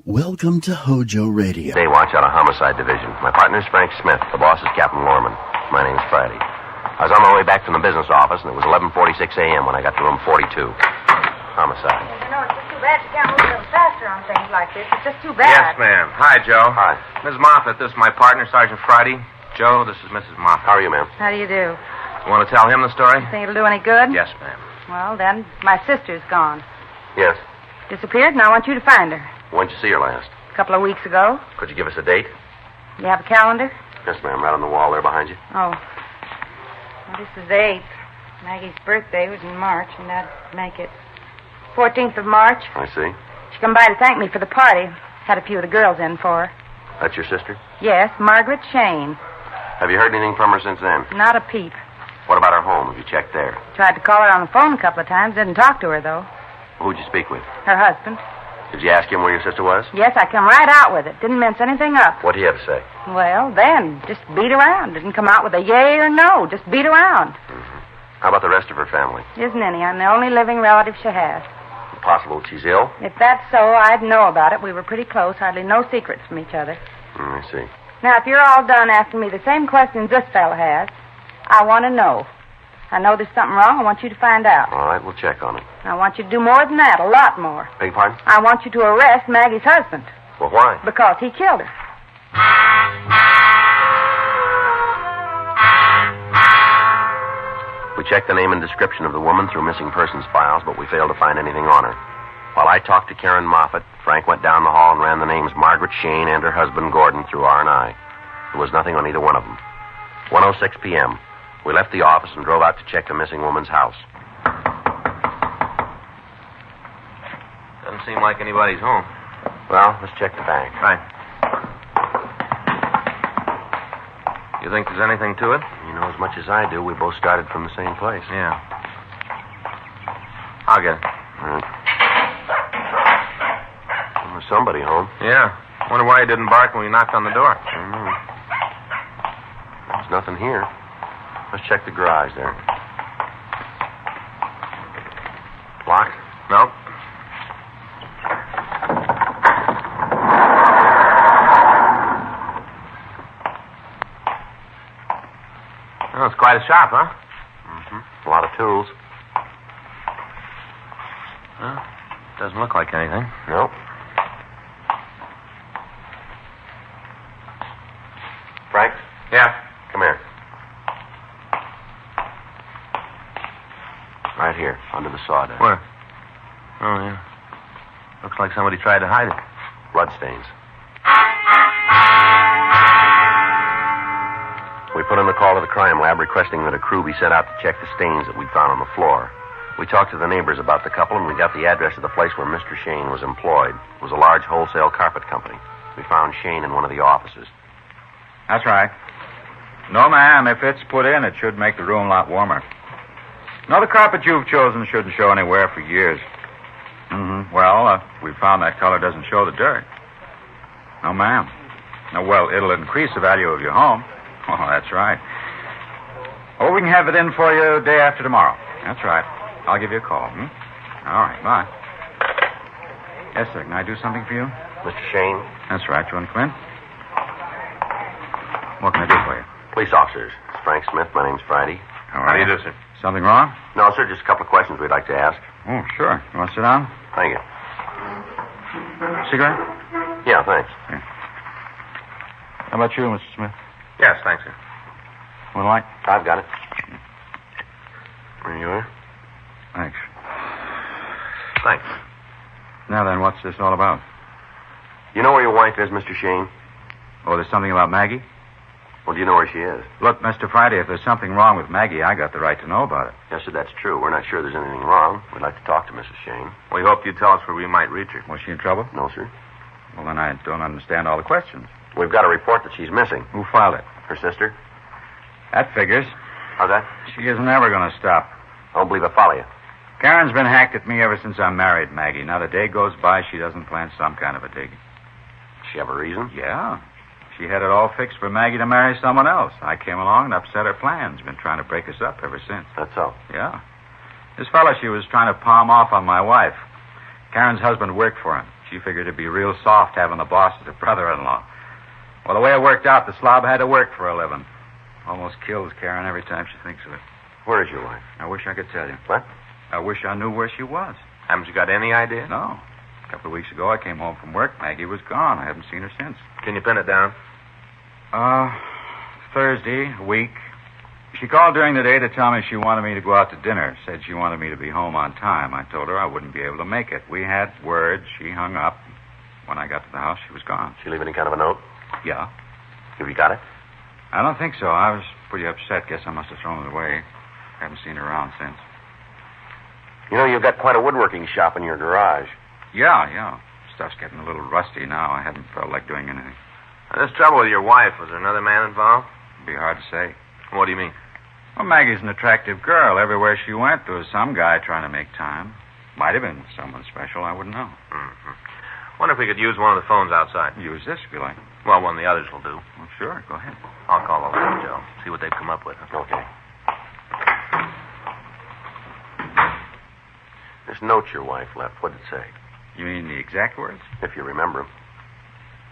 Welcome to Hojo Radio. Day watch out of Homicide Division. My partner's Frank Smith. The boss is Captain Lorman. My name's Friday. I was on my way back from the business office, and it was 11:46 a.m. when I got to room 42. Homicide. You know, it's just too bad you can't move a little faster on things like this. It's just too bad. Yes, ma'am. Hi, Joe. Hi. Mrs. Moffat, this is my partner, Sergeant Friday. Joe, this is Mrs. Moffat. How are you, ma'am? How do you do? You want to tell him the story? Think it'll do any good? Yes, ma'am. Well, then, my sister's gone. Yes. Disappeared, and I want you to find her. When'd you see her last? A couple of weeks ago. Could you give us a date? You have a calendar? Yes, ma'am. Right on the wall there behind you. Oh. Well, this is the 8th. Maggie's birthday was in March, and that'd make it 14th of March. I see. She come by to thank me for the party. Had a few of the girls in for her. That's your sister? Yes, Margaret Shane. Have you heard anything from her since then? Not a peep. What about her home? Have you checked there? Tried to call her on the phone a couple of times. Didn't talk to her, though. Who'd you speak with? Her husband. Did you ask him where your sister was? Yes, I come right out with it. Didn't mince anything up. What'd he have to say? Well, then, just beat around. Didn't come out with a yay or no. Just beat around. Mm-hmm. How about the rest of her family? Isn't any. I'm the only living relative she has. Possible she's ill? If that's so, I'd know about it. We were pretty close. Hardly no secrets from each other. I see. Now, if you're all done asking me the same questions this fella has, I want to know. I know there's something wrong. I want you to find out. All right, we'll check on it. I want you to do more than that, a lot more. Beg your pardon? I want you to arrest Maggie's husband. Well, why? Because he killed her. We checked the name and description of the woman through missing persons files, but we failed to find anything on her. While I talked to Karen Moffat, Frank went down the hall and ran the names Margaret Shane and her husband Gordon through R&I. There was nothing on either one of them. 1:06 p.m. We left the office and drove out to check the missing woman's house. Doesn't seem like anybody's home. Well, let's check the bank. Right. You think there's anything to it? You know as much as I do. We both started from the same place. Yeah. I'll get it. All right. Well, there's somebody home. Yeah. Wonder why he didn't bark when we knocked on the door. I don't know. There's nothing here. Let's check the garage there. Locked? Nope. Well, it's quite a shop, huh? Mm-hmm. A lot of tools. Well, doesn't look like anything. Nope. Frank? Yeah. Come here. Right here, under the sawdust. Where? Oh, yeah. Looks like somebody tried to hide it. Bloodstains. We put in a call to the crime lab requesting that a crew be sent out to check the stains that we'd found on the floor. We talked to the neighbors about the couple, and we got the address of the place where Mr. Shane was employed. It was a large wholesale carpet company. We found Shane in one of the offices. That's right. No, ma'am, if it's put in, it should make the room a lot warmer. No, the carpet you've chosen shouldn't show any wear for years. Mm-hmm. Well, we found that color doesn't show the dirt. No, ma'am. No, well, it'll increase the value of your home. Oh, that's right. Oh, we can have it in for you day after tomorrow. That's right. I'll give you a call. All right, bye. Yes, sir. Can I do something for you? Mr. Shane? That's right. You want to come in? What can I do for you? Police officers. It's Frank Smith. My name's Friday. How do you do, sir? Something wrong? No, sir, just a couple of questions we'd like to ask. Oh, sure. You want to sit down? Thank you. Cigarette? Yeah, thanks. Here. How about you, Mr. Smith? Yes, thanks, sir. One light? I've got it. There you are. Thanks. Now then, what's this all about? You know where your wife is, Mr. Shane? Oh, there's something about Maggie? Well, do you know where she is? Look, Mr. Friday, if there's something wrong with Maggie, I got the right to know about it. Yes, sir, that's true. We're not sure there's anything wrong. We'd like to talk to Mrs. Shane. We hoped you'd tell us where we might reach her. Was she in trouble? No, sir. Well, then I don't understand all the questions. We've got a report that she's missing. Who filed it? Her sister? That figures. How's that? She isn't ever going to stop. I don't believe I follow you. Karen's been hacked at me ever since I married Maggie. Not a day goes by she doesn't plan some kind of a dig. Does she have a reason? Yeah. She had it all fixed for Maggie to marry someone else. I came along and upset her plans. Been trying to break us up ever since. That's so. Yeah. This fella she was trying to palm off on my wife. Karen's husband worked for him. She figured it'd be real soft having the boss as a brother-in-law. Well, the way it worked out, the slob had to work for a living. Almost kills Karen every time she thinks of it. Where is your wife? I wish I could tell you. What? I wish I knew where she was. Haven't you got any idea? No. A couple of weeks ago, I came home from work. Maggie was gone. I haven't seen her since. Can you pin it down? Thursday, a week. She called during the day to tell me she wanted me to go out to dinner. Said she wanted me to be home on time. I told her I wouldn't be able to make it. We had words. She hung up. When I got to the house, she was gone. She leave any kind of a note? Yeah. Have you got it? I don't think so. I was pretty upset. Guess I must have thrown it away. Haven't seen her around since. You know, you've got quite a woodworking shop in your garage. Yeah. Stuff's getting a little rusty now. I haven't felt like doing anything. Now, this trouble with your wife, was there another man involved? It'd be hard to say. What do you mean? Well, Maggie's an attractive girl. Everywhere she went, there was some guy trying to make time. Might have been someone special. I wouldn't know. Mm-hmm. Wonder if we could use one of the phones outside. Use this if you like. Well, one of the others will do. Well, sure. Go ahead. I'll call over to Joe. See what they've come up with. Okay. This note your wife left, what did it say? You mean the exact words? If you remember them.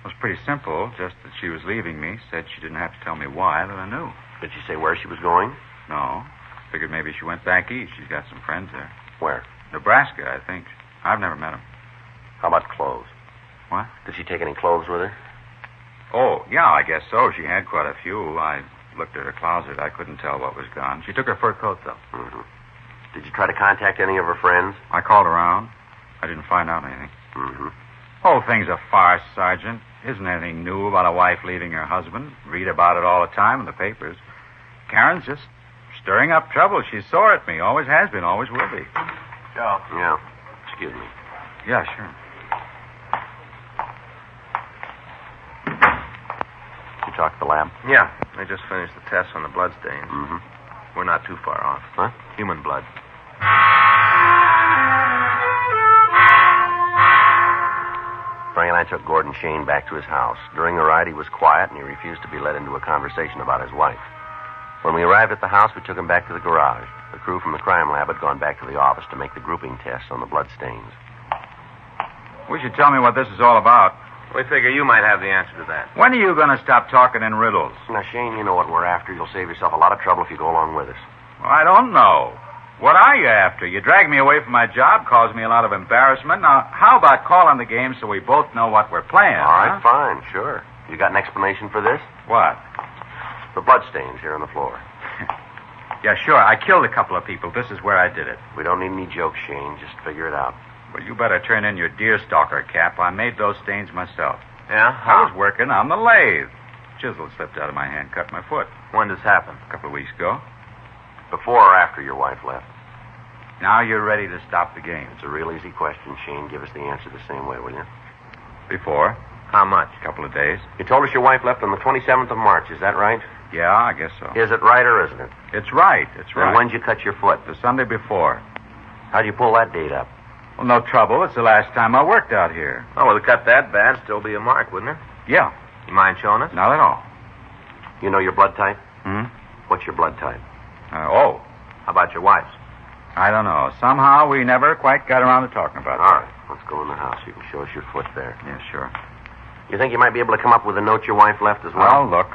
It was pretty simple. Just that she was leaving me. Said she didn't have to tell me why, that I knew. Did she say where she was going? No. Figured maybe she went back east. She's got some friends there. Where? Nebraska, I think. I've never met them. How about clothes? What? Did she take any clothes with her? Oh, yeah, I guess so. She had quite a few. I looked at her closet. I couldn't tell what was gone. She took her fur coat, though. Mm-hmm. Did you try to contact any of her friends? I called around. I didn't find out anything. Mm-hmm. Whole thing's a farce, Sergeant. Isn't anything new about a wife leaving her husband. Read about it all the time in the papers. Karen's just stirring up trouble. She's sore at me. Always has been. Always will be. Joe. Yeah. Excuse me. Yeah, sure. You talked to the lab? Yeah. They just finished the test on the blood stains. Mm-hmm. We're not too far off. Huh? Human blood. Frank and I took Gordon Shane back to his house. During the ride, he was quiet, and he refused to be led into a conversation about his wife. When we arrived at the house, we took him back to the garage. The crew from the crime lab had gone back to the office to make the grouping tests on the blood stains. Wish you'd tell me what this is all about. We figure you might have the answer to that. When are you going to stop talking in riddles? Now, Shane, you know what we're after. You'll save yourself a lot of trouble if you go along with us. Well, I don't know. What are you after? You drag me away from my job, cause me a lot of embarrassment. Now, how about calling the game so we both know what we're playing? All right, fine, sure. You got an explanation for this? What? The blood stains here on the floor. Yeah, sure. I killed a couple of people. This is where I did it. We don't need any jokes, Shane. Just figure it out. Well, you better turn in your deerstalker cap. I made those stains myself. Yeah? I was working on the lathe. Chisel slipped out of my hand, cut my foot. When did this happen? A couple of weeks ago. Before or after your wife left? Now you're ready to stop the game. It's a real easy question, Shane. Give us the answer the same way, will you? Before. How much? A couple of days. You told us your wife left on the 27th of March. Is that right? Yeah, I guess so. Is it right or isn't it? It's right. It's right. And when'd you cut your foot? The Sunday before. How'd you pull that date up? Well, no trouble. It's the last time I worked out here. Oh, with a cut that bad, still be a mark, wouldn't it? Yeah. You mind showing us? Not at all. You know your blood type? Hmm? What's your blood type? Oh. How about your wife's? I don't know. Somehow we never quite got around to talking about All that. right. Let's go in the house. You can show us your foot there. Yeah, sure. You think you might be able to come up with a note your wife left as well? Well, look.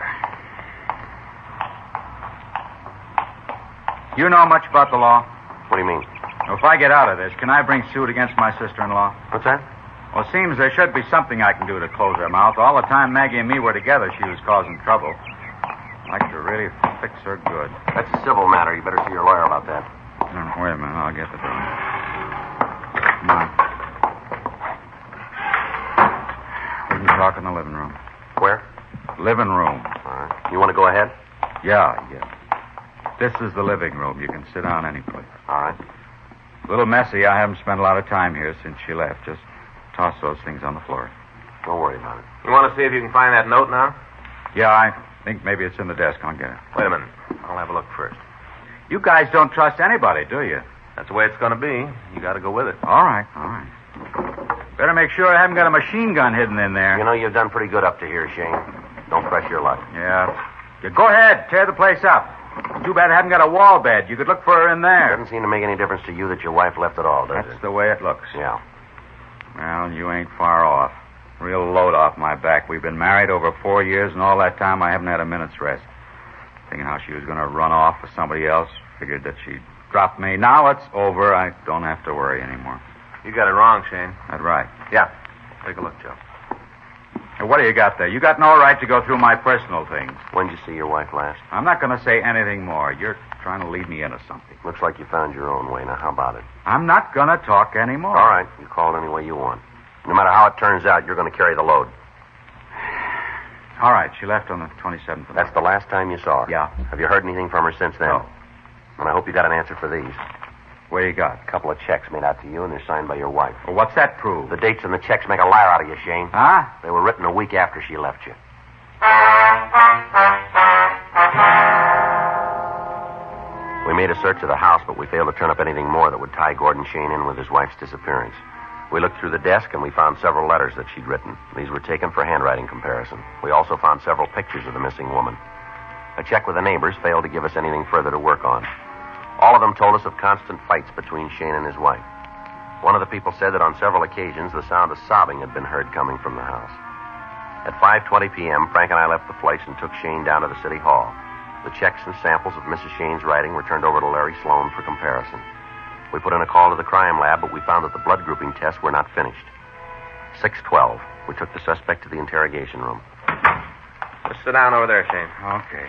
You know much about the law? What do you mean? If I get out of this, can I bring suit against my sister-in-law? What's that? Well, it seems there should be something I can do to close her mouth. All the time Maggie and me were together, she was causing trouble. I'd like to really fix her good. That's a civil matter. You better see your lawyer about that. Wait a minute. I'll get the door. Come on. talk in the living room. Where? Living room. All right. You want to go ahead? Yeah. This is the living room. You can sit down any place. All right. A little messy. I haven't spent a lot of time here since she left. Just toss those things on the floor. Don't worry about it. You want to see if you can find that note now? Yeah, I think maybe it's in the desk. I'll get it. Wait a minute. I'll have a look first. You guys don't trust anybody, do you? That's the way it's going to be. You got to go with it. All right. Better make sure I haven't got a machine gun hidden in there. You know, you've done pretty good up to here, Shane. Don't press your luck. Yeah. Go ahead. Tear the place up. Too bad I haven't got a wall bed. You could look for her in It there. doesn't seem to make any difference to you that your wife left at all, does That's it? the way it looks. Yeah. Well, you ain't far off. Real load off my back. We've been married over 4 years, and all that time I haven't had a minute's rest. Thinking how she was going to run off with somebody else. Figured that she'd drop me. Now it's over. I don't have to worry anymore. You got it wrong, Shane. That's right. Yeah. Take a look, Joe. Hey, what do you got there? You got no right to go through my personal things. When did you see your wife last? I'm not going to say anything more. You're trying to lead me into something. Looks like you found your own way. Now, how about it? I'm not going to talk anymore. All right. You call it any way you want. No matter how it turns out, you're going to carry the load. All right. She left on the 27th of That's the last time you saw her? Yeah. Have you heard anything from her since then? No. And I hope you got an answer for these. What do you got? A couple of checks made out to you, and they're signed by your wife. Well, what's that prove? The dates on the checks make a liar out of you, Shane. Huh? They were written a week after she left you. We made a search of the house, but we failed to turn up anything more that would tie Gordon Shane in with his wife's disappearance. We looked through the desk, and we found several letters that she'd written. These were taken for handwriting comparison. We also found several pictures of the missing woman. A check with the neighbors failed to give us anything further to work on. All of them told us of constant fights between Shane and his wife. One of the people said that on several occasions the sound of sobbing had been heard coming from the house. At 5:20 p.m., Frank and I left the place and took Shane down to the city hall. The checks and samples of Mrs. Shane's writing were turned over to Larry Sloan for comparison. We put in a call to the crime lab, but we found that the blood grouping tests were not finished. 6:12. We took the suspect to the interrogation room. Just sit down over there, Shane. Okay.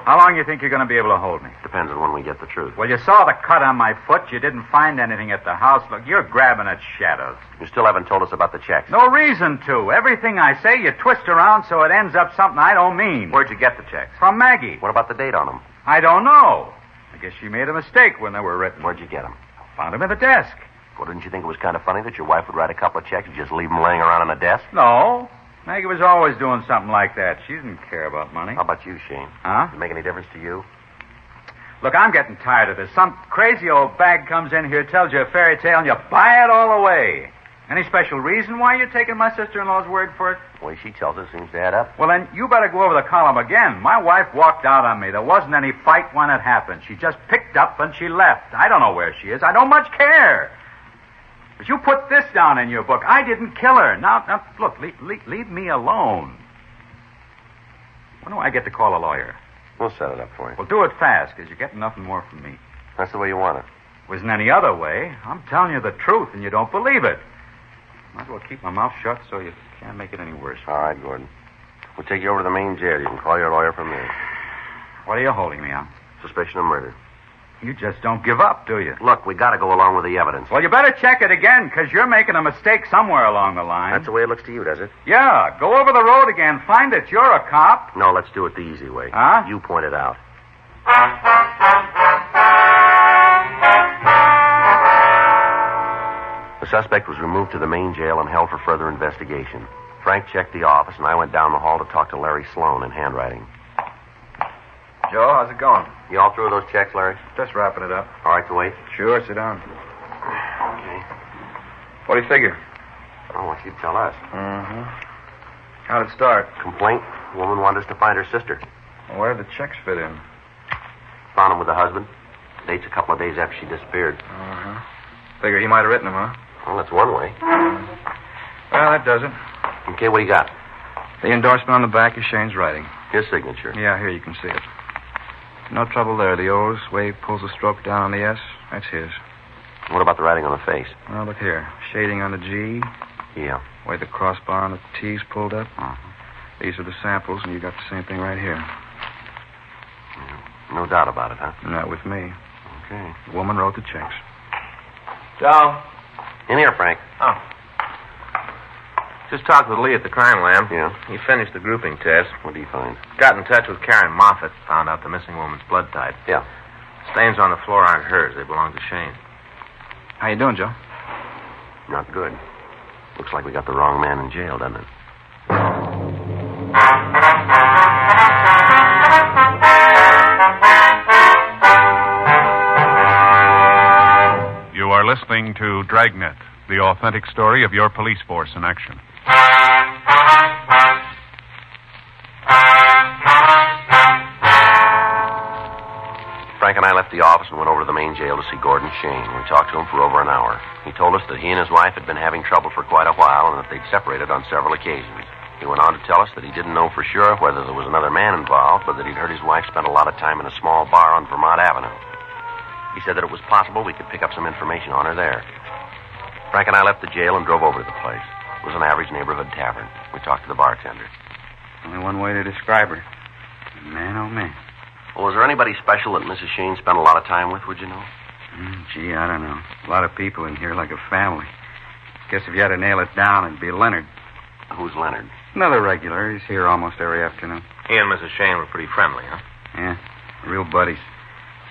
How long you think you're going to be able to hold me? Depends on when we get the truth. Well, you saw the cut on my foot. You didn't find anything at the house. Look, you're grabbing at shadows. You still haven't told us about the checks. No reason to. Everything I say, you twist around so it ends up something I don't mean. Where'd you get the checks? From Maggie. What about the date on them? I don't know. I guess she made a mistake when they were written. Where'd you get them? Found them in the desk. Well, didn't you think it was kind of funny that your wife would write a couple of checks and just leave them laying around on the desk? No. Maggie was always doing something like that. She didn't care about money. How about you, Shane? Huh? Does it make any difference to you? Look, I'm getting tired of this. Some crazy old bag comes in here, tells you a fairy tale, and you buy it all away. Any special reason why you're taking my sister-in-law's word for it? The way she tells it seems to add up. Well, then, you better go over the column again. My wife walked out on me. There wasn't any fight when it happened. She just picked up and she left. I don't know where she is. I don't much care. But you put this down in your book. I didn't kill her. Now look, leave me alone. When do I get to call a lawyer? We'll set it up for you. Well, do it fast, because you're getting nothing more from me. That's the way you want it. Wasn't any other way. I'm telling you the truth, and you don't believe it. Might as well keep my mouth shut so you can't make it any worse. All right, Gordon. We'll take you over to the main jail. You can call your lawyer from there. What are you holding me on? Suspicion of murder. You just don't give up, do you? Look, we got to go along with the evidence. Well, you better check it again, because you're making a mistake somewhere along the line. That's the way it looks to you, does it? Yeah, go over the road again. Find it. You're a cop. No, let's do it the easy way. Huh? You point it out. The suspect was removed to the main jail and held for further investigation. Frank checked the office, and I went down the hall to talk to Larry Sloan in handwriting. Joe, how's it going? You all through those checks, Larry? Just wrapping it up. All right to wait? Sure, sit down. Okay. What do you figure? I want you to tell us. Mm-hmm. How'd it start? Complaint. The woman wanted us to find her sister. Well, where did the checks fit in? Found him with the husband. Date's a couple of days after she disappeared. Uh-huh. Figure he might have written them, huh? Well, that's one way. Well, that does it. Okay, what do you got? The endorsement on the back is Shane's writing. His signature. Yeah, here you can see it. No trouble there. The O's, way he pulls the stroke down on the S, that's his. What about the writing on the face? Well, look here. Shading on the G, Yeah. way the crossbar on the T's pulled up. These are the samples, and you got the same thing right here. No doubt about it, huh? Not with me. Okay. The woman wrote the checks. Joe. In here, Frank. Oh. Just talked with Lee at the crime lab. Yeah? He finished the grouping test. What did he find? Got in touch with Karen Moffat. Found out the missing woman's blood type. Yeah. Stains on the floor aren't hers. They belong to Shane. How you doing, Joe? Not good. Looks like we got the wrong man in jail, doesn't it? You are listening to Dragnet, the authentic story of your police force in action. Frank and I left the office and went over to the main jail to see Gordon Shane. We talked to him for over an hour. He told us that he and his wife had been having trouble for quite a while and that they'd separated on several occasions. He went on to tell us that he didn't know for sure whether there was another man involved, but that he'd heard his wife spend a lot of time in a small bar on Vermont Avenue. He said that it was possible we could pick up some information on her there. Frank and I left the jail and drove over to the place. It was an average neighborhood tavern. We talked to the bartender. Only one way to describe her. Man, oh, man. Well, was there anybody special that Mrs. Shane spent a lot of time with, would you know? Gee, I don't know. A lot of people in here like a family. Guess if you had to nail it down, it'd be Leonard. Who's Leonard? Another regular. He's here almost every afternoon. He and Mrs. Shane were pretty friendly, huh? Yeah, real buddies.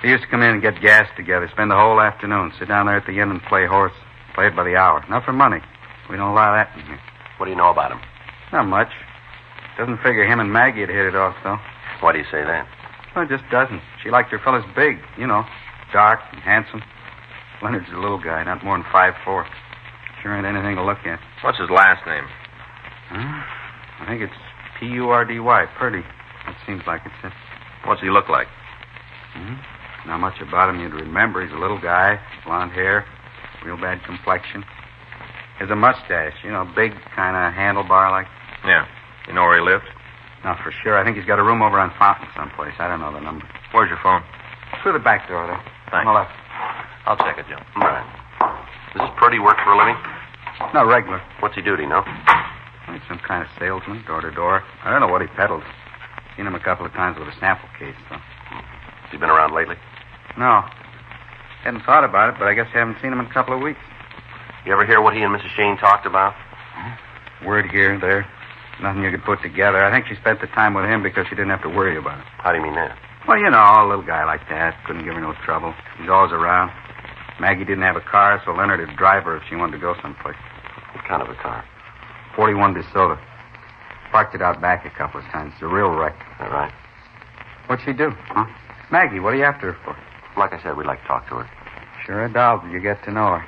They used to come in and get gas together, spend the whole afternoon, sit down there at the inn and play horse. Play it by the hour. Not for money. We don't allow that in here. What do you know about him? Not much. Doesn't figure him and Maggie had hit it off, though. Why do you say that? Well, it just doesn't. She liked her fellas big, you know, dark and handsome. Leonard's a little guy, not more than 5'4". Sure ain't anything to look at. What's his last name? Huh? I think it's P-U-R-D-Y, Purdy. That seems like it's it. What's he look like? Not much about him you'd remember. He's a little guy, blonde hair, real bad complexion. He has a mustache, you know, big kind of handlebar-like. Yeah. You know where he lived? Not for sure. I think he's got a room over on Fountain someplace. I don't know the number. Where's your phone? Through the back door there. Thanks. On the left. I'll check it, Joe. All right. Does this Purdy work for a living? No, regular. What's he do, do you know? He's some kind of salesman, door to door. I don't know what he peddles. Seen him a couple of times with a sample case, though. Has he been around lately? No. Hadn't thought about it, but I guess you haven't seen him in a couple of weeks. You ever hear what he and Mrs. Shane talked about? Word here, there. Nothing you could put together. I think she spent the time with him because she didn't have to worry about it. How do you mean that? Well, you know, a little guy like that. Couldn't give her no trouble. He's always around. Maggie didn't have a car, so Leonard would drive her if she wanted to go someplace. What kind of a car? 41 DeSoto. Parked it out back a couple of times. It's a real wreck. All right. What'd she do, huh? Maggie, what are you after her for? Like I said, we'd like to talk to her. Sure a doll till you get to know her.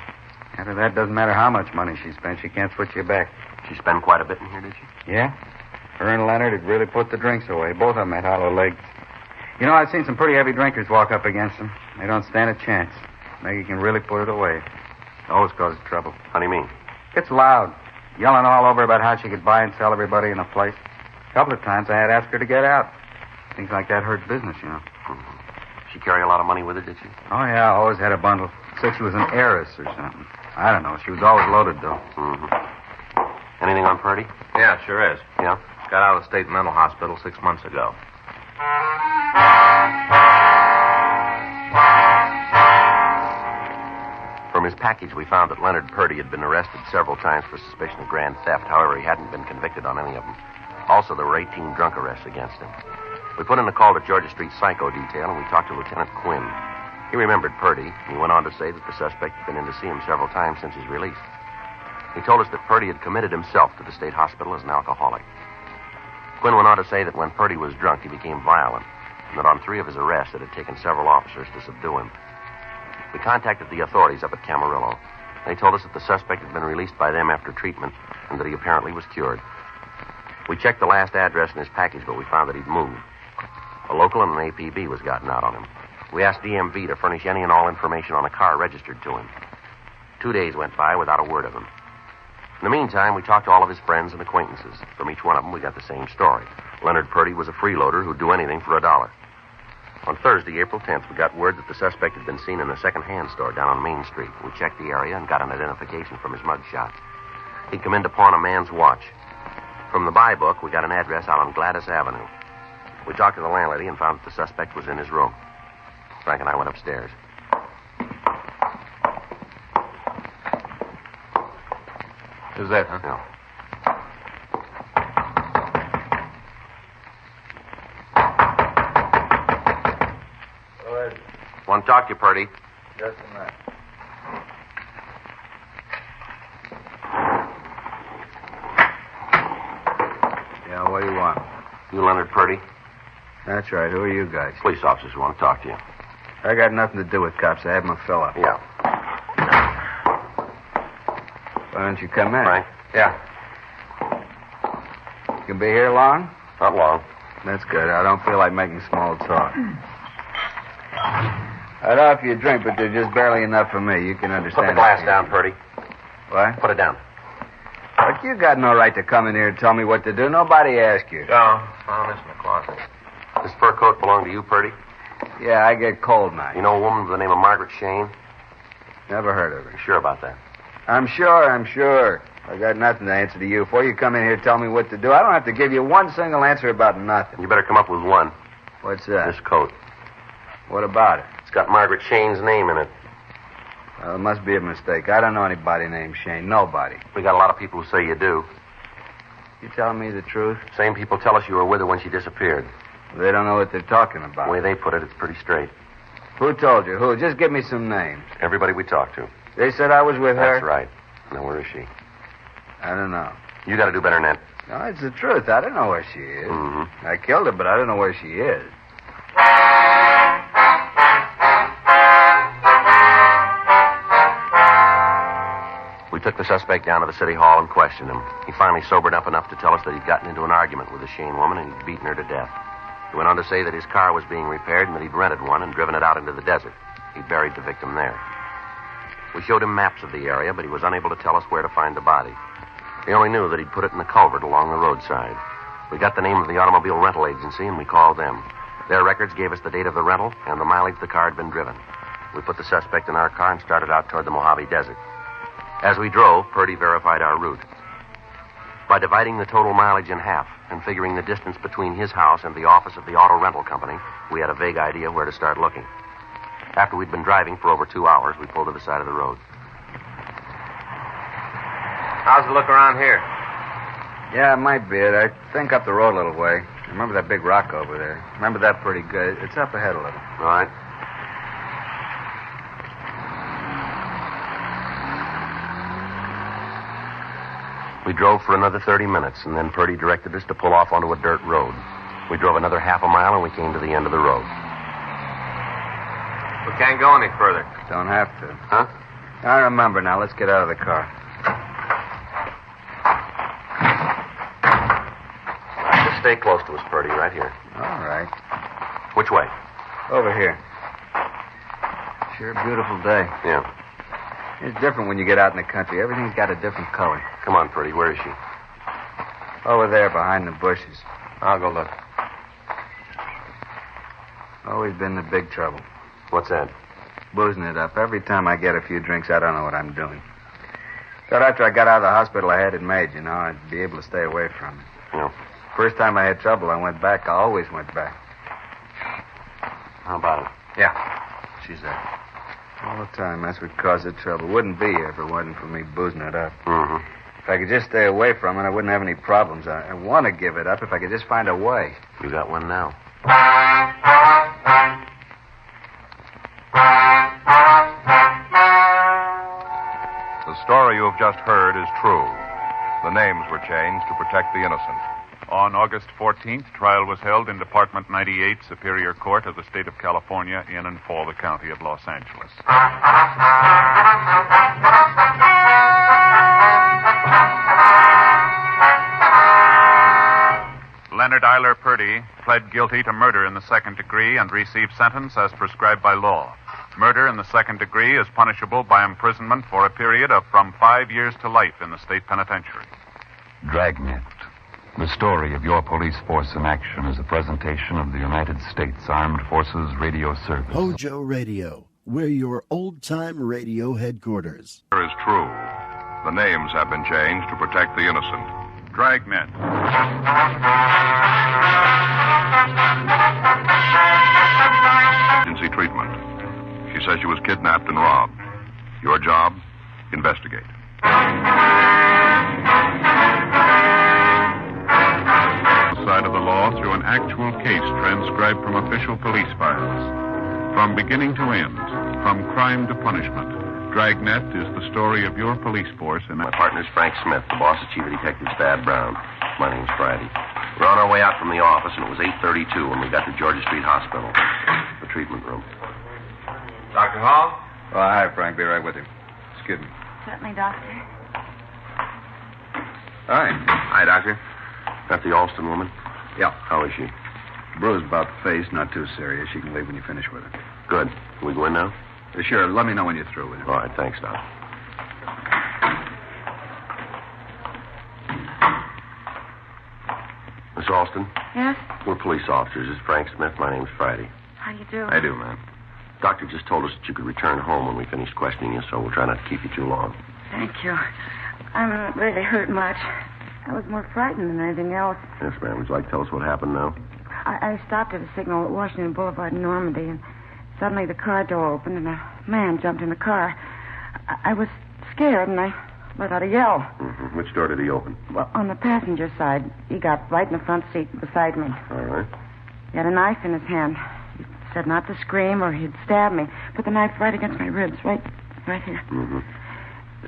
After that, doesn't matter how much money she spent, she can't switch you back. She spent quite a bit in here, did she? Yeah? Her and Leonard had really put the drinks away. Both of them had hollow legs. You know, I've seen some pretty heavy drinkers walk up against them. They don't stand a chance. Maggie can really put it away. It always causes trouble. How do you mean? Gets loud. Yelling all over about how she could buy and sell everybody in the place. A couple of times I had to ask her to get out. Things like that hurt business, you know. She carry a lot of money with her, did she? Oh, yeah, always had a bundle. Said she was an heiress or something. I don't know. She was always loaded, though. Anything on Purdy? Yeah, sure is. Yeah? Got out of the state mental hospital 6 months ago. From his package, we found that Leonard Purdy had been arrested several times for suspicion of grand theft. However, he hadn't been convicted on any of them. Also, there were 18 drunk arrests against him. We put in a call to Georgia Street Psycho Detail, and we talked to Lieutenant Quinn. He remembered Purdy, and he went on to say that the suspect had been in to see him several times since his release. He told us that Purdy had committed himself to the state hospital as an alcoholic. Quinn went on to say that when Purdy was drunk, he became violent, and that on 3 of his arrests, it had taken several officers to subdue him. We contacted the authorities up at Camarillo. They told us that the suspect had been released by them after treatment, and that he apparently was cured. We checked the last address in his package, but we found that he'd moved. A local and an APB was gotten out on him. We asked DMV to furnish any and all information on a car registered to him. 2 days went by without a word of him. In the meantime, we talked to all of his friends and acquaintances. From each one of them, we got the same story. Leonard Purdy was a freeloader who'd do anything for $1. On Thursday, April 10th, we got word that the suspect had been seen in a second-hand store down on Main Street. We checked the area and got an identification from his mugshot. He'd come in to pawn a man's watch. From the buy book, we got an address out on Gladys Avenue. We talked to the landlady and found that the suspect was in his room. Frank and I went upstairs. Who's that, huh? Yeah. Want to talk to you, Purdy. Just a minute. Yeah, what do you want? You Leonard Purdy? That's right. Who are you guys? Police officers who want to talk to you. I got nothing to do with cops. I have my fill up. Yeah. Why don't you come in? Frank? Yeah. You can be here long? Not long. That's good. I don't feel like making small talk. I'd offer you a drink, but there's just barely enough for me. You can understand. Put the glass down, Purdy. What? Put it down. Look, you got no right to come in here and tell me what to do. Nobody asked you. No, found this in the closet. This fur coat belong to you, Purdy? Yeah, I get cold nights. You know a woman by the name of Margaret Shane? Never heard of her. You sure about that? I'm sure. I got nothing to answer to you. Before you come in here and tell me what to do, I don't have to give you one single answer about nothing. You better come up with one. What's that? This coat. What about it? It's got Margaret Shane's name in it. Well, it must be a mistake. I don't know anybody named Shane. Nobody. We got a lot of people who say you do. You telling me the truth? Same people tell us you were with her when she disappeared. They don't know what they're talking about. The way they put it, it's pretty straight. Who told you? Who? Just give me some names. Everybody we talked to. They said I was with her? That's right. Now, where is she? I don't know. You got to do better than that. No, it's the truth. I don't know where she is. Mm-hmm. I killed her, but I don't know where she is. We took the suspect down to the city hall and questioned him. He finally sobered up enough to tell us that he'd gotten into an argument with the Shane woman and he'd beaten her to death. He went on to say that his car was being repaired and that he'd rented one and driven it out into the desert. He buried the victim there. We showed him maps of the area, but he was unable to tell us where to find the body. He only knew that he'd put it in the culvert along the roadside. We got the name of the automobile rental agency and we called them. Their records gave us the date of the rental and the mileage the car had been driven. We put the suspect in our car and started out toward the Mojave Desert. As we drove, Purdy verified our route. By dividing the total mileage in half and figuring the distance between his house and the office of the auto rental company, we had a vague idea where to start looking. After we'd been driving for over 2 hours, we pulled to the side of the road. How's the look around here? Yeah, it might be it. I think up the road a little way. I remember that big rock over there. Remember that pretty good. It's up ahead a little. All right. We drove for another 30 minutes, and then Purdy directed us to pull off onto a dirt road. We drove another half a mile, and we came to the end of the road. We can't go any further. Don't have to. Huh? I remember now. Let's get out of the car. Just stay close to us, Purdy, right here. All right. Which way? Over here. Sure a beautiful day. Yeah. It's different when you get out in the country. Everything's got a different color. Come on, Purdy. Where is she? Over there, behind the bushes. I'll go look. Always been the big trouble. What's that? Boozing it up. Every time I get a few drinks, I don't know what I'm doing. Thought after I got out of the hospital, I had it made, you know. I'd be able to stay away from it. Yeah. First time I had trouble, I went back. I always went back. How about it? Yeah. She's there. All the time. That's what caused the trouble. Wouldn't be here if it wasn't for me boozing it up. Mm-hmm. If I could just stay away from it, I wouldn't have any problems. I want to give it up if I could just find a way. You got one now. The story you have just heard is true. The names were changed to protect the innocent. On August 14th, trial was held in Department 98, Superior Court of the State of California, in and for the County of Los Angeles. Leonard Eiler Purdy pled guilty to murder in the second degree and received sentence as prescribed by law. Murder in the second degree is punishable by imprisonment for a period of from 5 years to life in the state penitentiary. Dragnet. The story of your police force in action is a presentation of the United States Armed Forces Radio Service. Hojo Radio, we're your old-time radio headquarters. Is true. The names have been changed to protect the innocent. Dragnet. Agency treatment. She says she was kidnapped and robbed. Your job? Investigate. Side of the law through an actual case transcribed from official police files. From beginning to end, from crime to punishment, Dragnet is the story of your police force in... My partner's Frank Smith. The boss is Chief Detective Thad Brown. My name's Friday. We're on our way out from the office, and it was 8:32 when we got to Georgia Street Hospital, the treatment room. Dr. Hall? Oh, hi, Frank. Be right with you. Excuse me. Certainly, Doctor. Hi. Hi, Doctor. That the Alston woman? Yeah. How is she? Bruise about the face, not too serious. You can leave when you finish with her. Good. Can we go in now? Sure. Let me know when you're through with her. All right. Thanks, Doc. Miss Alston? Yes? We're police officers. This is Frank Smith. My name's Friday. How do you do? I do, ma'am. Doctor just told us that you could return home when we finish questioning you, so we'll try not to keep you too long. Thank you. I'm not really hurt much. I was more frightened than anything else. Yes, ma'am. Would you like to tell us what happened now? I stopped at a signal at Washington Boulevard in Normandy, and suddenly the car door opened, and a man jumped in the car. I was scared, and I let out a yell. Mm-hmm. Which door did he open? Well, on the passenger side. He got right in the front seat beside me. All right. He had a knife in his hand. He said not to scream or he'd stab me. Put the knife right against my ribs, right here. Mm-hmm.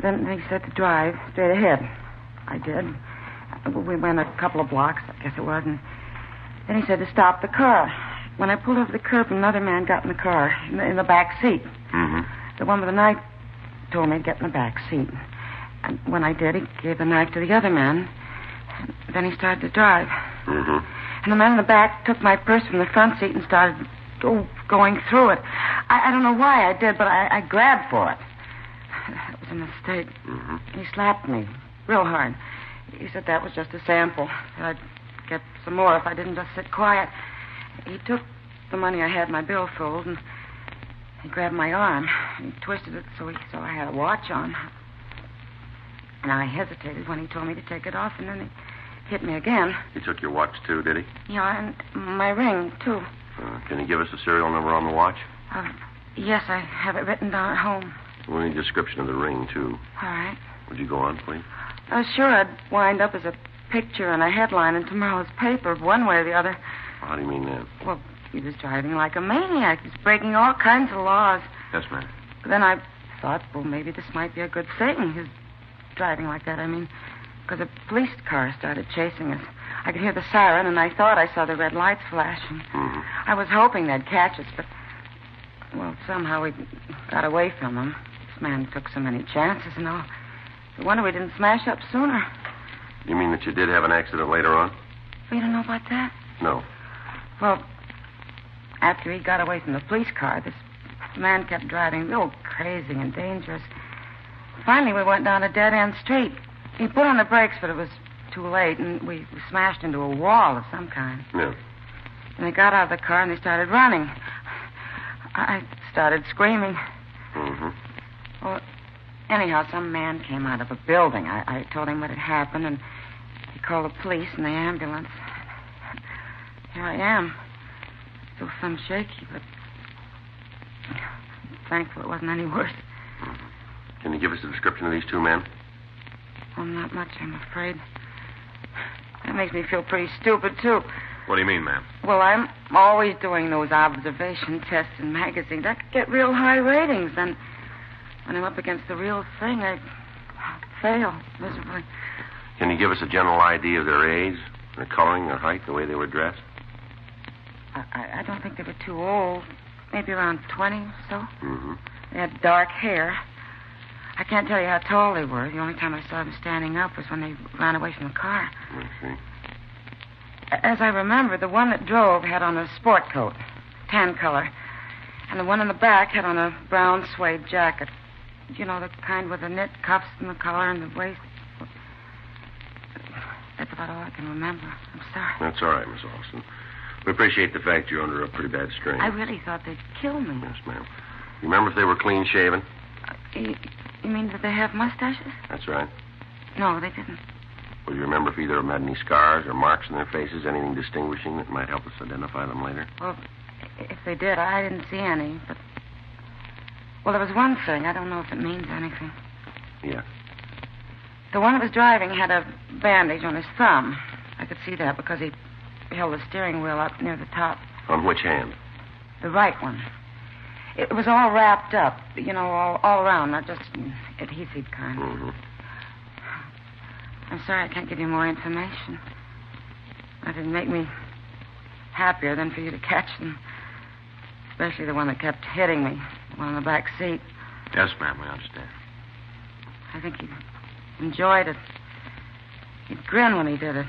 Then he said to drive straight ahead. I did. We went a couple of blocks, I guess it was, and then he said to stop the car. When I pulled over the curb, another man got in the car, in the back seat. Mm-hmm. The one with the knife told me to get in the back seat. And when I did, he gave the knife to the other man. And then he started to drive. Mm-hmm. And the man in the back took my purse from the front seat and started going through it. I don't know why I did, but I grabbed for it. It was a mistake. Mm-hmm. He slapped me real hard. He said that was just a sample. That I'd get some more if I didn't just sit quiet. He took the money I had in my billfold and he grabbed my arm. He twisted it so I had a watch on. And I hesitated when he told me to take it off, and then he hit me again. He took your watch, too, did he? Yeah, and my ring, too. Can you give us the serial number on the watch? Yes, I have it written down at home. We'll need a description of the ring, too. All right. Would you go on, please? I was sure I'd wind up as a picture and a headline in tomorrow's paper, one way or the other. How do you mean that? Well, he was driving like a maniac. He was breaking all kinds of laws. Yes, ma'am. But then I thought, well, maybe this might be a good thing, his driving like that. I mean, because a police car started chasing us. I could hear the siren, and I thought I saw the red lights flashing. Mm-hmm. I was hoping they'd catch us, but, well, somehow we got away from them. This man took so many chances and all. I wonder we didn't smash up sooner. You mean that you did have an accident later on? We don't know about that? No. Well, after he got away from the police car, this man kept driving real crazy and dangerous. Finally, we went down a dead-end street. He put on the brakes, but it was too late, and we smashed into a wall of some kind. Yeah. And they got out of the car, and they started running. I started screaming. Mm-hmm. Well, anyhow, some man came out of a building. I told him what had happened, and he called the police and the ambulance. Here I am. Still some shaky, but I'm thankful it wasn't any worse. Mm-hmm. Can you give us a description of these two men? Well, not much, I'm afraid. That makes me feel pretty stupid, too. What do you mean, ma'am? Well, I'm always doing those observation tests in magazines. I could get real high ratings. Then when I'm up against the real thing, I fail miserably. Can you give us a general idea of their age, their coloring, their height, the way they were dressed? I don't think they were too old. Maybe around 20 or so. Mm-hmm. They had dark hair. I can't tell you how tall they were. The only time I saw them standing up was when they ran away from the car. I see. As I remember, the one that drove had on a sport coat, tan color. And the one in the back had on a brown suede jacket. You know, the kind with the knit cuffs and the collar and the waist. That's about all I can remember. I'm sorry. That's all right, Miss Alston. We appreciate the fact you're under a pretty bad strain. I really thought they'd kill me. Yes, ma'am. You remember if they were clean-shaven? You mean that they have mustaches? That's right. No, they didn't. Well, you remember if either of them had any scars or marks on their faces, anything distinguishing that might help us identify them later? Well, if they did, I didn't see any, but... Well, there was one thing. I don't know if it means anything. Yeah. The one that was driving had a bandage on his thumb. I could see that because he held the steering wheel up near the top. On which hand? The right one. It was all wrapped up, all around, not just adhesive kind. Mm-hmm. I'm sorry I can't give you more information. Nothing make me happier than for you to catch them. Especially the one that kept hitting me, the one in the back seat. Yes, ma'am, we understand. I think he enjoyed it. He'd grin when he did it.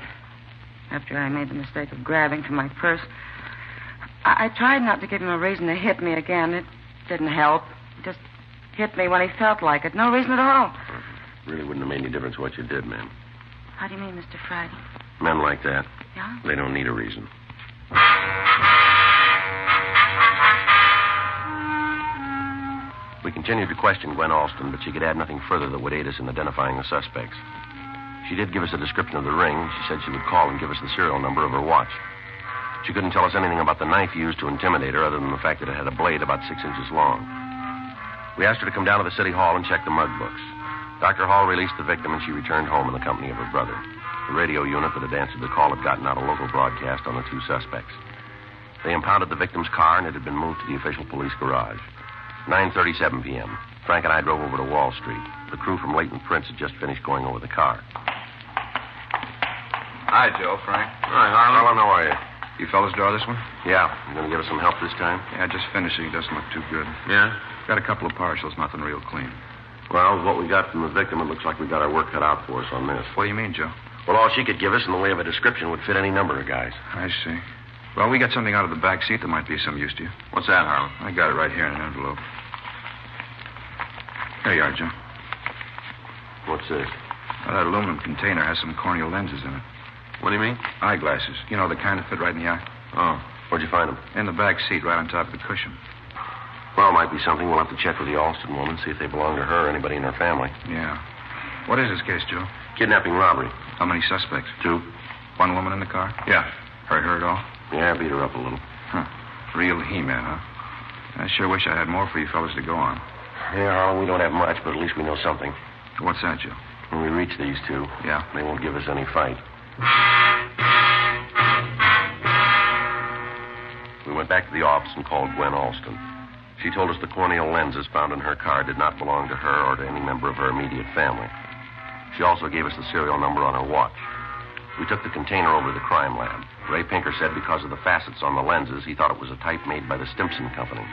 After I made the mistake of grabbing for my purse. I tried not to give him a reason to hit me again. It didn't help. He just hit me when he felt like it. No reason at all. Really wouldn't have made any difference what you did, ma'am. How do you mean, Mr. Friday? Men like that, Yeah? they don't need a reason. We continued to question Gwen Alston, but she could add nothing further that would aid us in identifying the suspects. She did give us a description of the ring. She said she would call and give us the serial number of her watch. She couldn't tell us anything about the knife used to intimidate her other than the fact that it had a blade about 6 inches long. We asked her to come down to the city hall and check the mug books. Dr. Hall released the victim, and she returned home in the company of her brother. The radio unit that had answered the call had gotten out a local broadcast on the 2 suspects. They impounded the victim's car, and it had been moved to the official police garage. 9:37 p.m. Frank and I drove over to Wall Street. The crew from Leighton Prince had just finished going over the car. Hi, Joe, Frank. Hi, Harlan. How are you? You fellas draw this one? Yeah. You going to give us some help this time? Yeah, just finishing. Doesn't look too good. Yeah? Got a couple of partials, nothing real clean. Well, what we got from the victim, it looks like we got our work cut out for us on this. What do you mean, Joe? Well, all she could give us in the way of a description would fit any number of guys. I see. Well, we got something out of the back seat that might be of some use to you. What's that, Harlan? I got it right here in an envelope. There you are, Joe. What's this? Well, that aluminum container has some corneal lenses in it. What do you mean? Eyeglasses. You know, the kind that fit right in the eye. Oh. Where'd you find them? In the back seat, right on top of the cushion. Well, it might be something. We'll have to check with the Alston woman, see if they belong to her or anybody in her family. Yeah. What is this case, Joe? Kidnapping robbery. How many suspects? 2. One woman in the car? Yeah. Hurt her at all? Yeah, beat her up a little. Huh. Real He-Man, huh? I sure wish I had more for you fellas to go on. Yeah, Harlan, we don't have much, but at least we know something. What's that, Joe? When we reach these 2, Yeah. they won't give us any fight. We went back to the office and called Gwen Alston. She told us the corneal lenses found in her car did not belong to her or to any member of her immediate family. She also gave us the serial number on her watch. We took the container over to the crime lab. Ray Pinker said because of the facets on the lenses, he thought it was a type made by the Stimson Company.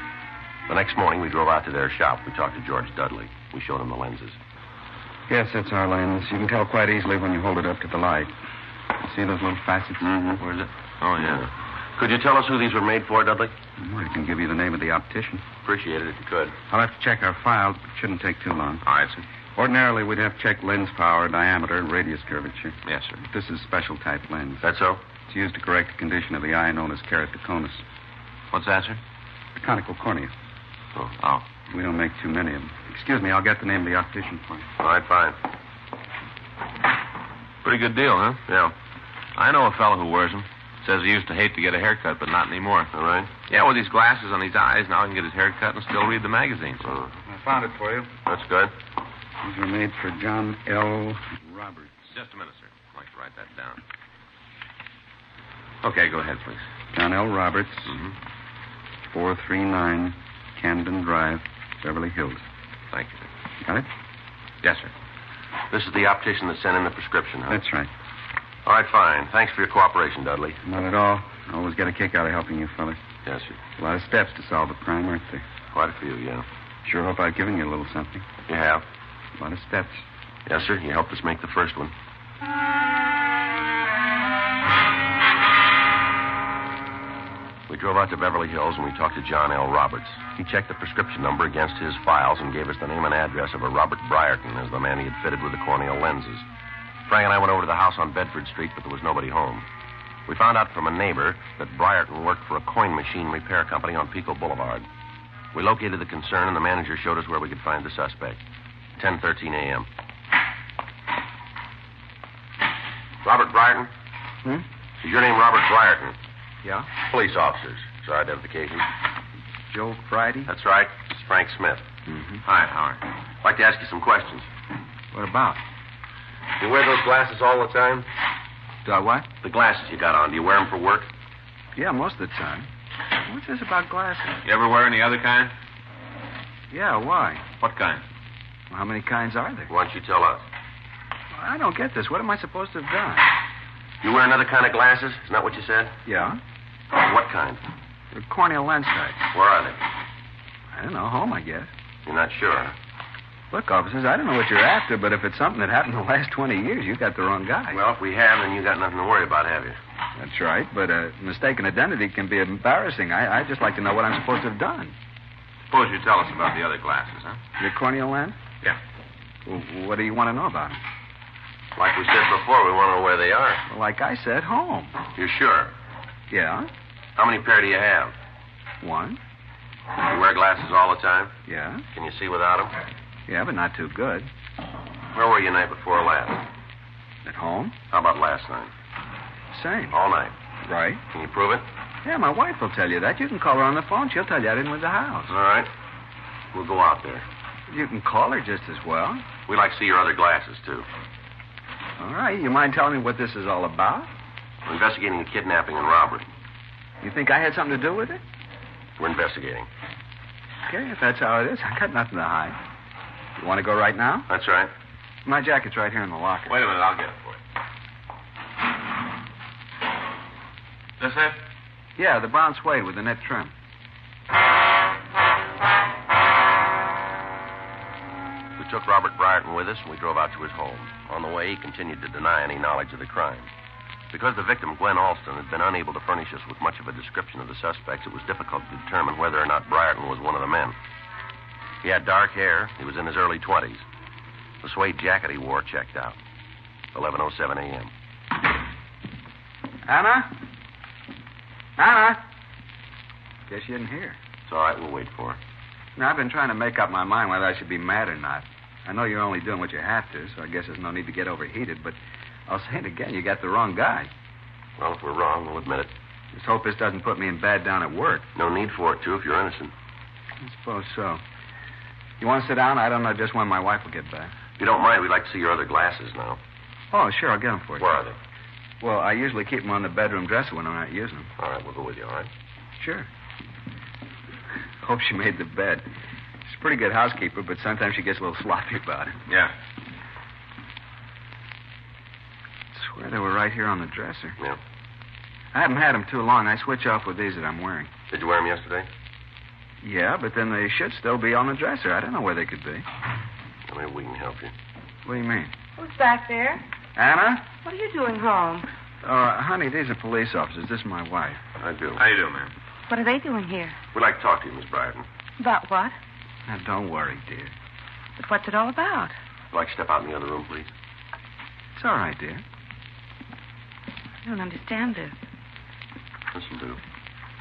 The next morning, we drove out to their shop. We talked to George Dudley. We showed him the lenses. Yes, that's our lens. You can tell quite easily when you hold it up to the light. See those little facets? Mm-hmm. Where is it? Oh, yeah. Could you tell us who these were made for, Dudley? I can give you the name of the optician. Appreciate it if you could. I'll have to check our files, but it shouldn't take too long. All right, sir. Ordinarily, we'd have checked lens power, diameter, and radius curvature. Yes, sir. But this is special type lens. That so? It's used to correct the condition of the eye known as keratoconus. What's that, sir? The conical cornea. Oh. We don't make too many of them. Excuse me, I'll get the name of the optician for you. All right, fine. Pretty good deal, huh? Yeah. I know a fellow who wears them. Says he used to hate to get a haircut, but not anymore. All right. Yeah, with these glasses on his eyes, now he can get his haircut and still read the magazines. Oh. I found it for you. That's good. These were made for John L. Roberts. Just a minute, sir. I'd like to write that down. Okay, go ahead, please. John L. Roberts, Mm-hmm. 439 Camden Drive, Beverly Hills. Thank you, sir. Got it? Yes, sir. This is the optician that sent in the prescription, huh? That's right. All right, fine. Thanks for your cooperation, Dudley. Not at all. I always get a kick out of helping you fellas. Yes, sir. A lot of steps to solve a crime, aren't there? Quite a few, yeah. Sure hope I've given you a little something. You have? A lot of steps. Yes, sir. You helped us make the first one. We drove out to Beverly Hills and we talked to John L. Roberts. He checked the prescription number against his files and gave us the name and address of a Robert Briarton as the man he had fitted with the corneal lenses. Frank and I went over to the house on Bedford Street, but there was nobody home. We found out from a neighbor that Briarton worked for a coin machine repair company on Pico Boulevard. We located the concern, and the manager showed us where we could find the suspect. 10:13 a.m. Robert Briarton? Is your name Robert Briarton? Yeah? Police officers. It's our identification. Joe Friday? That's right. It's Frank Smith. Mm-hmm. Hi, Howard. I'd like to ask you some questions. What about? Do you wear those glasses all the time? Do I what? The glasses you got on, do you wear them for work? Yeah, most of the time. What's this about glasses? You ever wear any other kind? Yeah, why? What kind? Well, how many kinds are there? Why don't you tell us? Well, I don't get this. What am I supposed to have done? You wear another kind of glasses? Isn't that what you said? Yeah? What kind? The corneal lens type. Where are they? I don't know. Home, I guess. You're not sure, huh? Look, officers, I don't know what you're after, but if it's something that happened in the last 20 years, you got the wrong guy. Well, if we have, then you got nothing to worry about, have you? That's right, but mistaken identity can be embarrassing. I'd just like to know what I'm supposed to have done. Suppose you tell us about the other glasses, huh? Your corneal lens? Yeah. Well, what do you want to know about them? Like we said before, we want to know where they are. Well, like I said, home. You're sure? Yeah? How many pair do you have? One. You wear glasses all the time? Yeah? Can you see without them? Yeah, but not too good. Where were you night before last? At home? How about last night? Same. All night. Right. Can you prove it? Yeah, my wife will tell you that. You can call her on the phone. She'll tell you I didn't leave the house. All right. We'll go out there. You can call her just as well. We'd like to see your other glasses, too. All right. You mind telling me what this is all about? We're investigating a kidnapping and robbery. You think I had something to do with it? We're investigating. Okay, if that's how it is, I got nothing to hide. You want to go right now? That's right. My jacket's right here in the locker. Wait a minute, I'll get it for you. This it? Yeah, the brown suede with the net trim. We took Robert Briarton with us, and we drove out to his home. On the way, he continued to deny any knowledge of the crime. Because the victim, Gwen Alston, had been unable to furnish us with much of a description of the suspects, it was difficult to determine whether or not Briarton was one of the men. He had dark hair. He was in his early 20s. The suede jacket he wore checked out. 11:07 a.m. Anna? Anna? Guess you didn't hear. It's all right. We'll wait for her. Now, I've been trying to make up my mind whether I should be mad or not. I know you're only doing what you have to, so I guess there's no need to get overheated, but I'll say it again. You got the wrong guy. Well, if we're wrong, we'll admit it. Just hope this doesn't put me in bad down at work. No need for it, too, if you're innocent. I suppose so. You want to sit down? I don't know just when my wife will get back. If you don't mind, we'd like to see your other glasses now. Oh, sure, I'll get them for you. Where are they? Well, I usually keep them on the bedroom dresser when I'm not using them. All right, we'll go with you, all right? Sure. Hope she made the bed. She's a pretty good housekeeper, but sometimes she gets a little sloppy about it. Yeah. I swear they were right here on the dresser. Yeah. I haven't had them too long. I switch off with these that I'm wearing. Did you wear them yesterday? Yeah, but then they should still be on the dresser. I don't know where they could be. Well, maybe we can help you. What do you mean? Who's back there? Anna? What are you doing home? Honey, these are police officers. This is my wife. I do. How you doing, ma'am? What are they doing here? We'd like to talk to you, Miss Briarton. About what? Now, don't worry, dear. But what's it all about? Would you like to step out in the other room, please? It's all right, dear. I don't understand this. Listen, do.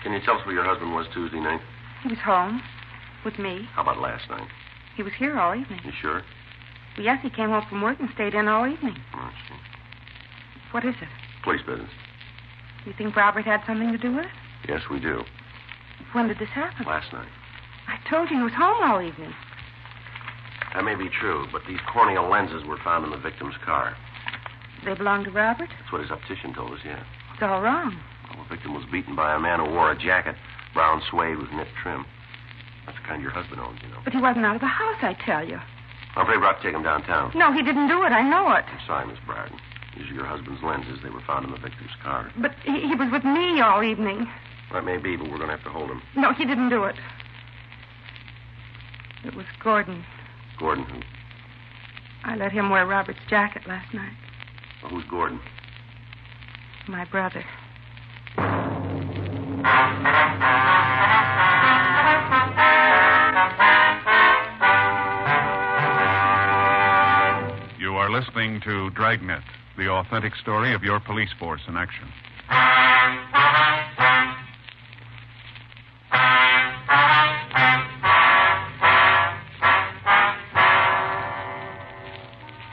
Can you tell us where your husband was Tuesday night? He was home with me. How about last night? He was here all evening. You sure? Well, yes, he came home from work and stayed in all evening. Oh, I see. What is it? Police business. You think Robert had something to do with it? Yes, we do. When did this happen? Last night. I told you he was home all evening. That may be true, but these corneal lenses were found in the victim's car. They belong to Robert? That's what his optician told us, yeah. It's all wrong. Well, the victim was beaten by a man who wore a jacket, brown suede with knit trim. That's the kind your husband owns, you know. But he wasn't out of the house, I tell you. I'm afraid we'll have to take him downtown. No, he didn't do it. I know it. I'm sorry, Miss Briarton. These are your husband's lenses. They were found in the victim's car. But he was with me all evening. That may be, but we're going to have to hold him. No, he didn't do it. It was Gordon. Gordon who? I let him wear Robert's jacket last night. Well, who's Gordon? My brother. You are listening to Dragnet, the authentic story of your police force in action.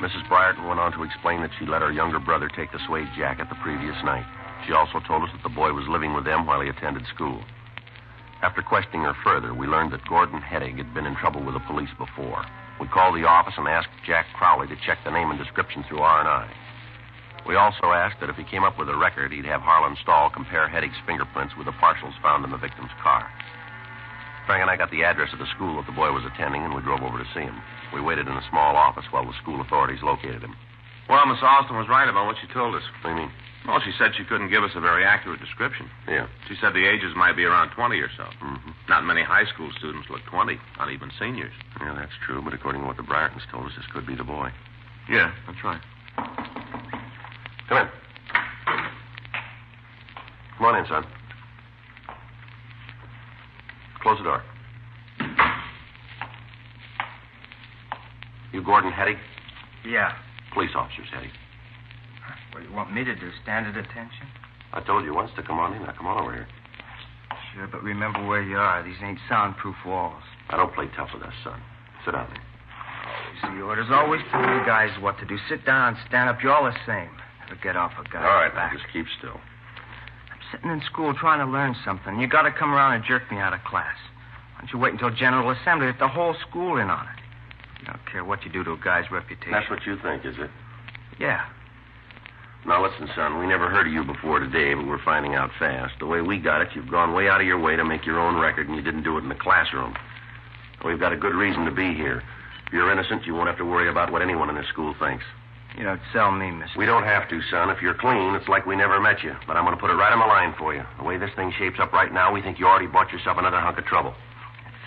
Mrs. Briarton went on to explain that she let her younger brother take the suede jacket the previous night. She also told us that the boy was living with them while he attended school. After questioning her further, we learned that Gordon Heddig had been in trouble with the police before. We called the office and asked Jack Crowley to check the name and description through R&I. We also asked that if he came up with a record, he'd have Harlan Stahl compare Heddig's fingerprints with the parcels found in the victim's car. Frank and I got the address of the school that the boy was attending, and we drove over to see him. We waited in a small office while the school authorities located him. Well, Miss Alston was right about what she told us. What do you mean? Well, she said she couldn't give us a very accurate description. Yeah. She said the ages might be around 20 or so. Mm-hmm. Not many high school students look 20, not even seniors. Yeah, that's true, but according to what the Briartons told us, this could be the boy. Yeah, that's right. Come in. Come on in, son. Close the door. You Gordon Hetty? Yeah. Police officers, Hetty. What do you want me to do? Stand at attention? I told you once to come on in. Now come on over here. Sure, but remember where you are. These ain't soundproof walls. I don't play tough with us, son. Sit down. Always the orders. Always tell you guys what to do. Sit down, stand up. You're all the same. Never get off a guy's All right, back. now just keep still. I'm sitting in school trying to learn something. You got to come around and jerk me out of class. Why don't you wait until General Assembly with the whole school in on it? You don't care what you do to a guy's reputation. That's what you think, is it? Yeah. Now, listen, son, we never heard of you before today, but we're finding out fast. The way we got it, you've gone way out of your way to make your own record, and you didn't do it in the classroom. We've got a good reason to be here. If you're innocent, you won't have to worry about what anyone in this school thinks. You don't sell me, mister. We don't have to, son. If you're clean, it's like we never met you. But I'm going to put it right on the line for you. The way this thing shapes up right now, we think you already bought yourself another hunk of trouble.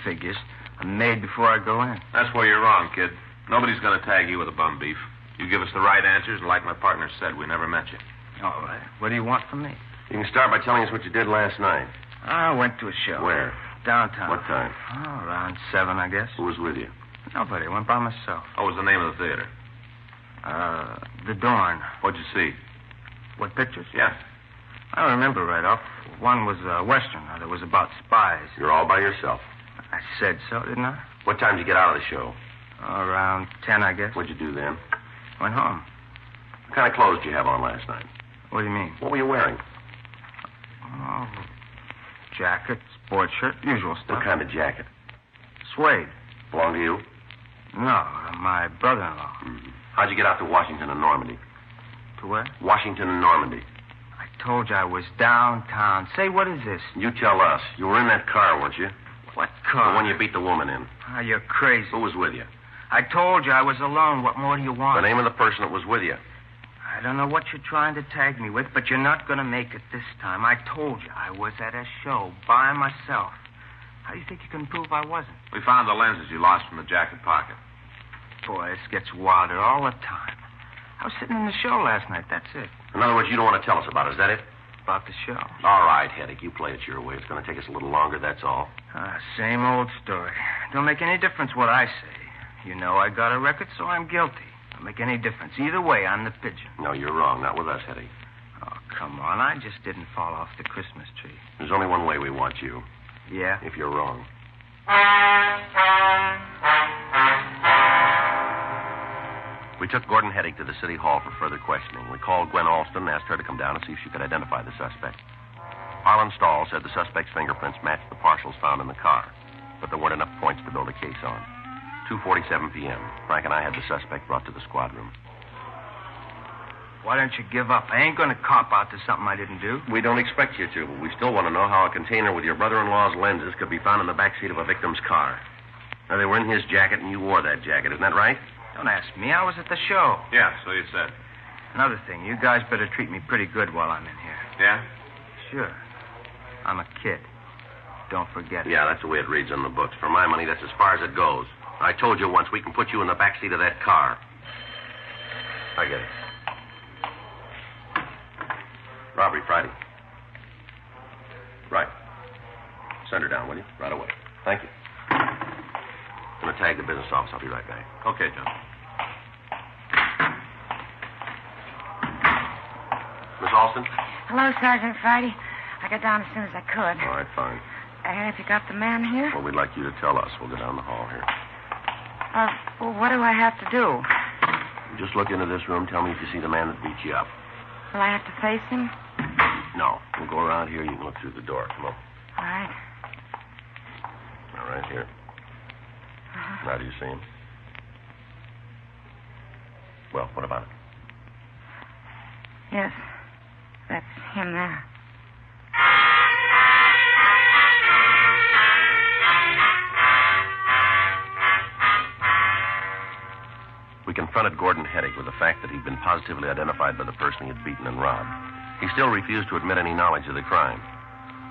Figures. I'm made before I go in. That's where you're wrong, kid. Nobody's going to tag you with a bum beef. You give us the right answers, and like my partner said, we never met you. All right. What do you want from me? You can start by telling us what you did last night. I went to a show. Where? Downtown. What time? Oh, around 7, I guess. Who was with you? Nobody. Went by myself. What was the name of the theater? The Dawn. What'd you see? What pictures? Yeah. I don't remember right off. One was a Western. That was about spies. You're all by yourself. I said so, didn't I? What time did you get out of the show? Around 10, I guess. What'd you do then? Went home. What kind of clothes did you have on last night? What do you mean? What were you wearing? Oh, jacket, sports shirt, usual stuff. What kind of jacket? Suede. Belong to you? No, my brother-in-law. Mm-hmm. How'd you get out to Washington and Normandy? To where? Washington and Normandy. I told you I was downtown. Say, what is this? You tell us. You were in that car, weren't you? What car? The one you beat the woman in. Ah, you're crazy. Who was with you? I told you I was alone. What more do you want? The name of the person that was with you. I don't know what you're trying to tag me with, but you're not going to make it this time. I told you I was at a show by myself. How do you think you can prove I wasn't? We found the lenses you lost from the jacket pocket. Boy, this gets wilder all the time. I was sitting in the show last night, that's it. In other words, you don't want to tell us about it, is that it? About the show. All right, Heddick, you play it your way. It's going to take us a little longer, that's all. Same old story. Don't make any difference what I say. You know I got a record, so I'm guilty. Don't make any difference. Either way, I'm the pigeon. No, you're wrong. Not with us, Hetty. Oh, come on. I just didn't fall off the Christmas tree. There's only one way we want you. Yeah? If you're wrong. We took Gordon Heddick to the city hall for further questioning. We called Gwen Alston and asked her to come down and see if she could identify the suspect. Harlan Stahl said the suspect's fingerprints matched the parcels found in the car, but there weren't enough points to build a case on. 2:47 p.m. Frank and I had the suspect brought to the squad room. Why don't you give up? I ain't going to cop out to something I didn't do. We don't expect you to, but we still want to know how a container with your brother-in-law's lenses could be found in the back seat of a victim's car. Now, they were in his jacket, and you wore that jacket. Isn't that right? Don't ask me. I was at the show. Yeah, so you said. Another thing, you guys better treat me pretty good while I'm in here. Yeah? Sure. I'm a kid. Don't forget it. Yeah, that's the way it reads on the books. For my money, that's as far as it goes. I told you once we can put you in the back seat of that car. I get it. Robbery Friday. Right. Send her down, will you? Right away. Thank you. I'm going to tag the business office. I'll be right back. Okay, John. Miss Alston? Hello, Sergeant Friday. I got down as soon as I could. All right, fine. Have you got the man here? Well, we'd like you to tell us. We'll go down the hall here. Well, what do I have to do? Just look into this room. Tell me if you see the man that beat you up. Will I have to face him? No. We'll go around here. You can look through the door. Come on. All right. All right, here. Now, do you see him? Well, what about it? Yes. That's him there. We confronted Gordon Heddick with the fact that he'd been positively identified by the person he had beaten and robbed. He still refused to admit any knowledge of the crime.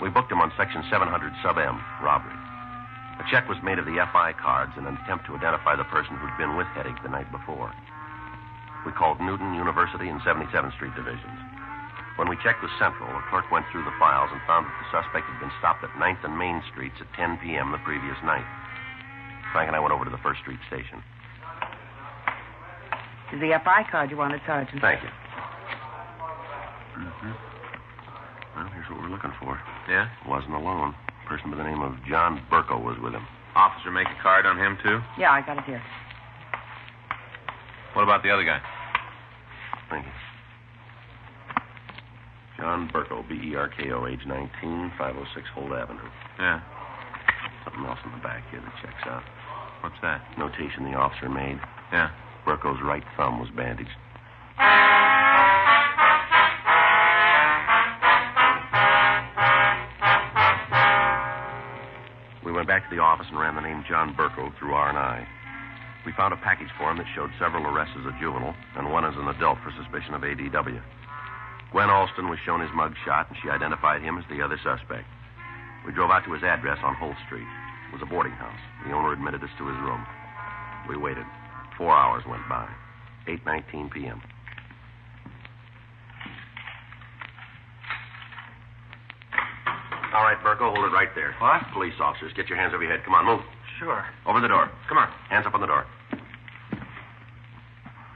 We booked him on Section 700 Sub-M, robbery. A check was made of the FI cards in an attempt to identify the person who'd been with Heddick the night before. We called Newton, University, and 77th Street divisions. When we checked with Central, a clerk went through the files and found that the suspect had been stopped at 9th and Main Streets at 10 p.m. the previous night. Frank and I went over to the First Street station. It's the FI card you wanted, Sergeant. Thank you. Well, here's what we're looking for. Yeah? Wasn't alone. A person by the name of John Burko was with him. Officer make a card on him, too? Yeah, I got it here. What about the other guy? Thank you. John Burko, B-E-R-K-O, age 19, 506 Holt Avenue. Yeah. Something else in the back here that checks out. What's that? Notation the officer made. Yeah. Burko's right thumb was bandaged. We went back to the office and ran the name John Burko through R&I. We found a package for him that showed several arrests as a juvenile and one as an adult for suspicion of ADW. Gwen Alston was shown his mug shot, and she identified him as the other suspect. We drove out to his address on Holt Street. It was a boarding house. The owner admitted us to his room. We waited. 4 hours went by. 8:19 p.m. All right, Burko, hold it right there. What? Police officers, get your hands over your head. Come on, move. Sure. Over the door. Come on. Hands up on the door. All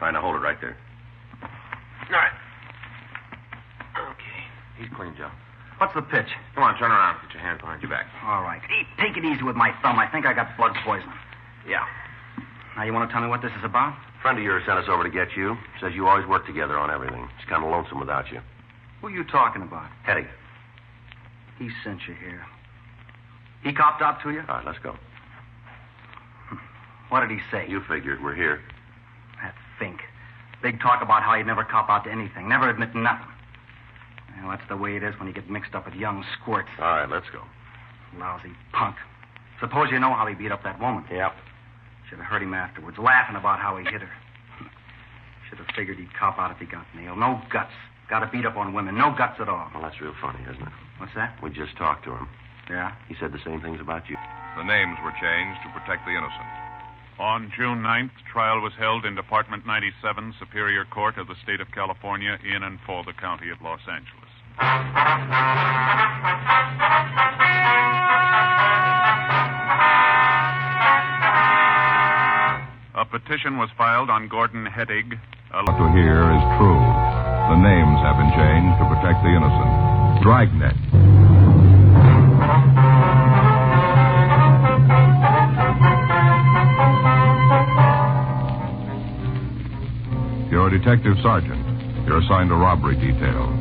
right, now hold it right there. All right. Okay. He's clean, Joe. What's the pitch? Come on, turn around. Get your hands behind your back. All right. Take it easy with my thumb. I think I got blood poisoning. Yeah. Now, you want to tell me what this is about? A friend of yours sent us over to get you. Says you always work together on everything. He's kind of lonesome without you. Who are you talking about? Heddick. He sent you here. He copped out to you? All right, let's go. What did he say? You figured. We're here. That Fink. Big talk about how he'd never cop out to anything. Never admit nothing. Well, that's the way it is when you get mixed up with young squirts. All right, let's go. Lousy punk. Suppose you know how he beat up that woman. Yep. Should have heard him afterwards, laughing about how he hit her. Should have figured he'd cop out if he got nailed. No guts. Got to beat up on women. No guts at all. Well, that's real funny, isn't it? What's that? We just talked to him. Yeah? He said the same things about you. The names were changed to protect the innocent. On June 9th, trial was held in Department 97, Superior Court of the State of California, in and for the County of Los Angeles. A petition was filed on Gordon Heddick. What to hear is true. The names have been changed to protect the innocent. Dragnet. You're a detective sergeant. You're assigned a robbery detail.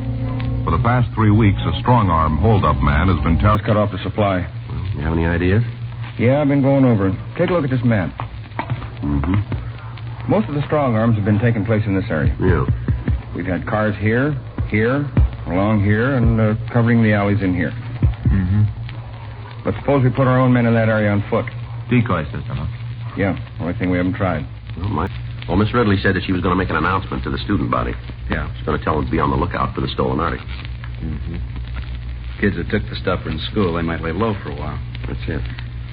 For the past 3 weeks, a strong-arm hold-up man has been Cut off the supply. You have any ideas? Yeah, I've been going over it. Take a look at this map. Mm-hmm. Most of the strong arms have been taking place in this area. Yeah. We've had cars here, along here, and covering the alleys in here. Mm-hmm. But suppose we put our own men in that area on foot. Decoy system, huh? Yeah, only thing we haven't tried. Well, Miss Ridley said that she was going to make an announcement to the student body. Yeah. She's going to tell them to be on the lookout for the stolen article. Mm-hmm. Kids that took the stuff were in school, they might lay low for a while. That's it.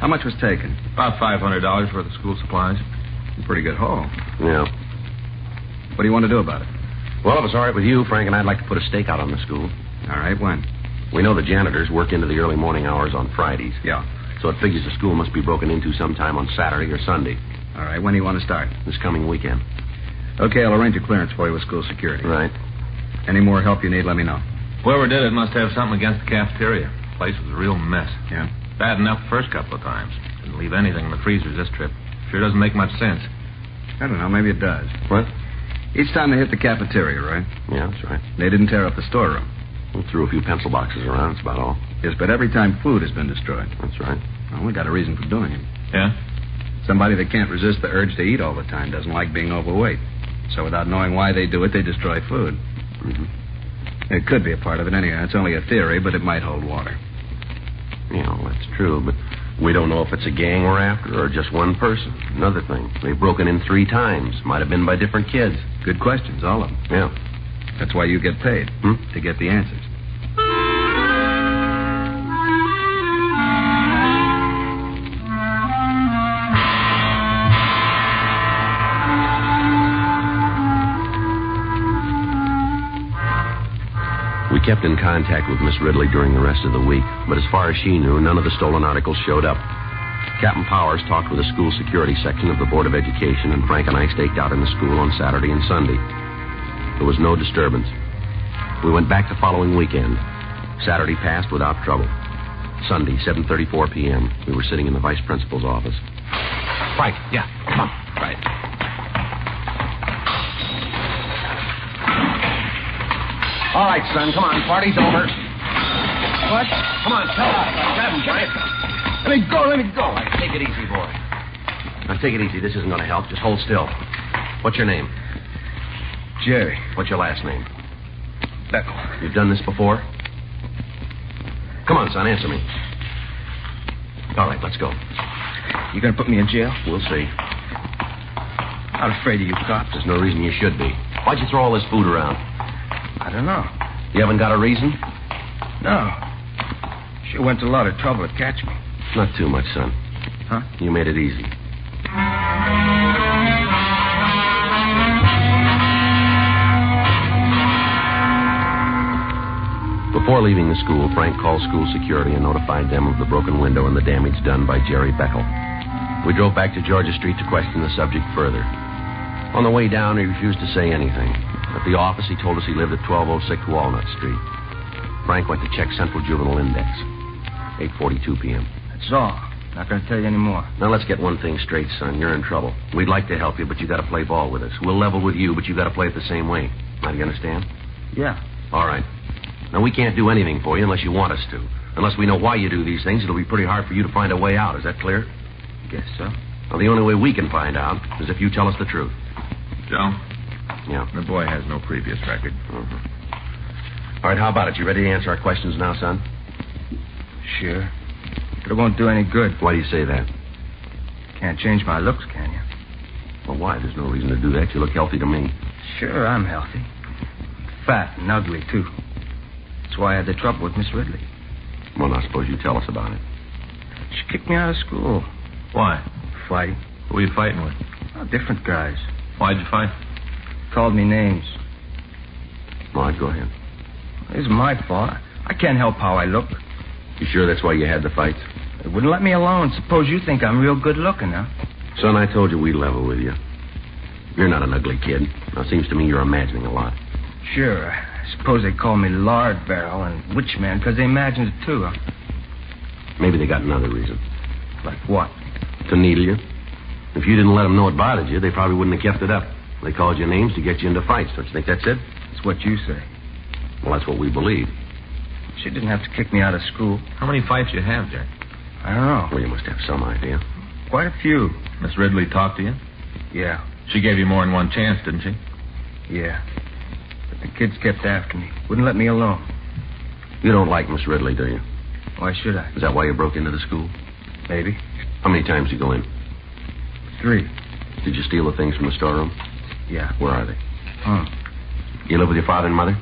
How much was taken? About $500 worth of school supplies. A pretty good haul. Yeah. What do you want to do about it? Well, if it's all right with you, Frank and I'd like to put a stake out on the school. All right, when? We know the janitors work into the early morning hours on Fridays. Yeah. So it figures the school must be broken into sometime on Saturday or Sunday. All right, when do you want to start? This coming weekend. Okay, I'll arrange a clearance for you with school security. Right. Any more help you need, let me know. Whoever did it must have something against the cafeteria. The place was a real mess. Yeah? Bad enough the first couple of times. Didn't leave anything in the freezers this trip. Sure doesn't make much sense. I don't know, maybe it does. What? Each time they hit the cafeteria, right? Yeah, that's right. They didn't tear up the storeroom. We threw a few pencil boxes around, that's about all. Yes, but every time food has been destroyed. That's right. Well, we got a reason for doing it. Yeah? Somebody that can't resist the urge to eat all the time doesn't like being overweight. So without knowing why they do it, they destroy food. Mm-hmm. It could be a part of it anyway. It's only a theory, but it might hold water. Yeah, well, that's true, but We don't know if it's a gang we're after or just one person. Another thing, they've broken in 3 times. Might have been by different kids. Good questions, all of them. Yeah. That's why you get paid, to get the answers. We kept in contact with Miss Ridley during the rest of the week, but as far as she knew, none of the stolen articles showed up. Captain Powers talked with the school security section of the Board of Education, and Frank and I staked out in the school on Saturday and Sunday. There was no disturbance. We went back the following weekend. Saturday passed without trouble. Sunday, 7:34 p.m., we were sitting in the vice principal's office. Frank, yeah, come on. Right. All right, son, come on. Party's over. What? Come on, tell us. Grab him, Frank. Let me go, let me go. All right, take it easy, boy. Now, take it easy. This isn't going to help. Just hold still. What's your name? Jerry. What's your last name? Beckel. You've done this before? Come on, son, answer me. All right, let's go. You gonna put me in jail? We'll see. Not afraid of you cops. There's no reason you should be. Why'd you throw all this food around? I don't know. You haven't got a reason? No. Sure went to a lot of trouble to catch me. Not too much, son. Huh? You made it easy. Before leaving the school, Frank called school security and notified them of the broken window and the damage done by Jerry Beckel. We drove back to Georgia Street to question the subject further. On the way down, he refused to say anything. At the office, he told us he lived at 1206 Walnut Street. Frank went to check Central Juvenile Index. 8:42 p.m. That's all. Not going to tell you any more. Now, let's get one thing straight, son. You're in trouble. We'd like to help you, but you got to play ball with us. We'll level with you, but you got to play it the same way. Now, do you understand? Yeah. All right. Now, we can't do anything for you unless you want us to. Unless we know why you do these things, it'll be pretty hard for you to find a way out. Is that clear? Guess so. Well, the only way we can find out is if you tell us the truth. Joe? Yeah. The boy has no previous record. Mm-hmm. All right, how about it? You ready to answer our questions now, son? Sure. But it won't do any good. Why do you say that? Can't change my looks, can you? Well, why? There's no reason to do that. You look healthy to me. Sure, I'm healthy. Fat and ugly, too. That's why I had the trouble with Miss Ridley. Well, now, suppose you tell us about it. She kicked me out of school. Why? Fighting. Who were you fighting with? Oh, different guys. Why'd you fight? Called me names. All right, go ahead. It isn't my fault. I can't help how I look. You sure that's why you had the fights? They wouldn't let me alone. Suppose you think I'm real good looking, huh? Son, I told you we'd level with you. You're not an ugly kid. Now, it seems to me you're imagining a lot. Sure. I suppose they call me Lard Barrel and Witch Man because they imagined it, too, huh? Maybe they got another reason. Like what? To needle you. If you didn't let them know it bothered you, they probably wouldn't have kept it up. They called you names to get you into fights. Don't you think that's it? That's what you say. Well, that's what we believe. She didn't have to kick me out of school. How many fights you have, Jack? I don't know. Well, you must have some idea. Quite a few. Miss Ridley talked to you? Yeah. She gave you more than one chance, didn't she? Yeah. But the kids kept after me. Wouldn't let me alone. You don't like Miss Ridley, do you? Why should I? Is that why you broke into the school? Maybe. How many times did you go in? 3. Did you steal the things from the storeroom? Yeah. Where are they? Hmm. You live with your father and mother?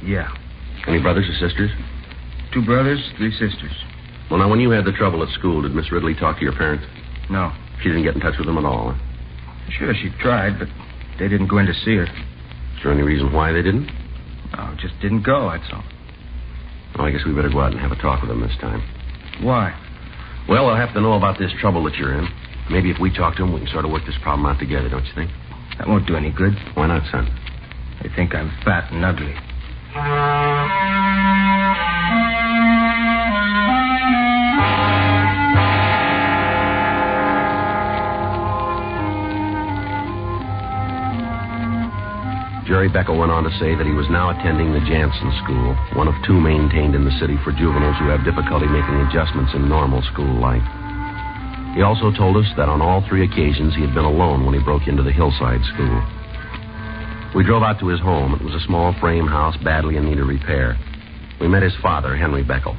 Yeah. Any brothers or sisters? 2 brothers, 3 sisters. Well, now, when you had the trouble at school, did Miss Ridley talk to your parents? No. She didn't get in touch with them at all, huh? Sure, she tried, but they didn't go in to see her. Is there any reason why they didn't? No, just didn't go, that's all. Well, I guess we better go out and have a talk with them this time. Why? Well, they'll have to know about this trouble that you're in. Maybe if we talk to them, we can sort of work this problem out together, don't you think? That won't do any good. Why not, son? They think I'm fat and ugly. Jerry Beckel went on to say that he was now attending the Jansen School, one of 2 maintained in the city for juveniles who have difficulty making adjustments in normal school life. He also told us that on all 3 occasions he had been alone when he broke into the Hillside School. We drove out to his home. It was a small frame house badly in need of repair. We met his father, Henry Beckel.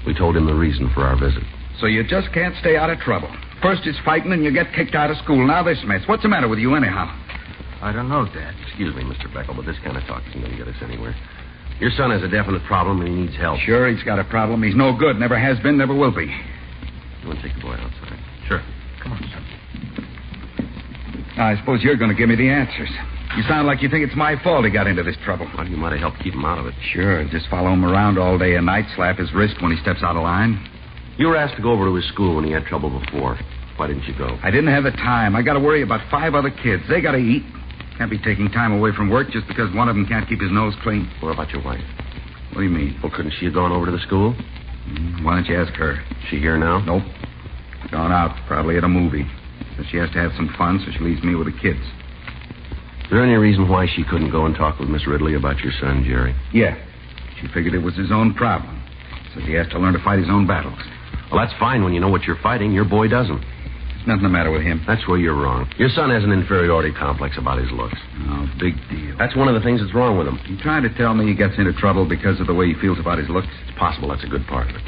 We told him the reason for our visit. So you just can't stay out of trouble. First it's fighting and you get kicked out of school. Now this mess. What's the matter with you anyhow? I don't know, Dad. Excuse me, Mr. Beckel, but this kind of talk isn't going to get us anywhere. Your son has a definite problem and he needs help. Sure, he's got a problem. He's no good. Never has been, never will be. You want to take the boy outside? Sure. Come on, son. Now, I suppose you're going to give me the answers. You sound like you think it's my fault he got into this trouble. Well, you might have helped keep him out of it. Sure, just follow him around all day and night, slap his wrist when he steps out of line. You were asked to go over to his school when he had trouble before. Why didn't you go? I didn't have the time. I got to worry about 5 other kids. They got to eat. Can't be taking time away from work just because one of them can't keep his nose clean. What about your wife? What do you mean? Well, couldn't she have gone over to the school? Why don't you ask her? Is she here now? Nope. Gone out, probably at a movie. But she has to have some fun, so she leaves me with the kids. Is there any reason why she couldn't go and talk with Miss Ridley about your son, Jerry? Yeah. She figured it was his own problem. Said he has to learn to fight his own battles. Well, that's fine when you know what you're fighting. Your boy doesn't. There's nothing the matter with him. That's where you're wrong. Your son has an inferiority complex about his looks. Oh, big deal. That's one of the things that's wrong with him. You trying to tell me he gets into trouble because of the way he feels about his looks? It's possible that's a good part of it.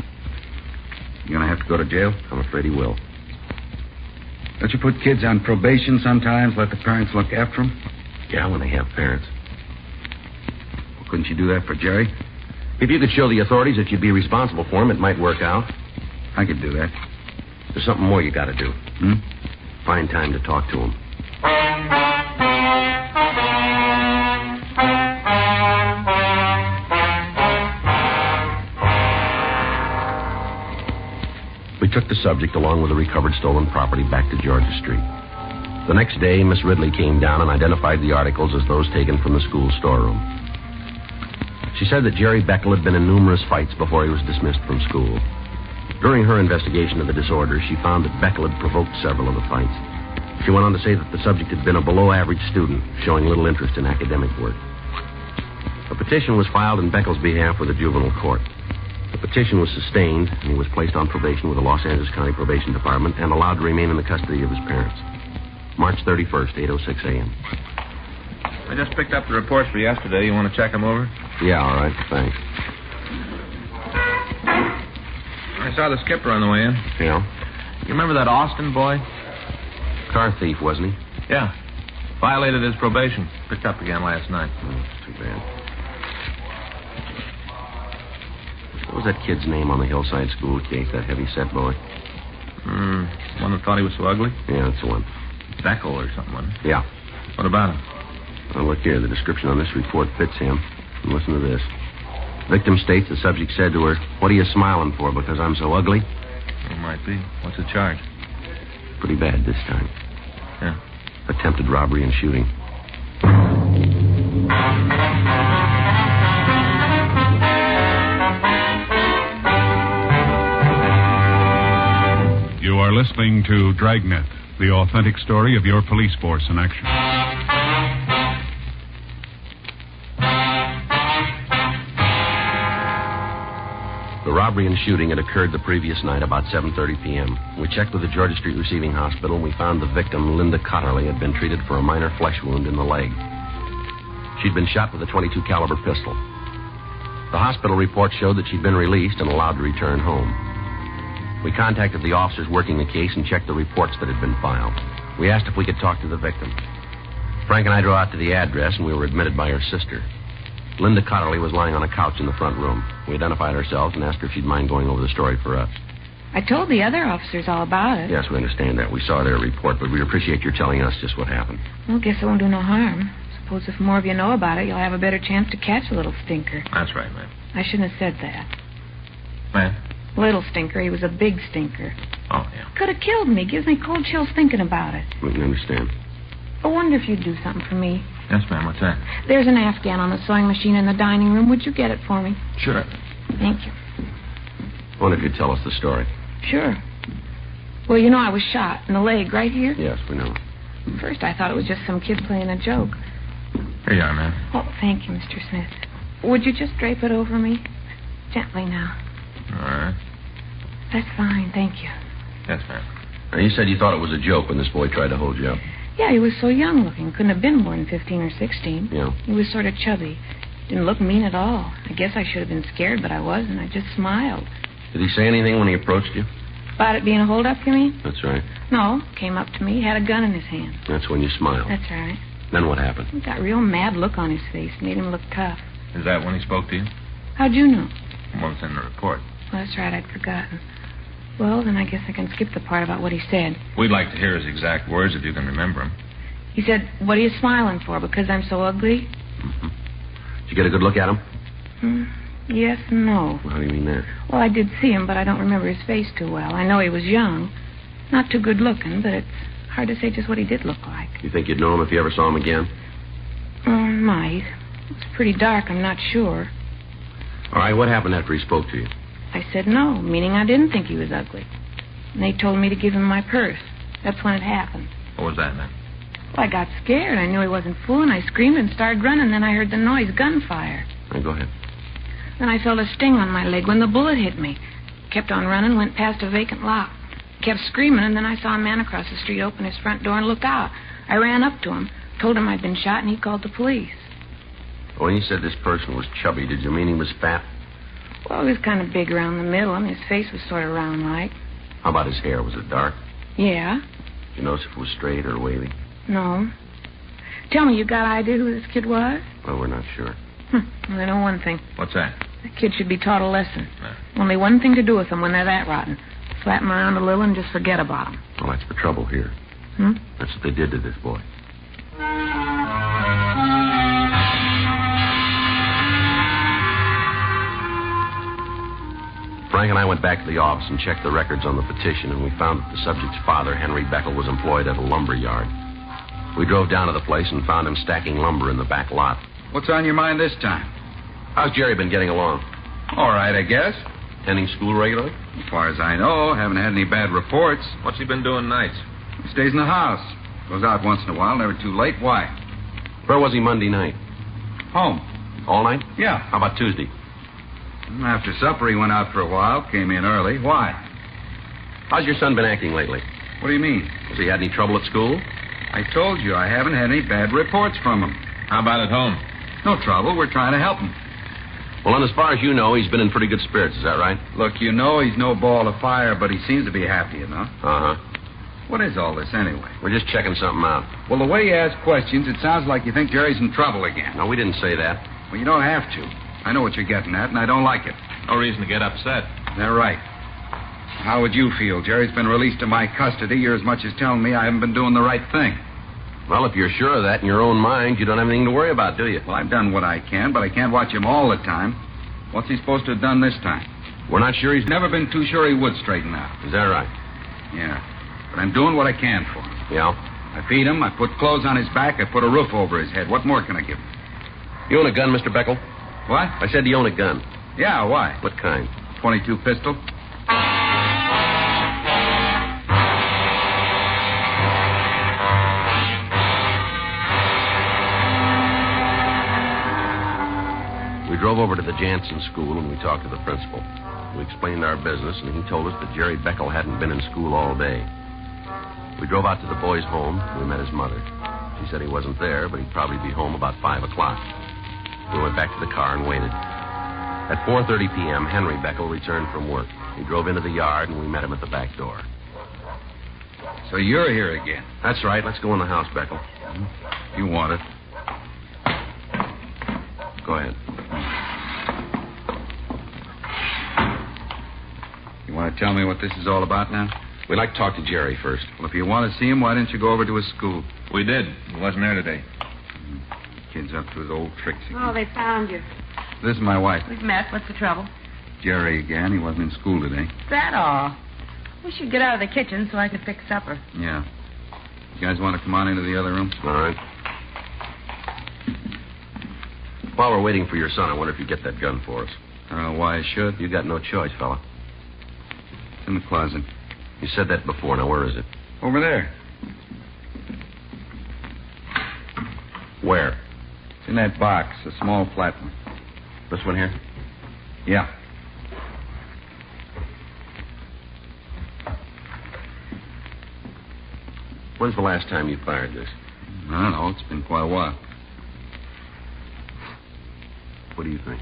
You gonna have to go to jail? I'm afraid he will. Don't you put kids on probation sometimes, let the parents look after them? Yeah, when they have parents. Well, couldn't you do that for Jerry? If you could show the authorities that you'd be responsible for him, it might work out. I could do that. There's something more you got to do. Find time to talk to him. We took the subject along with the recovered stolen property back to Georgia Street. The next day, Miss Ridley came down and identified the articles as those taken from the school storeroom. She said that Jerry Beckel had been in numerous fights before he was dismissed from school. During her investigation of the disorder, she found that Beckel had provoked several of the fights. She went on to say that the subject had been a below-average student, showing little interest in academic work. A petition was filed in Beckel's behalf with the juvenile court. The petition was sustained, and he was placed on probation with the Los Angeles County Probation Department and allowed to remain in the custody of his parents. March 31st, 8:06 a.m. I just picked up the reports for yesterday. You want to check them over? Yeah, all right. Thanks. I saw the skipper on the way in. Yeah? You remember that Austin boy? Car thief, wasn't he? Yeah. Violated his probation. Picked up again last night. Oh, that's too bad. What was that kid's name on the Hillside School case, that heavy-set boy? One that thought he was so ugly? Yeah, that's the one. Beckel or something, wasn't it? Yeah. What about him? Well, look here. The description on this report fits him. And listen to this. Victim states the subject said to her, "What are you smiling for, because I'm so ugly?" It might be. What's the charge? Pretty bad this time. Yeah. Attempted robbery and shooting. You are listening to Dragnet, the authentic story of your police force in action. The robbery and shooting had occurred the previous night about 7:30 p.m. We checked with the Georgia Street Receiving Hospital, and we found the victim, Linda Cotterly, had been treated for a minor flesh wound in the leg. She'd been shot with a .22 caliber pistol. The hospital report showed that she'd been released and allowed to return home. We contacted the officers working the case and checked the reports that had been filed. We asked if we could talk to the victim. Frank and I drove out to the address, and we were admitted by her sister. Linda Cotterly was lying on a couch in the front room. We identified ourselves and asked her if she'd mind going over the story for us. I told the other officers all about it. Yes, we understand that. We saw their report, but we appreciate your telling us just what happened. Well, guess it won't do no harm. Suppose if more of you know about it, you'll have a better chance to catch the little stinker. That's right, ma'am. I shouldn't have said that. Ma'am? Little stinker. He was a big stinker. Oh, yeah. Could have killed me. Gives me cold chills thinking about it. We can understand. I wonder if you'd do something for me. Yes, ma'am. What's that? There's an Afghan on the sewing machine in the dining room. Would you get it for me? Sure. Thank you. I wonder if you'd tell us the story. Sure. Well, you know I was shot in the leg right here. Yes, we know. First, I thought it was just some kid playing a joke. Here you are, ma'am. Oh, thank you, Mr. Smith. Would you just drape it over me? Gently now. All right. That's fine, thank you. Yes, ma'am. Now, you said you thought it was a joke when this boy tried to hold you up. Yeah, he was so young looking. Couldn't have been more than 15 or 16. Yeah. He was sort of chubby. Didn't look mean at all. I guess I should have been scared, but I wasn't. I just smiled. Did he say anything when he approached you? About it being a holdup, you mean? That's right. No, came up to me, had a gun in his hand. That's when you smiled. That's right. Then what happened? He got a real mad look on his face, made him look tough. Is that when he spoke to you? How'd you know? Well, it's in the report. Well, that's right, I'd forgotten. Well, then I guess I can skip the part about what he said. We'd like to hear his exact words if you can remember them. He said, "What are you smiling for, because I'm so ugly?" Mm-hmm. Did you get a good look at him? Yes and no. Well, how do you mean that? Well, I did see him, but I don't remember his face too well. I know he was young. Not too good looking, but it's hard to say just what he did look like. You think you'd know him if you ever saw him again? Might. It's pretty dark, I'm not sure. All right, what happened after he spoke to you? I said no, meaning I didn't think he was ugly. And they told me to give him my purse. That's when it happened. What was that, then? Well, I got scared. I knew he wasn't fooling. I screamed and started running. Then I heard the noise, gunfire. Right, go ahead. Then I felt a sting on my leg when the bullet hit me. Kept on running, went past a vacant lot. Kept screaming, and then I saw a man across the street open his front door and look out. I ran up to him, told him I'd been shot, and he called the police. When you said this person was chubby, did you mean he was fat? Well, he was kind of big around the middle, and his face was sort of round-like. How about his hair? Was it dark? Yeah. Did you notice if it was straight or wavy? No. Tell me, you got an idea who this kid was? Well, we're not sure. Well, I know one thing. What's that? The kid should be taught a lesson. Only one thing to do with them when they're that rotten. Slap them around a little and just forget about them. Well, that's the trouble here. That's what they did to this boy. Frank and I went back to the office and checked the records on the petition, and we found that the subject's father, Henry Beckel, was employed at a lumber yard. We drove down to the place and found him stacking lumber in the back lot. What's on your mind this time? How's Jerry been getting along? All right, I guess. Attending school regularly? As far as I know, haven't had any bad reports. What's he been doing nights? He stays in the house. Goes out once in a while, never too late. Why? Where was he Monday night? Home. All night? Yeah. How about Tuesday? After supper, he went out for a while, came in early. Why? How's your son been acting lately? What do you mean? Has he had any trouble at school? I told you I haven't had any bad reports from him. How about at home? No trouble. We're trying to help him. Well, and as far as you know, he's been in pretty good spirits. Is that right? Look, you know he's no ball of fire, but he seems to be happy enough. Uh-huh. What is all this, anyway? We're just checking something out. Well, the way you ask questions, it sounds like you think Jerry's in trouble again. No, we didn't say that. Well, you don't have to. I know what you're getting at, and I don't like it. No reason to get upset. They're right. How would you feel? Jerry's been released to my custody. You're as much as telling me I haven't been doing the right thing. Well, if you're sure of that in your own mind, you don't have anything to worry about, do you? Well, I've done what I can, but I can't watch him all the time. What's he supposed to have done this time? We're not sure. He's never been too sure he would straighten out. Is that right? Yeah. But I'm doing what I can for him. Yeah? I feed him, I put clothes on his back, I put a roof over his head. What more can I give him? You own a gun, Mr. Beckel? What? I said, do you own a gun? Yeah, why? What kind? .22 pistol. We drove over to the Jansen school and we talked to the principal. We explained our business, and he told us that Jerry Beckel hadn't been in school all day. We drove out to the boy's home. We met his mother. She said he wasn't there, but he'd probably be home about 5 o'clock. We went back to the car and waited. At 4:30 p.m., Henry Beckel returned from work. He drove into the yard, and we met him at the back door. So you're here again? That's right. Let's go in the house, Beckel. You want it. Go ahead. You want to tell me what this is all about now? We'd like to talk to Jerry first. Well, if you want to see him, why didn't you go over to his school? We did. He wasn't there today. Kid's up to his old tricks again. Oh, they found you. This is my wife. We've met. What's the trouble? Jerry again. He wasn't in school today. Is that all? We should get out of the kitchen so I can fix supper. Yeah. You guys want to come on into the other room? All right. While we're waiting for your son, I wonder if you get that gun for us. I don't know why I should. You got no choice, fella. It's in the closet. You said that before. Now, where is it? Over there. Where? It's in that box, a small flat one. This one here? Yeah. When's the last time you fired this? I don't know. It's been quite a while. What do you think?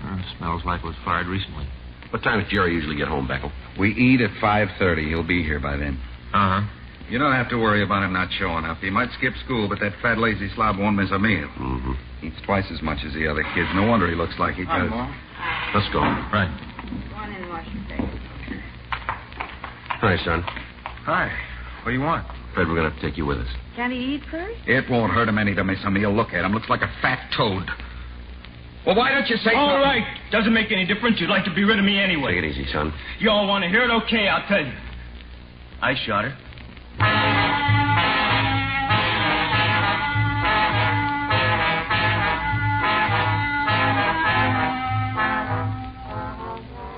It smells like it was fired recently. What time does Jerry usually get home, Beckel? We eat at 5:30. He'll be here by then. Uh-huh. You don't have to worry about him not showing up. He might skip school, but that fat, lazy slob won't miss a meal. Mm-hmm. Eats twice as much as the other kids. No wonder he looks like he does. Let's go. Right. Go on in and wash your face. Hi, son. Hi. What do you want? Fred, we're going to have to take you with us. Can he eat first? It won't hurt him any to miss a meal. Look at him. Looks like a fat toad. Well, why don't you say All something? right. Doesn't make any difference. You'd like to be rid of me anyway. Take it easy, son. You all want to hear it? Okay, I'll tell you. I shot her.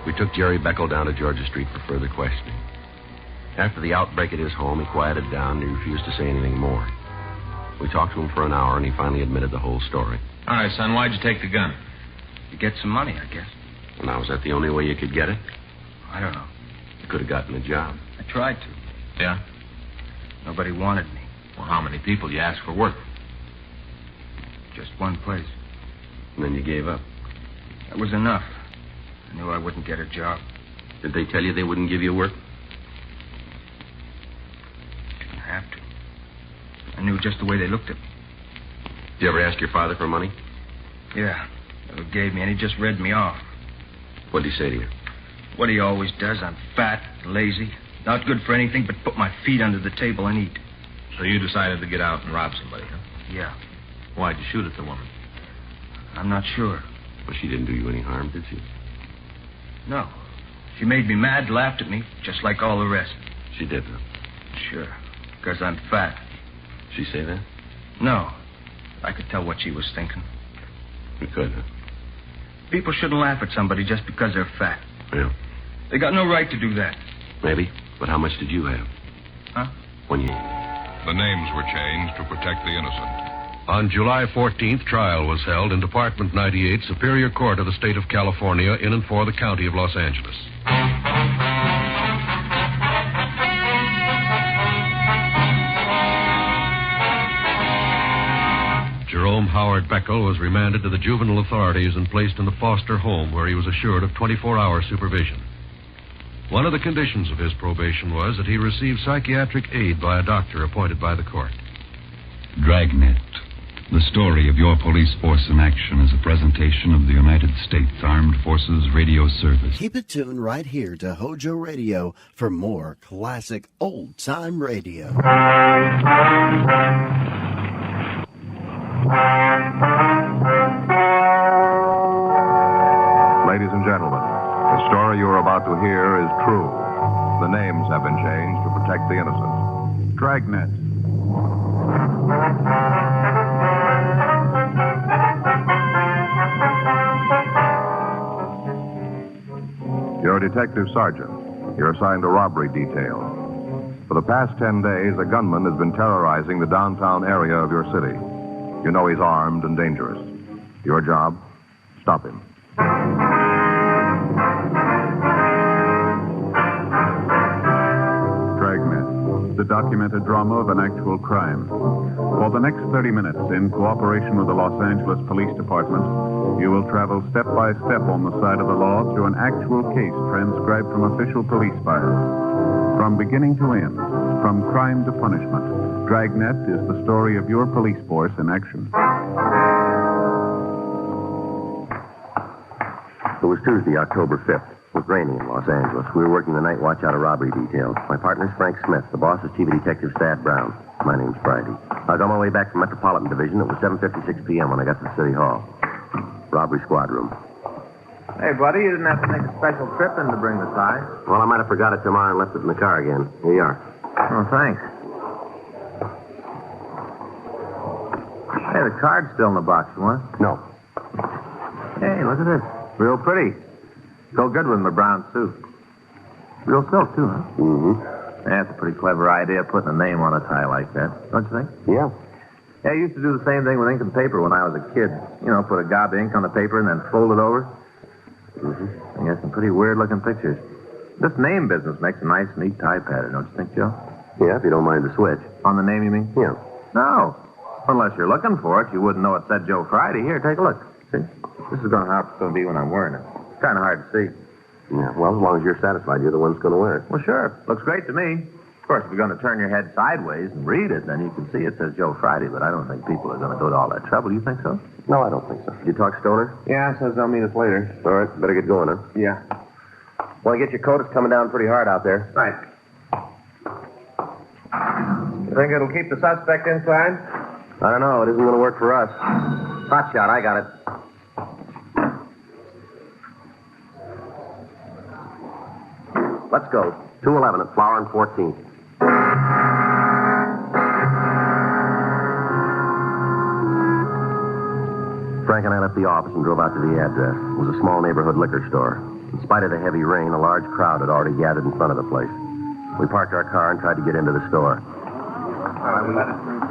We took Jerry Beckel down to Georgia Street for further questioning. After the outbreak at his home, he quieted down and he refused to say anything more. We talked to him for an hour, and he finally admitted the whole story. All right, son, why'd you take the gun? To get some money, I guess. Well, now, was that the only way you could get it? I don't know. You could have gotten a job. I tried to. Yeah? Nobody wanted me. Well, how many people you asked for work? Just one place. And then you gave up. That was enough. I knew I wouldn't get a job. Did they tell you they wouldn't give you work? Didn't have to. I knew just the way they looked at me. Did you ever ask your father for money? Yeah. He gave me, and he just read me off. What did he say to you? What he always does. I'm fat, lazy, not good for anything but put my feet under the table and eat. So you decided to get out and rob somebody, huh? Yeah. Why'd you shoot at the woman? I'm not sure. Well, she didn't do you any harm, did she? No. She made me mad, laughed at me, just like all the rest. She did, huh? Sure. Because I'm fat. She say that? No. I could tell what she was thinking. You could, huh? People shouldn't laugh at somebody just because they're fat. Yeah. They got no right to do that. Maybe. But how much did you have? Huh? When you... The names were changed to protect the innocent. On July 14th, trial was held in Department 98, Superior Court of the State of California, in and for the County of Los Angeles. Jerome Howard Beckel was remanded to the juvenile authorities and placed in the foster home where he was assured of 24-hour supervision. One of the conditions of his probation was that he receive psychiatric aid by a doctor appointed by the court. Dragnet. The story of your police force in action is a presentation of the United States Armed Forces Radio Service. Keep it tuned right here to Hojo Radio for more classic old-time radio. Ladies and gentlemen, the story you are about to hear is true. The names have been changed to protect the innocent. Dragnet. You're a detective sergeant. You're assigned a robbery detail. For the past 10 days, a gunman has been terrorizing the downtown area of your city. You know he's armed and dangerous. Your job? Stop him. Dragnet, the documented drama of an actual crime. For the next 30 minutes, in cooperation with the Los Angeles Police Department, you will travel step by step on the side of the law through an actual case transcribed from official police files. From beginning to end, from crime to punishment, Dragnet is the story of your police force in action. It was Tuesday, October 5th. It was raining in Los Angeles. We were working the night watch out of robbery detail. My partner's Frank Smith. The boss is Chief Detective Thad Brown. My name's Friday. I was on my way back from Metropolitan Division. It was 7:56 p.m. when I got to City Hall. Robbery squad room. Hey, buddy, you didn't have to make a special trip in to bring the tie. Well, I might have forgot it tomorrow and left it in the car again. Here you are. Oh, thanks. Hey, the card's still in the box, you want? No. Hey, look at this. Real pretty. Go good with my brown suit. Real silk, too, huh? Mm-hmm. That's a pretty clever idea, putting a name on a tie like that. Don't you think? Yeah. Yeah, I used to do the same thing with ink and paper when I was a kid. You know, put a gob of ink on the paper and then fold it over. Mm-hmm. I got some pretty weird-looking pictures. This name business makes a nice, neat tie pattern, don't you think, Joe? Yeah, if you don't mind the switch. On the name, you mean? Yeah. No. Unless you're looking for it, you wouldn't know it said Joe Friday. Here, take a look. See? This is how it's going to be when I'm wearing it. It's kind of hard to see. Yeah, well, as long as you're satisfied, you're the one that's going to wear it. Well, sure. Looks great to me. Of course, if you're going to turn your head sideways and read it, then you can see it says Joe Friday, but I don't think people are going to go to all that trouble. You think so? No, I don't think so. Did you talk Stoner? Yeah, says they'll meet us later. All right, better get going, huh? Yeah. Want to get your coat? It's coming down pretty hard out there. Right. You think it'll keep the suspect inside? I don't know. It isn't going to work for us. Hot shot, I got it. Let's go. 211 at Flower and 14th. Frank and I left the office and drove out to the address. It was a small neighborhood liquor store. In spite of the heavy rain, a large crowd had already gathered in front of the place. We parked our car and tried to get into the store.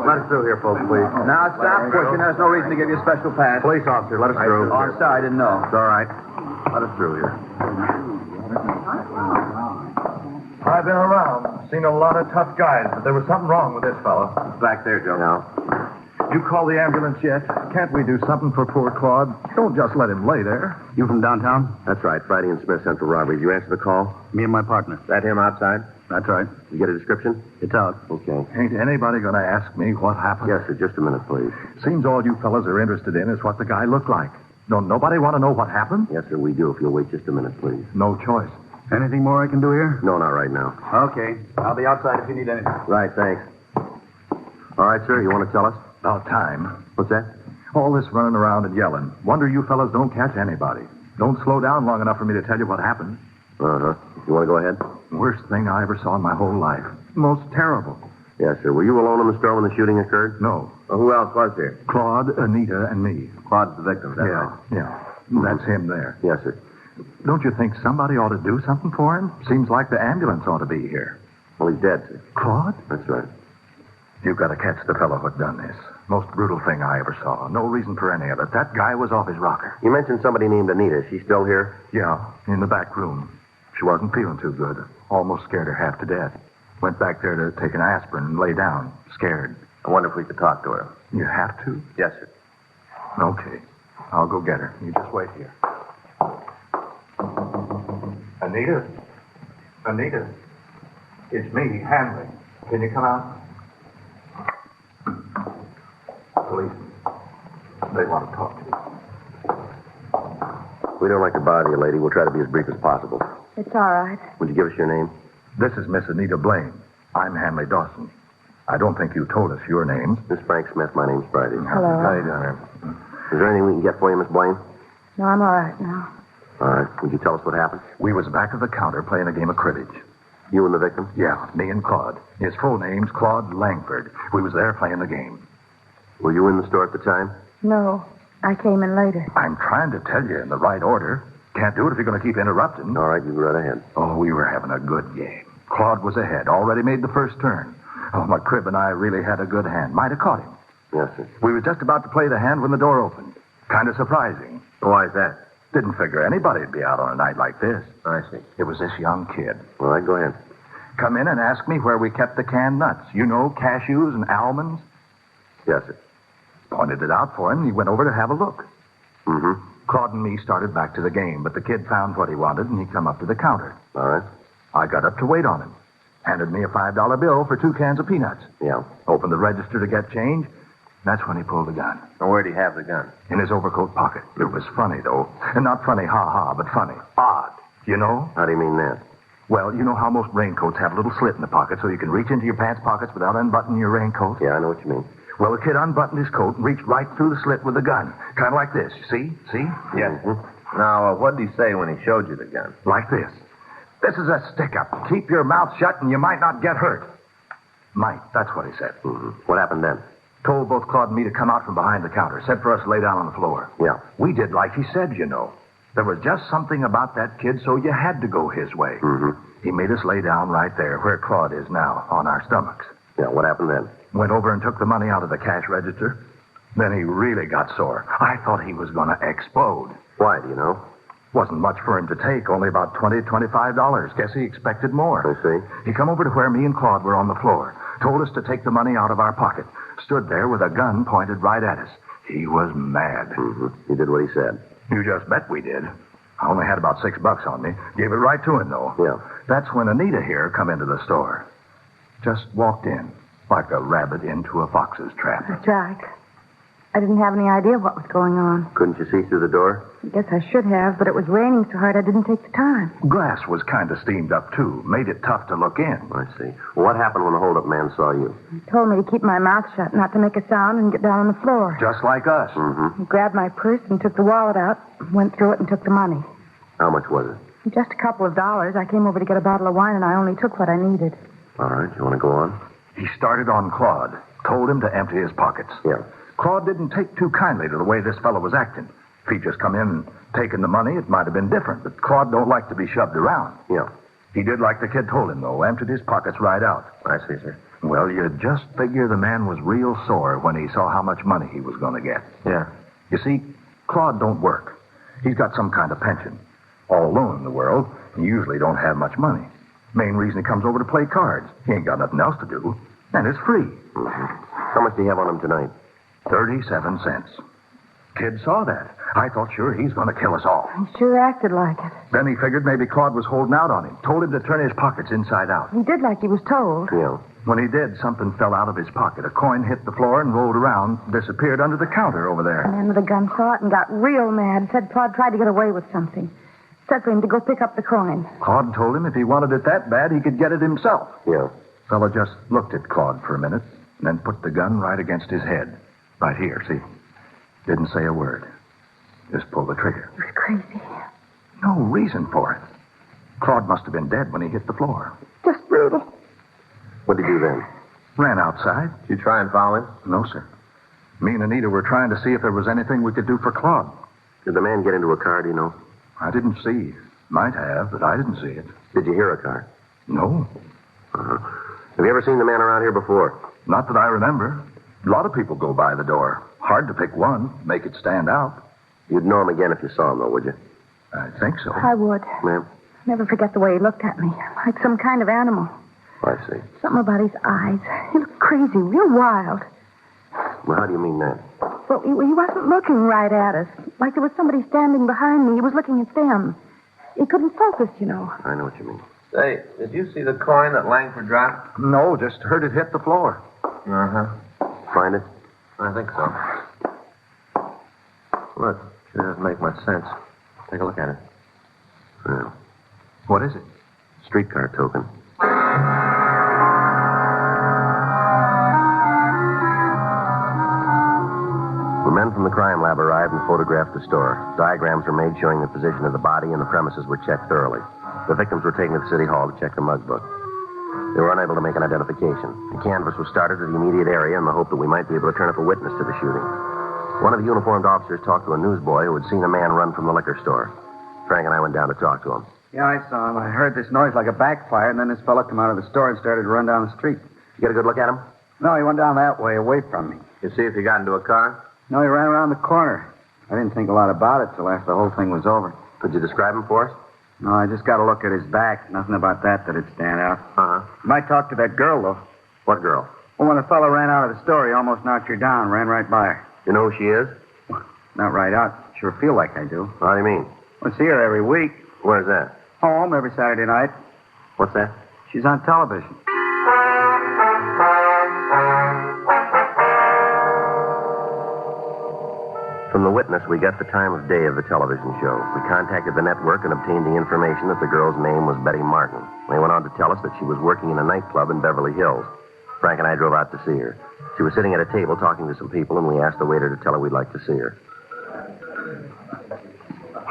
Let us through here, folks, please. Now, stop pushing. There's no reason to give you a special pass. Police officer, let us through. Oh, I'm sorry. I didn't know. It's all right. Let us through here. I've been around. Seen a lot of tough guys, but there was something wrong with this fellow. Back there, Joe. No. You call the ambulance yet? Can't we do something for poor Claude? Don't just let him lay there. You from downtown? That's right. Friday and Smith Central Robbery. Did you answer the call? Me and my partner. That him outside? That's right. You get a description? It's out. Okay. Ain't anybody going to ask me what happened? Yes, sir. Just a minute, please. Seems all you fellas are interested in is what the guy looked like. Don't nobody want to know what happened? Yes, sir, we do. If you'll wait just a minute, please. No choice. Anything more I can do here? No, not right now. Okay. I'll be outside if you need anything. Right, thanks. All right, sir, you want to tell us? About time. What's that? All this running around and yelling. Wonder you fellas don't catch anybody. Don't slow down long enough for me to tell you what happened. Uh-huh. You want to go ahead? Worst thing I ever saw in my whole life. Most terrible. Yes, sir. Were you alone in the store when the shooting occurred? No. Well, who else was there? Claude, Anita, and me. Claude's the victim, is that Yeah, right? yeah. That's him there. Yes, sir. Don't you think somebody ought to do something for him? Seems like the ambulance ought to be here. Well, he's dead, sir. Claude? That's right. You've got to catch the fellow who done this. Most brutal thing I ever saw. No reason for any of it. That guy was off his rocker. You mentioned somebody named Anita. Is she still here? Yeah, in the back room. She wasn't feeling too good. Almost scared her half to death. Went back there to take an aspirin and lay down, scared. I wonder if we could talk to her. You have to? Yes, sir. Okay. I'll go get her. You just wait here. Anita? Anita? It's me, Hanley. Can you come out? Police. They want to talk to you. We don't like to bother you, lady. We'll try to be as brief as possible. It's all right. Would you give us your name? This is Miss Anita Blaine. I'm Hanley Dawson. I don't think you told us your names. Miss Frank Smith. My name's Friday. Hello. How you doing? Is there anything we can get for you, Miss Blaine? No, I'm all right now. All right. Would you tell us what happened? We was back of the counter playing a game of cribbage. You and the victim? Yeah, me and Claude. His full name's Claude Langford. We was there playing the game. Were you in the store at the time? No, I came in later. I'm trying to tell you in the right order. Can't do it if you're going to keep interrupting. All right, you go right ahead. Oh, we were having a good game. Claude was ahead, already made the first turn. Oh, my crib and I really had a good hand. Might have caught him. Yes, sir. We was just about to play the hand when the door opened. Kind of surprising. Why is that? Didn't figure anybody'd be out on a night like this. I see. It was this young kid. All right, go ahead. Come in and ask me where we kept the canned nuts. You know, cashews and almonds. Yes, sir. Pointed it out for him, and he went over to have a look. Mm-hmm. Claude and me started back to the game, but the kid found what he wanted, and he come up to the counter. All right. I got up to wait on him. Handed me a $5 bill for 2 cans of peanuts. Yeah. Opened the register to get change. That's when he pulled the gun. Now, where'd he have the gun? In his overcoat pocket. It was funny, though. And not funny, ha-ha, but funny. Odd. You know? How do you mean that? Well, you know how most raincoats have a little slit in the pocket so you can reach into your pants pockets without unbuttoning your raincoat? Yeah, I know what you mean. Well, the kid unbuttoned his coat and reached right through the slit with the gun. Kind of like this. See? See? Yes. Now, what did he say when he showed you the gun? Like this. This is a stick-up. Keep your mouth shut and you might not get hurt. Might. That's what he said. Mm-hmm. What happened then? Told both Claude and me to come out from behind the counter. Said for us to lay down on the floor. Yeah. We did like he said, you know. There was just something about that kid, so you had to go his way. Mm-hmm. He made us lay down right there, where Claude is now, on our stomachs. Yeah, what happened then? Went over and took the money out of the cash register. Then he really got sore. I thought he was going to explode. Why, do you know? Wasn't much for him to take, only about $20, $25. Guess he expected more. I see. He come over to where me and Claude were on the floor. Told us to take the money out of our pocket. Stood there with a gun pointed right at us. He was mad. Mm-hmm. He did what he said. You just bet we did. I only had about $6 on me. Gave it right to him, though. Yeah. That's when Anita here come into the store. Just walked in, like a rabbit into a fox's trap. That's right. I didn't have any idea what was going on. Couldn't you see through the door? I guess I should have, but it was raining so hard I didn't take the time. Glass was kind of steamed up, too. Made it tough to look in. I see. Well, what happened when the hold-up man saw you? He told me to keep my mouth shut, not to make a sound, and get down on the floor. Just like us. Mm-hmm. He grabbed my purse and took the wallet out, went through it and took the money. How much was it? Just a couple of dollars. I came over to get a bottle of wine, and I only took what I needed. All right. You want to go on? He started on Claude. Told him to empty his pockets. Yeah. Claude didn't take too kindly to the way this fellow was acting. If he'd just come in and taken the money, it might have been different. But Claude don't like to be shoved around. Yeah. He did like the kid told him, though. Emptied his pockets right out. I see, sir. Well, you'd just figure the man was real sore when he saw how much money he was going to get. Yeah. You see, Claude don't work. He's got some kind of pension. All alone in the world, and usually don't have much money. Main reason he comes over to play cards. He ain't got nothing else to do. And it's free. Mm-hmm. How much do you have on him tonight? 37 cents. Kid saw that. I thought sure he's going to kill us all. He sure acted like it. Then he figured maybe Claude was holding out on him. Told him to turn his pockets inside out. He did like he was told. Yeah. When he did, something fell out of his pocket. A coin hit the floor and rolled around, disappeared under the counter over The there. man with the gun saw it and got real mad. Said Claude tried to get away with something. Said for him to go pick up the coin. Claude told him if he wanted it that bad, he could get it himself. Yeah. Fellow just looked at Claude for a minute, and then put the gun right against his head. Right here, see? Didn't say a word. Just pulled the trigger. He was crazy. No reason for it. Claude must have been dead when he hit the floor. Just brutal. What did you do then? Ran outside. Did you try and follow him? No, sir. Me and Anita were trying to see if there was anything we could do for Claude. Did the man get into a car, do you know? I didn't see. Might have, but I didn't see it. Did you hear a car? No. Uh-huh. Have you ever seen the man around here before? Not that I remember. A lot of people go by the door. Hard to pick one, make it stand out. You'd know him again if you saw him, though, would you? I think so. I would. Ma'am? Never forget the way he looked at me. Like some kind of animal. I see. Something about his eyes. He looked crazy, real wild. Well, how do you mean that? Well, he wasn't looking right at us. Like there was somebody standing behind me. He was looking at them. He couldn't focus, you know. I know what you mean. Say, did you see the coin that Langford dropped? No, just heard it hit the floor. Uh-huh. Find it? I think so. Look, sure doesn't make much sense. Take a look at it. Yeah. What is it? Streetcar token. The men from the crime lab arrived and photographed the store. Diagrams were made showing the position of the body, and the premises were checked thoroughly. The victims were taken to the city hall to check the mug book. They were unable to make an identification. A canvass was started to the immediate area in the hope that we might be able to turn up a witness to the shooting. One of the uniformed officers talked to a newsboy who had seen a man run from the liquor store. Frank and I went down to talk to him. Yeah, I saw him. I heard this noise like a backfire, and then this fella come out of the store and started to run down the street. You get a good look at him? No, he went down that way, away from me. You see if he got into a car? No, he ran around the corner. I didn't think a lot about it till after the whole thing was over. Could you describe him for us? No, I just got to look at his back. Nothing about that'd stand out. Uh-huh. You might talk to that girl, though. What girl? Well, when the fellow ran out of the store, he almost knocked her down, ran right by her. You know who she is? Not right out. Sure feel like I do. How do you mean? I see her every week. Where's that? Home every Saturday night. What's that? She's on television. From the witness, we got the time of day of the television show. We contacted the network and obtained the information that the girl's name was Betty Martin. They went on to tell us that she was working in a nightclub in Beverly Hills. Frank and I drove out to see her. She was sitting at a table talking to some people, and we asked the waiter to tell her we'd like to see her.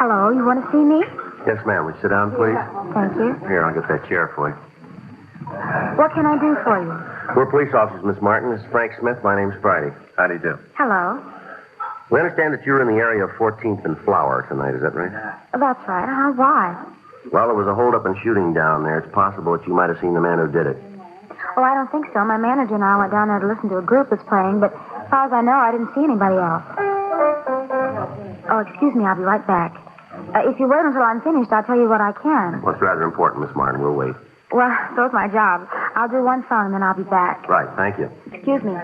Hello, you want to see me? Yes, ma'am. Would you sit down, please? Thank you. Here, I'll get that chair for you. What can I do for you? We're police officers, Miss Martin. This is Frank Smith. My name's Friday. How do you do? Hello. We understand that you're in the area of 14th and Flower tonight. Is that right? That's right. Why? Well, there was a hold-up and shooting down there. It's possible that you might have seen the man who did it. Oh, I don't think so. My manager and I went down there to listen to a group that's playing, but as far as I know, I didn't see anybody else. Oh, excuse me. I'll be right back. If you wait until I'm finished, I'll tell you what I can. Well, it's rather important, Miss Martin. We'll wait. Well, so's my job. I'll do one phone, and then I'll be back. Right. Thank you. Excuse me.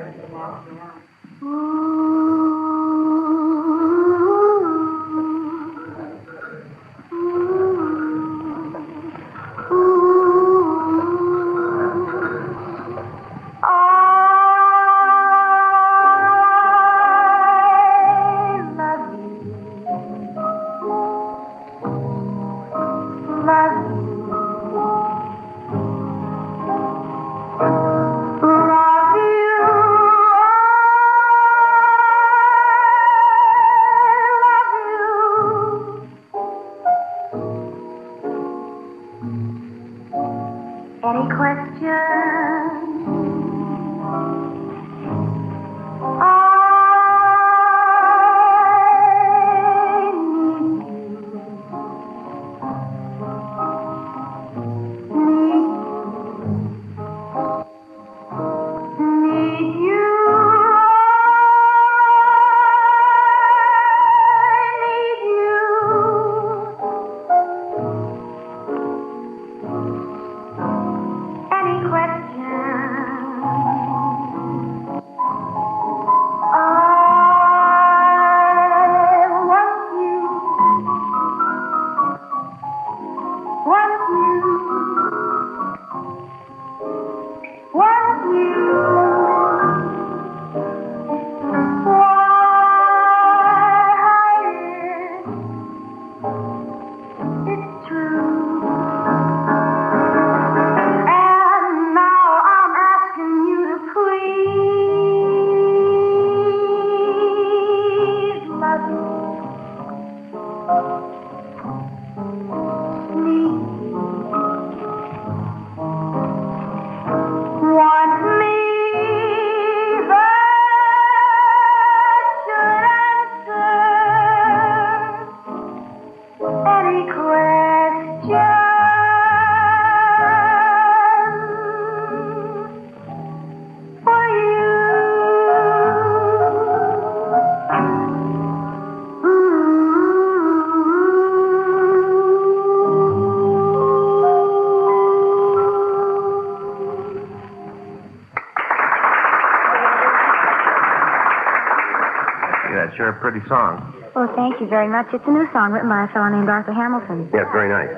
that's sure a pretty song. Oh, thank you very much. It's a new song written by a fellow named Arthur Hamilton. Yes, very nice.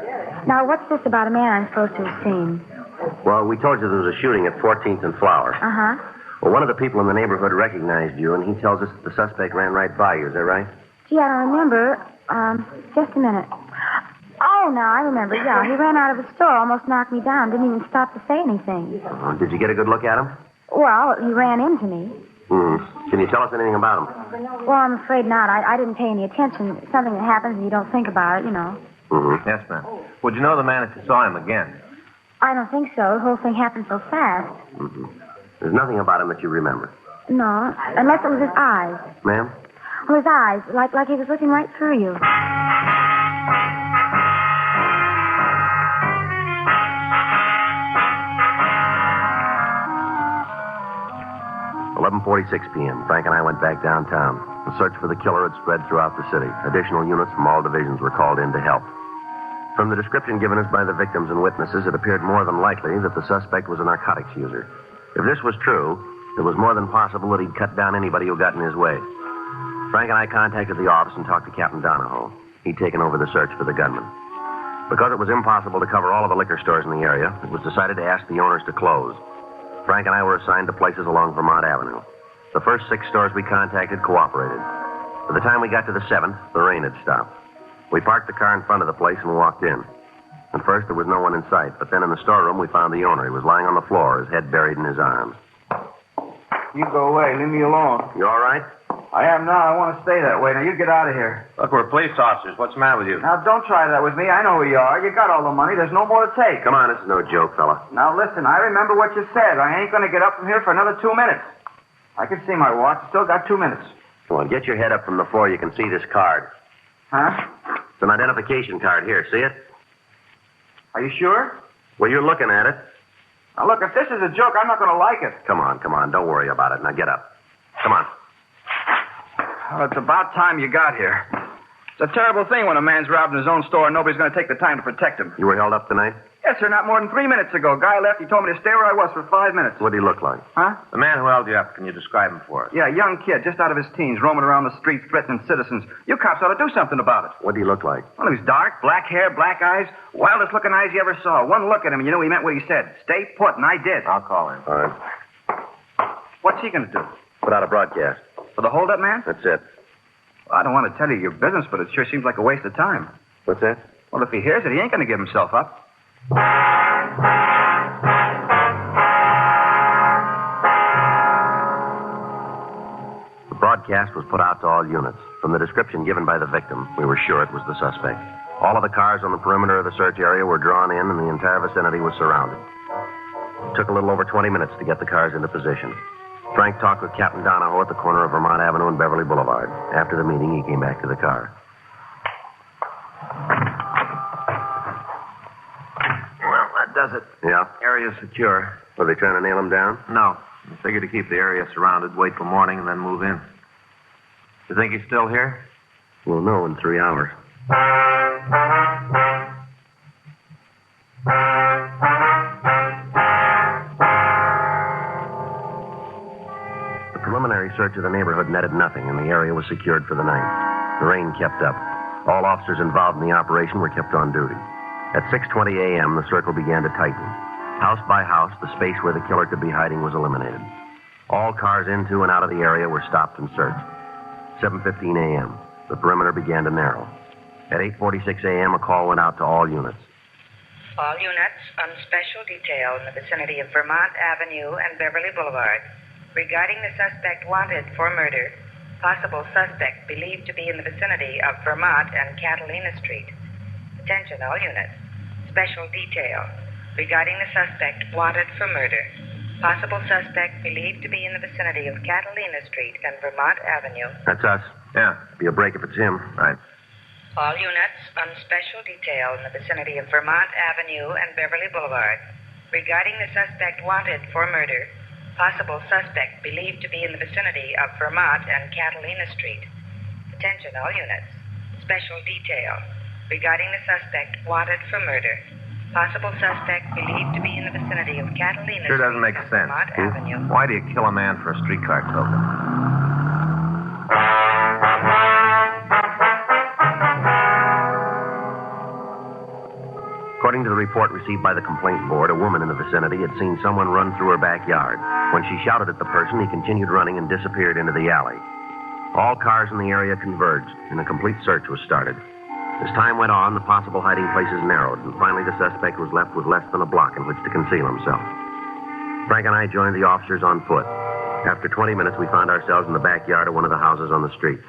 Now, what's this about a man I'm supposed to have seen? Well, we told you there was a shooting at 14th and Flower. Uh-huh. Well, one of the people in the neighborhood recognized you, and he tells us that the suspect ran right by you. Is that right? Gee, I don't remember. Just a minute. Oh, now I remember. Yeah, he ran out of the store, almost knocked me down, didn't even stop to say anything. Did you get a good look at him? Well, he ran into me. Can you tell us anything about him? Well, I'm afraid not. I didn't pay any attention. It's something that happens and you don't think about it, you know. Yes, ma'am. Would you know the man if you saw him again? I don't think so. The whole thing happened so fast. There's nothing about him that you remember. No, unless it was his eyes. Ma'am? Well, his eyes, like he was looking right through you. 11:46 p.m. Frank and I went back downtown. The search for the killer had spread throughout the city. Additional units from all divisions were called in to help. From the description given us by the victims and witnesses, it appeared more than likely that the suspect was a narcotics user. If this was true, it was more than possible that he'd cut down anybody who got in his way. Frank and I contacted the office and talked to Captain Donahoe. He'd taken over the search for the gunman. Because it was impossible to cover all of the liquor stores in the area, it was decided to ask the owners to close. Frank and I were assigned to places along Vermont Avenue. The first 6 stores we contacted cooperated. By the time we got to the 7th, the rain had stopped. We parked the car in front of the place and walked in. At first, there was no one in sight, but then in the storeroom, we found the owner. He was lying on the floor, his head buried in his arms. You go away. Leave me alone. You all right? I am now. I want to stay that way. Now, you get out of here. Look, we're police officers. What's the matter with you? Now, don't try that with me. I know who you are. You got all the money. There's no more to take. Come on, this is no joke, fella. Now, listen. I remember what you said. I ain't going to get up from here for another 2 minutes. I can see my watch. Still got 2 minutes. Come on, get your head up from the floor. You can see this card. Huh? It's an identification card. Here, see it? Are you sure? Well, you're looking at it. Now, look, if this is a joke, I'm not going to like it. Come on. Don't worry about it. Now, get up. Come on. Oh, it's about time you got here. It's a terrible thing when a man's robbing his own store and nobody's going to take the time to protect him. You were held up tonight? Yes, sir, not more than 3 minutes ago. Guy left. He told me to stay where I was for 5 minutes. What did he look like? Huh? The man who held you up, can you describe him for us? Yeah, young kid, just out of his teens, roaming around the streets, threatening citizens. You cops ought to do something about it. What did he look like? Well, he was dark, black hair, black eyes, wildest looking eyes you ever saw. One look at him, and you know he meant what he said. Stay put, and I did. I'll call him. All right. What's he going to do? Put out a broadcast. For the hold-up man? That's it. Well, I don't want to tell you your business, but it sure seems like a waste of time. What's that? Well, if he hears it, he ain't going to give himself up. The broadcast was put out to all units. From the description given by the victim, we were sure it was the suspect. All of the cars on the perimeter of the search area were drawn in, and the entire vicinity was surrounded. It took a little over 20 minutes to get the cars into position. Frank talked with Captain Donahoe at the corner of Vermont Avenue and Beverly Boulevard. After the meeting, he came back to the car. Well, that does it. Yeah? Area's secure. Were they trying to nail him down? No. I figured to keep the area surrounded, wait till morning, and then move in. You think he's still here? We'll know in 3 hours. The preliminary search of the neighborhood netted nothing, and the area was secured for the night. The rain kept up. All officers involved in the operation were kept on duty. At 6:20 a.m., the circle began to tighten. House by house, the space where the killer could be hiding was eliminated. All cars into and out of the area were stopped and searched. 7:15 a.m., the perimeter began to narrow. At 8:46 a.m., a call went out to all units. All units on special detail in the vicinity of Vermont Avenue and Beverly Boulevard. Regarding the suspect wanted for murder, possible suspect believed to be in the vicinity of Vermont and Catalina Street. Attention, all units. Special detail. Regarding the suspect wanted for murder, possible suspect believed to be in the vicinity of Catalina Street and Vermont Avenue. That's us. Yeah. Be a break if it's him. Right. All units on special detail in the vicinity of Vermont Avenue and Beverly Boulevard. Regarding the suspect wanted for murder, possible suspect believed to be in the vicinity of Vermont and Catalina Street. Attention, all units. Special detail. Regarding the suspect wanted for murder, possible suspect believed to be in the vicinity of Catalina Sure Street doesn't make and sense. Vermont Avenue. Why do you kill a man for a streetcar token? According to the report received by the complaint board, a woman in the vicinity had seen someone run through her backyard. When she shouted at the person, he continued running and disappeared into the alley. All cars in the area converged, and a complete search was started. As time went on, the possible hiding places narrowed, and finally the suspect was left with less than a block in which to conceal himself. Frank and I joined the officers on foot. After 20 minutes, we found ourselves in the backyard of one of the houses on the street.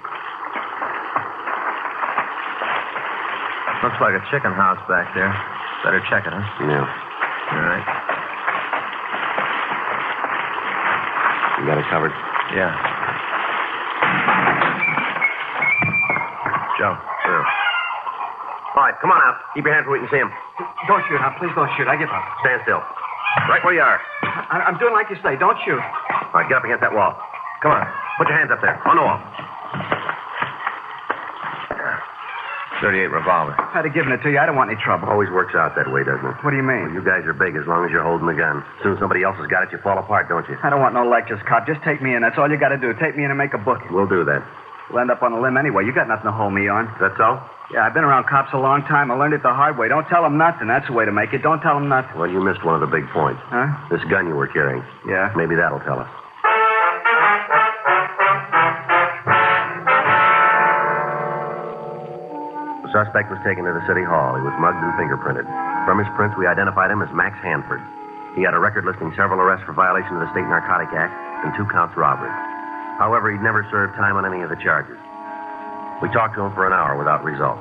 Looks like a chicken house back there. Better check it, huh? Yeah. All right. You got it covered? Yeah. Joe. Yeah. All right, come on out. Keep your hands where we can see him. Don't shoot now. Please don't shoot. I give up. Stand still. Right where you are. I'm doing like you say. Don't shoot. All right, get up against that wall. Come on. Put your hands up there. On the wall. 38 revolver. I'd have given it to you. I don't want any trouble. Always works out that way, doesn't it? What do you mean? Well, you guys are big as long as you're holding the gun. As soon as somebody else has got it, you fall apart, don't you? I don't want no lectures, cop. Just take me in. That's all you got to do. Take me in and make a booking. We'll do that. We'll end up on a limb anyway. You got nothing to hold me on. Is that so? Yeah, I've been around cops a long time. I learned it the hard way. Don't tell them nothing. That's the way to make it. Don't tell them nothing. Well, you missed one of the big points. Huh? This gun you were carrying. Yeah? Maybe that'll tell us. The suspect was taken to the city hall. He was mugged and fingerprinted. From his prints, we identified him as Max Hanford. He had a record listing several arrests for violation of the State Narcotic Act and 2 counts robbery. However, he'd never served time on any of the charges. We talked to him for an hour without result.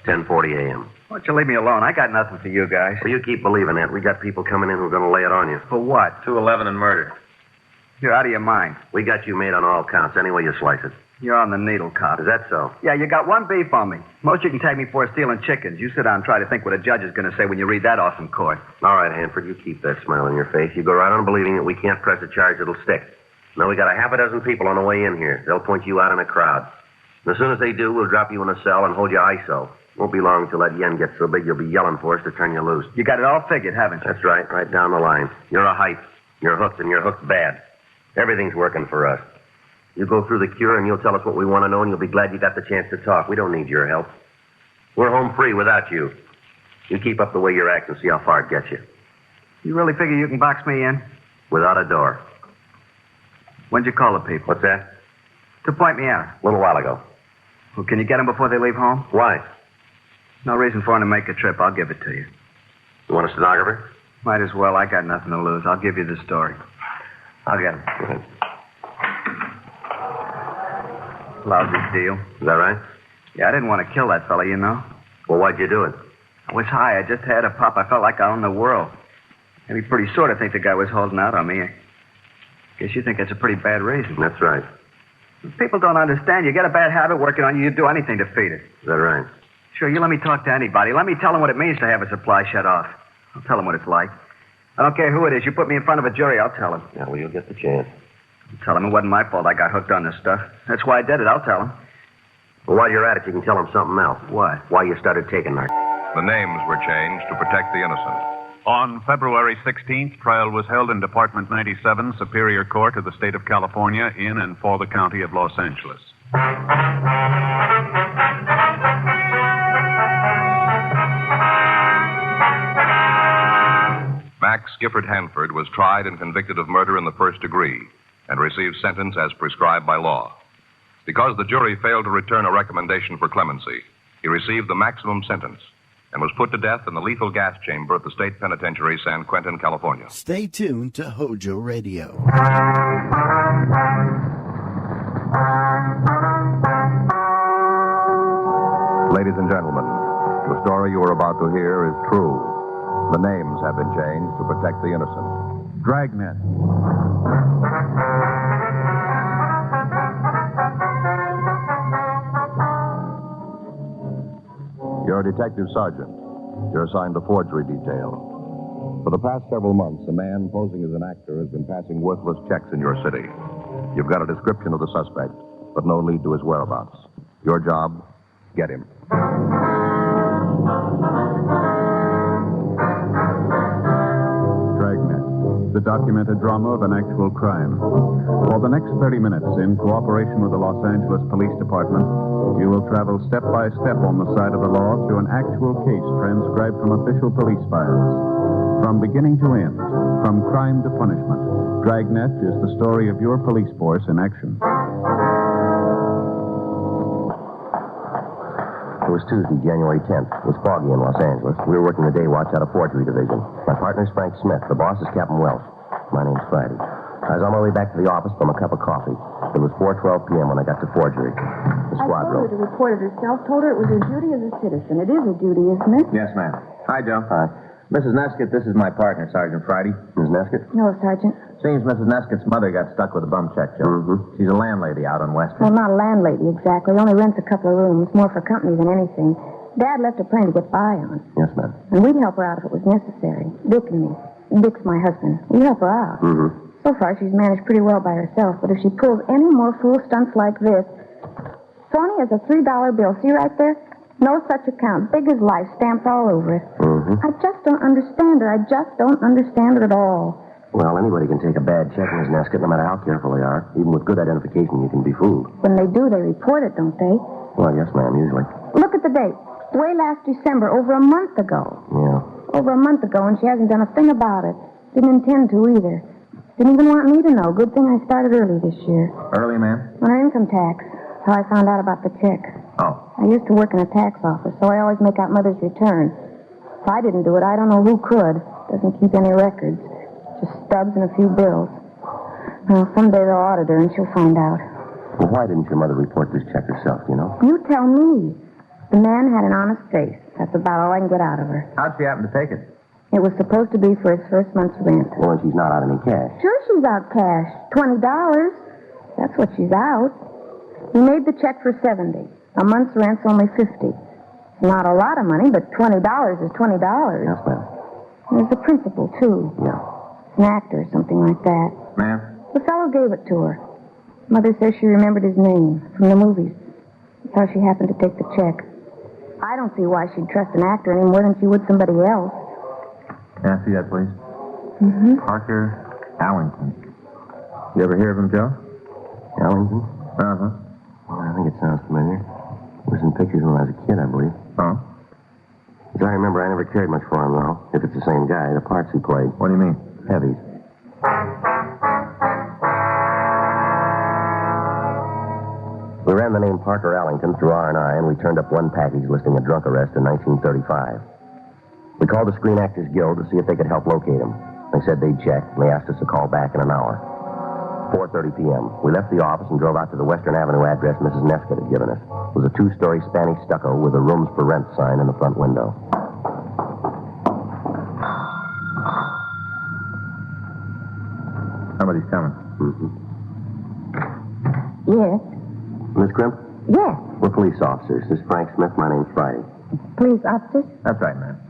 10:40 a.m. Why don't you leave me alone? I got nothing for you guys. Well, you keep believing that. We got people coming in who are going to lay it on you. For what? 211 and murder. You're out of your mind. We got you made on all counts, any way you slice it. You're on the needle, cop. Is that so? Yeah, you got one beef on me. Most you can take me for is stealing chickens. You sit down and try to think what a judge is going to say when you read that off in court. All right, Hanford, you keep that smile on your face. You go right on believing that we can't press a charge that'll stick. Now, we got a half a dozen people on the way in here. They'll point you out in a crowd. And as soon as they do, we'll drop you in a cell and hold you ISO. Won't be long till that yen gets so big you'll be yelling for us to turn you loose. You got it all figured, haven't you? That's right down the line. You're a hype. You're hooked, and you're hooked bad. Everything's working for us. You go through the cure, and you'll tell us what we want to know, and you'll be glad you got the chance to talk. We don't need your help. We're home free without you. You keep up the way you're acting, see how far it gets you. You really figure you can box me in? Without a door. When'd you call the people? What's that? To point me out. A little while ago. Well, can you get them before they leave home? Why? No reason for them to make a trip. I'll give it to you. You want a stenographer? Might as well. I got nothing to lose. I'll give you the story. I'll get him. Go ahead. Lousy deal. Is that right? Yeah, I didn't want to kill that fella, you know. Well, why'd you do it? I was high. I just had a pop. I felt like I owned the world. Maybe pretty sure to think the guy was holding out on me. I guess you think that's a pretty bad reason. That's right. People don't understand. You get a bad habit working on you, you'd do anything to feed it. Is that right? Sure, you let me talk to anybody. Let me tell them what it means to have a supply shut off. I'll tell them what it's like. I don't care who it is. You put me in front of a jury, I'll tell them. Yeah, well, you'll get the chance. I'll tell them it wasn't my fault I got hooked on this stuff. That's why I did it. I'll tell them. Well, while you're at it, you can tell them something else. What? Why you started taking narcotics. The names were changed to protect the innocent. On February 16th, trial was held in Department 97, Superior Court of the State of California, in and for the County of Los Angeles. Max Gifford Hanford was tried and convicted of murder in the first degree and received sentence as prescribed by law. Because the jury failed to return a recommendation for clemency, he received the maximum sentence and was put to death in the lethal gas chamber at the State Penitentiary, San Quentin, California. Stay tuned to Hojo Radio. Ladies and gentlemen, the story you are about to hear is true. The names have been changed to protect the innocent. Dragnet. You're a detective sergeant. You're assigned to forgery detail. For the past several months, a man posing as an actor has been passing worthless checks in your city. You've got a description of the suspect, but no lead to his whereabouts. Your job, get him. Dragnet. the documented drama of an actual crime. For the next 30 minutes, in cooperation with the Los Angeles Police Department, you will travel step by step on the side of the law through an actual case transcribed from official police files. From beginning to end, from crime to punishment, Dragnet is the story of your police force in action. It was Tuesday, January 10th. It was foggy in Los Angeles. We were working the day watch out of Forgery Division. My partner's Frank Smith. The boss is Captain Welsh. My name's Friday. I was on my way back to the office from a cup of coffee. It was 4:12 p.m. when I got to Forgery. The squad room. I told her to report it herself. Told her it was her duty as a citizen. It is a duty, isn't it? Yes, ma'am. Hi, Joe. Hi. Mrs. Neskett, this is my partner, Sergeant Friday. Mrs. Neskett? No, Sergeant. Seems Mrs. Neskett's mother got stuck with a bum check, Joe. Mm-hmm. She's a landlady out on Western. Well, not a landlady exactly. Only rents a couple of rooms. More for company than anything. Dad left her plenty to get by on. Yes, ma'am. And we'd help her out if it was necessary. Dick and me. Dick's my husband. We'd help her out. Mm-hmm. So far, she's managed pretty well by herself. But if she pulls any more fool stunts like this... Phony as a $3 bill. See right there? No such account. Big as life. Stamped all over it. Mm-hmm. I just don't understand her. I just don't understand her at all. Well, anybody can take a bad check, Mrs. Neskett, no matter how careful they are. Even with good identification, you can be fooled. When they do, they report it, don't they? Well, yes, ma'am, usually. Look at the date. Way last December, over a month ago. Yeah. Over a month ago, and she hasn't done a thing about it. Didn't intend to either. Didn't even want me to know. Good thing I started early this year. Early, ma'am? On her income tax. That's how I found out about the check. Oh. I used to work in a tax office, so I always make out Mother's return. If I didn't do it, I don't know who could. Doesn't keep any records. Just stubs and a few bills. Well, someday they'll audit her, and she'll find out. Well, why didn't your mother report this check herself, do you know? You tell me. The man had an honest face. That's about all I can get out of her. How'd she happen to take it? It was supposed to be for his first month's rent. Well, and she's not out any cash. Sure she's out cash. $20. That's what she's out. He made the check for $70. A month's rent's only $50. Not a lot of money, but $20 is $20. Yes, ma'am. There's the principal, too. Yeah. An actor or something like that. Ma'am? The fellow gave it to her. Mother says she remembered his name from the movies. That's how she happened to take the check. I don't see why she'd trust an actor any more than she would somebody else. Can I see that, please? Mm-hmm. Parker Allington. You ever hear of him, Joe? Allington? Uh-huh. Well, I think it sounds familiar. It was in pictures when I was a kid, I believe. Oh? As I remember, I never cared much for him, though. If it's the same guy, the parts he played. What do you mean? Heavies. We ran the name Parker Allington through R&I, and we turned up one package listing a drunk arrest in 1935. We called the Screen Actors Guild to see if they could help locate him. They said they'd check, and they asked us to call back in an hour. 4:30 p.m. We left the office and drove out to the Western Avenue address Mrs. Neskett had given us. It was a 2-story Spanish stucco with a rooms for rent sign in the front window. Somebody's coming. Mm-hmm. Yes. Miss Crimp? Yes. We're police officers. This is Frank Smith. My name's Friday. Police officer? That's right, ma'am.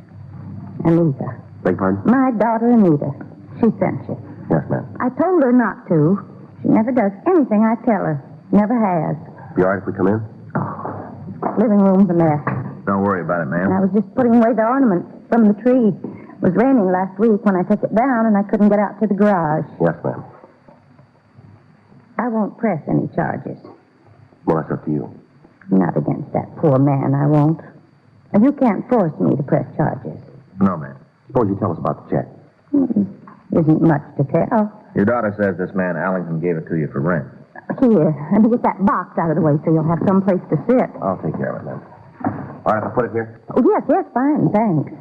Anita. Beg pardon? My daughter, Anita. She sent you. Yes, ma'am. I told her not to. She never does anything I tell her. Never has. Be all right if we come in? Living room's a mess. Don't worry about it, ma'am. And I was just putting away the ornaments from the tree. It was raining last week when I took it down, and I couldn't get out to the garage. Yes, ma'am. I won't press any charges. Well, that's up to you. Not against that poor man, I won't. And you can't force me to press charges. No, ma'am. Suppose you tell us about the check. Isn't much to tell. Your daughter says this man Allington gave it to you for rent. Here, let me get that box out of the way so you'll have some place to sit. I'll take care of it, then. All right, I'll put it here. Oh, yes, fine, thanks.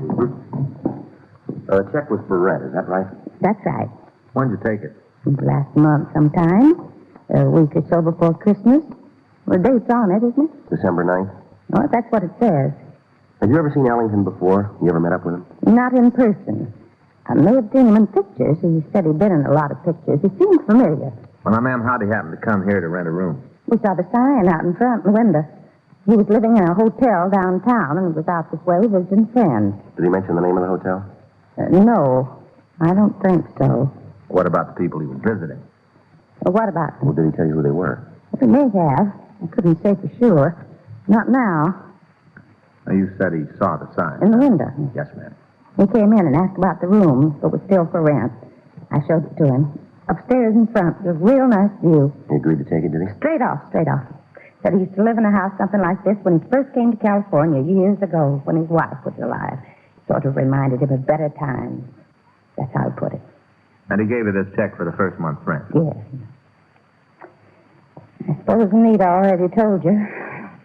The check was for rent, is that right? That's right. When'd you take it? Last month sometime. A week or so before Christmas. The date's on it, isn't it? December 9th? Oh, that's what it says. Have you ever seen Allington before? You ever met up with him? Not in person. I may have seen him in pictures. He said he'd been in a lot of pictures. He seemed familiar. Well, now, ma'am, how'd he happen to come here to rent a room? We saw the sign out in front of the window. He was living in a hotel downtown and was out this way visiting friends. Did he mention the name of the hotel? No, I don't think so. What about the people he was visiting? Well, what about them? Well, did he tell you who they were? Well, he may have. I couldn't say for sure. Not now. Now, you said he saw the sign. In the window. Yes, ma'am. He came in and asked about the room, but was still for rent. I showed it to him. Upstairs in front. It was a real nice view. He agreed to take it, did he? Straight off. Said he used to live in a house something like this when he first came to California years ago when his wife was alive. Sort of reminded him of better times. That's how he put it. And he gave you this check for the first month's rent. Yes. I suppose Anita already told you.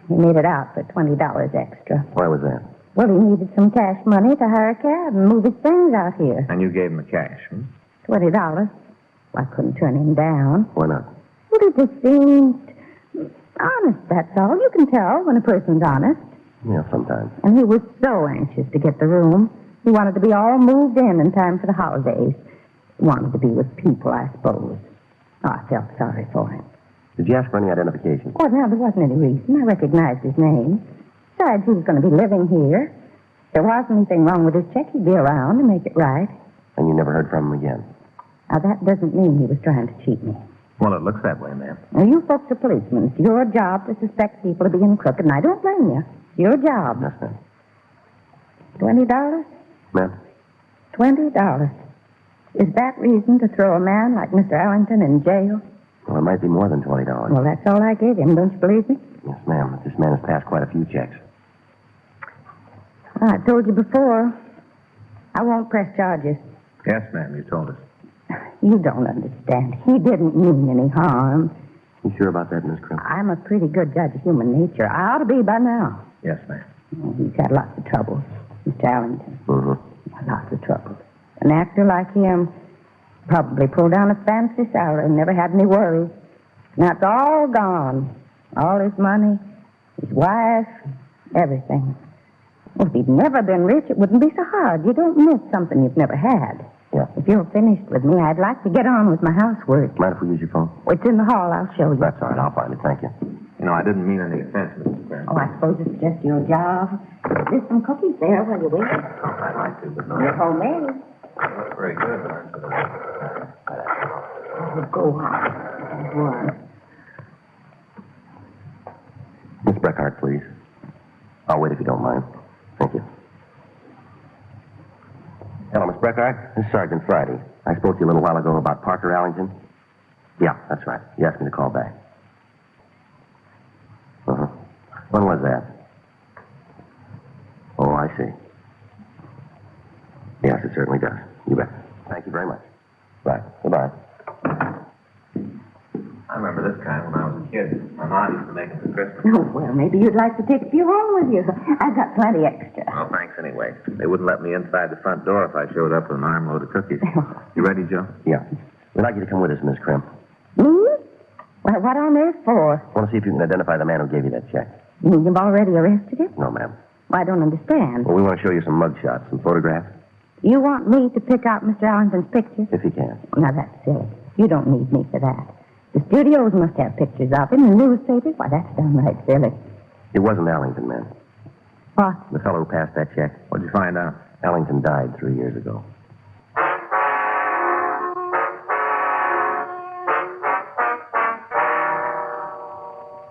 He made it out for $20 extra. Why was that? Well, he needed some cash money to hire a cab and move his things out here. And you gave him the cash, $20. Well, I couldn't turn him down. Why not? Well, it just seemed honest, that's all. You can tell when a person's honest. Yeah, sometimes. And he was so anxious to get the room. He wanted to be all moved in time for the holidays. He wanted to be with people, I suppose. Oh, I felt sorry for him. Did you ask for any identification? Oh, no, there wasn't any reason. I recognized his name. Besides, he was going to be living here. If there wasn't anything wrong with his check, he'd be around to make it right. And you never heard from him again? Now, that doesn't mean he was trying to cheat me. Well, it looks that way, ma'am. Now, you folks are policemen. It's your job to suspect people of being crooked, and I don't blame you. It's your job. Yes, ma'am. $20? Ma'am? $20. Is that reason to throw a man like Mr. Ellington in jail? Well, it might be more than $20. Well, that's all I gave him. Don't you believe me? Yes, ma'am. This man has passed quite a few checks. I told you before, I won't press charges. Yes, ma'am, you told us. You don't understand. He didn't mean any harm. You sure about that, Miss Crimp? I'm a pretty good judge of human nature. I ought to be by now. Yes, ma'am. He's had lots of troubles, Mr. Ellington. Mm-hmm. Lots of troubles. An actor like him probably pulled down a fancy salary and never had any worries. Now it's all gone. All his money, his wife, everything. Well, if he'd never been rich, it wouldn't be so hard. You don't miss something you've never had. Yeah. If you're finished with me, I'd like to get on with my housework. Mind if we use your phone? Oh, it's in the hall. I'll show you. That's all right. I'll find it. Thank you. You know, I didn't mean any offense, Mr. Barron. Oh, I suppose it's just your job. There's some cookies there while you wait. I'd like to, but no. They're homemade. That's very good, Lawrence. Oh, go on. Go on. Miss Breckhart, please. I'll wait if you don't mind. Thank you. Hello, Miss Breckhart. This is Sergeant Friday. I spoke to you a little while ago about Parker Allington. Yeah, that's right. You asked me to call back. Uh-huh. When was that? Oh, I see. Yes, it certainly does. You bet. Thank you very much. Bye. Goodbye. I remember this kind when I was a kid. My mom used to make them for Christmas. Oh, well, maybe you'd like to take a few home with you. I've got plenty extra. Well, thanks anyway. They wouldn't let me inside the front door if I showed up with an armload of cookies. You ready, Joe? Yeah. We'd like you to come with us, Miss Crimp. Me? Well, what on earth for? I want to see if you can identify the man who gave you that check. You mean you've already arrested him? No, ma'am. Well, I don't understand. Well, we want to show you some mug shots, some photographs. You want me to pick out Mr. Allington's pictures? If you can. Now, that's silly. You don't need me for that. The studios must have pictures of him, the newspapers. Why, that's downright silly. It wasn't Allington, man. What? The fellow who passed that check. What'd you find out? Allington died 3 years ago.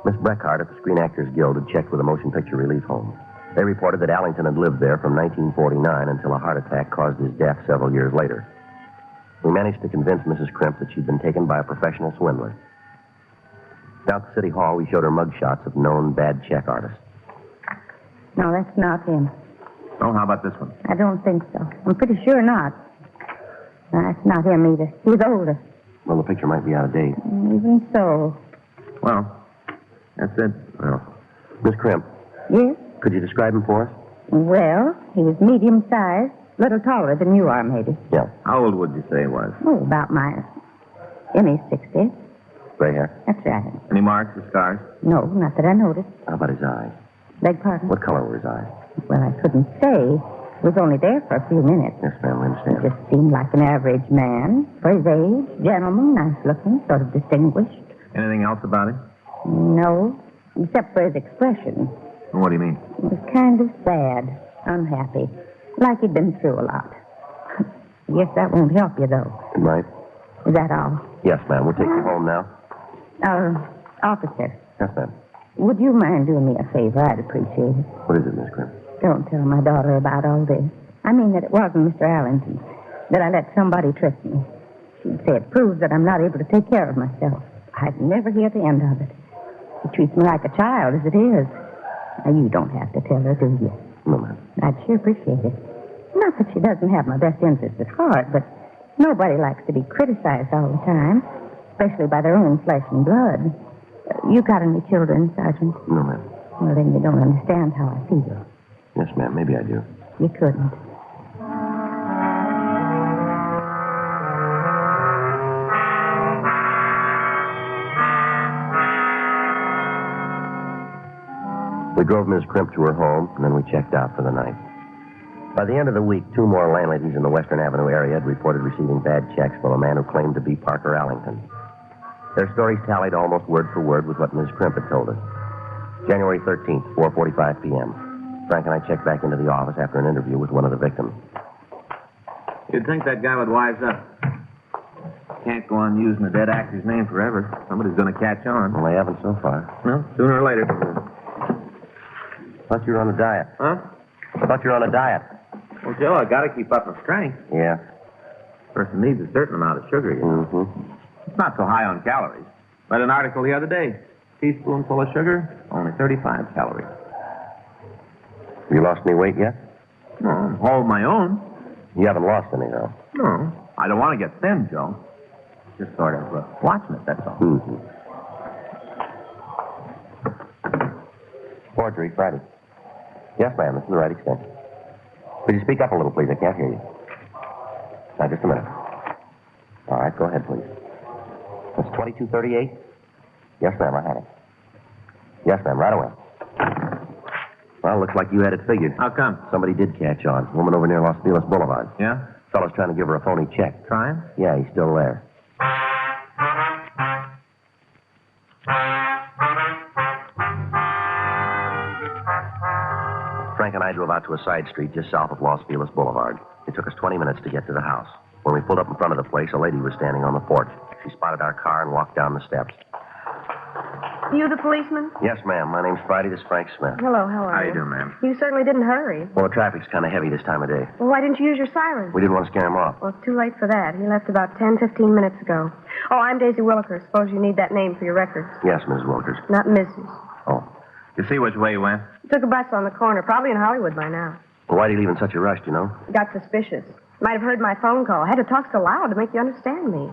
Miss Breckhart at the Screen Actors Guild had checked with the Motion Picture Relief Home. They reported that Allington had lived there from 1949 until a heart attack caused his death several years later. We managed to convince Mrs. Crimp that she'd been taken by a professional swindler. Down at City Hall, we showed her mug shots of known bad check artists. No, that's not him. Oh, how about this one? I don't think so. I'm pretty sure not. No, that's not him either. He was older. Well, the picture might be out of date. Even so. Well, that's it. Well, Miss Crimp. Yes? Could you describe him for us? Well, he was medium-sized, a little taller than you are, maybe. Yeah. How old would you say he was? Oh, about in his 60s. Gray hair? That's right. Any marks or scars? No, not that I noticed. How about his eyes? Beg pardon? What color were his eyes? Well, I couldn't say. He was only there for a few minutes. Yes, ma'am, I understand. He just seemed like an average man. For his age, gentleman, nice-looking, sort of distinguished. Anything else about him? No, except for his expression. What do you mean? It was kind of sad, unhappy, like he'd been through a lot. Guess that won't help you, though. It might. Is that all? Yes, ma'am. We'll take you home now. Officer, Yes, ma'am. would you mind doing me a favor? I'd appreciate it. What is it, Miss Crimp? Don't tell my daughter about all this. I mean that it wasn't Mr. Allington, that I let somebody trick me. say it proves that I'm not able to take care of myself. I'd never hear the end of it. She treats me like a child as it is. Now, you don't have to tell her, do you? No, ma'am. I'd sure appreciate it. Not that she doesn't have my best interests at heart, but nobody likes to be criticized all the time, especially by their own flesh and blood. You got any children, Sergeant? No, ma'am. Well, then you don't understand how I feel. Yes, ma'am. Maybe I do. You couldn't. We drove Ms. Crimp to her home, and then we checked out for the night. By the end of the week, 2 more landladies in the Western Avenue area had reported receiving bad checks from a man who claimed to be Parker Allington. Their stories tallied almost word for word with what Ms. Crimp had told us. January 13th, 4:45 p.m. Frank and I checked back into the office after an interview with one of the victims. You'd think that guy would wise up. Can't go on using a dead actor's name forever. Somebody's going to catch on. Well, they haven't so far. Well, sooner or later. Thought you were on a diet. Huh? I thought you were on a diet. Well, Joe, I got to keep up my strength. Yeah. Person needs a certain amount of sugar. You know. Mm-hmm. It's not so high on calories. Read an article the other day. Teaspoonful of sugar, only 35 calories. You lost any weight yet? No, I'm holding my own. You haven't lost any, though. No, I don't want to get thin, Joe. Just sort of watching it, that's all. Mm-hmm. Forgery, Friday. Yes, ma'am, this is the right extension. Could you speak up a little, please? I can't hear you. Now, just a minute. All right, go ahead, please. That's 2238? Yes, ma'am, I had it. Yes, ma'am, right away. Well, looks like you had it figured. How come? Somebody did catch on. Woman over near Los Feliz Boulevard. Yeah? Fellow's trying to give her a phony check. Trying? Yeah, he's still there. Frank and I drove out to a side street just south of Los Feliz Boulevard. It took us 20 minutes to get to the house. When we pulled up in front of the place, a lady was standing on the porch. She spotted our car and walked down the steps. You the policeman? Yes, ma'am. My name's Friday. This is Frank Smith. Hello, how are you? How you doing, ma'am? You certainly didn't hurry. Well, the traffic's kind of heavy this time of day. Well, why didn't you use your siren? We didn't want to scare him off. Well, it's too late for that. He left about 10, 15 minutes ago. Oh, I'm Daisy Williker. Suppose you need that name for your records. Yes, Mrs. Wilkers. Not Mrs. Oh. You see which way he went? Took a bus on the corner, probably in Hollywood by now. Well, why'd he leave in such a rush, do you know? Got suspicious. Might have heard my phone call. I had to talk so loud to make you understand me.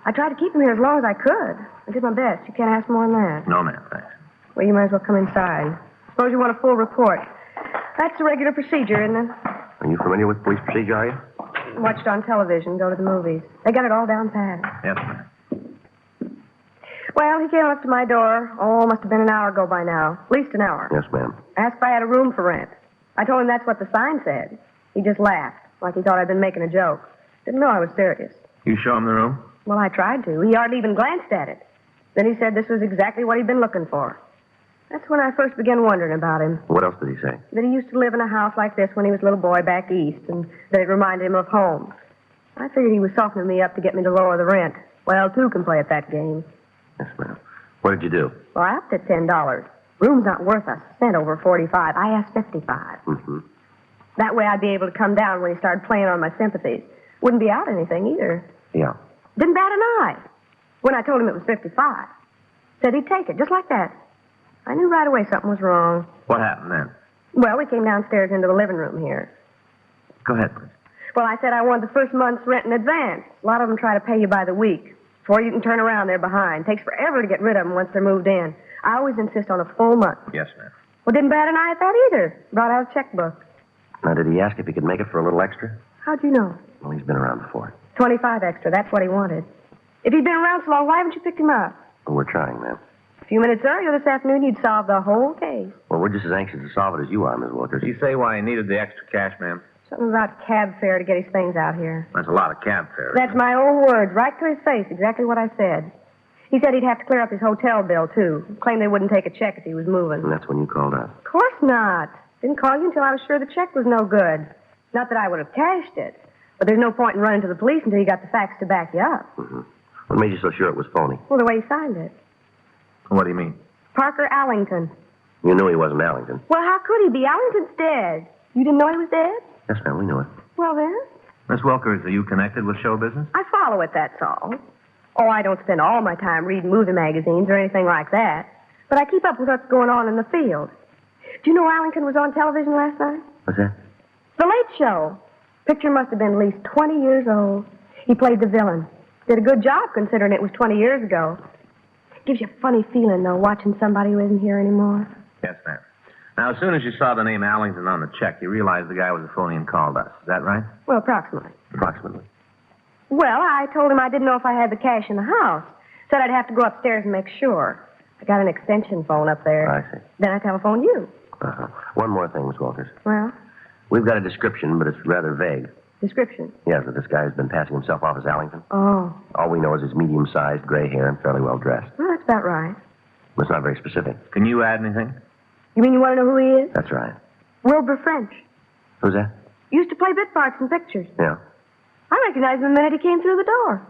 I tried to keep him here as long as I could. I did my best. You can't ask more than that. No, ma'am, thanks. Well, you might as well come inside. Suppose you want a full report. That's the regular procedure, isn't it? Are you familiar with police procedure, are you? Watched on television, go to the movies. They got it all down pat. Yes, ma'am. Well, he came up to my door. Oh, must have been an hour ago by now. At least an hour. Yes, ma'am. Asked if I had a room for rent. I told him that's what the sign said. He just laughed, like he thought I'd been making a joke. Didn't know I was serious. You show him the room? Well, I tried to. He hardly even glanced at it. Then he said this was exactly what he'd been looking for. That's when I first began wondering about him. What else did he say? That he used to live in a house like this when he was a little boy back east, and that it reminded him of home. I figured he was softening me up to get me to lower the rent. Well, two can play at that game. Yes, ma'am. What did you do? Well, I upped it $10. Room's not worth a cent over 45. I asked 55. Mm-hmm. That way I'd be able to come down when he started playing on my sympathies. Wouldn't be out anything either. Yeah. Didn't bat an eye. When I told him it was 55. Said he'd take it, just like that. I knew right away something was wrong. What happened then? Well, we came downstairs into the living room here. Go ahead, please. Well, I said I wanted the first month's rent in advance. A lot of them try to pay you by the week. Before you can turn around, they're behind. Takes forever to get rid of them once they're moved in. I always insist on a full month. Yes, ma'am. Well, didn't bat an eye at that either. Brought out a checkbook. Now, did he ask if he could make it for a little extra? How'd you know? Well, he's been around before. 25 extra. That's what he wanted. If he'd been around so long, why haven't you picked him up? Well, we're trying, ma'am. A few minutes earlier this afternoon, he'd solved the whole case. Well, we're just as anxious to solve it as you are, Miss Wilkers. Did he say why he needed the extra cash, ma'am? Something about cab fare to get his things out here. That's a lot of cab fare. That's my own words, right to his face, exactly what I said. He said he'd have to clear up his hotel bill, too. Claimed they wouldn't take a check if he was moving. And that's when you called up. Of course not. Didn't call you until I was sure the check was no good. Not that I would have cashed it. But there's no point in running to the police until you got the facts to back you up. Mm-hmm. What made you so sure it was phony? Well, the way he signed it. What do you mean? Parker Allington. You knew he wasn't Allington. Well, how could he be? Allington's dead. You didn't know he was dead? Yes, ma'am, we knew it. Well, then. Miss Wilkers, are you connected with show business? I follow it, that's all. Oh, I don't spend all my time reading movie magazines or anything like that. But I keep up with what's going on in the field. Do you know Allington was on television last night? What's that? The Late Show. Picture must have been at least 20 years old. He played the villain. Did a good job considering it was 20 years ago. Gives you a funny feeling, though, watching somebody who isn't here anymore. Yes, ma'am. Now, as soon as you saw the name Allington on the check, you realized the guy was a phony and called us. Is that right? Well, approximately. Approximately. Well, I told him I didn't know if I had the cash in the house. Said I'd have to go upstairs and make sure. I got an extension phone up there. I see. Then I telephoned you. Uh-huh. One more thing, Miss Walters. Well? We've got a description, but it's rather vague. Description? Yes, that this guy's been passing himself off as Allington. Oh. All we know is he's medium-sized, gray hair, and fairly well-dressed. Well, that's about right. It's not very specific. Can you add anything? You mean you want to know who he is? That's right. Wilbur French. Who's that? Used to play bit parts in pictures. Yeah. I recognized him the minute he came through the door.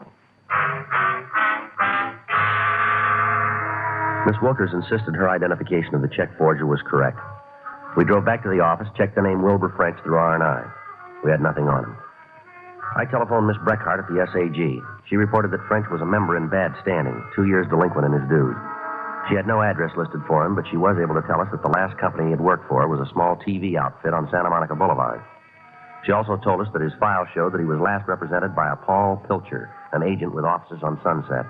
Miss Wilkers insisted her identification of the check forger was correct. We drove back to the office, checked the name Wilbur French through R&I. We had nothing on him. I telephoned Miss Breckhart at the SAG. She reported that French was a member in bad standing, 2 years delinquent in his dues. She had no address listed for him, but she was able to tell us that the last company he had worked for was a small TV outfit on Santa Monica Boulevard. She also told us that his file showed that he was last represented by a Paul Pilcher, an agent with offices on Sunset.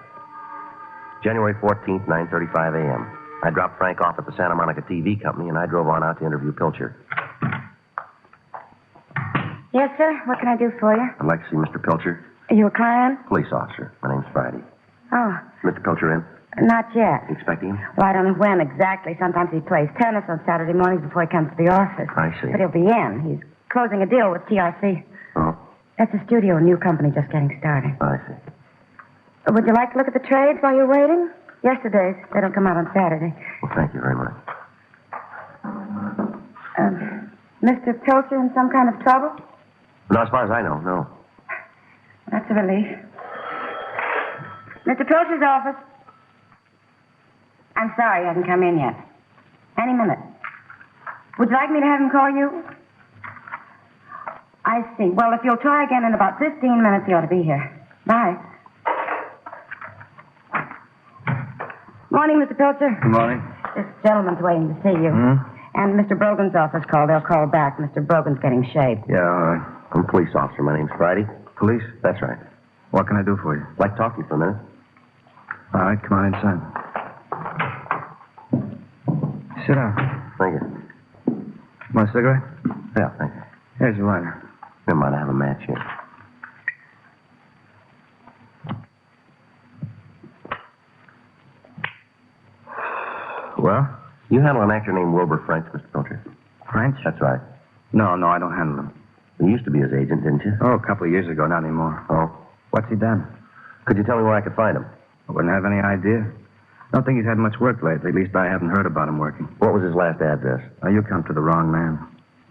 January 14th, 9:35 a.m. I dropped Frank off at the Santa Monica TV company, and I drove on out to interview Pilcher. Yes, sir. What can I do for you? I'd like to see Mr. Pilcher. Are you a client? Police officer. My name's Friday. Oh, Mr. Pilcher in? not yet. You expecting him? Well, I don't know when exactly. Sometimes he plays tennis on Saturday mornings before he comes to the office. I see. But he'll be in. He's closing a deal with TRC. Oh, That's a studio, a new company just getting started. I see. Would you like to look at the trades while you're waiting? Yesterday's. They don't come out on Saturday. Well, thank you very much. Mr. Pilcher in some kind of trouble? Not as far as I know, no. That's a relief. Mr. Pilcher's office. I'm sorry he hasn't come in yet. Any minute. Would you like me to have him call you? I see. Well, if you'll try again in about 15 minutes, he ought to be here. Bye. Morning, Mr. Pilcher. Good morning. This gentleman's waiting to see you. And Mr. Brogan's office called. They'll call back. Mr. Brogan's getting shaved. Yeah, all right. I'm a police officer. My name's Friday. Police? That's right. What can I do for you? I'd like to talk to you for a minute. All right, come on inside. Sit down. Thank you. Want a cigarette? Yeah, thank you. Here's your lighter. Never mind, I have a match here. Well? You handle an actor named Wilbur French, Mr. Pilcher. French? That's right. No, I don't handle him. You used to be his agent, didn't you? Oh, a couple of years ago, not anymore. Oh. What's he done? Could you tell me where I could find him? I wouldn't have any idea. Don't think he's had much work lately. At least I haven't heard about him working. What was his last address? Now, you come to the wrong man.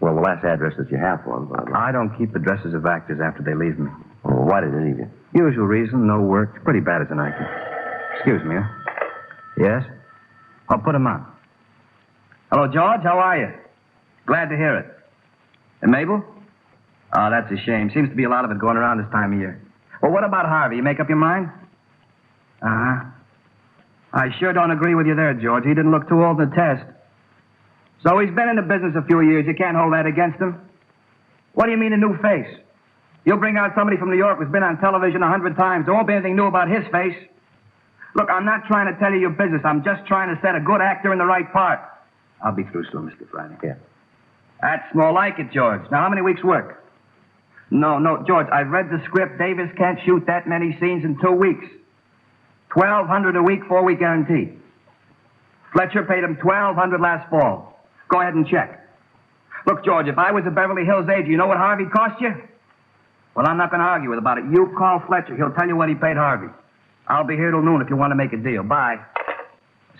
Well, the last address that you have for him. But I don't keep addresses of actors after they leave me. Well, why did he leave you? Usual reason, no work. It's pretty bad as an actor. Excuse me, huh? Yes? I'll put him on. Hello, George. How are you? Glad to hear it. And Mabel? Oh, that's a shame. Seems to be a lot of it going around this time of year. Well, what about Harvey? You make up your mind? Uh-huh. I sure don't agree with you there, George. He didn't look too old in the test. So he's been in the business a few years. You can't hold that against him. What do you mean a new face? You'll bring out somebody from New York who's been on television 100 times. There won't be anything new about his face. Look, I'm not trying to tell you your business. I'm just trying to set a good actor in the right part. I'll be through soon, Mr. Friday. Yeah. That's more like it, George. Now, how many weeks' work? No, George, I've read the script. Davis can't shoot that many scenes in 2 weeks. $1,200 a week, 4-week guarantee. Fletcher paid him $1,200 last fall. Go ahead and check. Look, George, if I was a Beverly Hills agent, you know what Harvey cost you? Well, I'm not going to argue about it. You call Fletcher. He'll tell you what he paid Harvey. I'll be here till noon if you want to make a deal. Bye.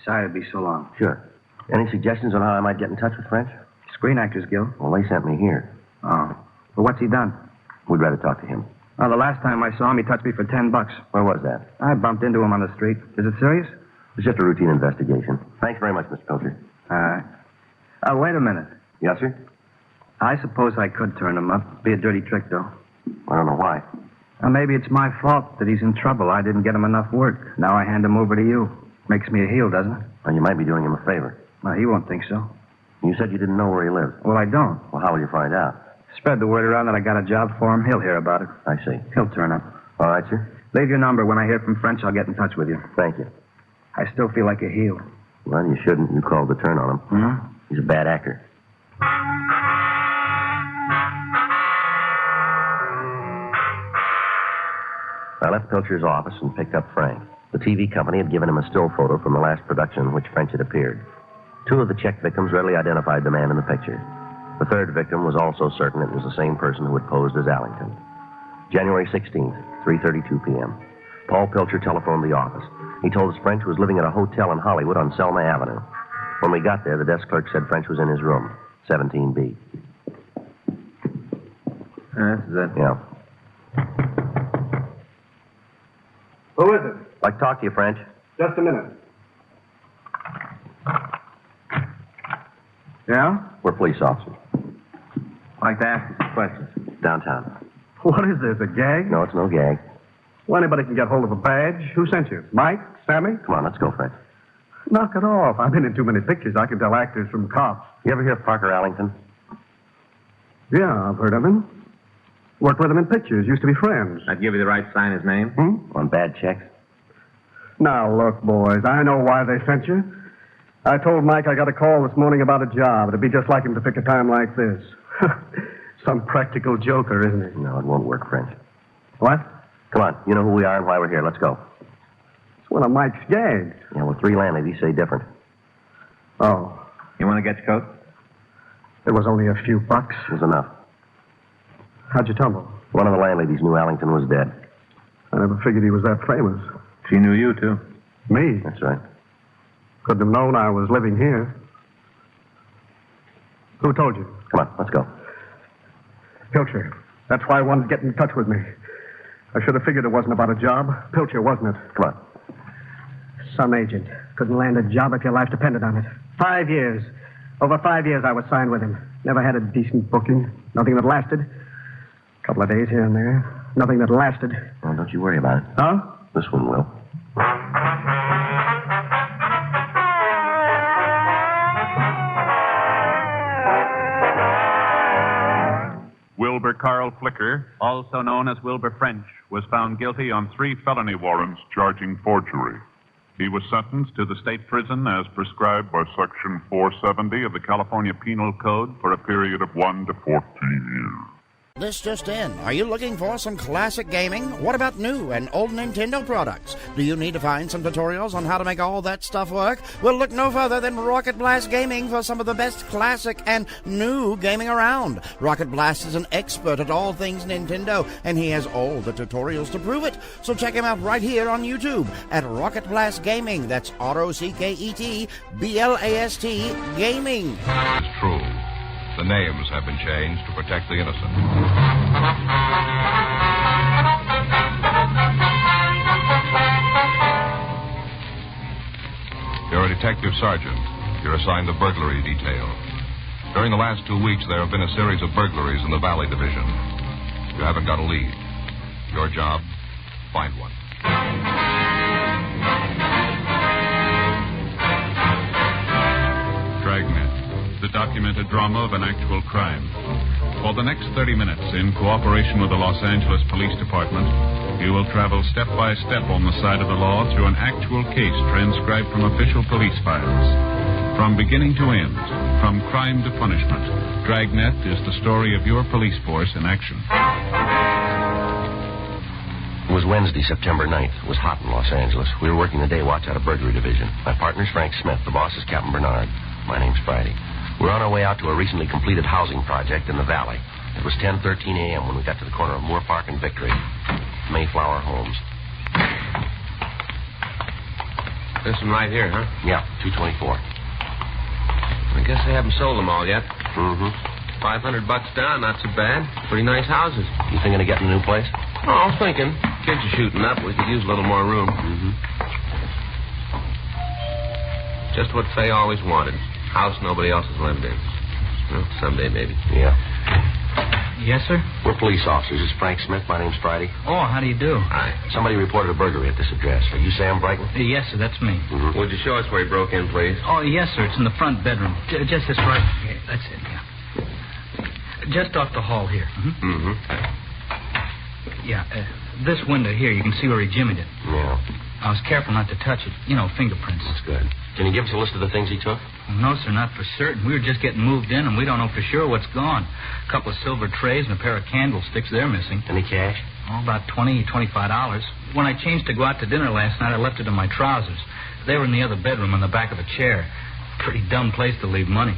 Sorry to be so long. Sure. Any suggestions on how I might get in touch with French? Screen Actors Guild. Well, they sent me here. Oh. Well, what's he done? We'd rather talk to him. Well, the last time I saw him, he touched me for $10. Where was that? I bumped into him on the street. Is it serious? It's just a routine investigation. Thanks very much, Mr. Pilcher. All right. Wait a minute. Yes, sir? I suppose I could turn him up. Be a dirty trick, though. I don't know why. Well, maybe it's my fault that he's in trouble. I didn't get him enough work. Now I hand him over to you. Makes me a heel, doesn't it? Well, you might be doing him a favor. Well, he won't think so. You said you didn't know where he lives. Well, I don't. Well, how will you find out? Spread the word around that I got a job for him. He'll hear about it. I see. He'll turn up. All right, sir. Leave your number. When I hear from French, I'll get in touch with you. Thank you. I still feel like a heel. Well, you shouldn't. You called the turn on him. Hmm? He's a bad actor. I left Pilcher's office and picked up Frank. The TV company had given him a still photo from the last production in which French had appeared. 2 of the check victims readily identified the man in the picture. The 3rd victim was also certain it was the same person who had posed as Allington. January 16th, 3:32 p.m. Paul Pilcher telephoned the office. He told us French was living at a hotel in Hollywood on Selma Avenue. When we got there, the desk clerk said French was in his room, 17B. This is it. Yeah. Who is it? I'd like to talk to you, French. Just a minute. Yeah? We're police officers. I'd like to ask you some questions. Downtown. What is this, a gag? No, it's no gag. Well, anybody can get hold of a badge. Who sent you? Mike? Sammy? Come on, let's go, French. Knock it off. I've been in too many pictures. I can tell actors from cops. You ever hear of Parker Allington? Yeah, I've heard of him. Worked with him in pictures. Used to be friends. I'd give you the right to sign his name. On bad checks? Now, look, boys, I know why they sent you. I told Mike I got a call this morning about a job. It'd be just like him to pick a time like this. Some practical joker, isn't he? No, it won't work, French. What? Come on, you know who we are and why we're here. Let's go. It's one of Mike's gags. Yeah, well, 3 landladies say different. Oh. You want to get your coat? It was only a few bucks. It was enough. How'd you tumble? One of the landladies knew Allington was dead. I never figured he was that famous. She knew you, too. Me? That's right. Couldn't have known I was living here. Who told you? Come on, let's go. Pilcher. That's why I wanted to get in touch with me. I should have figured it wasn't about a job. Pilcher, wasn't it? Come on. Some agent. Couldn't land a job if your life depended on it. 5 years. Over 5 years I was signed with him. Never had a decent booking. Nothing that lasted. A couple of days here and there. Nothing that lasted. Well, don't you worry about it. Huh? This one will. Wilbur Carl Flicker, also known as Wilbur French, was found guilty on 3 felony warrants charging forgery. He was sentenced to the state prison as prescribed by Section 470 of the California Penal Code for a period of 1 to 14 years. This just in. Are you looking for some classic gaming? What about new and old Nintendo products? Do you need to find some tutorials on how to make all that stuff work? Well, look no further than Rocket Blast Gaming for some of the best classic and new gaming around. Rocket Blast is an expert at all things Nintendo, and he has all the tutorials to prove it. So check him out right here on YouTube at Rocket Blast Gaming. That's ROCKETBLAST Gaming. It's true. The names have been changed to protect the innocent. You're a detective sergeant. You're assigned the burglary detail. During the last 2 weeks, there have been a series of burglaries in the Valley Division. You haven't got a lead. Your job, find one. Dragnet, the documented drama of an actual crime. For the next 30 minutes, in cooperation with the Los Angeles Police Department, you will travel step by step on the side of the law through an actual case transcribed from official police files. From beginning to end, from crime to punishment, Dragnet is the story of your police force in action. It was Wednesday, September 9th. It was hot in Los Angeles. We were working the day watch out of burglary division. My partner's Frank Smith. The boss is Captain Bernard. My name's Friday. We're on our way out to a recently completed housing project in the valley. It was 10:13 a.m. when we got to the corner of Moore Park and Victory. Mayflower Homes. This one right here, huh? Yeah, 224. I guess they haven't sold them all yet. Mm-hmm. $500 down, not so bad. Pretty nice houses. You thinking of getting a new place? Oh, I'm thinking. Kids are shooting up. We could use a little more room. Mm-hmm. Just what Faye always wanted. House nobody else has lived in. Well, someday, maybe. Yeah. Yes, sir? We're police officers. This is Frank Smith. My name's Friday. Oh, how do you do? Hi. Somebody reported a burglary at this address. Are you Sam Brighton? Yes, sir, that's me. Mm-hmm. Would you show us where he broke in, please? Oh, yes, sir. It's in the front bedroom. Just this right. Yeah, that's it, yeah. Just off the hall here. Mm-hmm. Yeah, this window here, you can see where he jimmied it. Yeah. I was careful not to touch it. You know, fingerprints. That's good. Can you give us a list of the things he took? Well, no, sir, not for certain. We were just getting moved in, and we don't know for sure what's gone. A couple of silver trays and a pair of candlesticks, they're missing. Any cash? Oh, about $25. When I changed to go out to dinner last night, I left it in my trousers. They were in the other bedroom on the back of a chair. Pretty dumb place to leave money.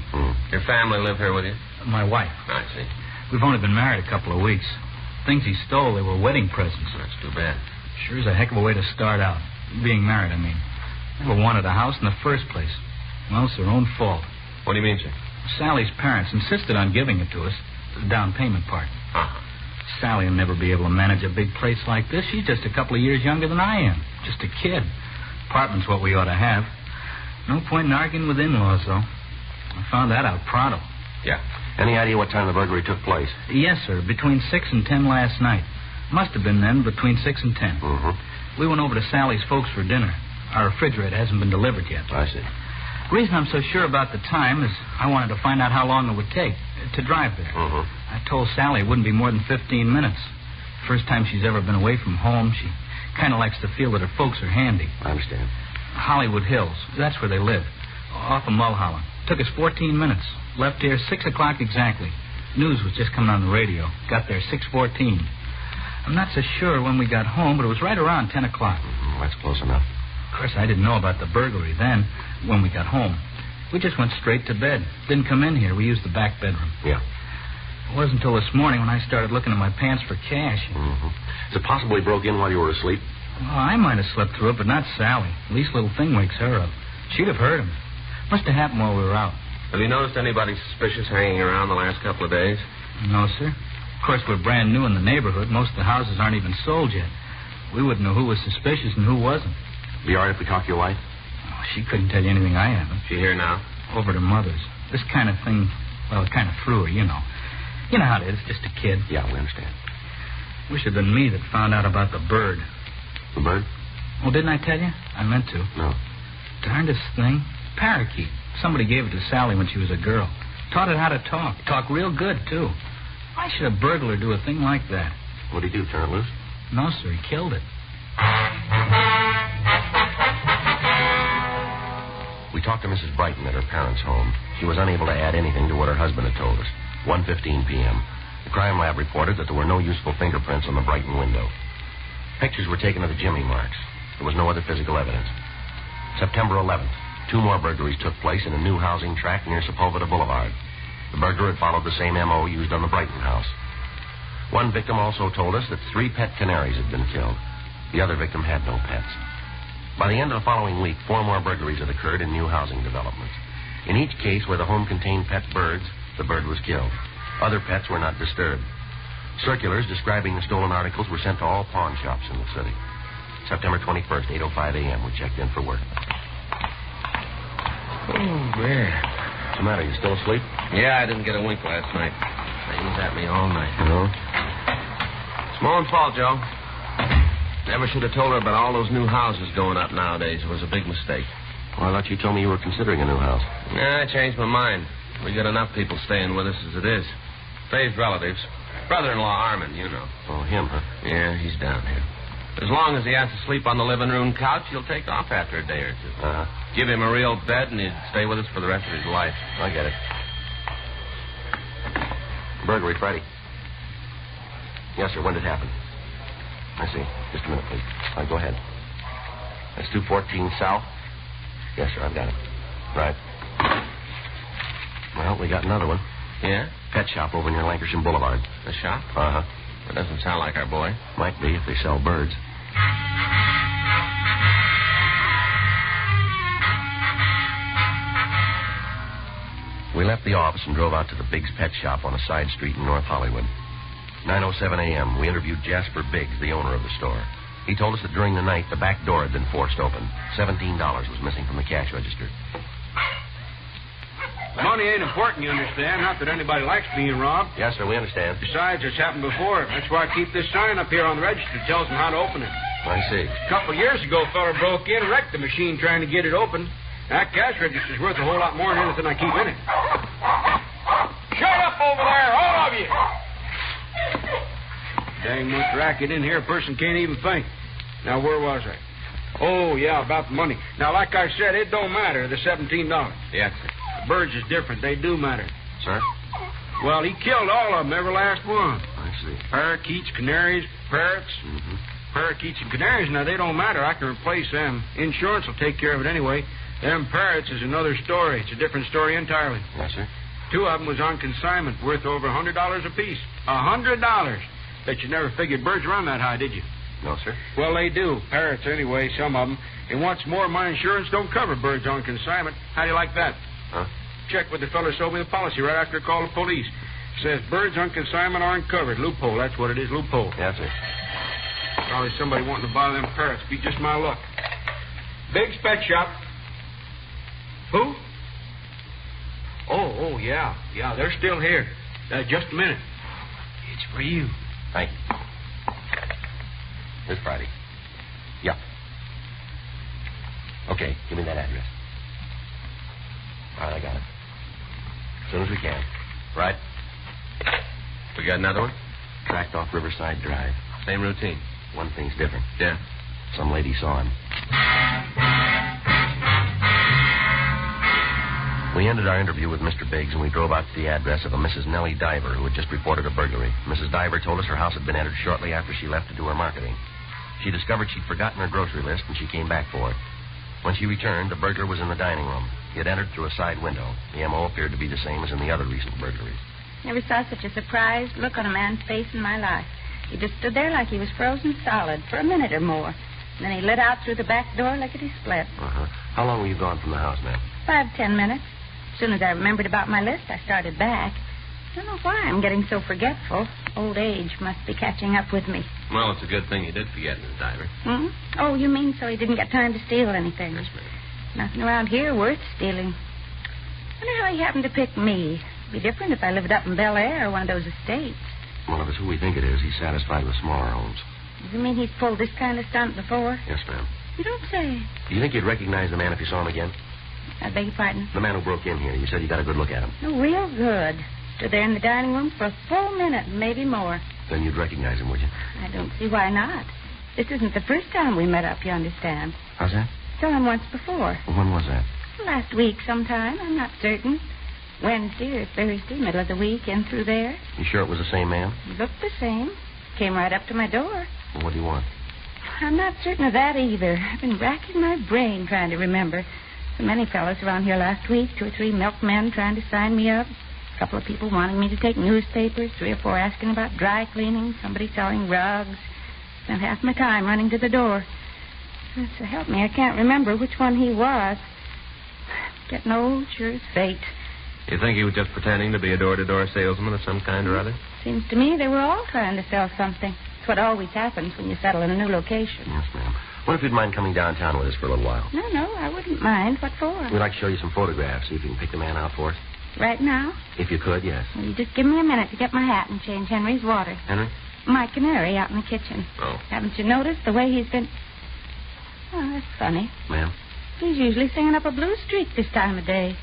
Your family live here with you? My wife. I see. We've only been married a couple of weeks. Things he stole, they were wedding presents. That's too bad. Sure is a heck of a way to start out. Being married, I mean. Never wanted a house in the first place. Well, it's their own fault. What do you mean, sir? Sally's parents insisted on giving it to us, the down payment part. Uh-huh. Sally will never be able to manage a big place like this. She's just a couple of years younger than I am. Just a kid. Apartment's what we ought to have. No point in arguing with in-laws, though. I found that out pronto. Yeah. Any idea what time the burglary took place? Yes, sir. Between 6 and 10 last night. Must have been then, between 6 and 10. Mm-hmm. We went over to Sally's folks for dinner. Our refrigerator hasn't been delivered yet. I see. The reason I'm so sure about the time is I wanted to find out how long it would take to drive there. Mm-hmm. I told Sally it wouldn't be more than 15 minutes. First time she's ever been away from home. She kind of likes to feel that her folks are handy. I understand. Hollywood Hills. That's where they live. Off of Mulholland. Took us 14 minutes. Left here 6 o'clock exactly. News was just coming on the radio. Got there 6:14. I'm not so sure when we got home, but it was right around 10 o'clock. That's close enough. Of course, I didn't know about the burglary then, when we got home. We just went straight to bed. Didn't come in here. We used the back bedroom. Yeah. It wasn't until this morning when I started looking in my pants for cash. Mm-hmm. Is it possible he broke in while you were asleep? Well, I might have slept through it, but not Sally. Least little thing wakes her up. She'd have heard him. Must have happened while we were out. Have you noticed anybody suspicious hanging around the last couple of days? No, sir. Of course, we're brand new in the neighborhood. Most of the houses aren't even sold yet. We wouldn't know who was suspicious and who wasn't. Be all right if we talk to your wife? Oh, she couldn't tell you anything I haven't. She here now? Over to Mother's. This kind of thing, well, it kind of threw her, you know. You know how it is, just a kid. Yeah, we understand. Wish it had been me that found out about the bird. The bird? Well, didn't I tell you? I meant to. No. Darndest thing. Parakeet. Somebody gave it to Sally when she was a girl. Taught it how to talk. Talk real good, too. Why should a burglar do a thing like that? What'd he do, turn it loose? No, sir, he killed it. We talked to Mrs. Brighton at her parents' home. She was unable to add anything to what her husband had told us. 1:15 p.m. The crime lab reported that there were no useful fingerprints on the Brighton window. Pictures were taken of the jimmy marks. There was no other physical evidence. September 11th, 2 more burglaries took place in a new housing tract near Sepulveda Boulevard. The burglar had followed the same M.O. used on the Brighton house. One victim also told us that 3 pet canaries had been killed. The other victim had no pets. By the end of the following week, 4 more burglaries had occurred in new housing developments. In each case where the home contained pet birds, the bird was killed. Other pets were not disturbed. Circulars describing the stolen articles were sent to all pawn shops in the city. September 21st, 8:05 a.m., we checked in for work. Oh, man. What's the matter? You still asleep? Yeah, I didn't get a wink last night. They was at me all night. No? It's my own fault, Joe. Never should have told her about all those new houses going up nowadays. It was a big mistake. Well, I thought you told me you were considering a new house. Yeah, I changed my mind. We got enough people staying with us as it is. Faye's relatives. Brother-in-law Armand, you know. Oh, him, huh? Yeah, he's down here. As long as he has to sleep on the living room couch, he'll take off after a day or two. Uh-huh. Give him a real bed, and he'd stay with us for the rest of his life. I get it. Burglary Friday. Yes, sir. When did it happen? I see. Just a minute, please. All right, go ahead. That's 214 South. Yes, sir. I've got it. Right. Well, we got another one. Yeah? Pet shop over near Lancashire Boulevard. The shop? Uh-huh. That doesn't sound like our boy. Might be if they sell birds. We left the office and drove out to the Biggs Pet Shop on a side street in North Hollywood. 9:07 a.m., we interviewed Jasper Biggs, the owner of the store. He told us that during the night, the back door had been forced open. $17 was missing from the cash register. Money ain't important, you understand. Not that anybody likes being robbed. Yes, sir, we understand. Besides, it's happened before. That's why I keep this sign up here on the register that tells them how to open it. I see. A couple of years ago, a fella broke in and wrecked the machine trying to get it open. That cash register's worth a whole lot more than anything I keep in it. Shut up over there, all of you! Dang much racket in here, a person can't even think. Now, where was I? Oh, yeah, about the money. Now, like I said, it don't matter, the $17. Yes, sir. Birds is different. They do matter. Sir? Well, he killed all of them, every last one. I see. Parakeets, canaries, parrots. Mm-hmm. Parakeets and canaries, now, they don't matter. I can replace them. Insurance will take care of it anyway. Them parrots is another story. It's a different story entirely. Yes, sir. 2 of them was on consignment, worth over $100 apiece. $100. Bet you never figured birds run that high, did you? No, sir. Well, they do. Parrots, anyway, some of them. And what's more, my insurance don't cover birds on consignment. How do you like that? Huh? Check with the fellow who sold me the policy right after I called the police. Says birds on consignment aren't covered. Loophole, that's what it is, loophole. Yes, sir. Probably somebody wanting to buy them parrots. Be just my luck. Big's Pet Shop. Who? Oh, yeah. Yeah, they're still here. Just a minute. It's for you. Thank you. This Friday. Yeah. Okay, give me that address. All right, I got it. As soon as we can. Right. We got another one? Tracked off Riverside Drive. Same routine. One thing's different. Yeah. Some lady saw him. We ended our interview with Mr. Biggs, and we drove out to the address of a Mrs. Nellie Diver, who had just reported a burglary. Mrs. Diver told us her house had been entered shortly after she left to do her marketing. She discovered she'd forgotten her grocery list, and she came back for it. When she returned, the burglar was in the dining room. He had entered through a side window. The M.O. appeared to be the same as in the other recent burglaries. Never saw such a surprised look on a man's face in my life. He just stood there like he was frozen solid for a minute or more. And then he lit out through the back door lickety split. Uh-huh. How long were you gone from the house, ma'am? 5-10 minutes. As soon as I remembered about my list, I started back. I don't know why I'm getting so forgetful. Old age must be catching up with me. Well, it's a good thing you did forget, Miss Diver. Hmm? Oh, you mean so he didn't get time to steal anything? Yes, ma'am. Nothing around here worth stealing. Wonder how he happened to pick me. It'd be different if I lived up in Bel Air or one of those estates. Well, if it's who we think it is, he's satisfied with smaller homes. Does it mean he's pulled this kind of stunt before? Yes, ma'am. You don't say. Do you think you'd recognize the man if you saw him again? I beg your pardon? The man who broke in here. You said you got a good look at him. Oh, real good. Stood there in the dining room for a full minute, maybe more. Then you'd recognize him, would you? I don't see why not. This isn't the first time we met up, you understand. How's that? Saw him once before. Well, when was that? Last week sometime. I'm not certain. Wednesday or Thursday, middle of the week, in through there. You sure it was the same man? He looked the same. Came right up to my door. Well, what do you want? I'm not certain of that either. I've been racking my brain trying to remember. So many fellows around here last week. 2 or 3 milkmen trying to sign me up. A couple of people wanting me to take newspapers. 3 or 4 asking about dry cleaning. Somebody selling rugs. Spent half my time running to the door. So help me, I can't remember which one he was. Getting old, sure as fate. You think he was just pretending to be a door-to-door salesman of some kind or other? Seems to me they were all trying to sell something. It's what always happens when you settle in a new location. Yes, ma'am. What if you'd mind coming downtown with us for a little while? No, I wouldn't mind. What for? We'd like to show you some photographs, see if you can pick the man out for us. Right now? If you could, yes. Well, you just give me a minute to get my hat and change Henry's water. Henry? My canary out in the kitchen. Oh. Haven't you noticed the way he's been... Oh, that's funny. Ma'am? He's usually singing up a blues streak this time of day.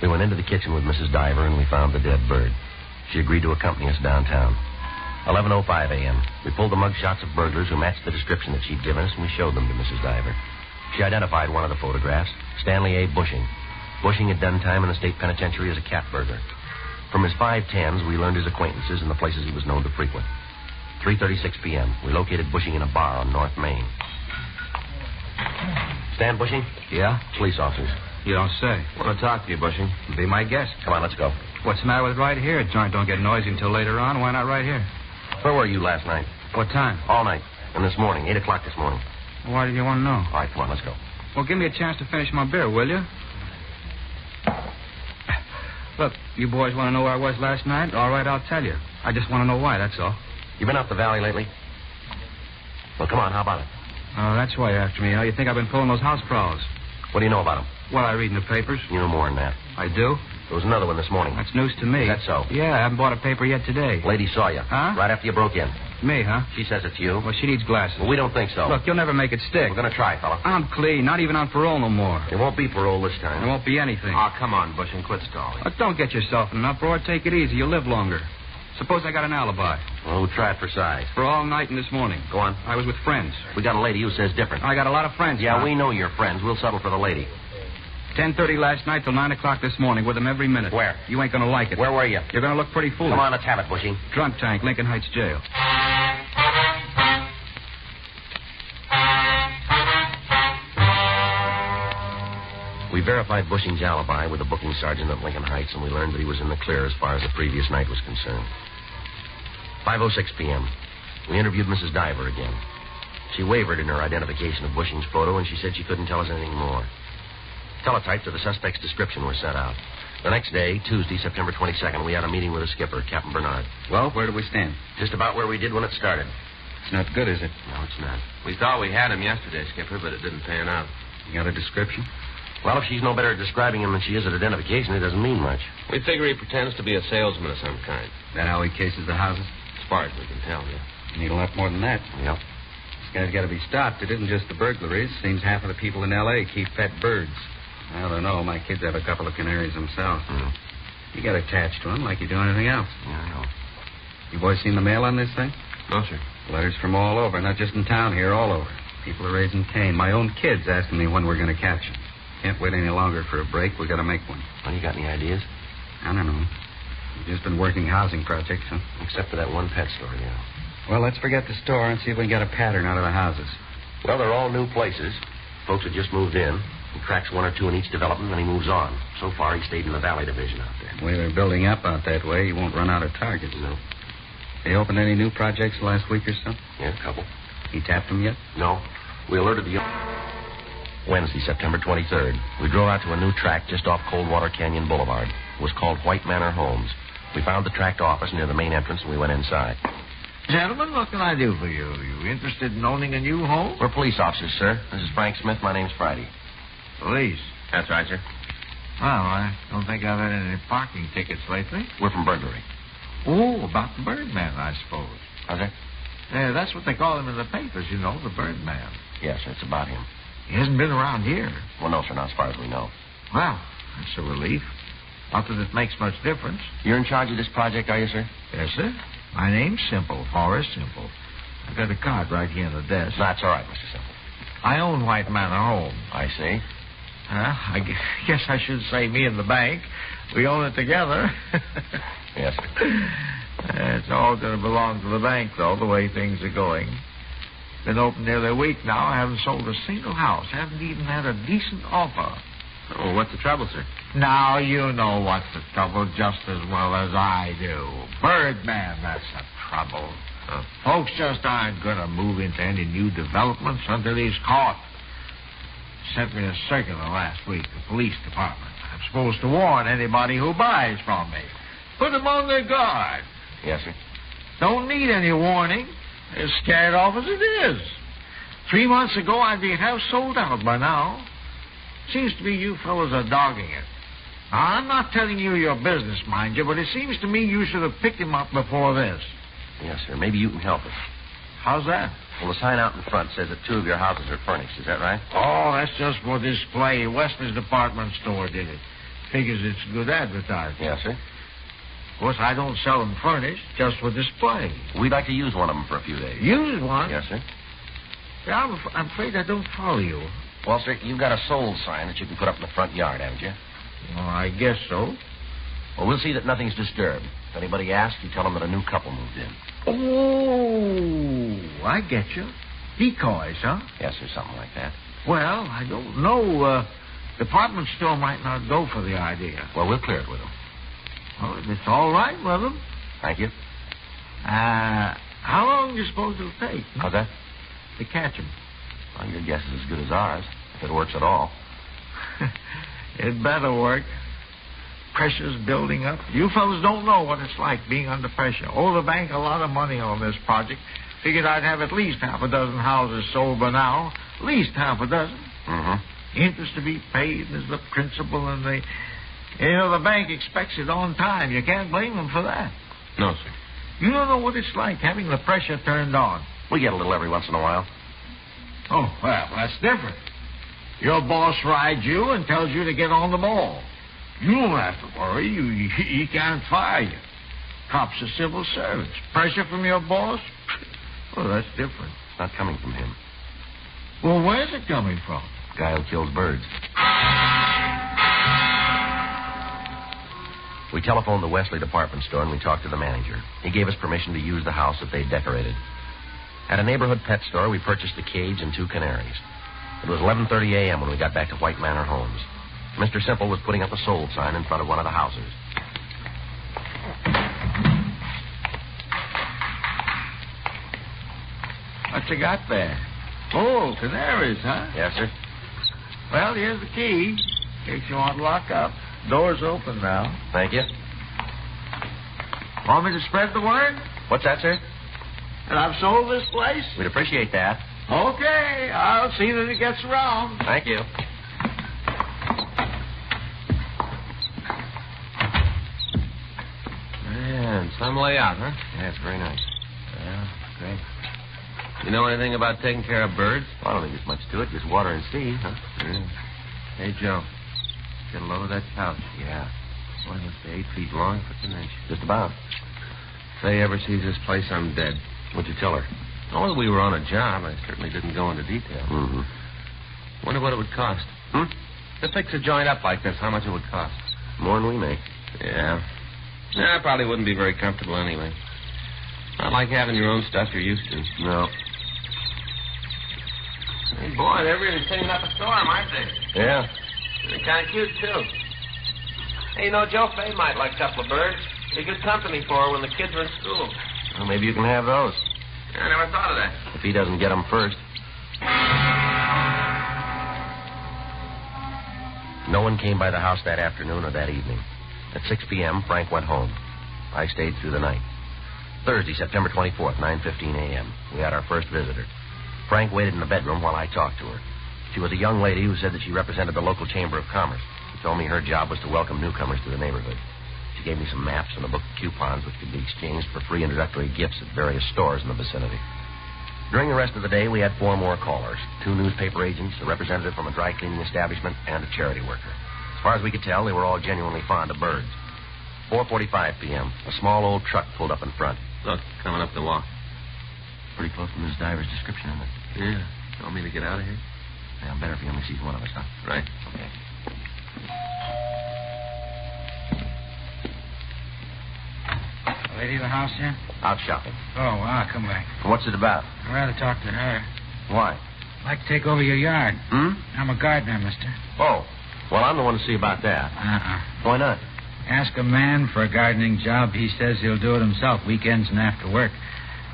We went into the kitchen with Mrs. Diver, and we found the dead bird. She agreed to accompany us downtown. 11:05 a.m. We pulled the mug shots of burglars who matched the description that she'd given us, and we showed them to Mrs. Diver. She identified one of the photographs, Stanley A. Bushing. Bushing had done time in the state penitentiary as a cat burglar. From his 510s, we learned his acquaintances and the places he was known to frequent. 3:36 p.m. We located Bushing in a bar on North Main. Stan Bushing? Yeah? Police officers. You don't say. Want to talk to you, Bushing. Be my guest. Come on, let's go. What's the matter with right here? Joint don't get noisy until later on. Why not right here? Where were you last night? What time? All night. And this morning, 8 o'clock this morning. Why did you want to know? All right, come on, let's go. Well, give me a chance to finish my beer, will you? Look, you boys want to know where I was last night? All right, I'll tell you. I just want to know why, that's all. You been up the valley lately? Well, come on, how about it? Oh, that's why you're after me. How you think I've been pulling those house prowls? What do you know about him? Well, I read in the papers. You know more than that. I do? There was another one this morning. That's news to me. Is that so? Yeah, I haven't bought a paper yet today. Lady saw you. Huh? Right after you broke in. Me, huh? She says it's you. Well, she needs glasses. Well, we don't think so. Look, you'll never make it stick. We're going to try, fella. I'm clean, not even on parole no more. There won't be parole this time. There won't be anything. Oh, come on, Bush, and quit stalling. Look, don't get yourself in an uproar. Take it easy. You'll live longer. Suppose I got an alibi. Well, we'll try it for size. For all night and this morning. Go on. I was with friends. We got a lady who says different. I got a lot of friends. Yeah, Pop. we know you're friends. We'll settle for the lady. 10:30 last night till 9 o'clock this morning with them every minute. Where? You ain't gonna like it. Where were you? You're gonna look pretty foolish. Come on, let's have it, Bushy. Drunk tank, Lincoln Heights Jail. We verified Bushing's alibi with the booking sergeant at Lincoln Heights, and we learned that he was in the clear as far as the previous night was concerned. 5:06 p.m. We interviewed Mrs. Diver again. She wavered in her identification of Bushing's photo, and she said she couldn't tell us anything more. Teletypes of the suspect's description were sent out. The next day, Tuesday, September 22nd, we had a meeting with the skipper, Captain Bernard. Well, where do we stand? Just about where we did when it started. It's not good, is it? No, it's not. We thought we had him yesterday, Skipper, but it didn't pan out. You got a description? Well, if she's no better at describing him than she is at identification, it doesn't mean much. We figure he pretends to be a salesman of some kind. That how he cases the houses? As far as we can tell, yeah. You need a lot more than that. Yep. This guy's got to be stopped. It isn't just the burglaries. Seems half of the people in L.A. keep pet birds. I don't know. My kids have a couple of canaries themselves. You got attached to them like you do anything else. Yeah, I know. You boys seen the mail on this thing? No, sir. Letters from all over, not just in town here, all over. People are raising Cain. My own kids asking me when we're going to catch him. Can't wait any longer for a break. We got to make one. Well, you got any ideas? I don't know. We've just been working housing projects, huh? Except for that one pet store, yeah. Well, let's forget the store and see if we can get a pattern out of the houses. Well, they're all new places. Folks have just moved in. He cracks one or two in each development, and he moves on. So far, he stayed in the Valley Division out there. The way they're building up out that way, you won't run out of targets. No. They opened any new projects the last week or so? Yeah, a couple. He tapped them yet? No. We alerted the... Wednesday, September 23rd. We drove out to a new tract just off Coldwater Canyon Boulevard. It was called White Manor Homes. We found the tract office near the main entrance, and we went inside. Gentlemen, what can I do for you? You interested in owning a new home? We're police officers, sir. This is Frank Smith. My name's Friday. Police? That's right, sir. Well, I don't think I've had any parking tickets lately. We're from burglary. Oh, about the Birdman, I suppose. How's that? Yeah, that's what they call him in the papers, you know, the Birdman. Yes, sir, it's about him. He hasn't been around here. Well, no, sir, not as far as we know. Well, that's a relief. Not that it makes much difference. You're in charge of this project, are you, sir? Yes, sir. My name's Simple, Forrest Simple. I've got a card right here on the desk. That's all right, Mr. Simple. I own White Manor Home. I see. I guess I should say me and the bank. We own it together. Yes, sir. It's all going to belong to the bank, though, the way things are going. Been open nearly a week now. I haven't sold a single house. Haven't even had a decent offer. Oh, what's the trouble, sir? Now, you know what's the trouble just as well as I do. Birdman, that's the trouble. Folks just aren't going to move into any new developments until he's caught. Sent me a circular last week, the police department. I'm supposed to warn anybody who buys from me. Put them on their guard. Yes, sir. Don't need any warning. They're scared off as it is. 3 months ago, I'd be half sold out by now. Seems to me you fellows are dogging it. Now, I'm not telling you your business, mind you, but it seems to me you should have picked him up before this. Yes, sir. Maybe you can help us. How's that? Well, the sign out in front says that 2 of your houses are furnished. Is that right? Oh, that's just for display. Weston's department store did it. Figures it's good advertising. Yes, sir. Of course, I don't sell them furnished, just for display. We'd like to use one of them for a few days. Use one? Yes, sir. Yeah, I'm afraid I don't follow you. Well, sir, you've got a sold sign that you can put up in the front yard, haven't you? Well, I guess so. Well, we'll see that nothing's disturbed. If anybody asks, you tell them that a new couple moved in. Oh, I get you. Decoys, huh? Yes, sir, something like that. Well, I don't know. Department store might not go for the idea. Well, we'll clear it with them. Well, if it's all right with them. Thank you. How long do you suppose it'll take? How's that? To catch him. Well, your guess is as good as ours, if it works at all. It better work. Pressure's building up. You fellas don't know what it's like being under pressure. Owe the bank a lot of money on this project. Figured I'd have at least half a dozen houses sold by now. At least half a dozen. Mm-hmm. Interest to be paid is the principal, and the bank expects it on time. You can't blame them for that. No, sir. You don't know what it's like having the pressure turned on. We get a little every once in a while. Oh, well, that's different. Your boss rides you and tells you to get on the ball. You don't have to worry. He can't fire you. Cops are civil servants. Pressure from your boss? Well, that's different. It's not coming from him. Well, where's it coming from? Guy who kills birds. We telephoned the Wesley department store and we talked to the manager. He gave us permission to use the house that they'd decorated. At a neighborhood pet store, we purchased a cage and 2 canaries. It was 11:30 a.m. when we got back to White Manor Homes. Mr. Simple was putting up a sold sign in front of one of the houses. What you got there? Oh, canaries, huh? Yes, sir. Well, here's the key. In case you want to lock up. Door's open now. Thank you. Want me to spread the word? What's that, sir? And I've sold this place? We'd appreciate that. Okay, I'll see that it gets around. Thank you. Man, some layout, huh? Yeah, it's very nice. Yeah, great. You know anything about taking care of birds? Well, I don't think there's much to it. Just water and seed, huh? Yeah. Hey, Joe. Get a load of that couch. Yeah. Boy, it must be 8 feet long, if it's an inch. Just about. If Faye ever sees this place, I'm dead. What'd you tell her? Oh, we were on a job. I certainly didn't go into detail. Mm-hmm. Wonder what it would cost. To fix a joint up like this, how much it would cost? More than we make. Yeah. I probably wouldn't be very comfortable anyway. Not like having your own stuff you're used to. No. Hey, boy, they're really cleaning up a storm, aren't they? Yeah. They're kind of cute, too. Hey, you know, Joe Fay might like a couple of birds. Be good company for her when the kids are in school. Well, maybe you can have those. I never thought of that. If he doesn't get them first. No one came by the house that afternoon or that evening. At 6 p.m., Frank went home. I stayed through the night. Thursday, September 24th, 9:15 a.m. We had our first visitor. Frank waited in the bedroom while I talked to her. She was a young lady who said that she represented the local Chamber of Commerce. She told me her job was to welcome newcomers to the neighborhood. She gave me some maps and a book of coupons which could be exchanged for free introductory gifts at various stores in the vicinity. During the rest of the day, we had 4 more callers. 2 newspaper agents, a representative from a dry cleaning establishment, and a charity worker. As far as we could tell, they were all genuinely fond of birds. 4:45 p.m., a small old truck pulled up in front. Look, coming up the walk. Pretty close to Mrs. Diver's description, isn't it? Yeah. You want me to get out of here? Yeah, better if he only sees one of us, huh? Right. Okay. Lady of the house here? Out shopping. Oh, I'll come back. What's it about? I'd rather talk to her. Why? I'd like to take over your yard. Hmm? I'm a gardener, mister. Oh. Well, I'm the one to see about that. Why not? Ask a man for a gardening job. He says he'll do it himself, weekends and after work.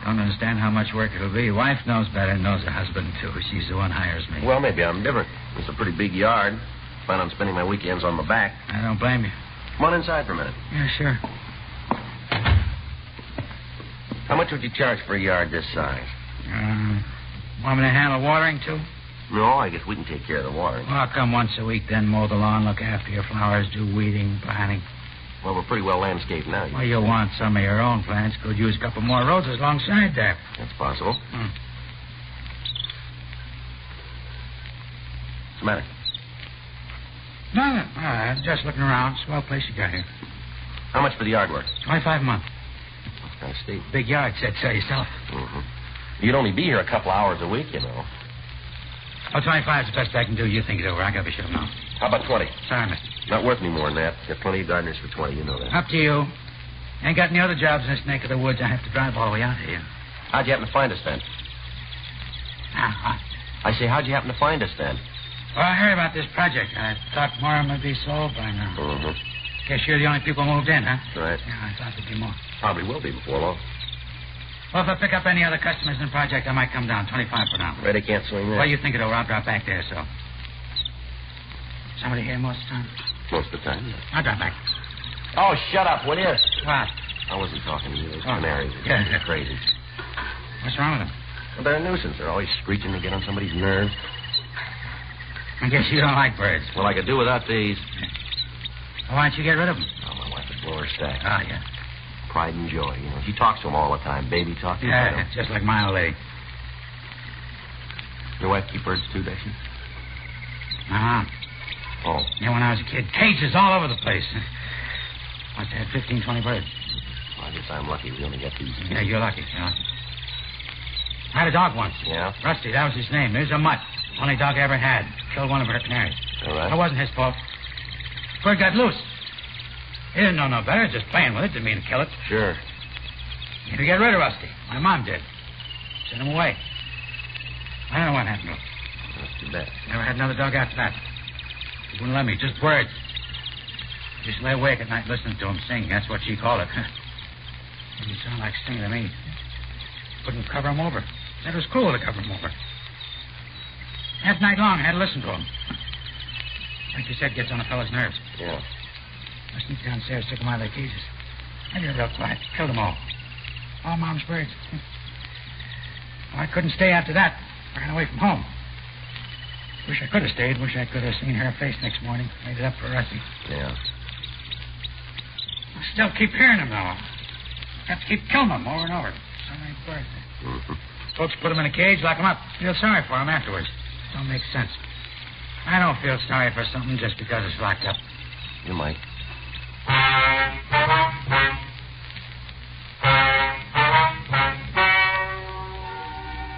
Don't understand how much work it'll be. Wife knows better, knows her husband, too. She's the one hires me. Well, maybe I'm different. It's a pretty big yard. Plan on spending my weekends on my back. I don't blame you. Come on inside for a minute. Yeah, sure. How much would you charge for a yard this size? Want me to handle watering, too? No, I guess we can take care of the watering. Well, I'll come once a week, then mow the lawn, look after your flowers, do weeding, planting. Well, we're pretty well landscaped now. Well, you'll want some of your own plants. Could use a couple more roses alongside there. That's possible. What's the matter? No, just looking around. Swell place you got here. How much for the yard work? $25 a month. That's kind of steep. Big yard, said so yourself. You'd only be here a couple hours a week, you know. Oh, 25 is the best I can do. You think it over. I gotta be sure now. How about 20? Sorry, mister. Not worth any more than that. Got plenty of gardeners for 20, you know that. Up to you. Ain't got any other jobs in this neck of the woods. I have to drive all the way out here. How'd you happen to find us then? I say, how'd you happen to find us then? Well, I heard about this project. I thought more of them would be sold by now. Guess you're the only people moved in, huh? Right. Yeah, I thought there'd be more. Probably will be before long. Well, if I pick up any other customers in the project, I might come down. 25 for now. Ready, can't swing there. Well, you think it over. I'll drop back there, so. Somebody here most of the time? Most of the time, yeah. I'll drop back. Oh, shut up, will you? What? I wasn't talking to you. Those canaries are crazy. What's wrong with them? Well, they're a nuisance. They're always screeching to get on somebody's nerves. I guess you don't like birds. Well, I could do without these. Well, why don't you get rid of them? Oh, my wife would blow her stack. Oh, yeah. Pride and joy. You know, she talks to them all the time. Baby talk. Yeah, just like my old lady. Your wife keep birds, too, does she? Uh-huh. Oh. Yeah, when I was a kid, cages all over the place. Must have had 15, 20 birds. Well, I guess I'm lucky we only got these. Yeah, you're lucky. I had a dog once. Yeah? Rusty, that was his name. There's a mutt. Only dog I ever had. Killed one of her canaries. All right. It wasn't his fault. Bird got loose. He didn't know no better. Just playing with it. Didn't mean to kill it. Sure. He had to get rid of Rusty. My mom did. Sent him away. I don't know what happened to him. That's too bad. Never had another dog after that. He wouldn't let me. Just birds. Just lay awake at night listening to him sing. That's what she called it. Didn't sound like singing to me. Couldn't cover him over. Said it was cruel to cover him over. That night long, I had to listen to him. Like you said, gets on a fellow's nerves. Yeah. I sneaked downstairs, took them out of their cages. I did it real quiet. Killed them all. All Mom's birds. Well, I couldn't stay after that. Ran away from home. Wish I could have stayed. Wish I could have seen her face next morning. Made it up for Rusty. Yeah. I still keep hearing them, though. Have to keep killing them over and over. So many birds. Mm-hmm. Folks put them in a cage, lock them up. Feel sorry for them afterwards. Don't make sense. I don't feel sorry for something just because it's locked up. You might.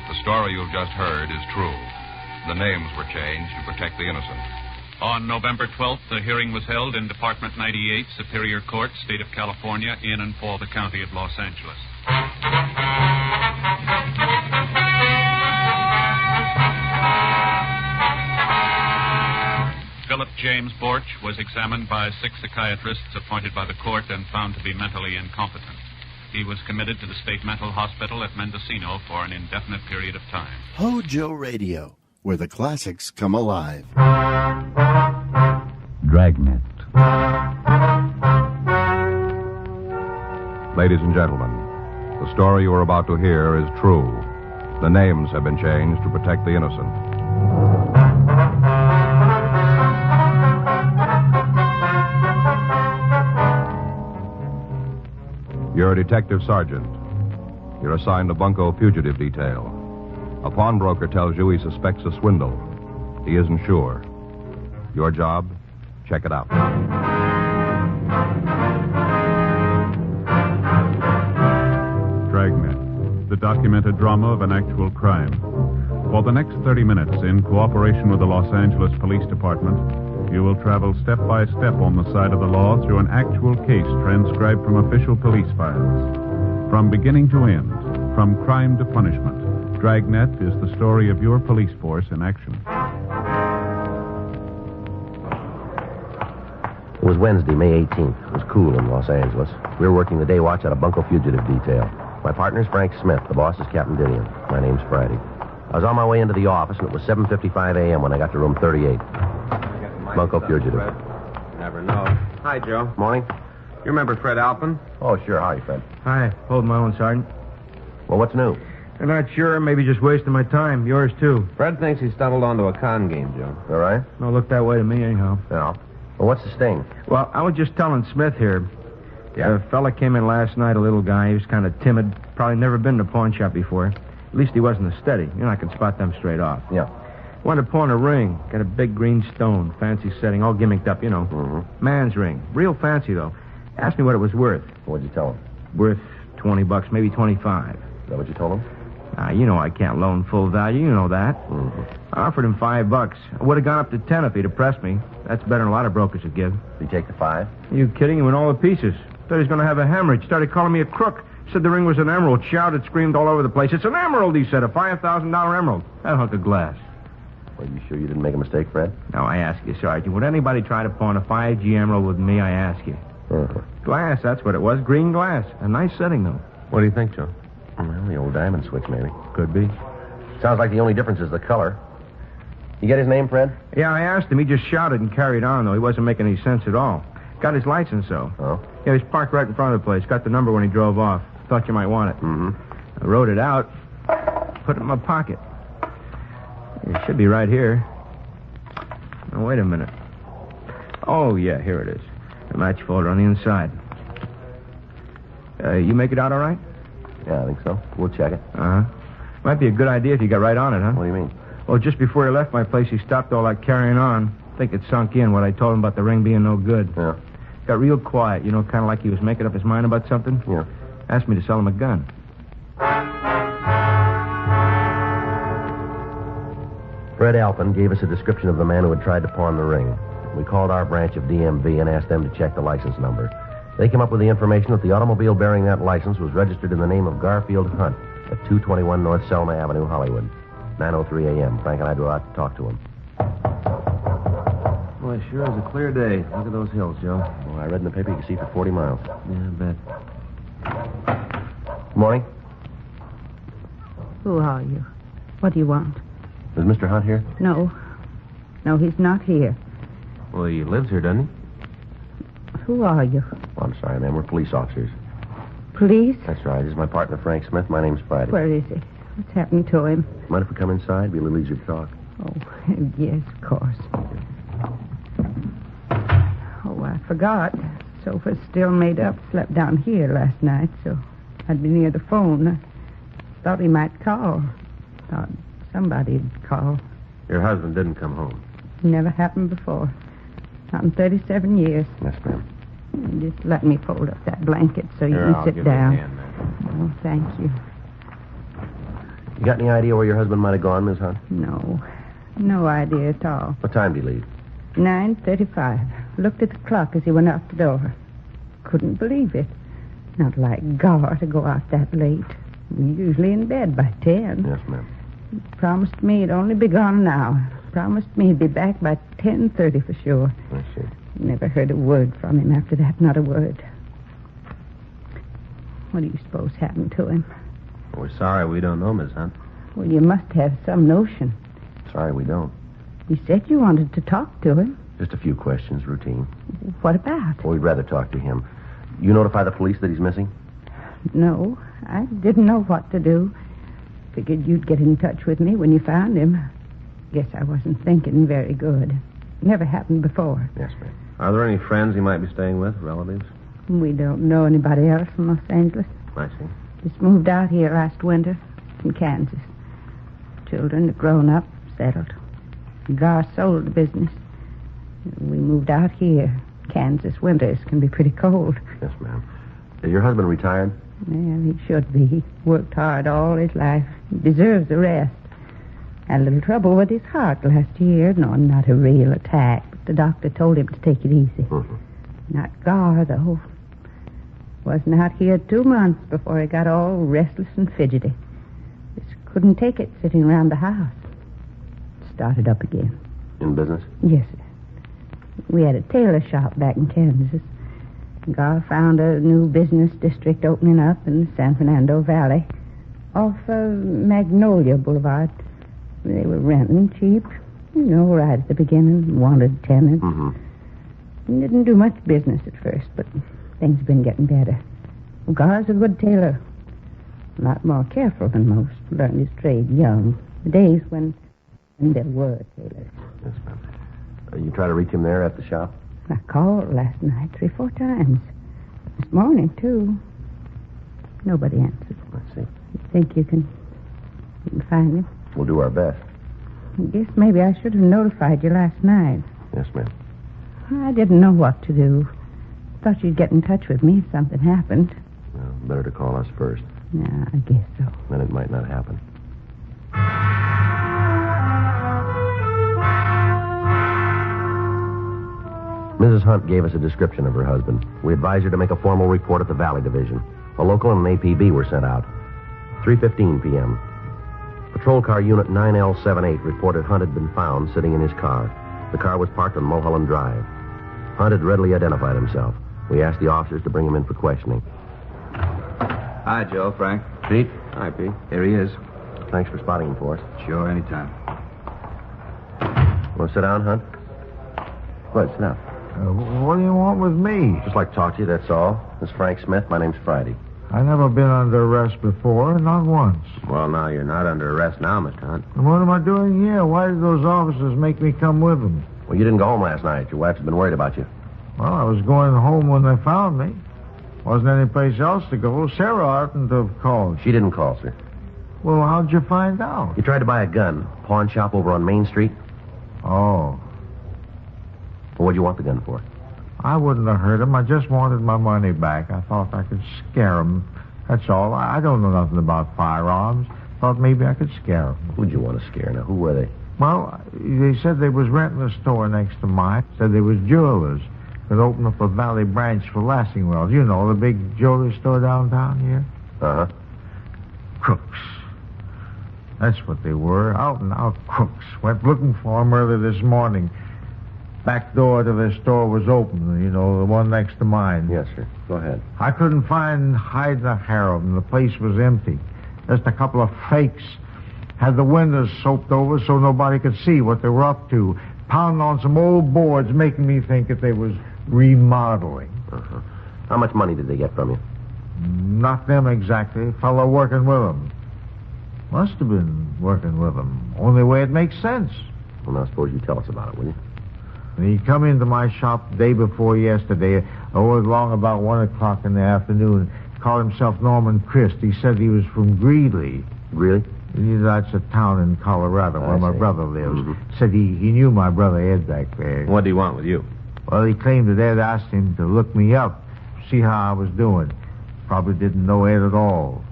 The story you've just heard is true. The names were changed to protect the innocent. On November 12th, the hearing was held in Department 98, Superior Court, State of California, in and for the County of Los Angeles. Philip James Borch was examined by 6 psychiatrists appointed by the court and found to be mentally incompetent. He was committed to the State Mental Hospital at Mendocino for an indefinite period of time. Hojo Radio, where the classics come alive. Dragnet. Ladies and gentlemen, the story you are about to hear is true. The names have been changed to protect the innocent. You're a detective sergeant. You're assigned to Bunko Fugitive Detail. A pawnbroker tells you he suspects a swindle. He isn't sure. Your job? Check it out. Dragnet, the documented drama of an actual crime. For the next 30 minutes, in cooperation with the Los Angeles Police Department, you will travel step by step on the side of the law through an actual case transcribed from official police files. From beginning to end, from crime to punishment, Dragnet is the story of your police force in action. It was Wednesday, May 18th. It was cool in Los Angeles. We were working the day watch out of Bunko Fugitive Detail. My partner's Frank Smith. The boss is Captain Dillian. My name's Friday. I was on my way into the office, and it was 7:55 a.m. when I got to room 38. Bunko Fugitive. Never know. Hi, Joe. Morning. You remember Fred Alpin? Oh, sure. How are you, Fred? Hi. Holding my own, Sergeant. Well, what's new? I'm not sure. Maybe just wasting my time. Yours, too. Fred thinks he stumbled onto a con game, Joe. All right. No, look that way to me, anyhow. Yeah. Well, what's the sting? Well, I was just telling Smith here. Yeah. A fella came in last night, a little guy. He was kind of timid. Probably never been to a pawn shop before. At least he wasn't a steady. You know, I can spot them straight off. Yeah. Wanted to pawn a ring. Got a big green stone. Fancy setting. All gimmicked up, you know. Mm-hmm. Man's ring. Real fancy, though. Asked me what it was worth. What'd you tell him? Worth $20, maybe 25. Is that what you told him? You know I can't loan full value. You know that. Mm-hmm. I offered him $5. I would have gone up to 10 if he'd have pressed me. That's better than a lot of brokers would give. Did he take the 5? Are you kidding? He went all to pieces. Thought he was going to have a hemorrhage. Started calling me a crook. Said the ring was an emerald. Shouted, screamed all over the place. It's an emerald, he said. A $5,000 emerald. That hunk of glass. Well, you sure you didn't make a mistake, Fred? Now, I ask you, Sergeant. Would anybody try to pawn a 5G emerald with me? I ask you. Uh-huh. Glass, that's what it was. Green glass. A nice setting, though. What do you think, Joe? Well, the old diamond switch, maybe. Could be. Sounds like the only difference is the color. You get his name, Fred? Yeah, I asked him. He just shouted and carried on, though. He wasn't making any sense at all. Got his license, though. Oh? Yeah, he was parked right in front of the place. Got the number when he drove off. Thought you might want it. Mm-hmm. I wrote it out. put it in my pocket. It should be right here. Now, wait a minute. Oh, yeah, here it is. The match folder on the inside. You make it out all right? Yeah, I think so. We'll check it. Uh-huh. Might be a good idea if you got right on it, huh? What do you mean? Well, just before he left my place, he stopped all that carrying on. I think it sunk in what I told him about the ring being no good. Yeah. Got real quiet, kind of like he was making up his mind about something. Yeah. Asked me to sell him a gun. Fred Alpin gave us a description of the man who had tried to pawn the ring. We called our branch of DMV and asked them to check the license number. They came up with the information that the automobile bearing that license was registered in the name of Garfield Hunt at 221 North Selma Avenue, Hollywood. 9:03 a.m. Frank and I drove out to talk to him. Well, it sure is a clear day. Look at those hills, Joe. Well, I read in the paper you can see for 40 miles. Yeah, I bet. Good morning. Who are you? What do you want? Is Mr. Hunt here? No. No, he's not here. Well, he lives here, doesn't he? Who are you? Oh, I'm sorry, ma'am. We're police officers. Police? That's right. This is my partner, Frank Smith. My name's Friday. Where is he? What's happened to him? Mind if we come inside? Be a little easier to talk. Oh, yes, of course. Oh, I forgot. Sofa's still made up. Slept down here last night, so I'd be near the phone. I thought he might call. Thought somebody'd call. Your husband didn't come home. Never happened before. Not in 37 years. Yes, ma'am. Just let me fold up that blanket so you Here, can I'll sit give down. You a hand, man. Oh, thank you. You got any idea where your husband might have gone, Miss Hunt? No. No idea at all. What time did he leave? 9:35. Looked at the clock as he went out the door. Couldn't believe it. Not like Gar to go out that late. Usually in bed by 10. Yes, ma'am. Promised me he'd only be gone an hour. Promised me he'd be back by 10:30 for sure. I see. Never heard a word from him after that, not a word. What do you suppose happened to him? We're sorry we don't know, Miss Hunt. Well, you must have some notion. Sorry, we don't. You said you wanted to talk to him. Just a few questions, routine. What about? Well, we'd rather talk to him. You notify the police that he's missing? No, I didn't know what to do. Figured you'd get in touch with me when you found him. Guess I wasn't thinking very good. Never happened before. Yes, ma'am. Are there any friends he might be staying with, relatives? We don't know anybody else from Los Angeles. I see. Just moved out here last winter from Kansas. Children have grown up, settled. Gar sold the business. We moved out here. Kansas winters can be pretty cold. Yes, ma'am. Is your husband retired? Well, he should be. He worked hard all his life. He deserves a rest. Had a little trouble with his heart last year. No, not a real attack, but the doctor told him to take it easy. Mm-hmm. Not Gar, though. Wasn't out here 2 months before he got all restless and fidgety. Just couldn't take it sitting around the house. Started up again. In business? Yes, sir. We had a tailor shop back in Kansas. Gar found a new business district opening up in the San Fernando Valley off Magnolia Boulevard. They were renting cheap, right at the beginning. Wanted tenants. Mm-hmm. Didn't do much business at first, but things have been getting better. Gar's a good tailor. A lot more careful than most. Learned his trade young. The days when there were tailors. Yes, ma'am. You try to reach him there at the shop? I called last night 3-4 times. This morning, too. Nobody answered. I see. You think you can find him? We'll do our best. I guess maybe I should have notified you last night. Yes, ma'am. I didn't know what to do. Thought you'd get in touch with me if something happened. Well, better to call us first. Yeah, I guess so. Then it might not happen. Mrs. Hunt gave us a description of her husband. We advised her to make a formal report at the Valley Division. A local and an APB were sent out. 3:15 p.m. Patrol car unit 9L78 reported Hunt had been found sitting in his car. The car was parked on Mulholland Drive. Hunt had readily identified himself. We asked the officers to bring him in for questioning. Hi, Joe. Frank. Pete? Hi, Pete. Here he is. Thanks for spotting him for us. Sure, anytime. Want to sit down, Hunt? Go ahead, sit down. What do you want with me? Just like to talk to you, that's all. This is Frank Smith. My name's Friday. I never been under arrest before, not once. Well, now you're not under arrest now, Mr. Hunt. And what am I doing here? Why did those officers make me come with them? Well, you didn't go home last night. Your wife's been worried about you. Well, I was going home when they found me. Wasn't any place else to go. Sarah oughtn't to have called. She didn't call, sir. Well, how'd you find out? You tried to buy a gun. Pawn shop over on Main Street. Oh. Well, what'd you want the gun for? I wouldn't have hurt him. I just wanted my money back. I thought I could scare him. That's all. I don't know nothing about firearms. Thought maybe I could scare him. Who'd you want to scare? Now, who were they? Well, they said they was renting a store next to mine. Said they was jewelers. Could open up a Valley branch for Lassingwells. You know, the big jewelry store downtown here. Uh-huh. Crooks. That's what they were. Out and out crooks. Went looking for them early this morning. Back door to their store was open, you know, the one next to mine. Yes, sir. Go ahead. I couldn't find hide nor hair of them. The place was empty. Just a couple of fakes. Had the windows soaped over so nobody could see what they were up to. Pounding on some old boards, making me think that they was remodeling. Uh-huh. How much money did they get from you? Not them exactly. Fellow working with them. Must have been working with them. Only way it makes sense. Well, now, suppose you tell us about it, will you? He come into my shop the day before yesterday, along about 1 o'clock in the afternoon. Called himself Norman Christ. He said he was from Greeley. Really? That's a town in Colorado where my brother lives. Mm-hmm. Said he knew my brother Ed back there. What do you want with you? Well, he claimed that Ed asked him to look me up, see how I was doing. Probably didn't know Ed at all.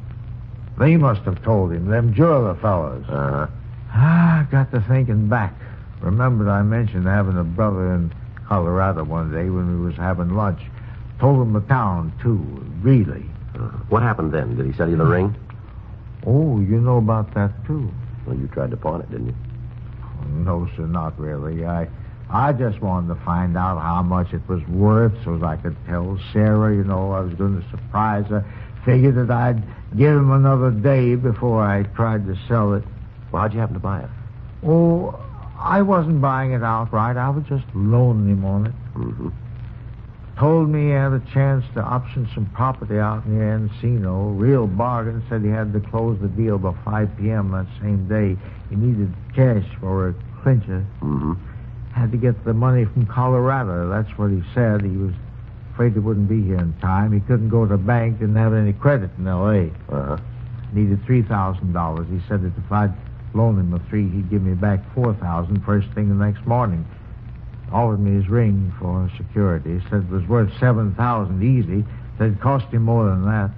They must have told him, them jeweler fellas. Uh-huh. I got to thinking back. Remembered I mentioned having a brother in Colorado one day when we was having lunch. Told him the town, too, Greeley. What happened then? Did he sell you the ring? Oh, you know about that, too. Well, you tried to pawn it, didn't you? No, sir, not really. I just wanted to find out how much it was worth so that I could tell Sarah, you know, I was going to surprise her. Figured that I'd give him another day before I tried to sell it. Well, how'd you happen to buy it? Oh, I wasn't buying it outright. I was just loaning him on it. Mm-hmm. Told me he had a chance to option some property out near Encino. Real bargain. Said he had to close the deal by 5 p.m. that same day. He needed cash for a clincher. Mm-hmm. Had to get the money from Colorado. That's what he said. He was afraid he wouldn't be here in time. He couldn't go to the bank. Didn't have any credit in L.A. Uh-huh. Needed $3,000. He said that if I'd loan him the $3,000, he'd give me back $4,000 first thing the next morning. Offered me his ring for security. He said it was worth $7,000 easy. Said it cost him more than that.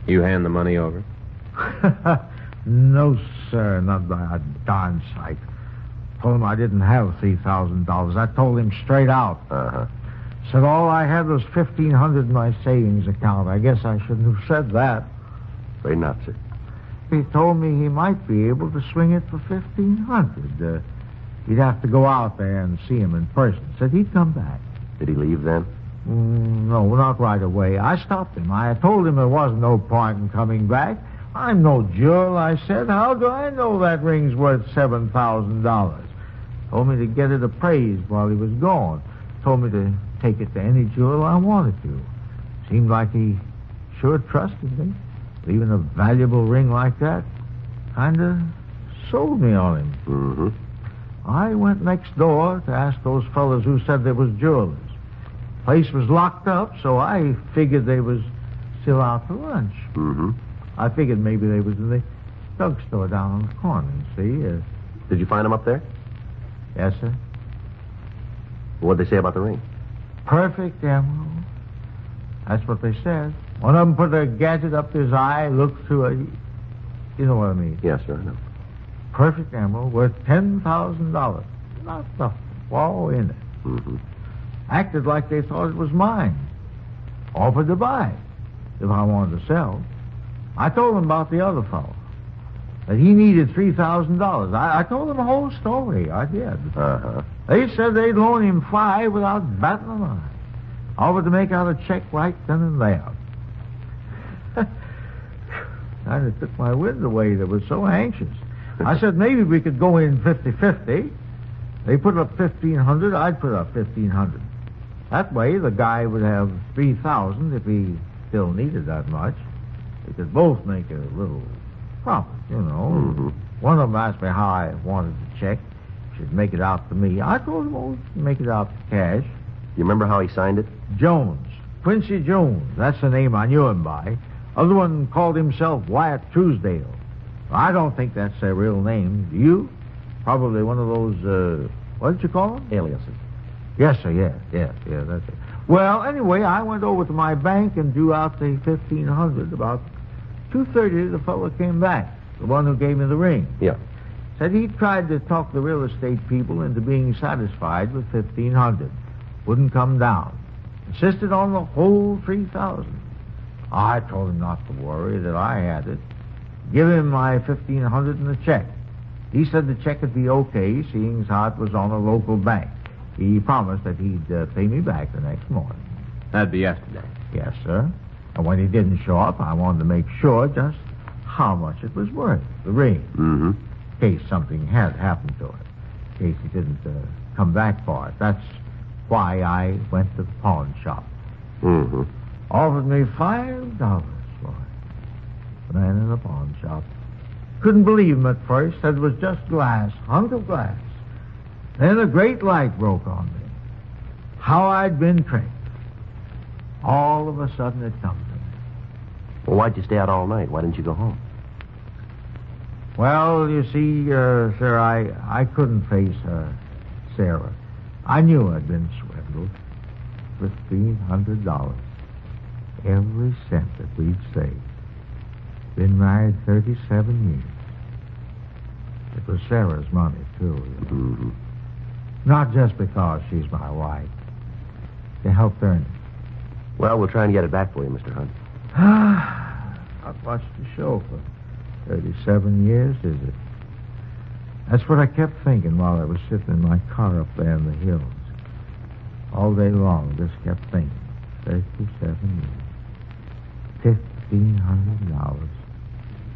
You hand the money over? No, sir, not by a darn sight. Told him I didn't have $3,000. I told him straight out. Uh-huh. Said all I had was $1,500 in my savings account. I guess I shouldn't have said that. Very not, sir. He told me he might be able to swing it for $1,500. He'd have to go out there and see him in person. Said he'd come back. Did he leave then? No, not right away. I stopped him. I told him there wasn't no point in coming back. I'm no jewel, I said. How do I know that ring's worth $7,000? Told me to get it appraised while he was gone. Told me to take it to any jeweler I wanted to. Seemed like he sure trusted me. Even a valuable ring like that kind of sold me on him. Mm-hmm. I went next door to ask those fellas who said they was jewelers. Place was locked up, so I figured they was still out for lunch. Mm-hmm. I figured maybe they was in the drugstore down on the corner, see? Did you find them up there? Yes, sir. What'd they say about the ring? Perfect emerald. That's what they said. One of them put a gadget up to his eye, looked through it. You know what I mean? Yes, sir, I know. Perfect emerald worth $10,000. Not the flaw in it. Mm-hmm. Acted like they thought it was mine. Offered to buy if I wanted to sell. I told them about the other fellow. That he needed $3,000. I told them the whole story. I did. Uh-huh. They said they'd loan him $5,000 without batting an eye. Offered to make out a check right then and there. Kind of took my wind away. They were so anxious. I said maybe we could go in 50-50. They put up $1,500. I'd put up $1,500. That way, the guy would have $3,000 if he still needed that much. They could both make a little profit, you know. Mm-hmm. One of them asked me how I wanted the check. Should make it out to me. I told him, oh, make it out to cash. You remember how he signed it? Jones. Quincy Jones. That's the name I knew him by. Other one called himself Wyatt Truesdale. I don't think that's their real name. Do you? Probably one of those, what did you call them? Aliases. Yes, sir, yeah, that's it. Well, anyway, I went over to my bank and drew out the $1,500. About 2:30, the fellow came back, the one who gave me the ring. Yeah. Said he tried to talk the real estate people into being satisfied with $1,500. Wouldn't come down. Insisted on the whole $3,000. I told him not to worry, that I had it. Give him my $1,500 in the check. He said the check would be okay, seeing as how it was on a local bank. He promised that he'd pay me back the next morning. That'd be yesterday. Yes, sir. And when he didn't show up, I wanted to make sure just how much it was worth, the ring. Mm-hmm. In case something had happened to it. In case he didn't come back for it. That's why I went to the pawn shop. Mm-hmm. Offered me $5 for it. Man in the pawn shop. Couldn't believe him at first. Said it was just glass, hunk of glass. Then a great light broke on me. How I'd been tricked. All of a sudden it comes to me. Well, why'd you stay out all night? Why didn't you go home? Well, you see, sir, I couldn't face Sarah. I knew I'd been swindled. $1,500. Every cent that we'd saved. Been married 37 years. It was Sarah's money, too, you know. Mm-hmm. Not just because she's my wife. To help earn it. Well, we'll try and get it back for you, Mr. Hunt. Not much to show for 37 years, is it? That's what I kept thinking while I was sitting in my car up there in the hills. All day long, just kept thinking. 37 years. $1,500.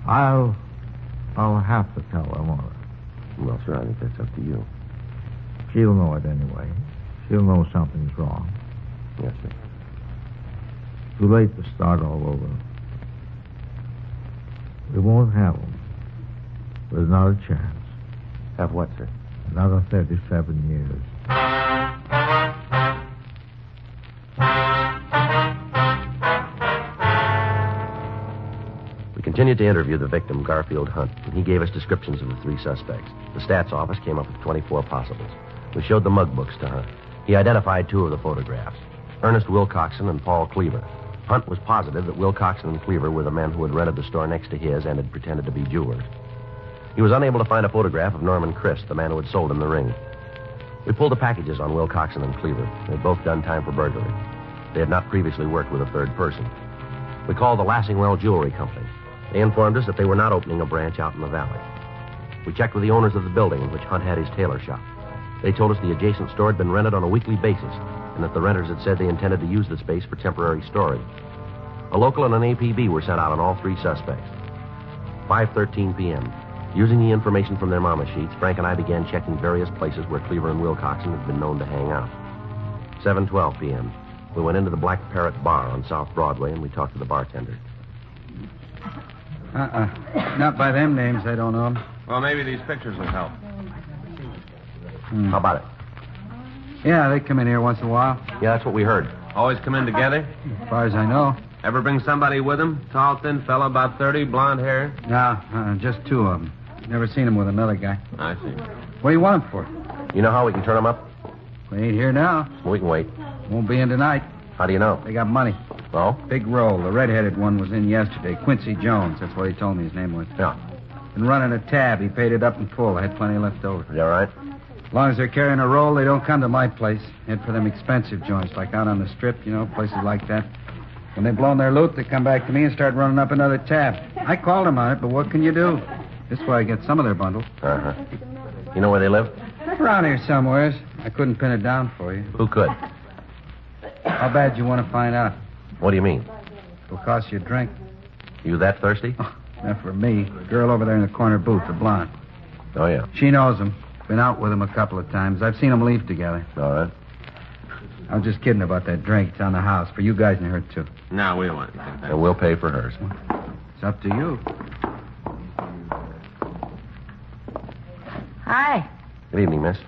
I'll have to tell her, won't I? Well, sir, I think that's up to you. She'll know it anyway. She'll know something's wrong. Yes, sir. Too late to start all over. We won't have them. There's not a chance. Have what, sir? Another 37 years. We continued to interview the victim, Garfield Hunt, and he gave us descriptions of the three suspects. The stats office came up with 24 possibles. We showed the mug books to Hunt. He identified two of the photographs, Ernest Wilcoxon and Paul Cleaver. Hunt was positive that Wilcoxon and Cleaver were the men who had rented the store next to his and had pretended to be jewelers. He was unable to find a photograph of Norman Christ, the man who had sold him the ring. We pulled the packages on Wilcoxon and Cleaver. They had both done time for burglary. They had not previously worked with a third person. We called the Lassingwell Jewelry Company. They informed us that they were not opening a branch out in the valley. We checked with the owners of the building in which Hunt had his tailor shop. They told us the adjacent store had been rented on a weekly basis, and that the renters had said they intended to use the space for temporary storage. A local and an APB were sent out on all three suspects. 5:13 p.m. Using the information from their mama sheets, Frank and I began checking various places where Cleaver and Wilcoxon had been known to hang out. 7:12 p.m. We went into the Black Parrot Bar on South Broadway, and we talked to the bartender. Not by them names, I don't know them. Well, maybe these pictures will help. How about it? Yeah, they come in here once in a while. Yeah, that's what we heard. Always come in together? As far as I know. Ever bring somebody with them? Tall, thin fella, about 30, blonde hair? No, just two of them. Never seen them with another guy. I see. What do you want them for? You know how we can turn them up? They ain't here now. We can wait. Won't be in tonight. How do you know? They got money. Oh? Big roll. The red-headed one was in yesterday. Quincy Jones. That's what he told me his name was. Yeah. Been running a tab. He paid it up in full. I had plenty left over. Is that right? As long as they're carrying a roll, they don't come to my place. Head for them expensive joints, like out on the strip, you know, places like that. When they've blown their loot, they come back to me and start running up another tab. I called them on it, but what can you do? This way I get some of their bundle. Uh-huh. You know where they live? Around here somewheres. I couldn't pin it down for you. Who could? How bad you want to find out? What do you mean? It'll cost you a drink. You that thirsty? Oh, not for me. Girl over there in the corner booth, the blonde. Oh, yeah. She knows him. Been out with him a couple of times. I've seen them leave together. All right. I was just kidding about that drink. It's on the house. For you guys and her, too. No, we don't want anything. And we'll pay for hers. up to you. Hi. Good evening, miss.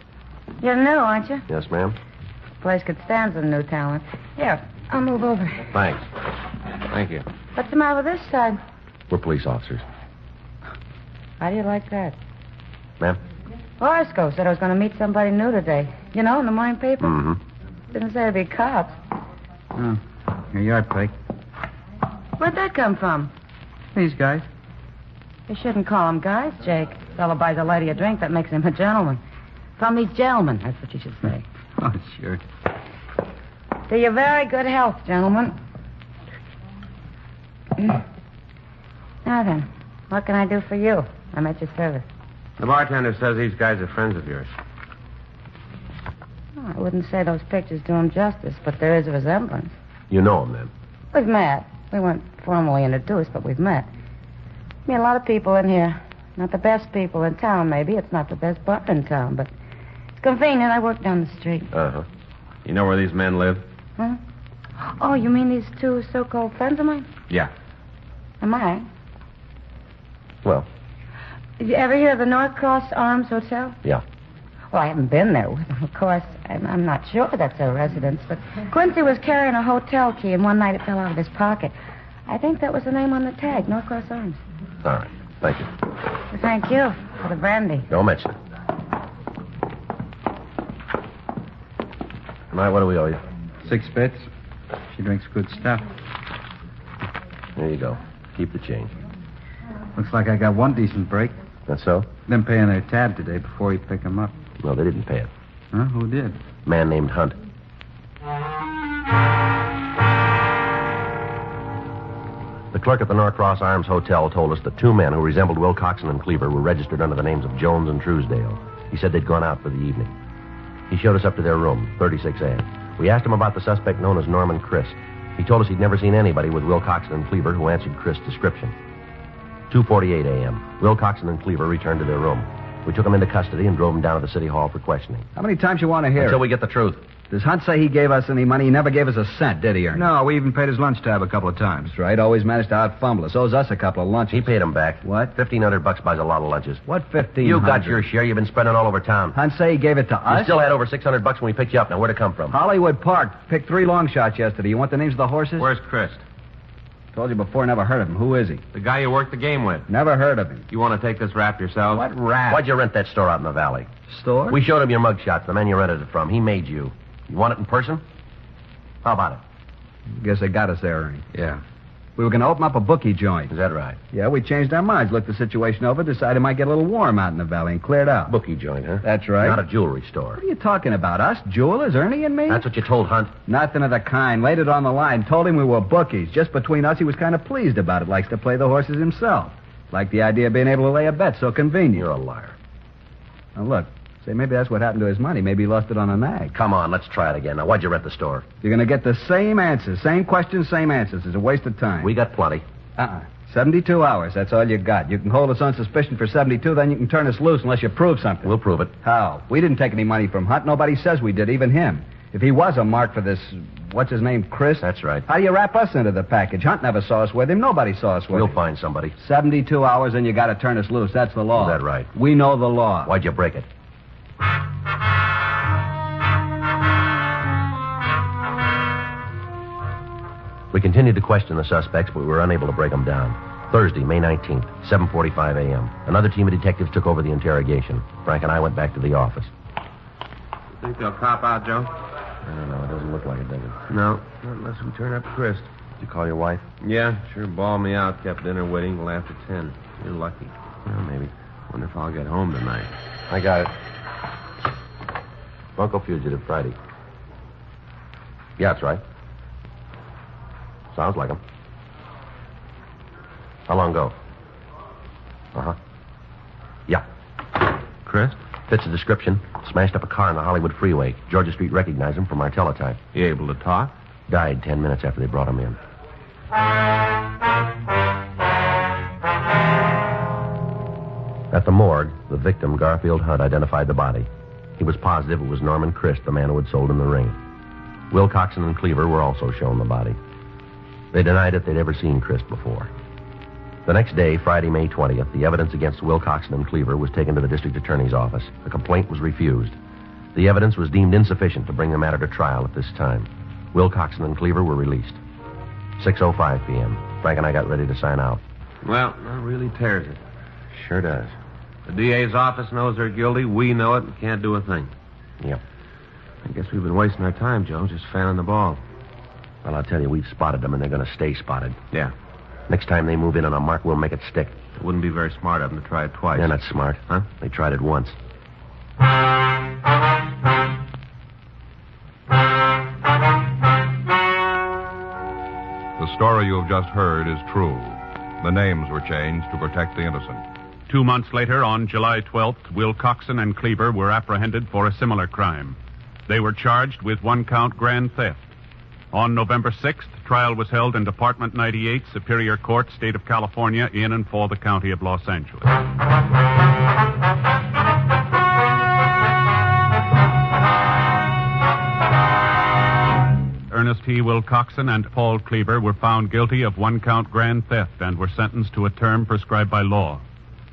You're new, aren't you? Yes, ma'am. This place could stand some new talent. Here, I'll move over. Thanks. Thank you. What's the matter with this side? We're police officers. How do you like that? Ma'am? Horoscope said I was going to meet somebody new today. You know, in the morning paper. Mm-hmm. Didn't say it'd be cops. Oh, your yard plate. Where'd that come from? These guys. You shouldn't call them guys, Jake. Fellow buys a lady a drink, that makes him a gentleman. From these gentlemen, that's what you should say. Oh, sure. To your very good health, gentlemen. Now then, what can I do for you? I'm at your service. The bartender says these guys are friends of yours. Oh, I wouldn't say those pictures do them justice, but there is a resemblance. You know them, then? We've met. We weren't formally introduced, but we've met. I mean, a lot of people in here. Not the best people in town, maybe. It's not the best bar in town, but it's convenient. I work down the street. Uh-huh. You know where these men live? Huh? Oh, you mean these two so-called friends of mine? Yeah. Am I? Well, Did you ever hear of the North Cross Arms Hotel? yeah. Well, I haven't been there with them, of course. I'm not sure that's their residence, but Quincy was carrying a hotel key, and one night it fell out of his pocket. I think that was the name on the tag, North Cross Arms. All right. Thank you. Well, thank you for the brandy. Don't mention it. All right, what do we owe you? 6 bits. She drinks good stuff. There you go. Keep the change. Looks like I got one decent break. That's so? Them paying their tab today before you pick them up. No, they didn't pay it. Huh? Who did? Man named Hunt. The clerk at the Norcross Arms Hotel told us that 2 men who resembled Wilcoxon and Cleaver were registered under the names of Jones and Truesdale. He said they'd gone out for the evening. He showed us up to their room, 36A. We asked him about the suspect known as Norman Christ. He told us he'd never seen anybody with Wilcoxon and Cleaver who answered Christ's description. 2:48 a.m. Wilcoxon and Cleaver returned to their room. We took them into custody and drove them down to the city hall for questioning. How many times you want to hear Until it? we get the truth. Does Hunt say he gave us any money? He never gave us a cent, did he, Ernie? No, we even paid his lunch tab a couple of times. That's right. Always managed to out-fumble us. Owes us a couple of lunches. He paid him back. What? $1,500 buys a lot of lunches. What 15? You got your share. You've been spending all over town. Hunt say he gave it to us? You still had over $600 when we picked you up. Now, where'd it come from? Hollywood Park. Picked 3 long shots yesterday. You want the names of the horses? Where's Christ? Told you before, never heard of him. Who is he? The guy you worked the game with. Never heard of him. You want to take this rap yourself? What rap? Why'd you rent that store out in the valley? Store? We showed him your mug shots, the man you rented it from. He made you. You want it in person? How about it? Guess they got us there, Ernie. Yeah. We were going to open up a bookie joint. Is that right? Yeah, we changed our minds, looked the situation over, decided it might get a little warm out in the valley, and cleared out. Bookie joint, huh? That's right. Not a jewelry store. What are you talking about? Us? Jewelers? Ernie and me? That's what you told Hunt. Nothing of the kind. Laid it on the line. Told him we were bookies. Just between us, he was kind of pleased about it. Likes to play the horses himself. Liked the idea of being able to lay a bet so convenient. You're a liar. Now, look. Say, maybe that's what happened to his money. Maybe he lost it on a nag. Come on, let's try it again. Now, why'd you rent the store? You're going to get the same answers. Same questions, same answers. It's a waste of time. We got plenty. 72 hours. That's all you got. You can hold us on suspicion for 72, then you can turn us loose unless you prove something. We'll prove it. How? We didn't take any money from Hunt. Nobody says we did, even him. If he was a mark for this, what's his name, Chris? That's right. How do you wrap us into the package? Hunt never saw us with him. Nobody saw us with him. We'll find somebody. 72 hours, and you got to turn us loose. That's the law. Is that right? We know the law. Why'd you break it? We continued to question the suspects, but we were unable to break them down. Thursday, May 19th, 7:45 a.m. Another team of detectives took over the interrogation. Frank and I went back to the office. Think they'll cop out, Joe? I don't know. It doesn't look like it, does it? No, not unless we turn up Chris. Did you call your wife? Yeah, sure bawled me out. Kept dinner waiting till after 10. You're lucky. Well, maybe. Wonder if I'll get home tonight. I got it. Bunko fugitive, Friday. Yeah, that's right. Sounds like him. How long ago? Uh-huh. Yeah. Chris? Fits the description. Smashed up a car on the Hollywood freeway. Georgia Street recognized him from our teletype. You able to talk? Died 10 minutes after they brought him in. At the morgue, the victim, Garfield Hunt, identified the body. He was positive it was Norman Christ, the man who had sold him the ring. Wilcoxon and Cleaver were also shown the body. They denied it they'd ever seen Christ before. The next day, Friday, May 20th, the evidence against Wilcoxon and Cleaver was taken to the district attorney's office. A complaint was refused. The evidence was deemed insufficient to bring the matter to trial at this time. Wilcoxon and Cleaver were released. 6:05 p.m. Frank and I got ready to sign out. Well, that really tears it. Sure does. The DA's office knows they're guilty. We know it and can't do a thing. Yep. I guess we've been wasting our time, Joe, just fanning the ball. Well, I'll tell you, we've spotted them, and they're going to stay spotted. Yeah. Next time they move in on a mark, we'll make it stick. It wouldn't be very smart of them to try it twice. They're not smart. Huh? They tried it once. The story you have just heard is true. The names were changed to protect the innocent. 2 months later, on July 12th, Wilcoxon and Cleaver were apprehended for a similar crime. They were charged with one-count grand theft. On November 6th, trial was held in Department 98, Superior Court, State of California, in and for the County of Los Angeles. Ernest T. Wilcoxon and Paul Cleaver were found guilty of one-count grand theft and were sentenced to a term prescribed by law.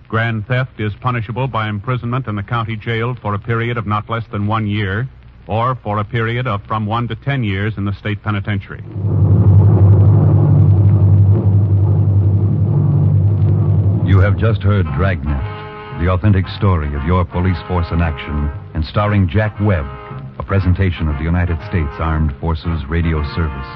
Grand theft is punishable by imprisonment in the county jail for a period of not less than 1 year, or for a period of from 1 to 10 years in the state penitentiary. You have just heard Dragnet, the authentic story of your police force in action, and starring Jack Webb, a presentation of the United States Armed Forces Radio Service.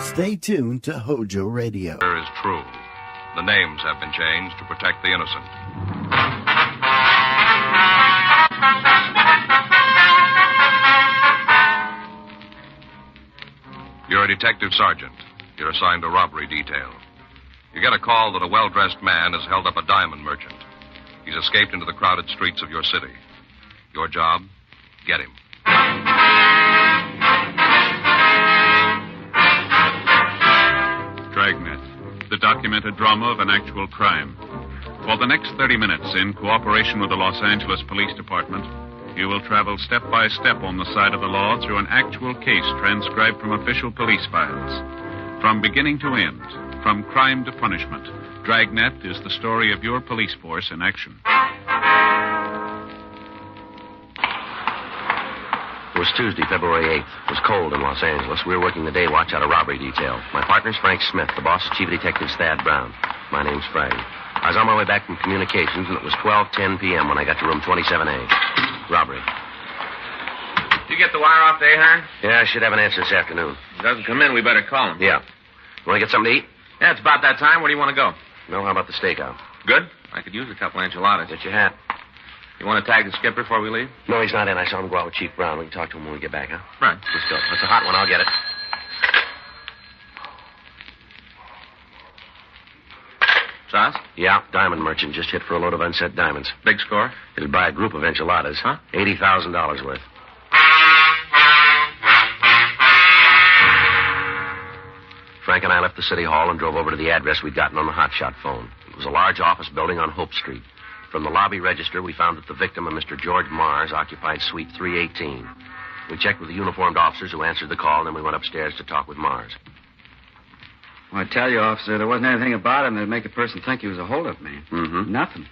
Stay tuned to Hojo Radio. Is true. The names have been changed to protect the innocent. You're a detective sergeant. You're assigned a robbery detail. You get a call that a well-dressed man has held up a diamond merchant. He's escaped into the crowded streets of your city. Your job? Get him. Dragnet, the documented drama of an actual crime. For the next 30 minutes, in cooperation with the Los Angeles Police Department, you will travel step by step on the side of the law through an actual case transcribed from official police files. From beginning to end, from crime to punishment, Dragnet is the story of your police force in action. It was Tuesday, February 8th. It was cold in Los Angeles. We were working the day watch out of robbery detail. My partner's Frank Smith. The boss is Chief Detective Thad Brown. My name's Friday. I was on my way back from communications, and it was 12:10 p.m. when I got to room 27A. Robbery. You get the wire off there, Hearn? Yeah, I should have an answer this afternoon. If he doesn't come in, we better call him. Yeah. You want to get something to eat? Yeah, it's about that time. Where do you want to go? No, how about the stakeout? Good. I could use a couple enchiladas. Get your hat. You want to tag the skipper before we leave? No, he's not in. I saw him go out with Chief Brown. We can talk to him when we get back, huh? Right. Let's go. That's a hot one. I'll get it. Sauce? Yeah, diamond merchant just hit for a load of unset diamonds. Big score? It'll buy a group of enchiladas. Huh? $80,000 worth. Frank and I left the city hall and drove over to the address we'd gotten on the hotshot phone. It was a large office building on Hope Street. From the lobby register, we found that the victim, a Mr. George Mars, occupied suite 318. We checked with the uniformed officers who answered the call, and then we went upstairs to talk with Mars. Well, I tell you, officer, there wasn't anything about him that'd make a person think he was a hold-up man. Mm-hmm. Nothing.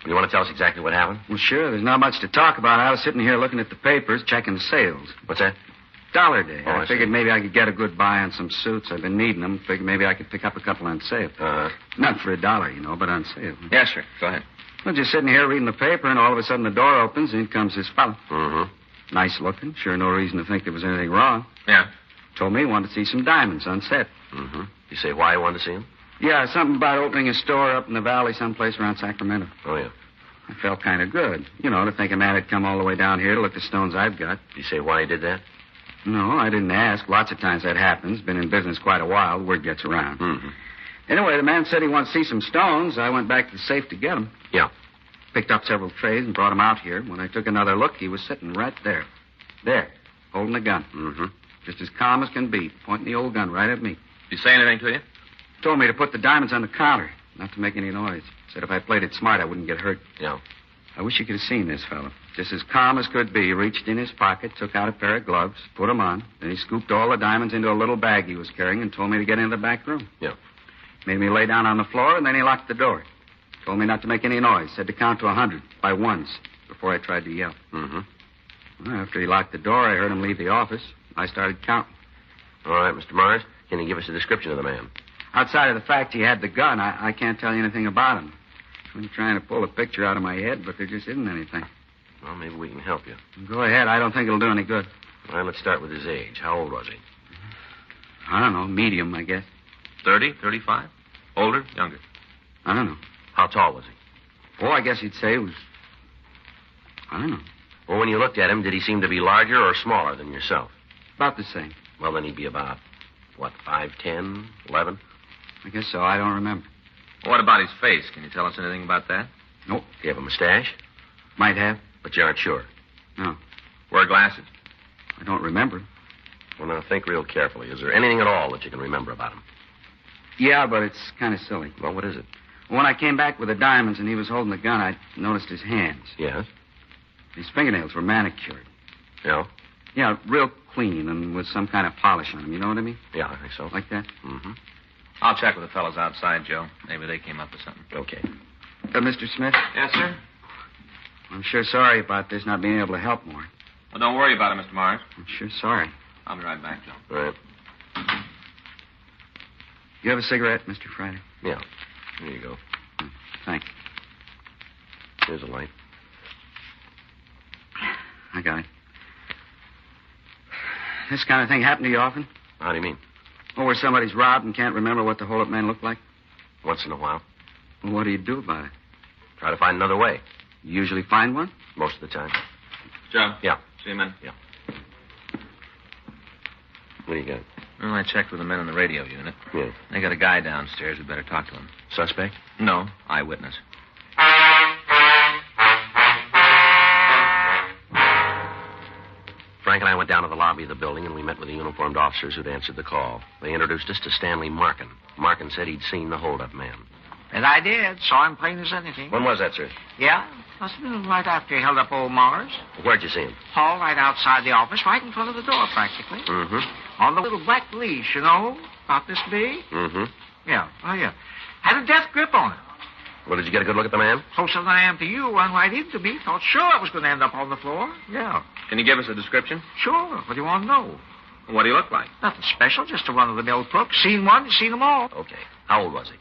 You want to tell us exactly what happened? Well, sure. There's not much to talk about. I was sitting here looking at the papers, checking the sales. What's that? Dollar Day. Oh, I figured maybe I could get a good buy on some suits. I've been needing them. Figured maybe I could pick up a couple on sale. Not for $1, you know, but on sale. Yes, sir. Go ahead. Well, just sitting here reading the paper, and all of a sudden the door opens, and in comes this fellow. Mm-hmm. Nice looking. Sure no reason to think there was anything wrong. Yeah. Told me he wanted to see some diamonds on set. Mm-hmm. You say why you wanted to see him? Yeah, something about opening a store up in the valley someplace around Sacramento. Oh, yeah. I felt kind of good. You know, to think a man had come all the way down here to look at the stones I've got. You say why he did that? No, I didn't ask. Lots of times that happens. Been in business quite a while. Word gets around. Mm-hmm. Anyway, the man said he wanted to see some stones. I went back to the safe to get them. Yeah. Picked up several trays and brought them out here. When I took another look, he was sitting right there. There, holding a gun. Mm-hmm. Just as calm as can be, pointing the old gun right at me. Did he say anything to you? Told me to put the diamonds on the counter, not to make any noise. Said if I played it smart, I wouldn't get hurt. Yeah. I wish you could have seen this fellow. Just as calm as could be, he reached in his pocket, took out a pair of gloves, put them on. Then he scooped all the diamonds into a little bag he was carrying and told me to get into the back room. Yeah. Made me lay down on the floor, and then he locked the door. Told me not to make any noise. Said to count to 100 by ones before I tried to yell. Mm-hmm. Well, after he locked the door, I heard him leave the office. I started counting. All right, Mr. Mars, can you give us a description of the man? Outside of the fact he had the gun, I can't tell you anything about him. I'm trying to pull a picture out of my head, but there just isn't anything. Well, maybe we can help you. Go ahead. I don't think it'll do any good. All right, let's start with his age. How old was he? I don't know. Medium, I guess. 30, 35? Older, younger? I don't know. How tall was he? Oh, I guess you'd say he was... I don't know. Well, when you looked at him, did he seem to be larger or smaller than yourself? About the same. Well, then he'd be about, 5'10", 11? I guess so. I don't remember. What about his face? Can you tell us anything about that? Nope. Do you have a mustache? Might have. But you aren't sure? No. Wear glasses? I don't remember. Well, now, think real carefully. Is there anything at all that you can remember about him? Yeah, but it's kind of silly. Well, what is it? When I came back with the diamonds and he was holding the gun, I noticed his hands. Yes? His fingernails were manicured. Yeah? Yeah, real clean and with some kind of polish on them. You know what I mean? Yeah, I think so. Like that? Mm-hmm. I'll check with the fellows outside, Joe. Maybe they came up with something. Okay. Mr. Smith? Yes, sir? I'm sure sorry about this, not being able to help more. Well, don't worry about it, Mr. Mars. I'm sure sorry. I'll be right back, Joe. All right. You have a cigarette, Mr. Friday? Yeah. Here you go. Thanks. Here's a light. I got it. This kind of thing happen to you often? How do you mean? Oh, where somebody's robbed and can't remember what the hold-up man looked like? Once in a while. Well, what do you do about it? Try to find another way. You usually find one? Most of the time. Joe? Yeah. See you, man? Yeah. What do you got? Well, I checked with the men in the radio unit. Yeah. They got a guy downstairs. We better talk to him. Suspect? No, eyewitness. Frank and I went down to the lobby of the building, and we met with the uniformed officers who'd answered the call. They introduced us to Stanley Markin. Markin said he'd seen the hold-up man. And I did. Saw him plain as anything. When was that, sir? Yeah? Must have been right after he held up old Mars. Where'd you see him? Hall, right outside the office, right in front of the door, practically. Mm-hmm. On the little black leash, you know, about this big. Mm-hmm. Yeah, oh, yeah. Had a death grip on it. Well, did you get a good look at the man? Closer than I am to you, run right into me. Thought sure I was going to end up on the floor. Yeah. Can you give us a description? Sure. What do you want to know? What do you look like? Nothing special, just a run-of-the-mill crook. Seen one, seen them all. Okay. How old was he?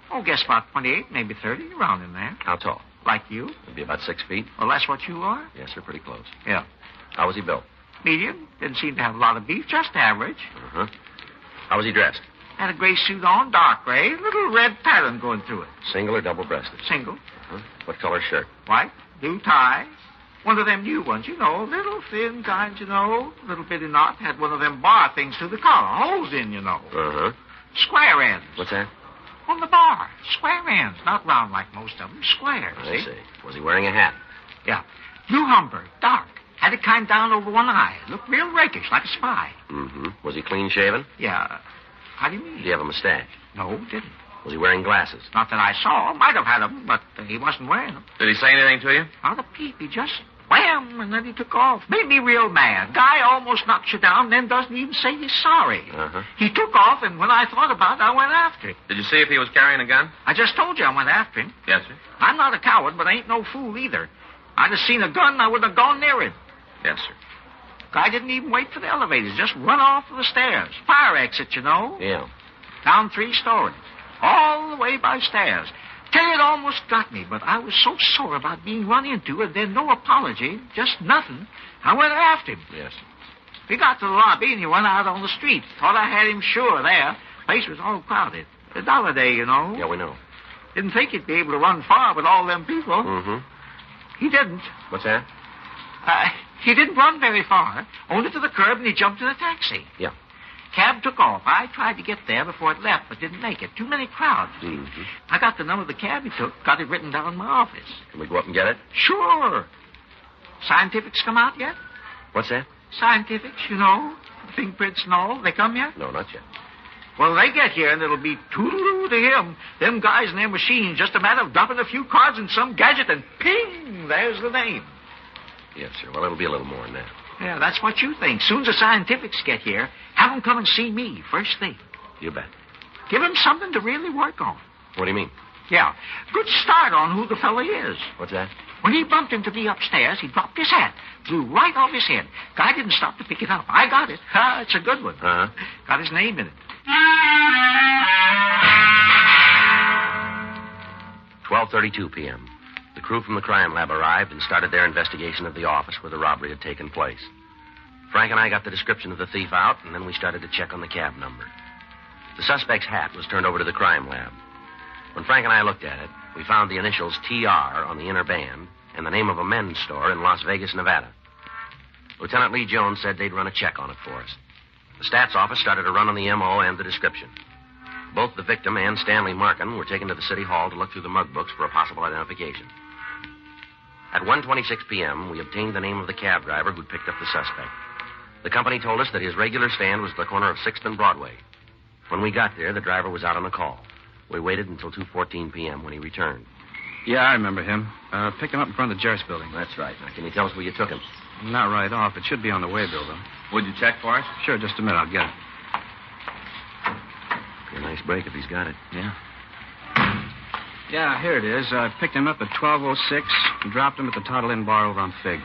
Oh, guess about 28, maybe 30, around in there. How tall? Like you. He'd be about 6 feet. Well, that's what you are? Yes, sir, pretty close. Yeah. How was he built? Medium. Didn't seem to have a lot of beef, just average. Uh-huh. How was he dressed? Had a gray suit on, dark gray, little red pattern going through it. Single or double-breasted? Single. Uh-huh. What color shirt? White, blue tie. One of them new ones, you know, little thin kinds, you know, little bitty knot. Had one of them bar things through the collar, holes in, you know. Uh-huh. Square ends. What's that? On the bar. Square ends, not round like most of them. Square, I see. Was he wearing a hat? Yeah. Blue Humber, dark. Had it kind down over one eye. Looked real rakish, like a spy. Mm-hmm. Was he clean-shaven? Yeah. How do you mean? Did he have a mustache? No, didn't. Was he wearing glasses? Not that I saw. Might have had them, but he wasn't wearing them. Did he say anything to you? Not a peep. He just wham, and then he took off. Made me real mad. Guy almost knocks you down, then doesn't even say he's sorry. Uh-huh. He took off, and when I thought about it, I went after him. Did you see if he was carrying a gun? I just told you I went after him. Yes, sir. I'm not a coward, but I ain't no fool either. I'd have seen a gun, I wouldn't have gone near him. Yes, sir. Guy didn't even wait for the elevators. Just run off the stairs. Fire exit, you know. Yeah. Down 3 stories. All the way by stairs. Tell you, it almost got me, but I was so sore about being run into, and then no apology, just nothing. I went after him. Yes. We got to the lobby, and he went out on the street. Thought I had him sure there. Place was all crowded. The dollar day, you know. Yeah, we know. Didn't think he'd be able to run far with all them people. Mm-hmm. He didn't. What's that? He didn't run very far. Only to the curb, and he jumped in a taxi. Yeah. Cab took off. I tried to get there before it left, but didn't make it. Too many crowds. Mm-hmm. I got the number of the cab he took, got it written down in my office. Can we go up and get it? Sure. Scientifics come out yet? What's that? Scientifics, you know. Fingerprints and all. They come yet? No, not yet. Well, they get here, and it'll be toodaloo to him. Them guys and their machines, just a matter of dropping a few cards in some gadget, and ping, there's the name. Yes, sir. Well, it'll be a little more than that. Yeah, that's what you think. Soon as the scientifics get here, have them come and see me first thing. You bet. Give them something to really work on. What do you mean? Yeah, good start on who the fella is. What's that? When he bumped into me upstairs, he dropped his hat. Blew right off his head. Guy didn't stop to pick it up. I got it. It's a good one. Uh-huh. Got his name in it. 12:32 p.m. The crew from the crime lab arrived and started their investigation of the office where the robbery had taken place. Frank and I got the description of the thief out, and then we started to check on the cab number. The suspect's hat was turned over to the crime lab. When Frank and I looked at it, we found the initials TR on the inner band and the name of a men's store in Las Vegas, Nevada. Lieutenant Lee Jones said they'd run a check on it for us. The stats office started a run on the M.O. and the description. Both the victim and Stanley Markin were taken to the city hall to look through the mug books for a possible identification. At 1:26 p.m., we obtained the name of the cab driver who'd picked up the suspect. The company told us that his regular stand was at the corner of 6th and Broadway. When we got there, the driver was out on a call. We waited until 2:14 p.m. when he returned. Yeah, I remember him. Picked him up in front of the Jarvis building. That's right. Now, can you tell us where you took him? Not right off. It should be on the way bill, though. Would you check for us? Sure, just a minute. I'll get it. Be a nice break if he's got it. Yeah. Yeah, here it is. I picked him up at 12:06 and dropped him at the Toddle Inn bar over on Fig.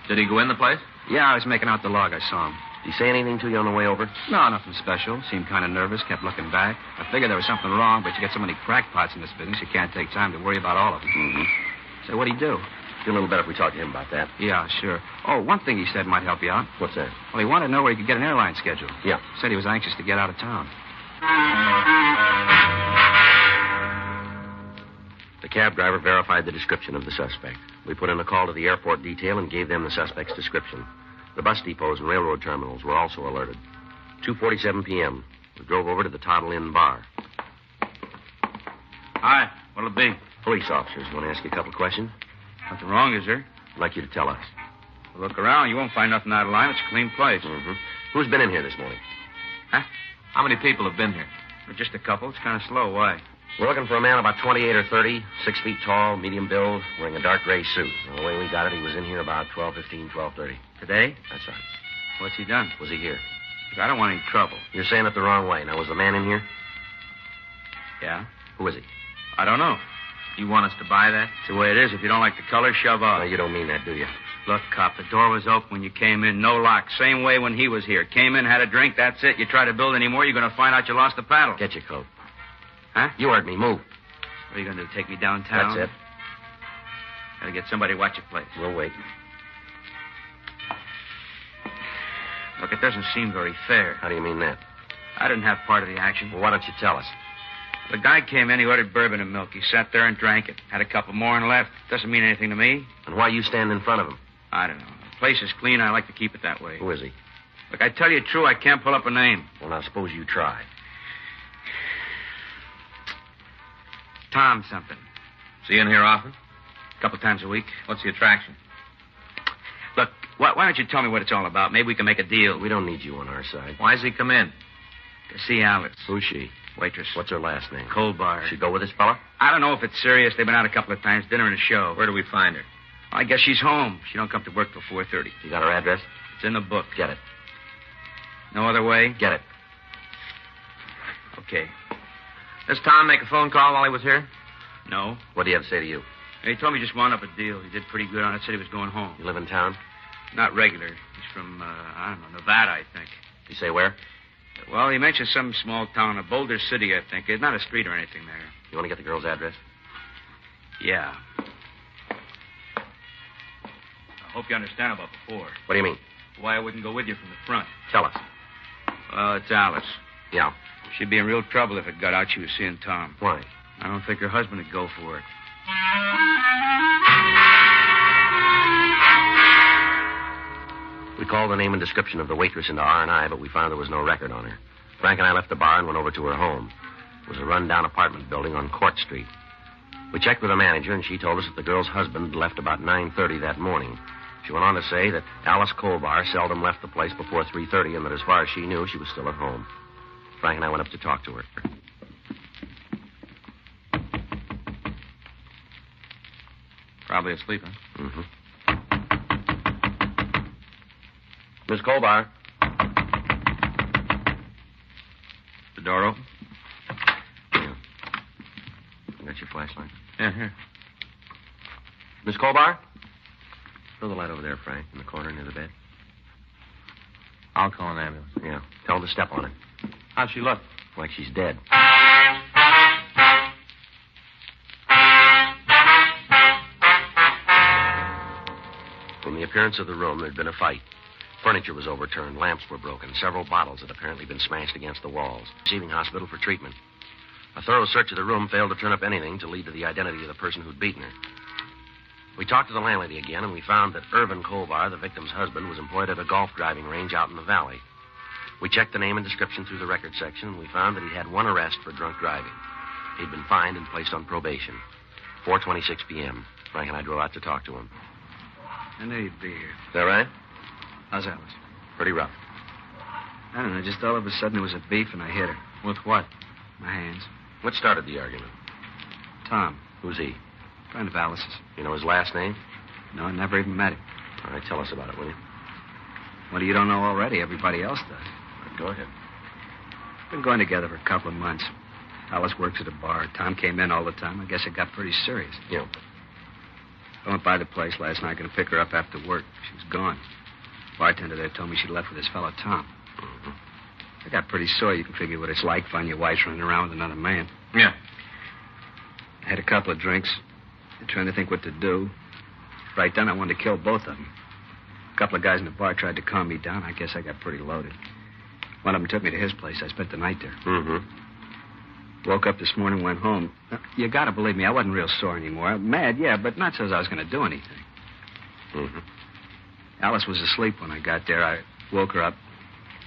Did he go in the place? Yeah, I was making out the log. I saw him. Did he say anything to you on the way over? No, nothing special. Seemed kind of nervous, kept looking back. I figured there was something wrong, but you get so many crackpots in this business, you can't take time to worry about all of them. Mm-hmm. So what'd he do? Feel a little better if we talk to him about that. Yeah, sure. Oh, one thing he said might help you out. What's that? Well, he wanted to know where he could get an airline schedule. Yeah. Said he was anxious to get out of town. The cab driver verified the description of the suspect. We put in a call to the airport detail and gave them the suspect's description. The bus depots and railroad terminals were also alerted. 2:47 p.m. We drove over to the Toddle Inn bar. Hi. What'll it be? Police officers. Want to ask you a couple of questions? Nothing wrong, is there? I'd like you to tell us. Well, look around. You won't find nothing out of line. It's a clean place. Mm-hmm. Who's been in here this morning? Huh? How many people have been here? Well, just a couple. It's kind of slow. Why? We're looking for a man about 28 or 30, 6 feet tall, medium build, wearing a dark gray suit. Well, the way we got it, he was in here about 12:15, 12:30. Today? That's right. What's he done? Was he here? I don't want any trouble. You're saying it the wrong way. Now, was the man in here? Yeah? Who is he? I don't know. You want us to buy that? It's the way it is. If you don't like the color, shove off. No, you don't mean that, do you? Look, cop, the door was open when you came in. No lock. Same way when he was here. Came in, had a drink, that's it. You try to build any more, you're going to find out you lost the paddle. Get your coat. Huh? You heard me. Move. What are you going to do, take me downtown? That's it. Got to get somebody to watch your place. We'll wait. Look, it doesn't seem very fair. How do you mean that? I didn't have part of the action. Well, why don't you tell us? The guy came in, he ordered bourbon and milk. He sat there and drank it. Had a couple more and left. Doesn't mean anything to me. And why you stand in front of him? I don't know. The place is clean. I like to keep it that way. Who is he? Look, I tell you true, I can't pull up a name. Well, now, suppose you try. Tom something. Is he in here often? A couple times a week. What's the attraction? Look, why don't you tell me what it's all about? Maybe we can make a deal. We don't need you on our side. Why's he come in? To see Alice. Who's she? Waitress. What's her last name? Cold bar. She go with this fella? I don't know if it's serious. They've been out a couple of times, dinner and a show. Where do we find her? I guess she's home. She don't come to work till 4:30. You got her address? It's in the book. Get it. No other way? Get it. Okay. Does Tom make a phone call while he was here? No. What do you have to say to you? He told me he just wound up a deal. He did pretty good on it. Said he was going home. You live in town? Not regular. He's from, I don't know, Nevada, I think. Did he say where? Well, he mentioned some small town, a Boulder City, I think. It's not a street or anything there. You want to get the girl's address? Yeah. I hope you understand about before. What do you mean? Why I wouldn't go with you from the front. Tell us. Well, it's Alice. Yeah. She'd be in real trouble if it got out she was seeing Tom. Why? I don't think her husband would go for it. We called the name and description of the waitress into R&I, but we found there was no record on her. Frank and I left the bar and went over to her home. It was a run-down apartment building on Court Street. We checked with the manager, and she told us that the girl's husband left about 9:30 that morning. She went on to say that Alice Colbar seldom left the place before 3:30, and that as far as she knew, she was still at home. Frank and I went up to talk to her. Probably asleep, huh? Mm-hmm. Miss Colbar. The door open? Yeah. You got your flashlight? Yeah, here. Miss Colbar? Throw the light over there, Frank, in the corner near the bed. I'll call an ambulance. Yeah. Tell her to step on it. How'd she look? Like she's dead. From the appearance of the room, there'd been a fight. Furniture was overturned, lamps were broken, several bottles had apparently been smashed against the walls. Receiving hospital for treatment. A thorough search of the room failed to turn up anything to lead to the identity of the person who'd beaten her. We talked to the landlady again, and we found that Irvin Colbar, the victim's husband, was employed at a golf driving range out in the valley. We checked the name and description through the record section, and we found that he'd had one arrest for drunk driving. He'd been fined and placed on probation. 4:26 p.m. Frank and I drove out to talk to him. I knew you'd be here. Is that right? How's Alice? Pretty rough. I don't know. Just all of a sudden there was a beef and I hit her. With what? My hands. What started the argument? Tom. Who's he? Friend of Alice's. You know his last name? No, I never even met him. All right, tell us about it, will you? What you don't know already? Everybody else does. Go ahead. Been going together for a couple of months. Alice works at a bar. Tom came in all the time. I guess it got pretty serious. Yeah. I went by the place last night, going to pick her up after work. She was gone. Bartender there told me she left with his fellow Tom. Mm-hmm. I got pretty sore. You can figure what it's like finding your wife running around with another man. Yeah. I had a couple of drinks. Trying to think what to do. Right then, I wanted to kill both of them. A couple of guys in the bar tried to calm me down. I guess I got pretty loaded. One of them took me to his place. I spent the night there. Mm-hmm. Woke up this morning, went home. You gotta believe me, I wasn't real sore anymore. Mad, yeah, but not so as I was gonna do anything. Mm-hmm. Alice was asleep when I got there. I woke her up,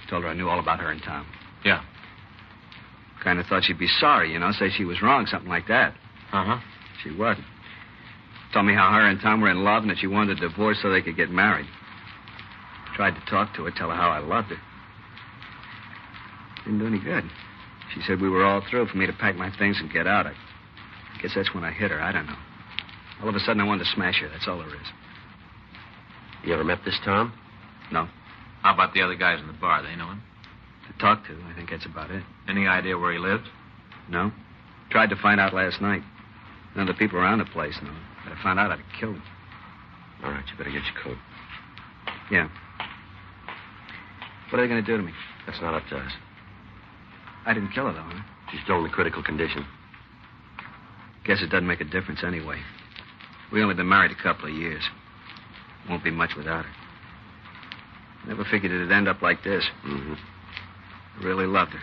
told her I knew all about her and Tom. Yeah. Kind of thought she'd be sorry, you know, say she was wrong, something like that. Uh-huh. She wasn't. Told me how her and Tom were in love and that she wanted a divorce so they could get married. Tried to talk to her, tell her how I loved her. Didn't do any good. She said we were all through, for me to pack my things and get out. I guess that's when I hit her. I don't know. All of a sudden, I wanted to smash her. That's all there is. You ever met this Tom? No. How about the other guys in the bar? They know him? To talk to. I think that's about it. Any idea where he lives? No. Tried to find out last night. None of the people around the place know. But I found out I'd have killed him. All right, you better get your coat. Yeah. What are they going to do to me? That's not up to us. I didn't kill her, though, huh? She's still in the critical condition. Guess it doesn't make a difference anyway. We only been married a couple of years. Won't be much without her. Never figured it'd end up like this. Mm-hmm. I really loved her.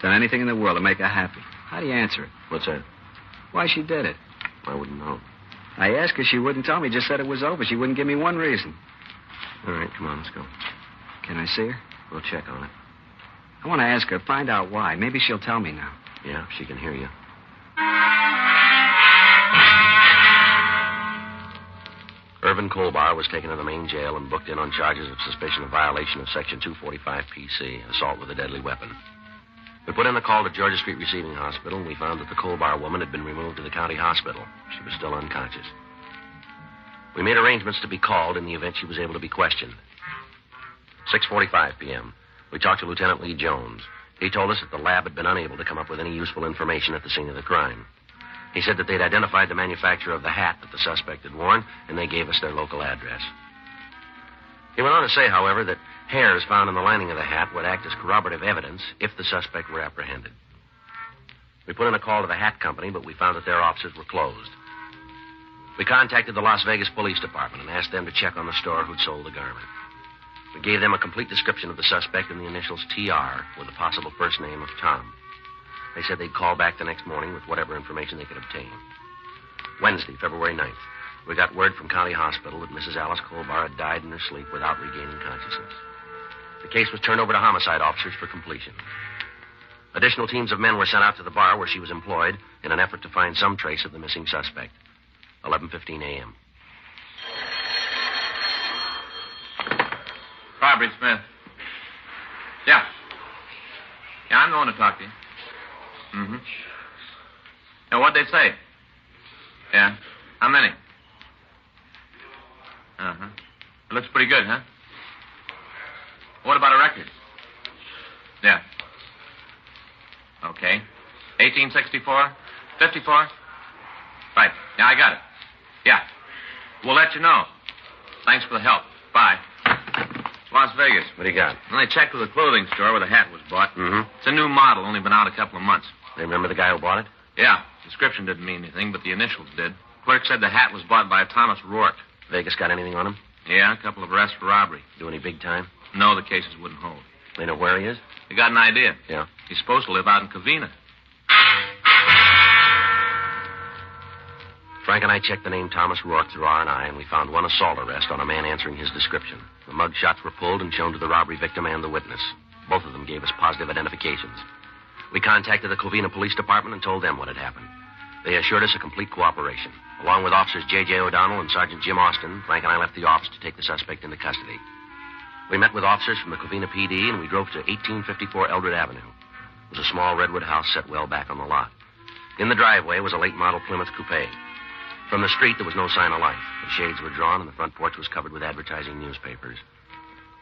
Done anything in the world to make her happy. How do you answer it? What's that? Why she did it. I wouldn't know. I asked her. She wouldn't tell me. Just said it was over. She wouldn't give me one reason. All right, come on, let's go. Can I see her? We'll check on it. I want to ask her, find out why. Maybe she'll tell me now. Yeah, she can hear you. Irvin Colbar was taken to the main jail and booked in on charges of suspicion of violation of Section 245 PC, assault with a deadly weapon. We put in a call to Georgia Street Receiving Hospital, and we found that the Colbar woman had been removed to the county hospital. She was still unconscious. We made arrangements to be called in the event she was able to be questioned. 6:45 p.m. We talked to Lieutenant Lee Jones. He told us that the lab had been unable to come up with any useful information at the scene of the crime. He said that they'd identified the manufacturer of the hat that the suspect had worn, and they gave us their local address. He went on to say, however, that hairs found in the lining of the hat would act as corroborative evidence if the suspect were apprehended. We put in a call to the hat company, but we found that their offices were closed. We contacted the Las Vegas Police Department and asked them to check on the store who'd sold the garment. We gave them a complete description of the suspect and the initials TR with the possible first name of Tom. They said they'd call back the next morning with whatever information they could obtain. Wednesday, February 9th, we got word from County Hospital that Mrs. Alice Colbar had died in her sleep without regaining consciousness. The case was turned over to homicide officers for completion. Additional teams of men were sent out to the bar where she was employed in an effort to find some trace of the missing suspect. 11:15 a.m. Barbary Smith. Yeah. Yeah, I'm the one to talk to you. Mm-hmm. Now, what'd they say? Yeah. How many? Uh-huh. It looks pretty good, huh? What about a record? Yeah. Okay. 1864? 54? Right. Yeah, I got it. Yeah. We'll let you know. Thanks for the help. Bye. Las Vegas. What do you got? Well, I checked with the clothing store where the hat was bought. Mm-hmm. It's a new model, only been out a couple of months. They remember the guy who bought it? Yeah. Description didn't mean anything, but the initials did. Clerk said the hat was bought by a Thomas Rourke. Vegas got anything on him? Yeah, a couple of arrests for robbery. Do any big time? No, the cases wouldn't hold. They know where he is? They got an idea. Yeah. He's supposed to live out in Covina. Frank and I checked the name Thomas Rourke through R&I, and we found one assault arrest on a man answering his description. The mug shots were pulled and shown to the robbery victim and the witness. Both of them gave us positive identifications. We contacted the Covina Police Department and told them what had happened. They assured us a complete cooperation. Along with Officers J.J. O'Donnell and Sergeant Jim Austin, Frank and I left the office to take the suspect into custody. We met with officers from the Covina PD, and we drove to 1854 Eldred Avenue. It was a small redwood house set well back on the lot. In the driveway was a late-model Plymouth coupe. From the street, there was no sign of life. The shades were drawn, and the front porch was covered with advertising newspapers.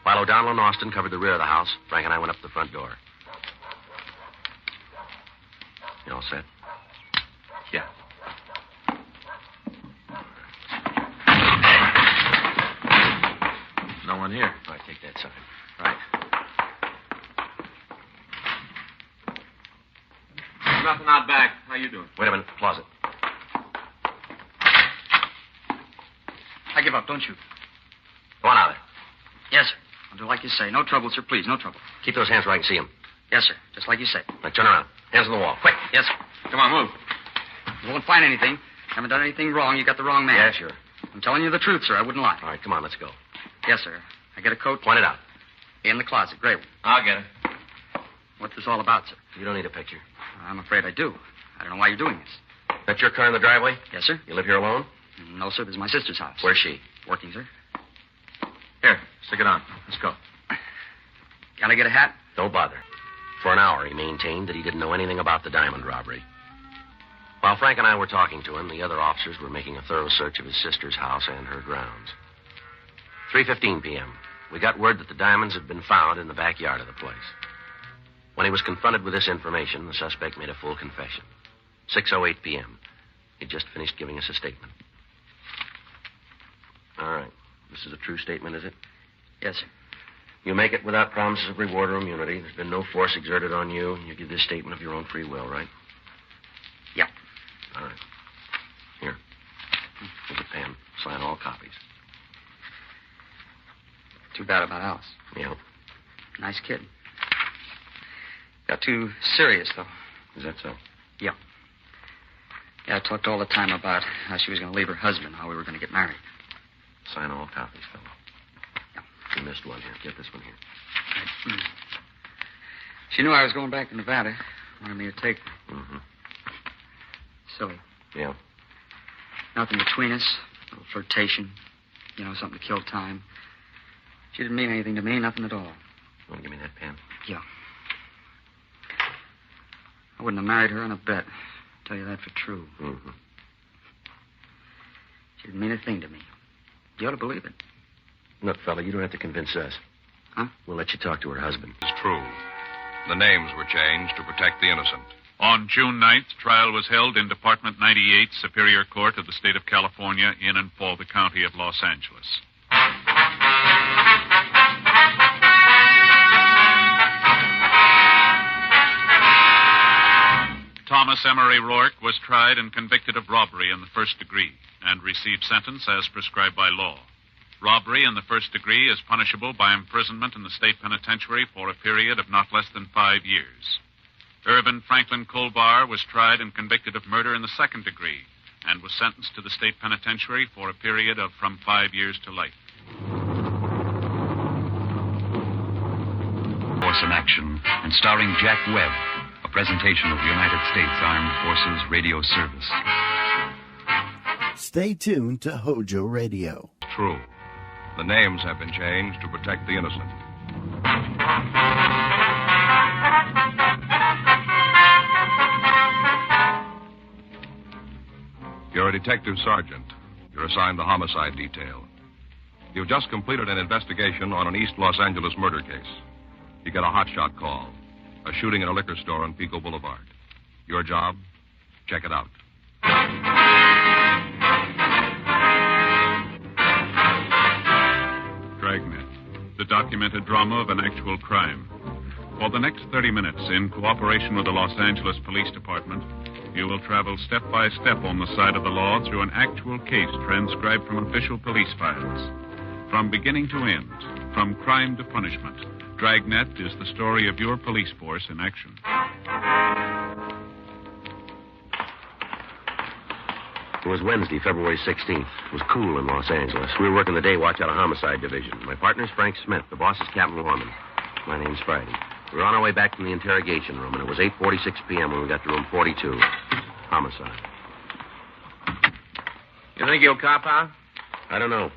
While O'Donnell and Austin covered the rear of the house, Frank and I went up the front door. You all set? Yeah. No one here. All right, take that side. Right. Nothing out back. How you doing? Wait a minute. Closet. I give up, don't you? Go on out of there. Yes, sir. I'll do like you say. No trouble, sir, please. No trouble. Keep those hands where I can see them. Yes, sir. Just like you say. Now, turn around. Hands on the wall. Quick. Yes, sir. Come on, move. You won't find anything. Haven't done anything wrong. You got the wrong man. Yeah, sure. I'm telling you the truth, sir. I wouldn't lie. All right, come on, let's go. Yes, sir. I get a coat. Point it out. In the closet. Gray one. I'll get it. What's this all about, sir? You don't need a picture. I'm afraid I do. I don't know why you're doing this. That's your car in the driveway? Yes, sir. You live here alone? No, sir. This is my sister's house. Where's she? Working, sir. Here, stick it on. Let's go. Can I get a hat? Don't bother. For an hour, he maintained that he didn't know anything about the diamond robbery. While Frank and I were talking to him, the other officers were making a thorough search of his sister's house and her grounds. 3:15 p.m. We got word that the diamonds had been found in the backyard of the place. When he was confronted with this information, the suspect made a full confession. 6:08 p.m. He'd just finished giving us a statement. All right. This is a true statement, is it? Yes, sir. You make it without promises of reward or immunity. There's been no force exerted on you. You give this statement of your own free will, right? Yeah. All right. Here. Here's a pen. Sign all copies. Too bad about Alice. Yeah. Nice kid. Got too serious, though. Is that so? Yeah. Yeah, I talked all the time about how she was going to leave her husband, how we were going to get married. Sign all copies, fellow. Yeah. You missed one here. Get this one here. Right. She knew I was going back to Nevada. Wanted me to take her. Mm-hmm. Silly. Yeah. Nothing between us. A little flirtation. You know, something to kill time. She didn't mean anything to me, nothing at all. Want to give me that pen? Yeah. I wouldn't have married her on a bet. I'll tell you that for true. Mm-hmm. She didn't mean a thing to me. You ought to believe it. Look, fella, you don't have to convince us. Huh? We'll let you talk to her husband. It's true. The names were changed to protect the innocent. On June 9th, trial was held in Department 98, Superior Court of the State of California, in and for the County of Los Angeles. Thomas Emery Rourke was tried and convicted of robbery in the first degree and received sentence as prescribed by law. Robbery in the first degree is punishable by imprisonment in the state penitentiary for a period of not less than 5 years. Irvin Franklin Colbar was tried and convicted of murder in the second degree and was sentenced to the state penitentiary for a period of from 5 years to life. Force in Action, and starring Jack Webb, a presentation of the United States Armed Forces Radio Service. Stay tuned to Hojo Radio. True. The names have been changed to protect the innocent. You're a detective sergeant. You're assigned the homicide detail. You've just completed an investigation on an East Los Angeles murder case. You get a hotshot call. A shooting in a liquor store on Pico Boulevard. Your job? Check it out. Dragnet, the documented drama of an actual crime. For the next 30 minutes, in cooperation with the Los Angeles Police Department, you will travel step by step on the side of the law through an actual case transcribed from official police files. From beginning to end, from crime to punishment, Dragnet is the story of your police force in action. It was Wednesday, February 16th. It was cool in Los Angeles. We were working the day watch out of Homicide Division. My partner's Frank Smith. The boss is Captain Lorman. My name's Friday. We were on our way back from the interrogation room, and it was 8:46 p.m. when we got to room 42. Homicide. You think he'll cop out? I don't know.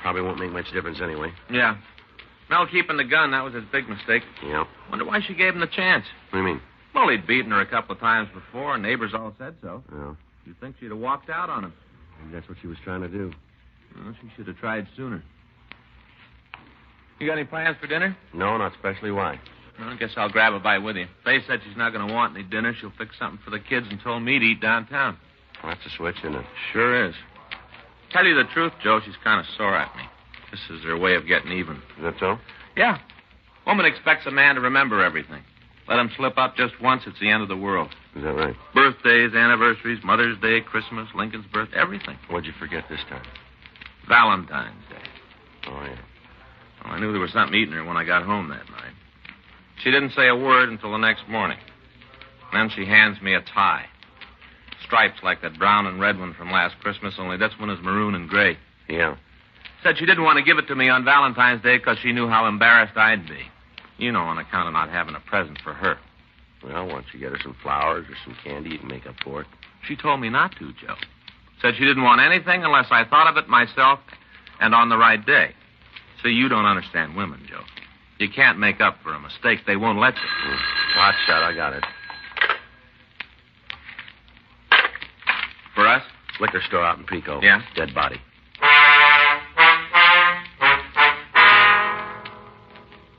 Probably won't make much difference anyway. Yeah. Mel keeping the gun, that was his big mistake. Yeah. Wonder why she gave him the chance. What do you mean? Well, he'd beaten her a couple of times before, and neighbors all said so. Yeah. You'd think she'd have walked out on him. Maybe that's what she was trying to do. Well, she should have tried sooner. You got any plans for dinner? No, not especially. Why? Well, I guess I'll grab a bite with you. Faye said she's not going to want any dinner. She'll fix something for the kids and told me to eat downtown. Well, that's a switch, isn't it? Sure is. Tell you the truth, Joe, she's kind of sore at me. This is her way of getting even. Is that so? Yeah. Woman expects a man to remember everything. Let him slip up just once, it's the end of the world. Is that right? Birthdays, anniversaries, Mother's Day, Christmas, Lincoln's birth, everything. What'd you forget this time? Valentine's Day. Oh, yeah. Well, I knew there was something eating her when I got home that night. She didn't say a word until the next morning. Then she hands me a tie. Stripes like that brown and red one from last Christmas, only this one is maroon and gray. Yeah. Said she didn't want to give it to me on Valentine's Day because she knew how embarrassed I'd be. You know, on account of not having a present for her. Well, why don't you get her some flowers or some candy? You can make up for it. She told me not to, Joe. Said she didn't want anything unless I thought of it myself and on the right day. See, you don't understand women, Joe. You can't make up for a mistake. They won't let you. Hot shot, I got it. For us? Liquor store out in Pico. Yeah? Dead body.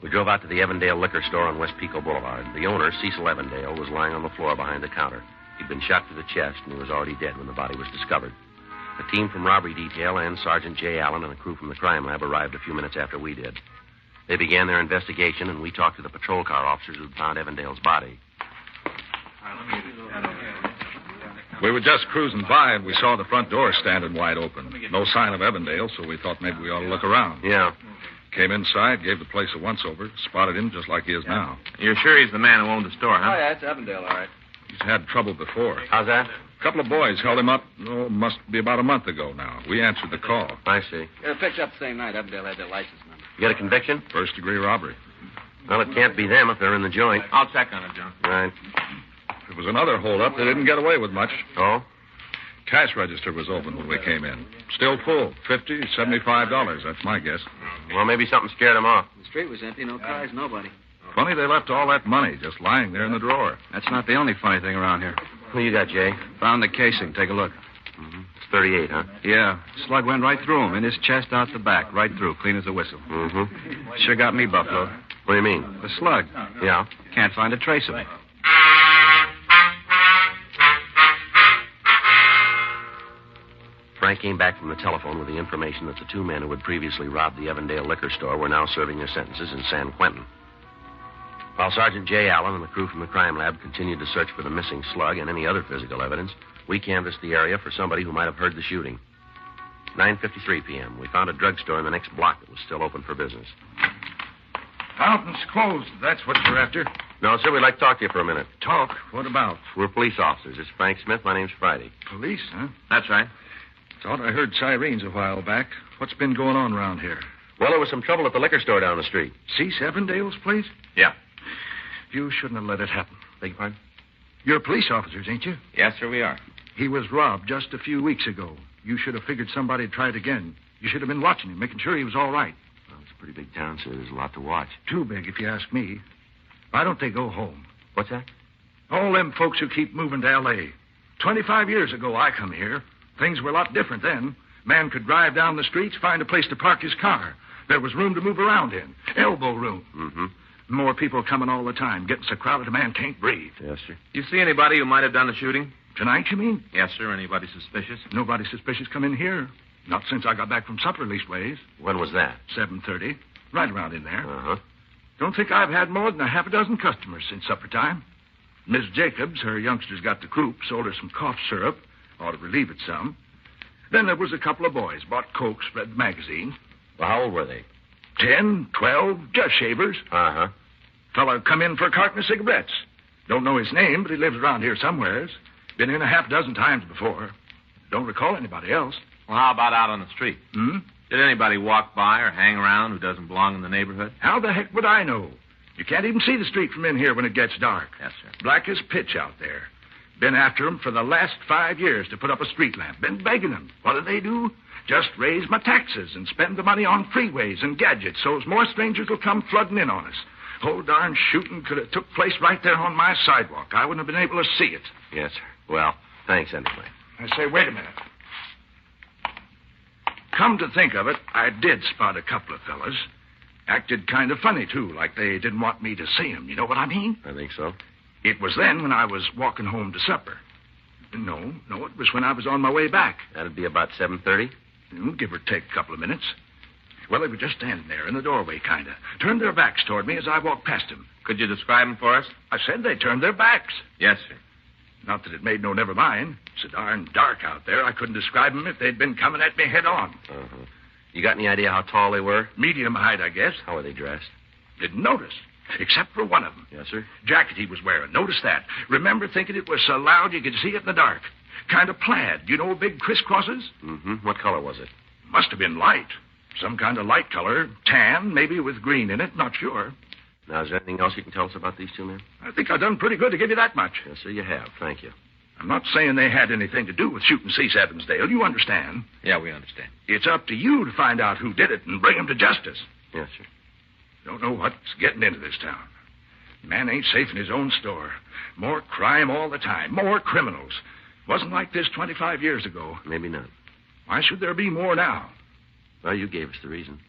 We drove out to the Evandale liquor store on West Pico Boulevard. The owner, Cecil Evandale, was lying on the floor behind the counter. He'd been shot through the chest, and he was already dead when the body was discovered. A team from robbery detail and Sergeant J. Allen and a crew from the crime lab arrived a few minutes after we did. They began their investigation, and we talked to the patrol car officers who'd found Evandale's body. We were just cruising by, and we saw the front door standing wide open. No sign of Evandale, so we thought maybe we ought to look around. Yeah. Came inside, gave the place a once-over, spotted him just like he is now. You're sure he's the man who owned the store, huh? Oh, yeah, it's Evandale, all right. He's had trouble before. How's that? A couple of boys held him up, must be about a month ago now. We answered the call. I see. They were picked up the same night. Evandale had their license number. You got a conviction? First-degree robbery. Well, it can't be them if they're in the joint. I'll check on it, Joe. Right. It was another hold-up. They didn't get away with much. Oh? Cash register was open when we came in. Still full. $50, $75. That's my guess. Well, maybe something scared them off. The street was empty. No cars, nobody. Funny they left all that money just lying there in the drawer. That's not the only funny thing around here. Who you got, Jay? Found the casing. Take a look. Mm-hmm. It's 38, huh? Yeah. Slug went right through him. In his chest, out the back. Right through. Clean as a whistle. Mm-hmm. Sure got me buffaloed. What do you mean? The slug. Yeah? Can't find a trace of it. Frank came back from the telephone with the information that the two men who had previously robbed the Evandale liquor store were now serving their sentences in San Quentin. While Sergeant J. Allen and the crew from the crime lab continued to search for the missing slug and any other physical evidence, we canvassed the area for somebody who might have heard the shooting. 9:53 p.m. We found a drugstore in the next block that was still open for business. Fountain's closed. That's what you're after. No, sir, we'd like to talk to you for a minute. Talk? What about? We're police officers. It's Frank Smith. My name's Friday. Police, huh? That's right. Thought I heard sirens a while back. What's been going on around here? Well, there was some trouble at the liquor store down the street. Cease Evandale's place? Yeah. You shouldn't have let it happen. Beg your pardon? You're police officers, ain't you? Yes, sir, we are. He was robbed just a few weeks ago. You should have figured somebody'd try it again. You should have been watching him, making sure he was all right. Well, it's a pretty big town, sir. There's a lot to watch. Too big, if you ask me. Why don't they go home? What's that? All them folks who keep moving to L.A. 25 years ago, I come here. Things were a lot different then. Man could drive down the streets, find a place to park his car. There was room to move around in. Elbow room. Mm-hmm. More people coming all the time. Getting so crowded a man can't breathe. Yes, sir. You see anybody who might have done the shooting? Tonight, you mean? Yes, sir. Anybody suspicious? Nobody suspicious come in here. Not since I got back from supper, leastways. When was that? 7:30. Right around in there. Uh-huh. Don't think I've had more than a half a dozen customers since supper time. Miss Jacobs, her youngsters got the croup, sold her some cough syrup. Ought to relieve it some. Then there was a couple of boys. Bought Cokes, read the magazine. Well, how old were they? 10, 12, just shavers. Uh-huh. Fella come in for a carton of cigarettes. Don't know his name, but he lives around here somewheres. Been in a half dozen times before. Don't recall anybody else. Well, how about out on the street? Hmm? Did anybody walk by or hang around who doesn't belong in the neighborhood? How the heck would I know? You can't even see the street from in here when it gets dark. Yes, sir. Black as pitch out there. Been after 'em for the last 5 years to put up a street lamp. Been begging 'em. What do? Just raise my taxes and spend the money on freeways and gadgets so as more strangers will come flooding in on us. Whole darn shooting could have took place right there on my sidewalk. I wouldn't have been able to see it. Yes, sir. Well, thanks anyway. I say, wait a minute. Come to think of it, I did spot a couple of fellas. Acted kind of funny, too, like they didn't want me to see 'em. You know what I mean? I think so. It was then when I was walking home to supper. No, it was when I was on my way back. That'd be about 7:30? Give or take a couple of minutes. Well, they were just standing there in the doorway, kind of. Turned their backs toward me as I walked past them. Could you describe them for us? I said they turned their backs. Yes, sir. Not that it made no never mind. So darn dark out there, I couldn't describe them if they'd been coming at me head on. Uh-huh. You got any idea how tall they were? Medium height, I guess. How were they dressed? Didn't notice. Except for one of them. Yes, sir. Jacket he was wearing. Notice that. Remember thinking it was so loud you could see it in the dark. Kind of plaid. You know big crisscrosses? Mm-hmm. What color was it? Must have been light. Some kind of light color. Tan, maybe with green in it. Not sure. Now, is there anything else you can tell us about these two men? I think I've done pretty good to give you that much. Yes, sir, you have. Thank you. I'm not saying they had anything to do with shooting Cease Evansdale. You understand? Yeah, we understand. It's up to you to find out who did it and bring him to justice. Yes, sir. Don't know what's getting into this town. Man ain't safe in his own store. More crime all the time. More criminals. Wasn't like this 25 years ago. Maybe not. Why should there be more now? Well, you gave us the reason.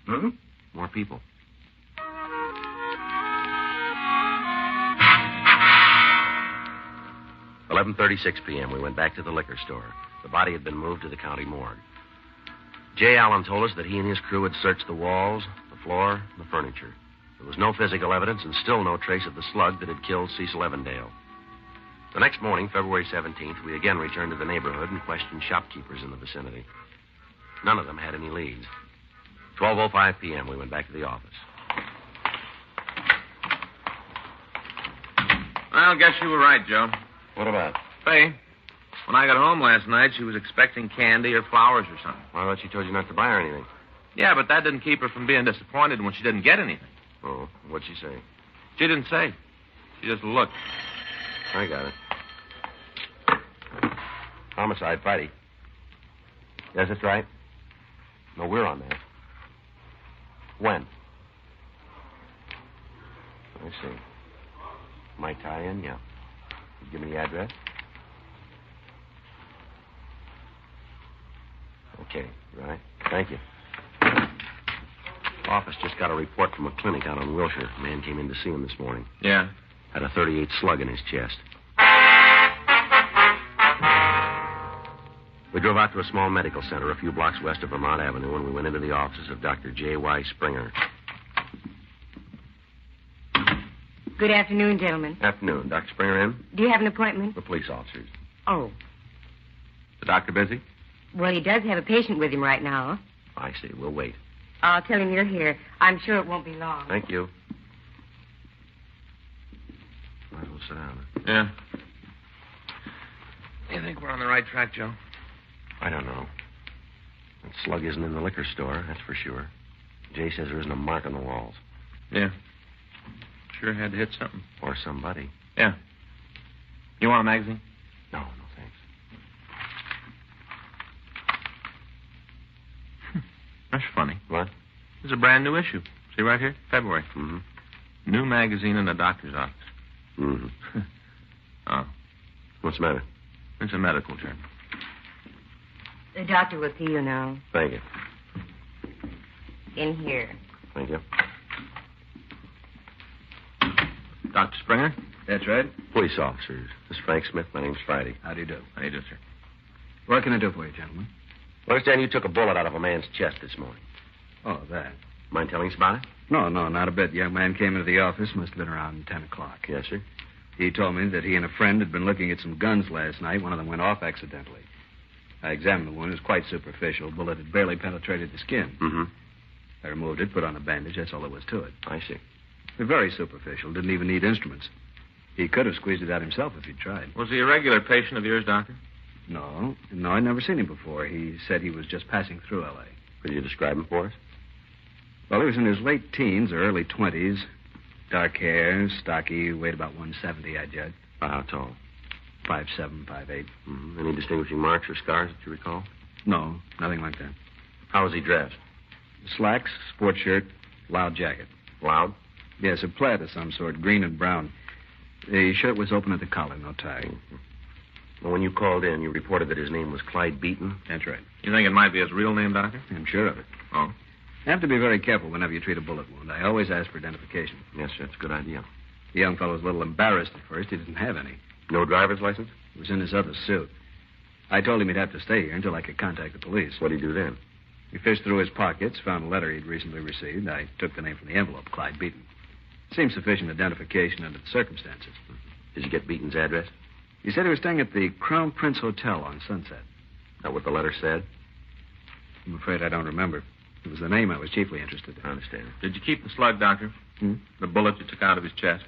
Hmm? More people. $11:36 p.m. We went back to the liquor store. The body had been moved to the county morgue. Jay Allen told us that he and his crew had searched the walls, the floor, the furniture. There was no physical evidence and still no trace of the slug that had killed Cecil Evandale. The next morning, February 17th, we again returned to the neighborhood and questioned shopkeepers in the vicinity. None of them had any leads. 12:05 p.m., we went back to the office. Well, guess you were right, Joe. What about? Faye, when I got home last night, she was expecting candy or flowers or something. Well, I thought she told you not to buy her anything. Yeah, but that didn't keep her from being disappointed when she didn't get anything. Oh, what'd she say? She didn't say. She just looked. I got it. Homicide, Friday. Yes, that's right. No, we're on that. When? I see. Might tie in, yeah. Give me the address. Okay, right. Thank you. Office just got a report from a clinic out on Wilshire. A man came in to see him this morning. Yeah? Had a .38 slug in his chest. We drove out to a small medical center a few blocks west of Vermont Avenue, and we went into the offices of Dr. J.Y. Springer. Good afternoon, gentlemen. Afternoon. Dr. Springer in? Do you have an appointment? The police officers. Oh. The doctor busy? Well, he does have a patient with him right now. I see. We'll wait. I'll tell him you're here. I'm sure it won't be long. Thank you. Might as well sit down. Yeah. You think we're on the right track, Joe? I don't know. That slug isn't in the liquor store, that's for sure. Jay says there isn't a mark on the walls. Yeah. Sure had to hit something. Or somebody. Yeah. You want a magazine? No, thanks. That's funny. What? It's a brand new issue. See right here? February. Mm-hmm. New magazine in the doctor's office. Mm-hmm. Oh. What's the matter? It's a medical journal. The doctor will see you now. Thank you. In here. Thank you. Dr. Springer? That's right. Police officers. This is Frank Smith. My name's Friday. How do you do? How do you do, sir? What can I do for you, gentlemen? I understand you took a bullet out of a man's chest this morning. Oh, that. Mind telling us about it? No, not a bit. The young man came into the office. Must have been around 10 o'clock. Yes, sir. He told me that he and a friend had been looking at some guns last night. One of them went off accidentally. I examined the wound. It was quite superficial. The bullet had barely penetrated the skin. Mm-hmm. I removed it, put on a bandage. That's all there was to it. I see. Very superficial. Didn't even need instruments. He could have squeezed it out himself if he'd tried. Was he a regular patient of yours, Doctor? No, I'd never seen him before. He said he was just passing through L.A. Could you describe him for us? Well, he was in his late teens or early 20s. Dark hair, stocky, weighed about 170, I judge. How tall? 5'7", 5'8". Mm-hmm. Any distinguishing marks or scars that you recall? No, nothing like that. How was he dressed? Slacks, sports shirt, loud jacket. Loud? Yes, a plaid of some sort, green and brown. The shirt was open at the collar, no tie. Mm-hmm. Well, when you called in, you reported that his name was Clyde Beaton? That's right. You think it might be his real name, Doctor? I'm sure of it. Oh? You have to be very careful whenever you treat a bullet wound. I always ask for identification. Yes, sir. That's a good idea. The young fellow was a little embarrassed at first. He didn't have any. No driver's license? It was in his other suit. I told him he'd have to stay here until I could contact the police. What'd he do then? He fished through his pockets, found a letter he'd recently received. I took the name from the envelope, Clyde Beaton. Seemed sufficient identification under the circumstances. Did you get Beaton's address? He said he was staying at the Crown Prince Hotel on Sunset. Is that what the letter said? I'm afraid I don't remember. It was the name I was chiefly interested in. I understand. Did you keep the slug, Doctor? The bullet you took out of his chest?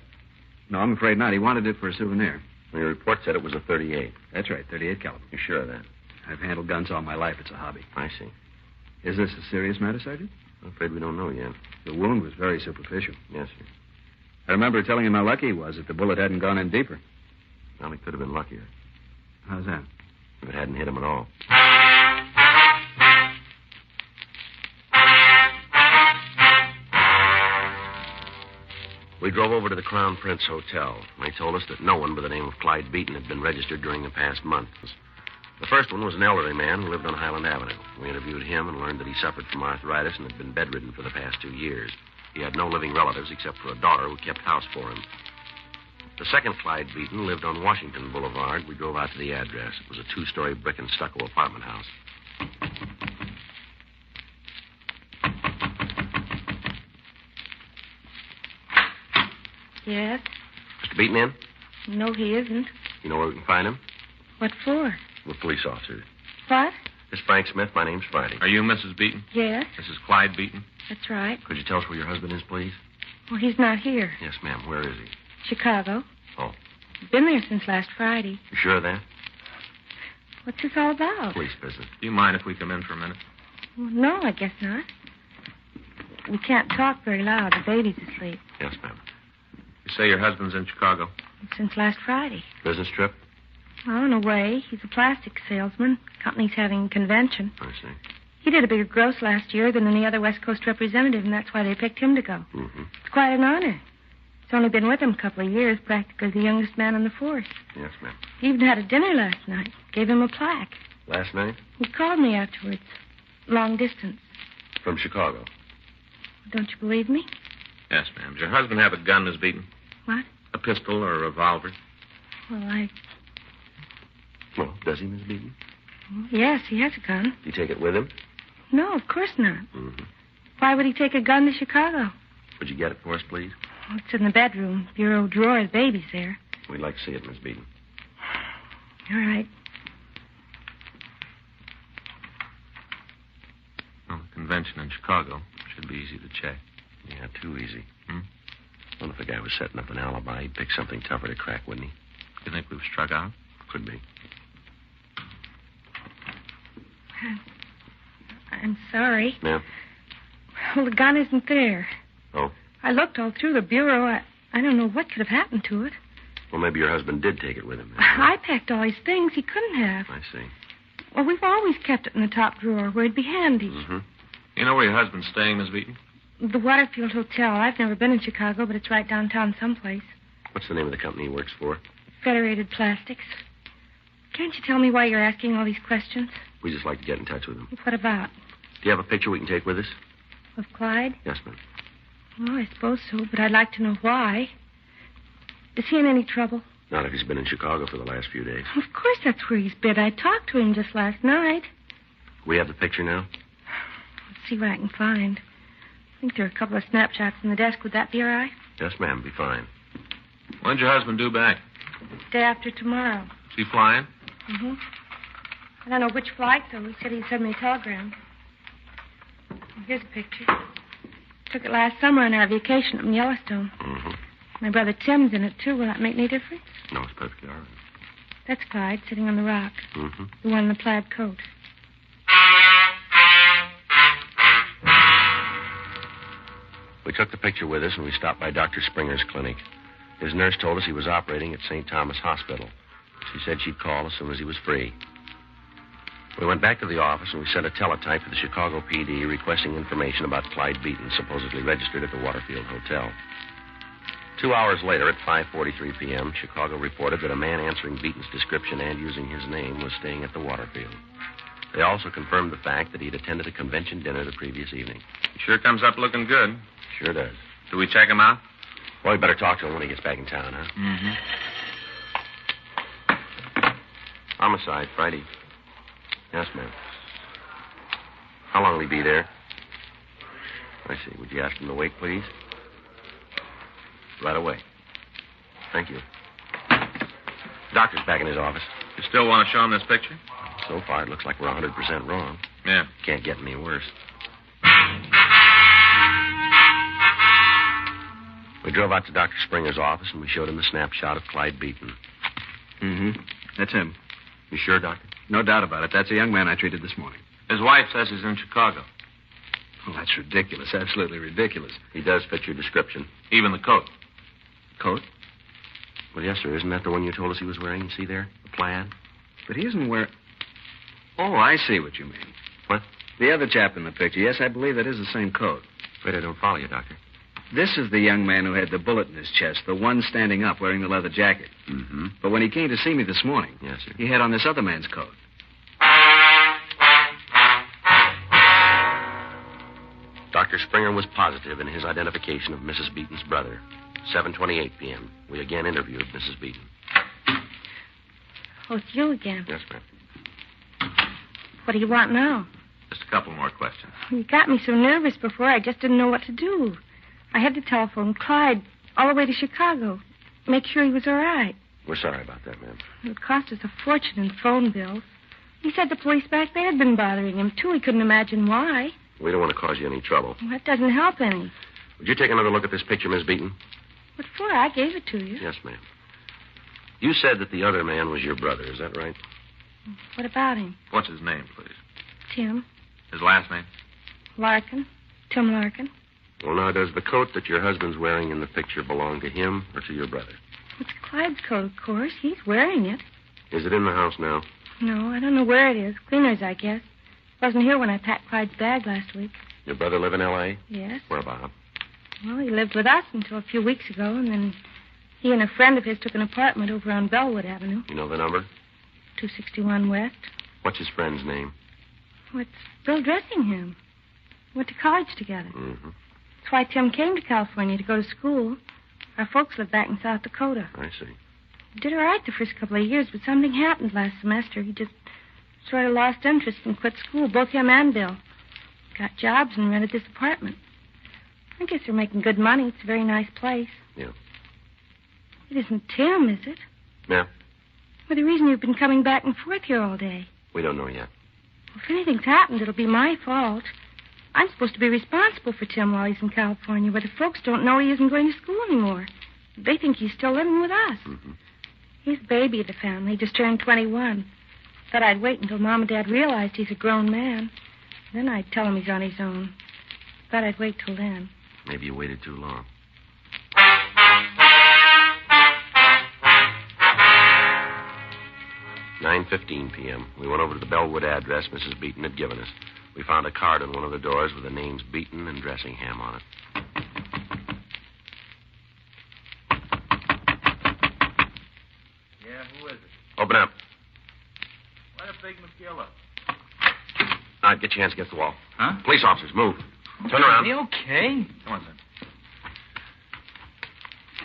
No, I'm afraid not. He wanted it for a souvenir. Well, your report said it was a .38. That's right, .38 caliber. You sure of that? I've handled guns all my life. It's a hobby. I see. Is this a serious matter, Sergeant? I'm afraid we don't know yet. The wound was very superficial. Yes, sir. I remember telling him how lucky he was that the bullet hadn't gone in deeper. Well, he could have been luckier. How's that? If it hadn't hit him at all. We drove over to the Crown Prince Hotel. They told us that no one by the name of Clyde Beaton had been registered during the past month. The first one was an elderly man who lived on Highland Avenue. We interviewed him and learned that he suffered from arthritis and had been bedridden for the past 2 years. He had no living relatives except for a daughter who kept house for him. The second Clyde Beaton lived on Washington Boulevard. We drove out to the address. It was a 2-story brick and stucco apartment house. Yes? Mr. Beaton in? No, he isn't. You know where we can find him? What for? We're police officers. What? This is Frank Smith. My name's Friday. Are you Mrs. Beaton? Yes, This is Clyde Beaton. that's right. Could you tell us where your husband is, please? Well, he's not here. Yes, ma'am. Where is he? Chicago. Oh. Been there since last Friday. You sure of that? What's this all about? Police business. Do you mind if we come in for a minute? Well, no, I guess not. We can't talk very loud. The baby's asleep. Yes, ma'am. You say your husband's in Chicago. Since last Friday. Business trip? Oh, in a way. He's a plastic salesman. Company's having a convention. I see. He did a bigger gross last year than any other West Coast representative, and that's why they picked him to go. Mm-hmm. It's quite an honor. He's only been with them a couple of years, practically the youngest man on the force. Yes, ma'am. He even had a dinner last night. Gave him a plaque. Last night? He called me afterwards. Long distance. From Chicago. Don't you believe me? Yes, ma'am. Does your husband have a gun, Miss Beaton? What? A pistol or a revolver? Well, Well, does he, Miss Beaton? yes, he has a gun. Do you take it with him? No, of course not. Mm-hmm. Why would he take a gun to Chicago? Would you get it for us, please? Oh, it's in the bedroom. Bureau drawer. The baby's there. We'd like to see it, Miss Beaton. All right. Well, the convention in Chicago should be easy to check. Yeah, too easy. Well, if the guy was setting up an alibi, he'd pick something tougher to crack, wouldn't he? You think we've struck out? Could be. I'm sorry. Yeah? Well, the gun isn't there. Oh? I looked all through the bureau. I don't know what could have happened to it. Well, maybe your husband did take it with him. I packed all his things. He couldn't have. I see. Well, we've always kept it in the top drawer where it'd be handy. Mm-hmm. You know where your husband's staying, Miss Beaton? The Waterfield Hotel. I've never been in Chicago, but it's right downtown someplace. What's the name of the company he works for? Federated Plastics. Can't you tell me why you're asking all these questions? We'd just like to get in touch with him. What about? Do you have a picture we can take with us? Of Clyde? Yes, ma'am. Well, I suppose so, but I'd like to know why. Is he in any trouble? Not if he's been in Chicago for the last few days. Of course that's where he's been. I talked to him just last night. We have the picture now? Let's see what I can find. I think there are a couple of snapshots in the desk. Would that be all right? Yes, ma'am. Be fine. When's your husband due back? Day after tomorrow. Is he flying? Mm-hmm. I don't know which flight, though. He said he'd send me a telegram. Here's a picture. Took it last summer on our vacation up in Yellowstone. Mm-hmm. My brother Tim's in it, too. Will that make any difference? No, it's perfectly all right. That's Clyde, sitting on the rock. Mm-hmm. The one in the plaid coat. We took the picture with us, and we stopped by Dr. Springer's clinic. His nurse told us he was operating at St. Thomas Hospital. She said she'd call as soon as he was free. We went back to the office, and we sent a teletype to the Chicago PD requesting information about Clyde Beaton, supposedly registered at the Waterfield Hotel. 2 hours later, at 5:43 p.m., Chicago reported that a man answering Beaton's description and using his name was staying at the Waterfield. They also confirmed the fact that he'd attended a convention dinner the previous evening. He sure comes up looking good. Sure does. Do we check him out? Well, we better talk to him when he gets back in town, huh? Mm-hmm. Homicide, Friday. Yes, ma'am. How long will he be there? I see. Would you ask him to wait, please? Right away. Thank you. Doctor's back in his office. You still want to show him this picture? So far, it looks like we're 100% wrong. Yeah. Can't get any worse. We drove out to Dr. Springer's office, and we showed him the snapshot of Clyde Beaton. Mm-hmm. That's him. You sure, Doctor? No doubt about it. That's a young man I treated this morning. His wife says he's in Chicago. Oh, that's ridiculous. Absolutely ridiculous. He does fit your description. Even the coat. Coat? Well, yes, sir. Isn't that the one you told us he was wearing? You see there? The plaid? But he isn't wearing... Oh, I see what you mean. What? The other chap in the picture. Yes, I believe that is the same coat. Afraid I don't follow you, Doctor. This is the young man who had the bullet in his chest, the one standing up wearing the leather jacket. Mm-hmm. But when he came to see me this morning, yes, sir, he had on this other man's coat. Dr. Springer was positive in his identification of Mrs. Beaton's brother. 7:28 p.m. We again interviewed Mrs. Beaton. Oh, it's you again. Yes, ma'am. What do you want now? Just a couple more questions. You got me so nervous before, I just didn't know what to do. I had to telephone Clyde all the way to Chicago, make sure he was all right. We're sorry about that, ma'am. It would cost us a fortune in phone bills. He said the police back there had been bothering him, too. He couldn't imagine why. We don't want to cause you any trouble. Well, that doesn't help any. Would you take another look at this picture, Miss Beaton? What for? I gave it to you. Yes, ma'am. You said that the other man was your brother. Is that right? What about him? What's his name, please? Tim. His last name? Larkin. Tim Larkin. Well, now, does the coat that your husband's wearing in the picture belong to him or to your brother? It's Clyde's coat, of course. He's wearing it. Is it in the house now? No, I don't know where it is. Cleaner's, I guess. Wasn't here when I packed Clyde's bag last week. Your brother live in L.A.? Yes. Where about? Well, he lived with us until a few weeks ago, and then he and a friend of his took an apartment over on Bellwood Avenue. You know the number? 261 West. What's his friend's name? Oh, it's Bill Dressingham. Went to college together. Mm-hmm. That's why Tim came to California to go to school. Our folks live back in South Dakota. I see. He did all right the first couple of years, but something happened last semester. He just sort of lost interest and quit school, both him and Bill. Got jobs and rented this apartment. I guess they're making good money. It's a very nice place. Yeah. It isn't Tim, is it? Yeah. Well, the reason you've been coming back and forth here all day. We don't know yet. Well, if anything's happened, it'll be my fault. I'm supposed to be responsible for Tim while he's in California, but the folks don't know he isn't going to school anymore. They think he's still living with us. Mm-hmm. He's the baby of the family. He just turned 21. Thought I'd wait until Mom and Dad realized he's a grown man. Then I'd tell him he's on his own. Thought I'd wait till then. Maybe you waited too long. "9:15 p.m. We went over to the Bellwood address Mrs. Beaton had given us. We found a card on one of the doors with the names Beaton and Dressingham on it. Yeah, who is it? Open up. What a big McGilla. All right, get your hands against the wall. Huh? Police officers, move. Turn around. Are you okay? Come on, son.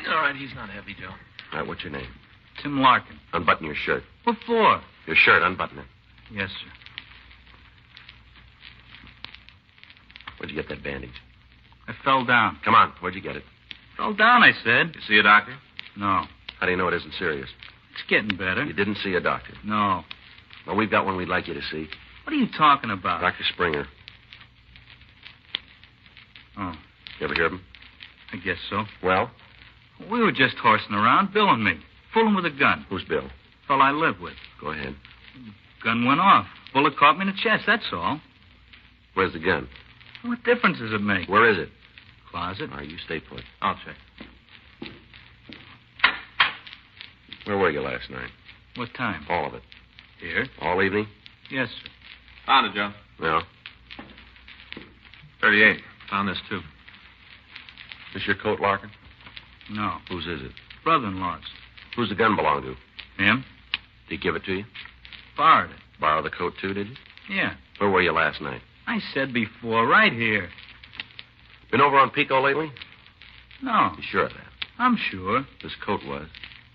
All right, he's not heavy, Joe. All right, what's your name? Tim Larkin. Unbutton your shirt. What for? Your shirt, unbutton it. Yes, sir. Where'd you get that bandage? I fell down. Come on, where'd you get it? Fell down, I said. You see a doctor? No. How do you know it isn't serious? It's getting better. You didn't see a doctor? No. Well, we've got one we'd like you to see. What are you talking about? Dr. Springer. Oh, You ever hear of him? I guess so. Well? We were just horsing around, Bill and me. Fooling with a gun. Who's Bill? Fellow I live with. Go ahead. Gun went off. Bullet caught me in the chest, that's all. Where's the gun? What difference does it make? Where is it? Closet. All right, you stay put. I'll check. Where were you last night? What time? All of it. Here. All evening? Yes, sir. Found it, Joe. No. 38. Found this, too. This your coat, Larkin? No. Whose is it? Brother-in-law's. Who's the gun belong to? Him? Did he give it to you? Borrowed it. Borrow the coat, too, did you? Yeah. Where were you last night? I said before, right here. Been over on Pico lately? No. You sure of that? I'm sure. This coat was.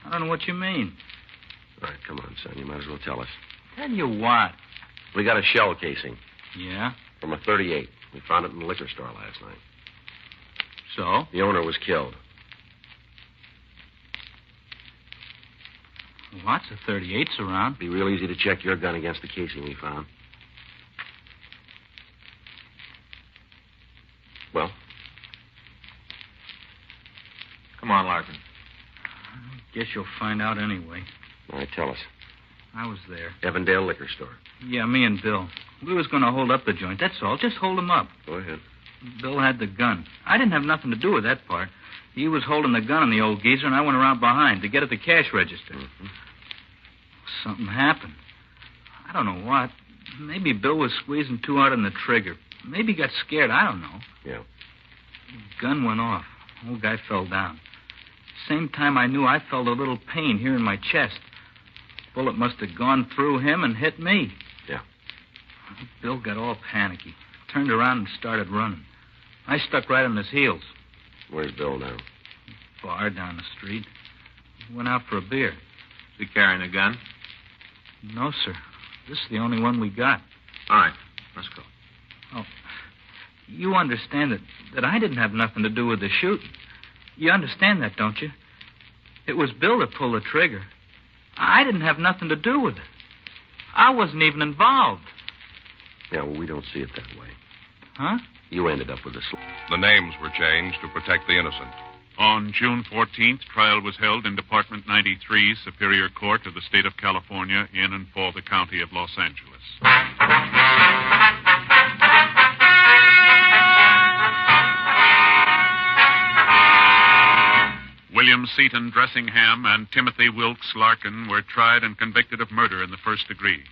I don't know what you mean. All right, come on, son. You might as well tell us. Tell you what. We got a shell casing Yeah? from a 38. We found it in the liquor store last night. So? The owner was killed. Lots of 38s around. Be real easy to check your gun against the casing we found. Well? Come on, Larkin. Guess you'll find out anyway. All right, tell us. I was there. Evandale Liquor Store. Yeah, me and Bill. We was going to hold up the joint, that's all. Just hold him up. Go ahead. Bill had the gun. I didn't have nothing to do with that part. He was holding the gun on the old geezer, and I went around behind to get at the cash register. Mm-hmm. Something happened. I don't know what. Maybe Bill was squeezing too hard on the trigger. Maybe he got scared. I don't know. Yeah. Gun went off. Old guy fell down. Same time I knew I felt a little pain here in my chest. Bullet must have gone through him and hit me. Yeah. Bill got all panicky. Turned around and started running. I stuck right on his heels. Where's Bill now? Bar down the street. Went out for a beer. Is he carrying a gun? No, sir. This is the only one we got. All right. Let's go. Oh, you understand that I didn't have nothing to do with the shooting. You understand that, don't you? It was Bill that pulled the trigger. I didn't have nothing to do with it. I wasn't even involved. Yeah, well, we don't see it that way. Huh? You ended up with a The names were changed to protect the innocent. On June 14th, trial was held in Department 93, Superior Court of the State of California, in and for the County of Los Angeles. William Seaton Dressingham and Timothy Wilkes Larkin were tried and convicted of murder in the first degree.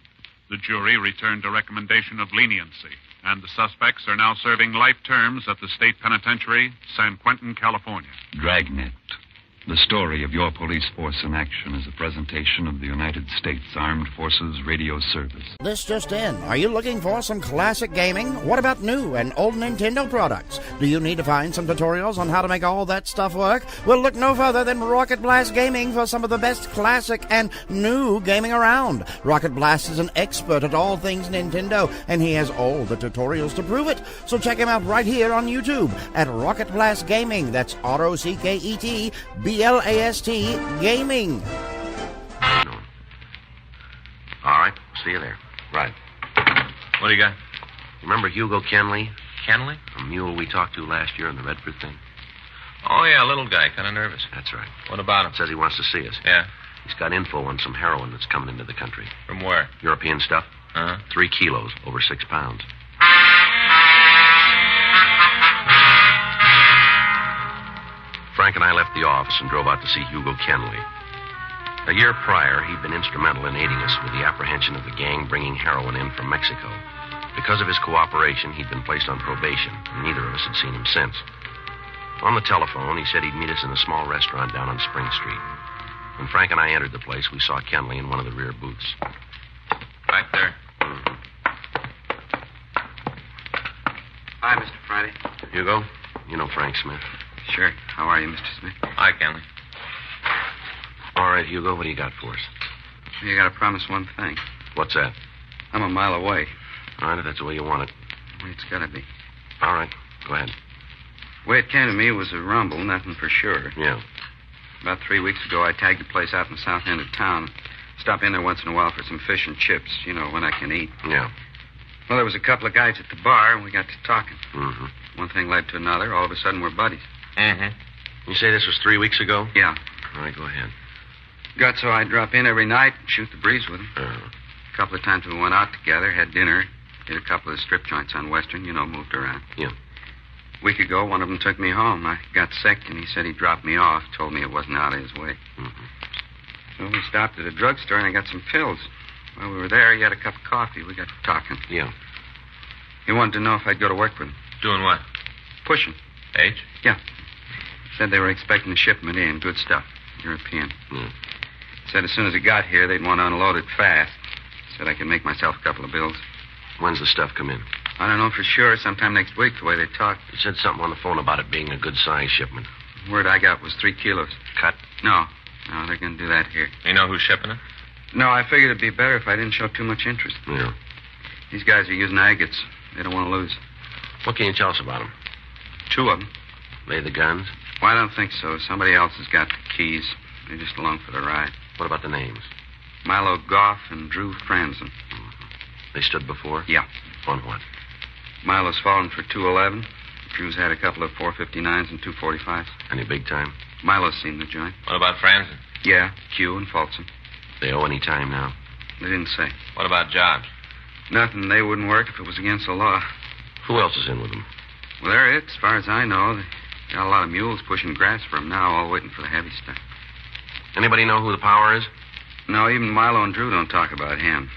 The jury returned a recommendation of leniency, and the suspects are now serving life terms at the State Penitentiary, San Quentin, California. Dragnet. The story of your police force in action is a presentation of the United States Armed Forces Radio Service. This just in. Are you looking for some classic gaming? What about new and old Nintendo products? Do you need to find some tutorials on how to make all that stuff work? Well, look no further than Rocket Blast Gaming for some of the best classic and new gaming around. Rocket Blast is an expert at all things Nintendo, and he has all the tutorials to prove it. So check him out right here on YouTube at Rocket Blast Gaming. That's ROCKET BLAST Gaming. All right. See you there. Right. What do you got? Remember Hugo Kenley? Kenley? A mule we talked to last year on the Redford thing? Oh, yeah, little guy, kind of nervous. That's right. What about him? Says he wants to see us. Yeah? He's got info on some heroin that's coming into the country. From where? European stuff. Uh-huh. 3 kilos, over 6 pounds. Frank and I left the office and drove out to see Hugo Kenley. A year prior, he'd been instrumental in aiding us with the apprehension of the gang bringing heroin in from Mexico. Because of his cooperation, he'd been placed on probation, and neither of us had seen him since. On the telephone, he said he'd meet us in a small restaurant down on Spring Street. When Frank and I entered the place, we saw Kenley in one of the rear booths. Back there. Hi, Mr. Friday. Hugo, you know Frank Smith. Sure. How are you, Mr. Smith? Hi, Kenley. All right, Hugo, what do you got for us? You got to promise one thing. What's that? I'm a mile away. All right, if that's the way you want it. Well, it's got to be. All right, go ahead. The way it came to me was a rumble, nothing for sure. Yeah. About 3 weeks ago, I tagged a place out in the south end of town. Stop in there once in a while for some fish and chips, you know, when I can eat. Yeah. Well, there was a couple of guys at the bar, and we got to talking. Mm-hmm. One thing led to another. All of a sudden, we're buddies. Mm-hmm. You say this was 3 weeks ago? Yeah. All right, go ahead. Got so I'd drop in every night and shoot the breeze with him. A couple of times we went out together, had dinner, hit a couple of strip joints on Western, you know, moved around. Yeah. A week ago, one of them took me home. I got sick, and he said he'd drop me off, told me it wasn't out of his way. Mm-hmm. So we stopped at a drugstore, and I got some pills. While we were there, he had a cup of coffee. We got to talking. Yeah. He wanted to know if I'd go to work with him. Doing what? Pushing. H? Yeah. Said they were expecting a shipment in. Good stuff. European. Said as soon as it got here, they'd want to unload it fast. Said I could make myself a couple of bills. When's the stuff come in? I don't know for sure. Sometime next week, the way they talked. You said something on the phone about it being a good-sized shipment. Word I got was 3 kilos. Cut? No, they're going to do that here. You know who's shipping it? No, I figured it'd be better if I didn't show too much interest. Yeah. These guys are using agates. They don't want to lose. What can you tell us about them? 2 of them. They the guns? Well, I don't think so. Somebody else has got the keys. They're just along for the ride. What about the names? Milo Goff and Drew Franzen. They stood before? Yeah. On what? Milo's fallen for 211. Drew's had a couple of 459s and 245s. Any big time? Milo's seen the joint. What about Franzen? Yeah, Q and Folsom. They owe any time now? They didn't say. What about jobs? Nothing. They wouldn't work if it was against the law. Who else is in with them? Well, they're it, as far as I know. They got a lot of mules pushing grass for them now, all waiting for the heavy stuff. Anybody know who the power is? No, even Milo and Drew don't talk about him.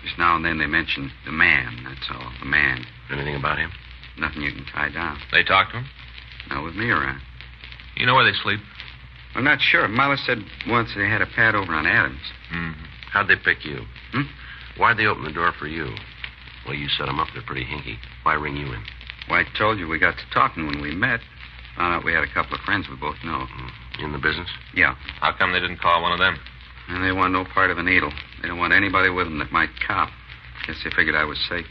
Just now and then they mention the man, that's all. The man. Anything about him? Nothing you can tie down. They talk to him? Not with me around. You know where they sleep? I'm not sure. Milo said once they had a pad over on Adams. Mm-hmm. How'd they pick you? Why'd they open the door for you? Well, you set them up. They're pretty hinky. Why ring you in? Well, I told you we got to talking when we met. Found out we had a couple of friends we both know. In the business? Yeah. How come they didn't call one of them? And they want no part of a needle. They don't want anybody with them that might cop. Guess they figured I was safe.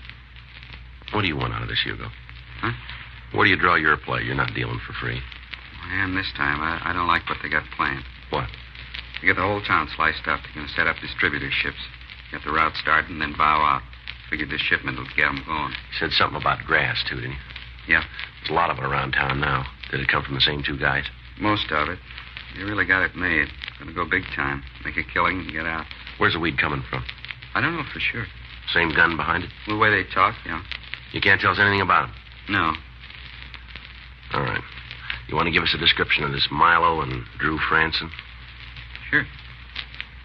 What do you want out of this, Hugo? Huh? Where do you draw your play? You're not dealing for free. I am this time. I don't like what they got planned. What? They get the whole town sliced up. They're going to set up distributorships. Get the route started and then bow out. Figured this shipment will get them going. You said something about grass, too, didn't you? Yeah. There's a lot of it around town now. Did it come from the same 2 guys? Most of it. They really got it made. Going to go big time. Make a killing and get out. Where's the weed coming from? I don't know for sure. Same gun behind it? The way they talk, yeah. You can't tell us anything about them? No. All right. You want to give us a description of this Milo and Drew Franzen? Sure.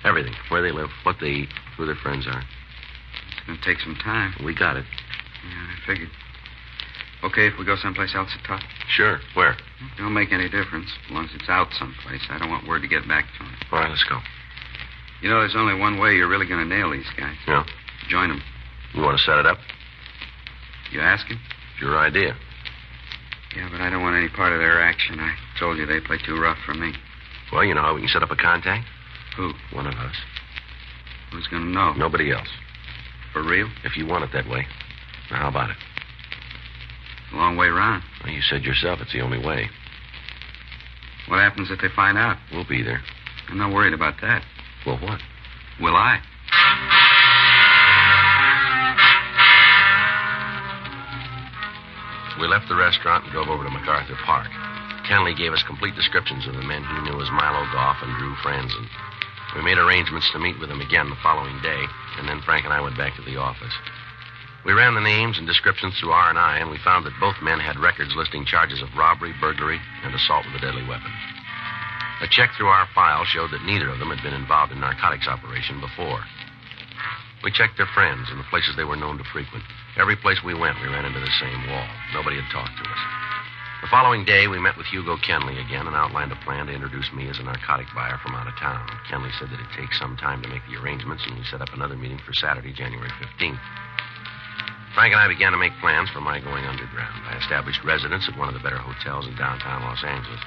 Everything. Where they live, what they eat, who their friends are. It's going to take some time. We got it. Yeah, I figured. Okay, if we go someplace else to talk? Sure. Where? Don't make any difference, as long as it's out someplace. I don't want word to get back to him. All right, let's go. You know, there's only one way you're really going to nail these guys. Yeah? Join them. You want to set it up? You ask him? It's your idea. Yeah, but I don't want any part of their action. I told you they play too rough for me. Well, you know how we can set up a contact? Who? One of us. Who's going to know? Nobody else. For real? If you want it that way. Now, how about it? A long way round. Well, you said yourself it's the only way. What happens if they find out? We'll be there. I'm not worried about that. Well, what? Will I? We left the restaurant and drove over to MacArthur Park. Kenley gave us complete descriptions of the men he knew as Milo Goff and Drew Franzen. We made arrangements to meet with them again the following day, and then Frank and I went back to the office. We ran the names and descriptions through R&I, and we found that both men had records listing charges of robbery, burglary, and assault with a deadly weapon. A check through our file showed that neither of them had been involved in narcotics operation before. We checked their friends and the places they were known to frequent. Every place we went, we ran into the same wall. Nobody had talked to us. The following day, we met with Hugo Kenley again and outlined a plan to introduce me as a narcotic buyer from out of town. Kenley said that it'd take some time to make the arrangements, and we set up another meeting for Saturday, January 15th. Frank and I began to make plans for my going underground. I established residence at one of the better hotels in downtown Los Angeles.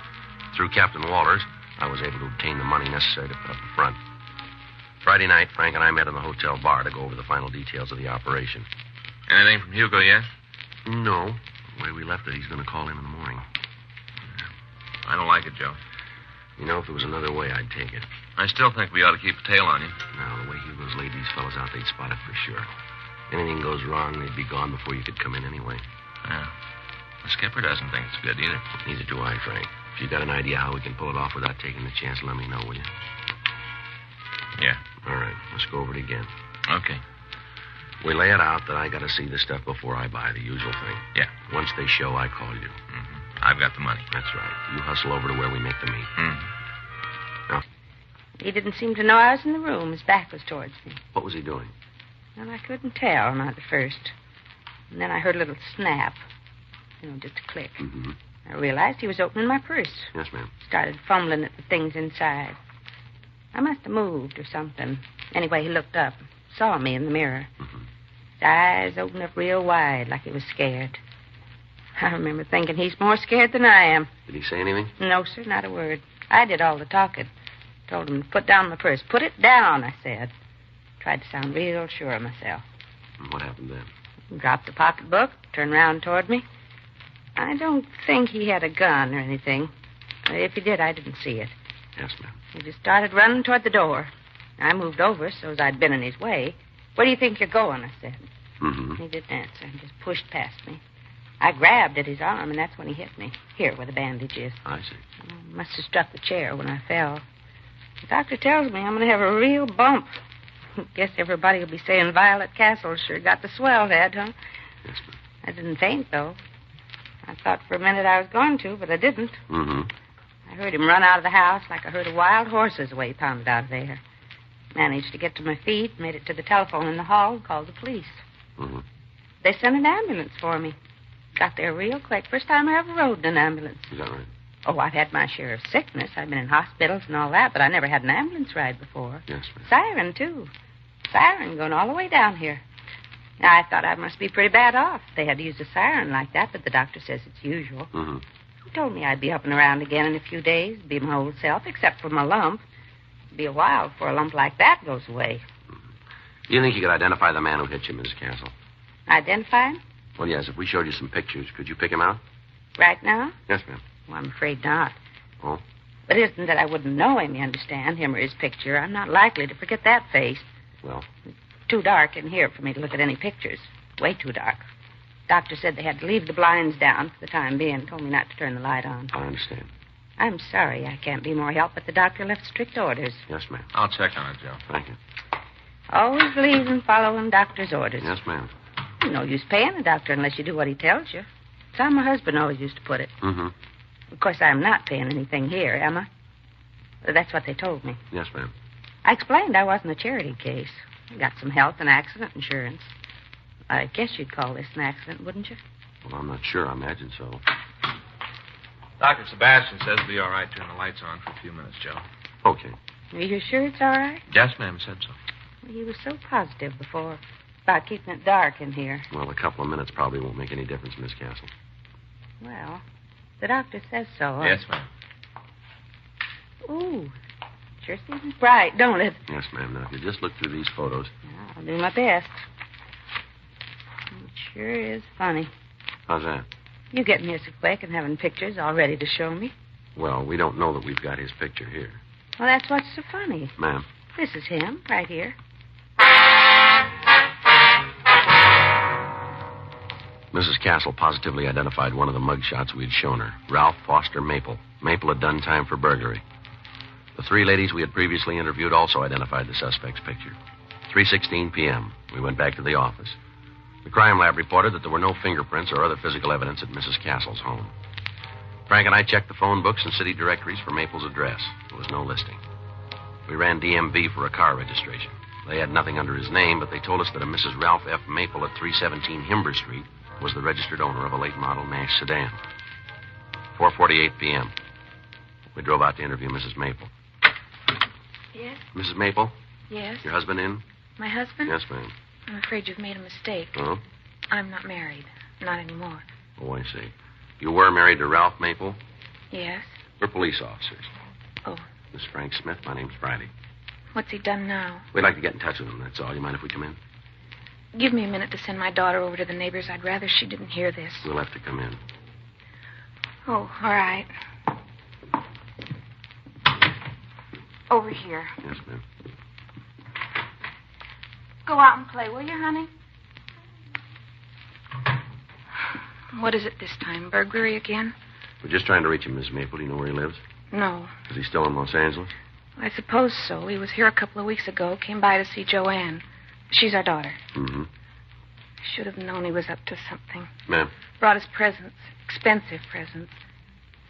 Through Captain Walters, I was able to obtain the money necessary to put up the front. Friday night, Frank and I met in the hotel bar to go over the final details of the operation. Anything from Hugo yet? No. The way we left it, he's going to call in the morning. I don't like it, Joe. You know, if there was another way, I'd take it. I still think we ought to keep a tail on you. Now, the way Hugo's laid these fellas out, they'd spot it for sure. Anything goes wrong, they'd be gone before you could come in anyway. Yeah. The skipper doesn't think it's good either. Neither do I, Frank. If you got an idea how we can pull it off without taking the chance, let me know, will you? Yeah. All right, let's go over it again. Okay. We lay it out that I got to see the stuff before I buy, the usual thing. Yeah. Once they show, I call you. Mm-hmm. I've got the money. That's right. You hustle over to where we make the meet. Mm-hmm. Now, He didn't seem to know I was in the room. His back was towards me. what was he doing? Well, I couldn't tell, not at first. And then I heard a little snap. Just a click. Mm-hmm. I realized he was opening my purse. Yes, ma'am. Started fumbling at the things inside. I must have moved or something. Anyway, he looked up, saw me in the mirror. Mm-hmm. His eyes opened up real wide, like he was scared. I remember thinking he's more scared than I am. Did he say anything? No, sir, not a word. I did all the talking. Told him to put down my purse. Put it down, I said. Tried to sound real sure of myself. And what happened then? Dropped the pocketbook, turned round toward me. I don't think he had a gun or anything. If he did, I didn't see it. Yes, ma'am. He just started running toward the door. I moved over so as I'd been in his way. Where do you think you're going? I said. Mm-hmm. He didn't answer. He just pushed past me. I grabbed at his arm, and that's when he hit me. Here, where the bandage is. I see. Must have struck the chair when I fell. The doctor tells me I'm going to have a real bump. Guess everybody will be saying Violet Castle sure got the swell head, huh? Yes, ma'am. I didn't faint, though. I thought for a minute I was going to, but I didn't. Mm-hmm. I heard him run out of the house like I heard a wild horse's the way he pounded out of there. Managed to get to my feet, made it to the telephone in the hall, and called the police. Mm-hmm. They sent an ambulance for me. Got there real quick. First time I ever rode in an ambulance. Is that right? Oh, I've had my share of sickness. I've been in hospitals and all that, but I never had an ambulance ride before. Yes, ma'am. Siren, too. Siren going all the way down here. Now, I thought I must be pretty bad off. They had to use a siren like that, but the doctor says it's usual. Mm-hmm. He told me I'd be up and around again in a few days, be my old self, except for my lump. It'd be a while before a lump like that goes away. Do you think you could identify the man who hit you, Mrs. Castle? Identify him? Well, yes. If we showed you some pictures, could you pick him out? Right now? Yes, ma'am. Well, I'm afraid not. Oh? But it isn't that I wouldn't know him, you understand, him or his picture. I'm not likely to forget that face. Well? Too dark in here for me to look at any pictures. Way too dark. Doctor said they had to leave the blinds down for the time being. Told me not to turn the light on. I understand. I'm sorry I can't be more help, but the doctor left strict orders. Yes, ma'am. I'll check on it, Joe. Thank you. Always believe in following doctor's orders. Yes, ma'am. No use paying the doctor unless you do what he tells you. That's how my husband always used to put it. Mm-hmm. Of course, I'm not paying anything here, am I? That's what they told me. Yes, ma'am. I explained I wasn't a charity case. I got some health and accident insurance. I guess you'd call this an accident, wouldn't you? Well, I'm not sure. I imagine so. Dr. Sebastian says it'll be all right to turn the lights on for a few minutes, Joe. Okay. Are you sure it's all right? Yes, ma'am, said so. Well, he was so positive before about keeping it dark in here. Well, a couple of minutes probably won't make any difference, Miss Castle. Well, the doctor says so. Yes, ma'am. Ooh, sure seems bright, don't it? Yes, ma'am. Now, if you just look through these photos. I'll do my best. It sure is funny. How's that? You getting here so quick and having pictures all ready to show me. Well, we don't know that we've got his picture here. Well, that's what's so funny. Ma'am. This is him, right here. Mrs. Castle positively identified one of the mugshots we had shown her. Ralph Foster Maple. Maple had done time for burglary. The three ladies we had previously interviewed also identified the suspect's picture. 3:16 p.m. We went back to the office. The crime lab reported that there were no fingerprints or other physical evidence at Mrs. Castle's home. Frank and I checked the phone books and city directories for Maple's address. There was no listing. We ran DMV for a car registration. They had nothing under his name, but they told us that a Mrs. Ralph F. Maple at 317 Himber Street was the registered owner of a late model Nash sedan. 4:48 p.m. We drove out to interview Mrs. Maple. Yes? Mrs. Maple? Yes? Your husband in? My husband? Yes, ma'am. I'm afraid you've made a mistake. Oh? I'm not married. Not anymore. Oh, I see. You were married to Ralph Maple? Yes? We're police officers. Oh. This is Frank Smith. My name's Friday. What's he done now? We'd like to get in touch with him, that's all. You mind if we come in? Give me a minute to send my daughter over to the neighbors. I'd rather she didn't hear this. We'll have to come in. Oh, all right. Over here. Yes, ma'am. Go out and play, will you, honey? What is it this time? Burglary again? We're just trying to reach him, Miss Maple. Do you know where he lives? No. Is he still in Los Angeles? I suppose so. He was here a couple of weeks ago. Came by to see Joanne. She's our daughter. Mm-hmm. I should have known he was up to something. Ma'am? Brought us presents. Expensive presents.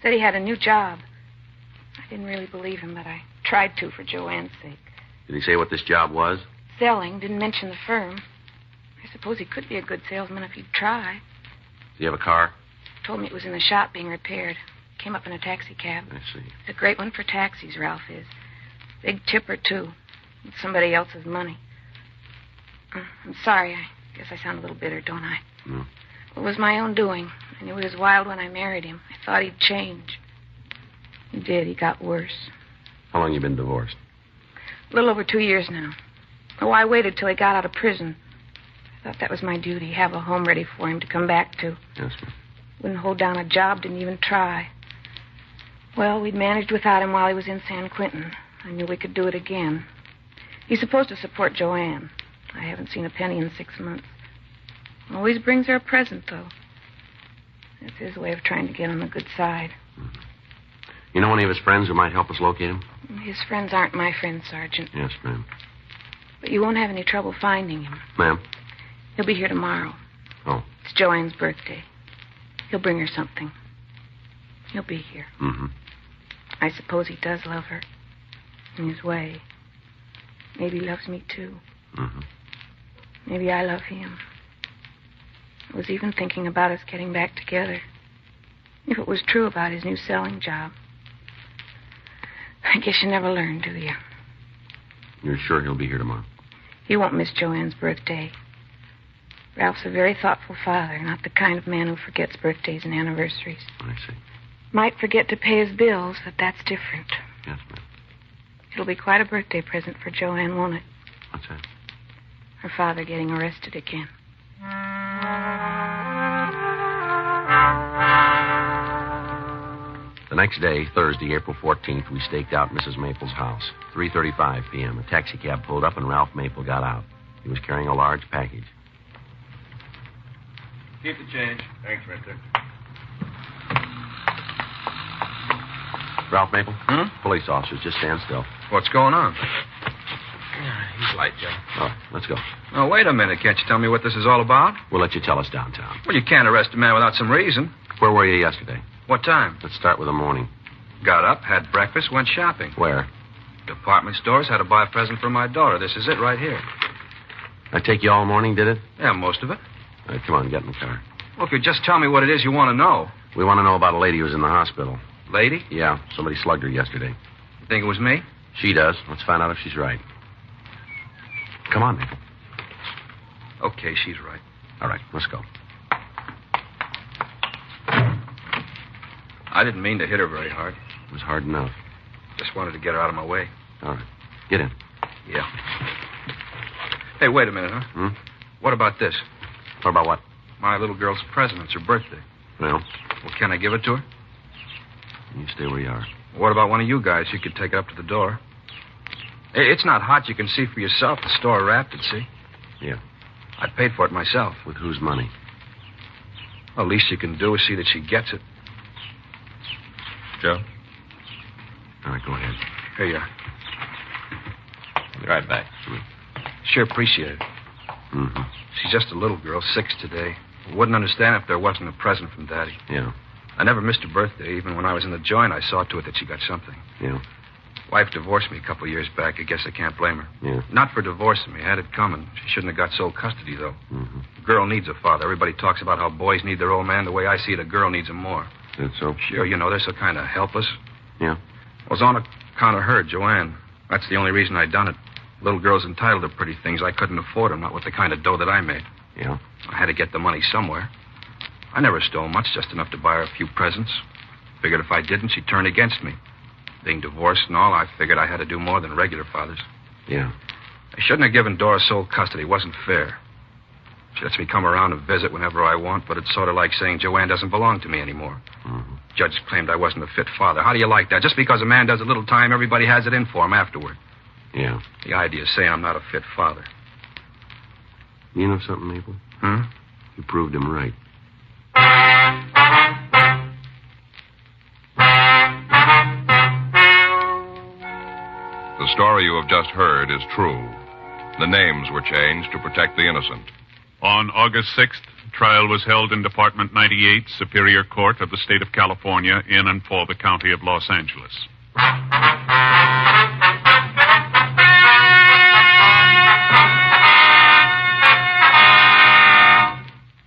Said he had a new job. I didn't really believe him, but I tried to for Joanne's sake. Did he say what this job was? Selling. Didn't mention the firm. I suppose he could be a good salesman if he'd try. Does he have a car? Told me it was in the shop being repaired. Came up in a taxi cab. I see. It's a great one for taxis, Ralph is. Big tipper, too. With somebody else's money. I'm sorry. I guess I sound a little bitter, don't I? No. It was my own doing. I knew he was wild when I married him. I thought he'd change. He did. He got worse. How long you been divorced? A little over 2 years now. Oh, I waited till he got out of prison. I thought that was my duty, have a home ready for him to come back to. Yes, ma'am. Wouldn't hold down a job, didn't even try. Well, we'd managed without him while he was in San Quentin. I knew we could do it again. He's supposed to support Joanne. I haven't seen a penny in 6 months. Always brings her a present, though. That's his way of trying to get on the good side. You know any of his friends who might help us locate him? His friends aren't my friends, Sergeant. Yes, ma'am. But you won't have any trouble finding him. Ma'am? He'll be here tomorrow. Oh. It's Joanne's birthday. He'll bring her something. He'll be here. Mm-hmm. I suppose he does love her. In his way. Maybe he loves me, too. Mm-hmm. Maybe I love him. I was even thinking about us getting back together. If it was true about his new selling job. I guess you never learn, do you? You're sure he'll be here tomorrow? He won't miss Joanne's birthday. Ralph's a very thoughtful father, not the kind of man who forgets birthdays and anniversaries. I see. Might forget to pay his bills, but that's different. Yes, ma'am. It'll be quite a birthday present for Joanne, won't it? What's that? Her father getting arrested again. The next day, Thursday, April 14th, we staked out Mrs. Maple's house. 3:35 p.m. A taxi cab pulled up and Ralph Maple got out. He was carrying a large package. Keep the change. Thanks, mister. Ralph Maple? Police officers, just stand still. What's going on? He's light, Joe. All right, let's go. Oh, wait a minute. Can't you tell me what this is all about? We'll let you tell us downtown. Well, you can't arrest a man without some reason. Where were you yesterday? What time? Let's start with the morning. Got up, had breakfast, went shopping. Where? Department stores, had to buy a present for my daughter. This is it right here. That take you all morning, did it? Yeah, most of it. All right, come on, get in the car. Well, if you just tell me what it is you want to know. We want to know about a lady who's in the hospital. Lady? Yeah, somebody slugged her yesterday. You think it was me? She does. Let's find out if she's right. Come on, Maple. Okay, she's right. All right, let's go. I didn't mean to hit her very hard. It was hard enough. Just wanted to get her out of my way. All right. Get in. Yeah. Hey, wait a minute, huh? What about this? What about what? My little girl's present. It's her birthday. Well? Well, can I give it to her? You stay where you are. What about one of you guys? You could take it up to the door. It's not hot. You can see for yourself. The store wrapped it, see? Yeah. I paid for it myself. With whose money? Well, the least you can do is see that she gets it. Joe? All right, go ahead. Here you are. Be right back. Sure appreciate it. Mm-hmm. She's just a little girl, 6 today. Wouldn't understand if there wasn't a present from Daddy. Yeah. I never missed her birthday. Even when I was in the joint, I saw to it that she got something. Yeah. Wife divorced me a couple of years back. I guess I can't blame her. Yeah. Not for divorcing me. Had it coming. She shouldn't have got sole custody, though. Mm-hmm. A girl needs a father. Everybody talks about how boys need their old man. The way I see it, a girl needs him more. Is that so? Sure, you know, they're so kind of helpless. Yeah. It was on account of her, Joanne. That's the only reason I done it. Little girls entitled to pretty things. I couldn't afford them, not with the kind of dough that I made. Yeah? I had to get the money somewhere. I never stole much, just enough to buy her a few presents. Figured if I didn't, she'd turn against me. Being divorced and all, I figured I had to do more than regular fathers. Yeah. I shouldn't have given Dora sole custody. It wasn't fair. She lets me come around and visit whenever I want, but it's sort of like saying Joanne doesn't belong to me anymore. Mm-hmm. Judge claimed I wasn't a fit father. How do you like that? Just because a man does a little time, everybody has it in for him afterward. Yeah. The idea is saying I'm not a fit father. You know something, Maple? Hmm? You proved him right. The story you have just heard is true. The names were changed to protect the innocent. On August 6th, trial was held in Department 98, Superior Court of the State of California, in and for the County of Los Angeles.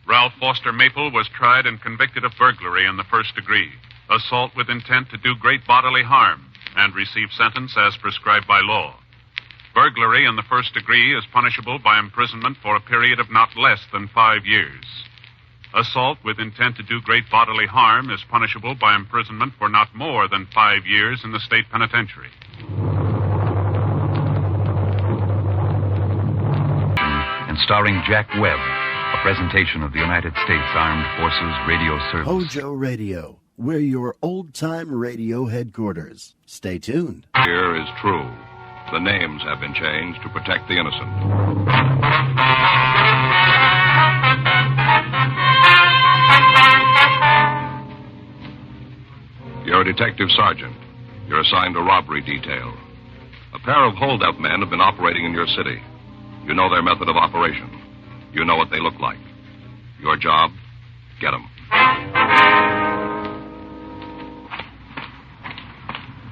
Ralph Foster Maple was tried and convicted of burglary in the first degree, assault with intent to do great bodily harm, and received sentence as prescribed by law. Burglary in the first degree is punishable by imprisonment for a period of not less than 5 years. Assault with intent to do great bodily harm is punishable by imprisonment for not more than 5 years in the state penitentiary. And starring Jack Webb, a presentation of the United States Armed Forces Radio Service. Hojo Radio, we're your old-time radio headquarters. Stay tuned. Here is true. The names have been changed to protect the innocent. You're a detective sergeant. You're assigned a robbery detail. A pair of hold-up men have been operating in your city. You know their method of operation. You know what they look like. Your job, get them.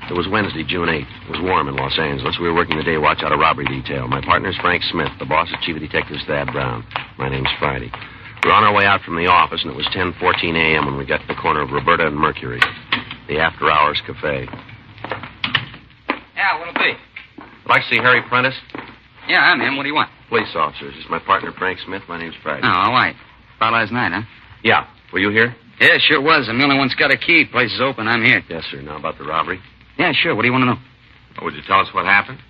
It was Wednesday, June 8th. It was warm in Los Angeles. We were working the day watch out of robbery detail. My partner's Frank Smith. The boss is Chief of Detectives Thad Brown. My name's Friday. We were on our way out from the office, and it was 10:14 a.m. when we got to the corner of Roberta and Mercury, the after-hours cafe. Yeah, what'll be? Like to see Harry Prentice? Yeah, I'm in. What do you want? Police officers. This is my partner, Frank Smith. My name's Friday. Oh, all right. About last night, huh? Yeah. Were you here? Yeah, sure was. I'm the only one's got a key. Place is open. I'm here. Yes, sir. Now about the robbery? Yeah, sure. What do you want to know? Oh, would you tell us what happened?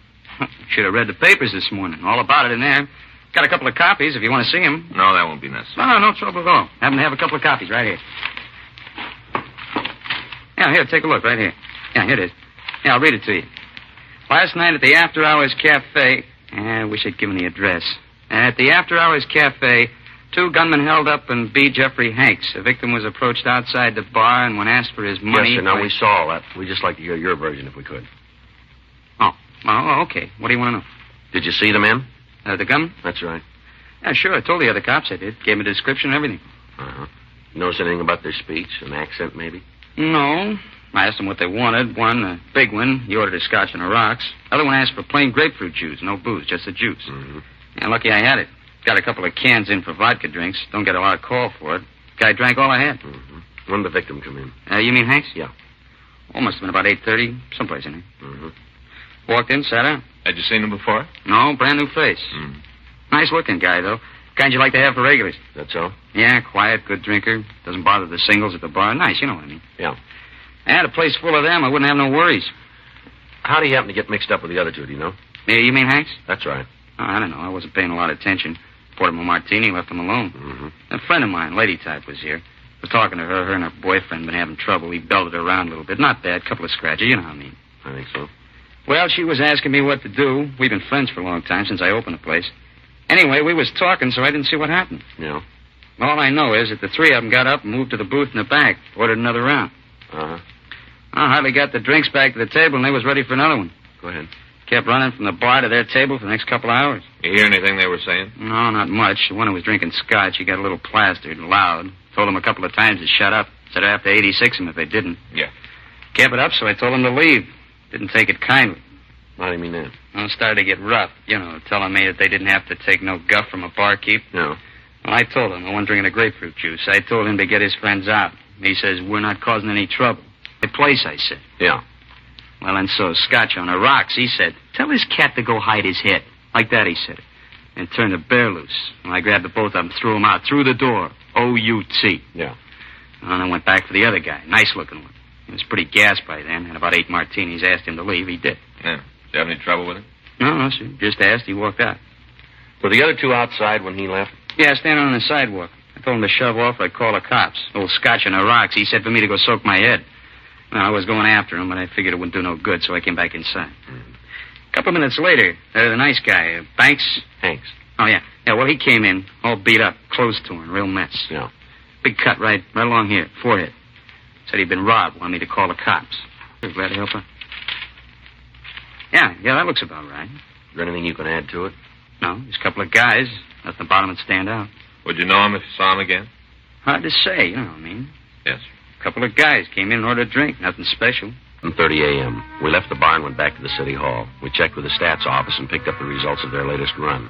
Should have read the papers this morning. All about it in there. Got a couple of copies if you want to see them. No, that won't be necessary. No trouble at all. Happen to have a couple of copies right here. Yeah, here, take a look right here. Yeah, here it is. Yeah, I'll read it to you. Last night at the After Hours Cafe... I wish I'd given the address. At the After Hours Cafe, 2 gunmen held up and beat Jeffrey Hanks. A victim was approached outside the bar, and when asked for his money... Yes, sir. Now, we saw all that. We'd just like to hear your version if we could. Oh, okay. What do you want to know? Did you see the men? The gunmen? That's right. Yeah, sure. I told the other cops I did. Gave them a description and everything. Uh-huh. Notice anything about their speech? An accent, maybe? No. I asked them what they wanted. One, a big one, he ordered a scotch and a rocks. The other one asked for plain grapefruit juice. No booze, just the juice. Mm-hmm. Yeah, lucky I had it. Got a couple of cans in for vodka drinks. Don't get a lot of call for it. Guy drank all I had. Mm-hmm. When did the victim come in? You mean Hanks? Yeah. Oh, must have been about 8:30, someplace in there. Mm-hmm. Walked in, sat down. Had you seen him before? No, brand new face. Mm. Nice-looking guy, though. Kind you like to have for regulars. That's so? Yeah, quiet, good drinker. Doesn't bother the singles at the bar. Nice, you know what I mean. Yeah. I had a place full of them. I wouldn't have no worries. How do you happen to get mixed up with the other two, do you know? Yeah, you mean Hanks? That's right. Oh, I don't know. I wasn't paying a lot of attention. Poured him a martini, left him alone. Mm-hmm. A friend of mine, lady type, was here. Was talking to her. Her and her boyfriend been having trouble. He belted her around a little bit. Not bad. Couple of scratches. You know what I mean. I think so. Well, she was asking me what to do. We've been friends for a long time, since I opened the place. Anyway, we was talking, so I didn't see what happened. Yeah. All I know is that the 3 of them got up and moved to the booth in the back. Ordered another round. Uh-huh. I hardly got the drinks back to the table, and they was ready for another one. Go ahead. Kept running from the bar to their table for the next couple of hours. You hear anything they were saying? No, not much. The one who was drinking scotch, he got a little plastered, loud. Told him a couple of times to shut up. Said I'd have to 86 him if they didn't. Yeah. Kept it up, so I told him to leave. Didn't take it kindly. How do you mean that? Well, started to get rough, telling me that they didn't have to take no guff from a barkeep. No. Well, I told him, I wasn't drinking the grapefruit juice. I told him to get his friends out. He says, we're not causing any trouble. The place, I said. Yeah. Well, and so, scotch on the rocks, he said, tell his cat to go hide his head. Like that, he said it. and turned the bear loose. And I grabbed the both of them, threw them out through the door. O-U-T. Yeah. And I went back for the other guy, nice-looking one. He was pretty gassed by then, had about 8 martinis. Asked him to leave. He did. Yeah. Did you have any trouble with him? No, sir. Just asked. He walked out. Were the other two outside when he left? Yeah, standing on the sidewalk. I told him to shove off or I'd call the cops. Old Scotch and the rocks. He said for me to go soak my head. Well, I was going after him, but I figured it wouldn't do no good, so I came back inside. A couple of minutes later, the nice guy, Banks. Hanks. Oh, yeah. Yeah, well, he came in, all beat up, clothes torn, real mess. Yeah. Big cut right along here, forehead. Said he'd been robbed, wanted me to call the cops. Glad to help her. Yeah, that looks about right. Is there anything you can add to it? No, just a couple of guys. Nothing about 'em would stand out. Would you know him if you saw him again? Hard to say, you know what I mean. Yes. A couple of guys came in and ordered a drink. Nothing special. 1:30 a.m. We left the bar and went back to the city hall. We checked with the stats office and picked up the results of their latest run.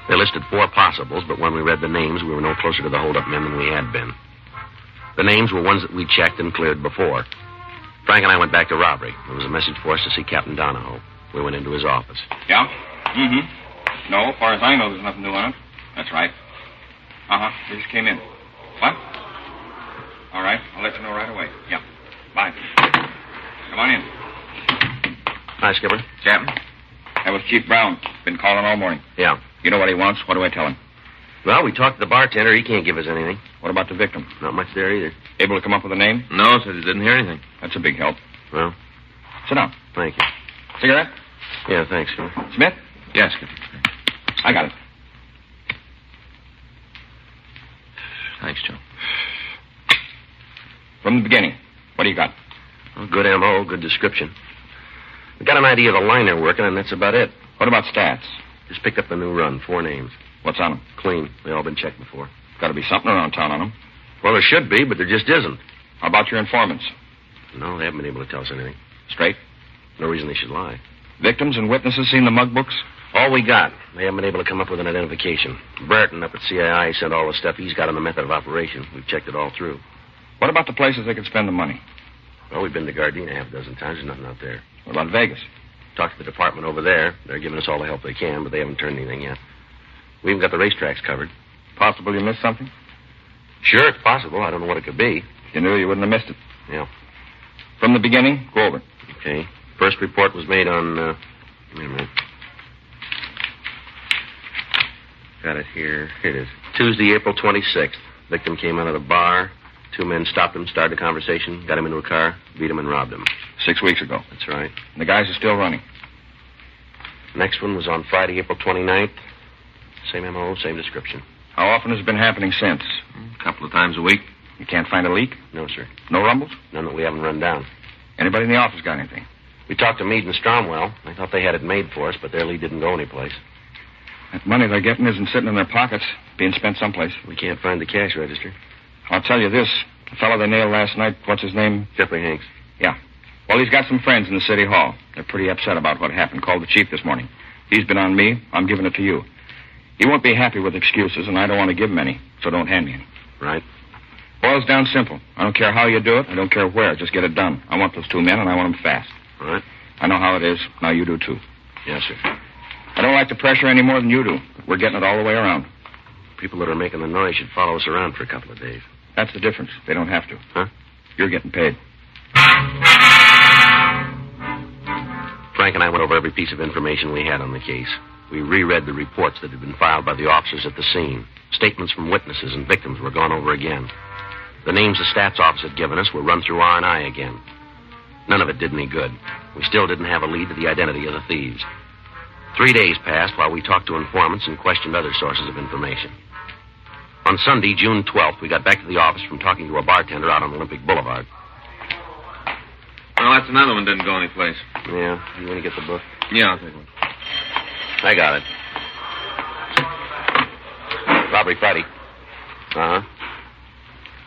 They listed 4 possibles, but when we read the names, we were no closer to the hold-up men than we had been. The names were ones that we checked and cleared before. Frank and I went back to robbery. There was a message for us to see Captain Donahoe. We went into his office. Yeah? Mm-hmm. No, as far as I know, there's nothing new on it. That's right. Uh-huh. They just came in. What? All right. I'll let you know right away. Yeah. Bye. Come on in. Hi, Skipper. Captain? That was Chief Brown. Been calling all morning. Yeah. You know what he wants? What do I tell him? Well, we talked to the bartender. He can't give us anything. What about the victim? Not much there either. Able to come up with a name? No, said he didn't hear anything. That's a big help. Well, sit down. Thank you. Cigarette? Yeah, thanks, Skipper. Smith? Yes, Skipper. I got it. Thanks, Joe. From the beginning, what do you got? Well, good M.O., good description. We got an idea of the line they're working, and that's about it. What about stats? Just picked up the new run, 4 names. What's on them? Clean. They all been checked before. Got to be something around town on them. Well, there should be, but there just isn't. How about your informants? No, they haven't been able to tell us anything. Straight? No reason they should lie. Victims and witnesses seen the mug books? All we got. They haven't been able to come up with an identification. Burton up at CII sent all the stuff he's got on the method of operation. We've checked it all through. What about the places they could spend the money? Well, we've been to Gardena half a dozen times. There's nothing out there. What about Vegas? Talked to the department over there. They're giving us all the help they can, but they haven't turned anything yet. We even got the racetracks covered. Possible you missed something? Sure, it's possible. I don't know what it could be. If you knew, you wouldn't have missed it. Yeah. From the beginning, go over it. Okay. First report was made on, wait a minute. Got it here. Here it is. Tuesday, April 26th. Victim came out of the bar. 2 men stopped him, started a conversation, got him into a car, beat him, and robbed him. 6 weeks ago. That's right. And the guys are still running. Next one was on Friday, April 29th. Same M.O., same description. How often has it been happening since? A couple of times a week. You can't find a leak? No, sir. No rumbles? None that we haven't run down. Anybody in the office got anything? We talked to Meade and Stromwell. They thought they had it made for us, but their lead didn't go anyplace. That money they're getting isn't sitting in their pockets, being spent someplace. We can't find the cash register. I'll tell you this. The fellow they nailed last night, what's his name? Jeffrey Hanks. Yeah. Well, he's got some friends in the city hall. They're pretty upset about what happened. Called the chief this morning. He's been on me. I'm giving it to you. He won't be happy with excuses, and I don't want to give him any, so don't hand me any. Right. Boils down simple. I don't care how you do it. I don't care where. Just get it done. I want those 2 men, and I want them fast. All right. I know how it is. Now you do, too. Yes, sir. I don't like the pressure any more than you do. We're getting it all the way around. People that are making the noise should follow us around for a couple of days. That's the difference. They don't have to. Huh? You're getting paid. Frank and I went over every piece of information we had on the case. We reread the reports that had been filed by the officers at the scene. Statements from witnesses and victims were gone over again. The names the stats office had given us were run through R&I again. None of it did any good. We still didn't have a lead to the identity of the thieves. 3 days passed while we talked to informants and questioned other sources of information. On Sunday, June 12th, we got back to the office from talking to a bartender out on Olympic Boulevard. Well, that's another one didn't go anyplace. Yeah, you want to get the book? Yeah, I'll take one. I got it. Robbery Friday. Uh-huh.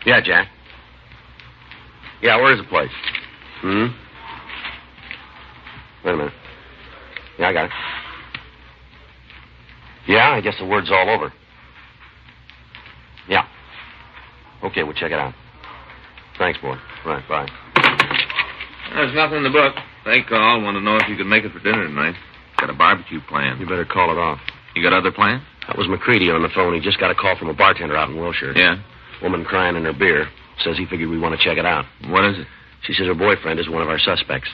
Yeah, Jack. Yeah, where is the place? Wait a minute. Yeah, I got it. Yeah, I guess the word's all over. Yeah. Okay, we'll check it out. Thanks, boy. Right, bye. There's nothing in the book. They called, wanted to know if you could make it for dinner tonight. Got a barbecue plan. You better call it off. You got other plans? That was McCready on the phone. He just got a call from a bartender out in Wilshire. Yeah? Woman crying in her beer. Says he figured we want to check it out. What is it? She says her boyfriend is one of our suspects.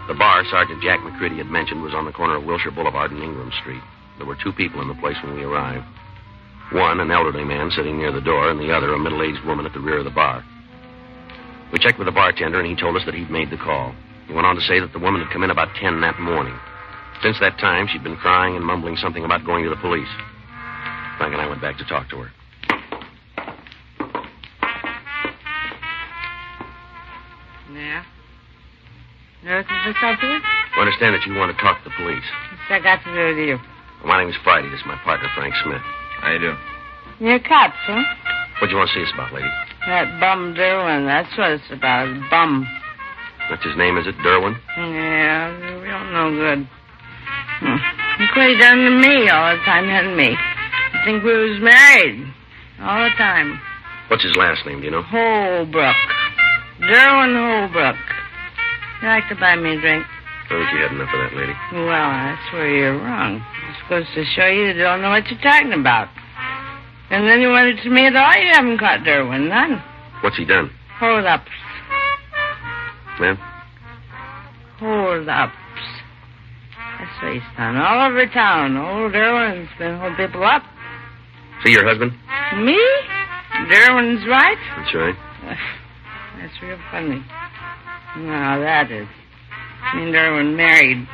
The bar Sergeant Jack McCready had mentioned was on the corner of Wilshire Boulevard and Ingram Street. There were two people in the place when we arrived. One, an elderly man sitting near the door, and the other, a middle-aged woman at the rear of the bar. We checked with the bartender, and he told us that he'd made the call. He went on to say that the woman had come in about 10 that morning. Since that time, she'd been crying and mumbling something about going to the police. Frank and I went back to talk to her. Yeah? Nothing to talk to you? I understand that you want to talk to the police. What's that got to do with you? Well, my name's Friday. This is my partner, Frank Smith. How you do? You're cops, huh? What do you want to see us about, lady? That bum Derwin, that's what it's about. Bum. That's his name, is it? Derwin? Yeah, real no good. Look what he done to me all the time, hadn't me? I think we was married. All the time. What's his last name, do you know? Holbrook. Derwin Holbrook. You like to buy me a drink? I think you had enough of that, lady. Well, that's where you're wrong. I'm supposed to show you don't know what you're talking about. And then you wanted to me at all, you haven't caught Derwin, none. What's he done? Hold ups. Ma'am? Hold ups. That's what he's done. All over town. Old Derwin's been holding people up. See your husband? Me? Derwin's right? That's right. That's real funny. No, that is. Me and Derwin married.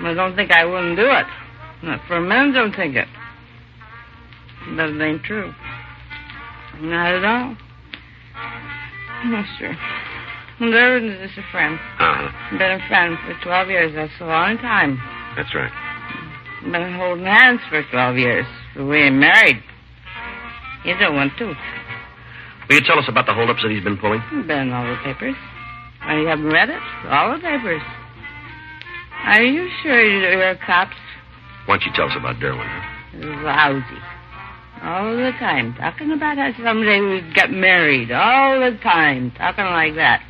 I don't think I wouldn't do it. Not for a minute, don't think it. But it ain't true. Not at all. No, sir. Derwin is just a friend. Uh-huh. Been a friend for 12 years. That's a long time. That's right. Been holding hands for 12 years. But we ain't married. You don't want to. Will you tell us about the holdups that he's been pulling? Been in all the papers. Oh, you haven't read it? All the papers. Are you sure you're cops? Why don't you tell us about Derwin? Lousy. All the time. Talking about how someday we'd get married. All the time. Talking like that.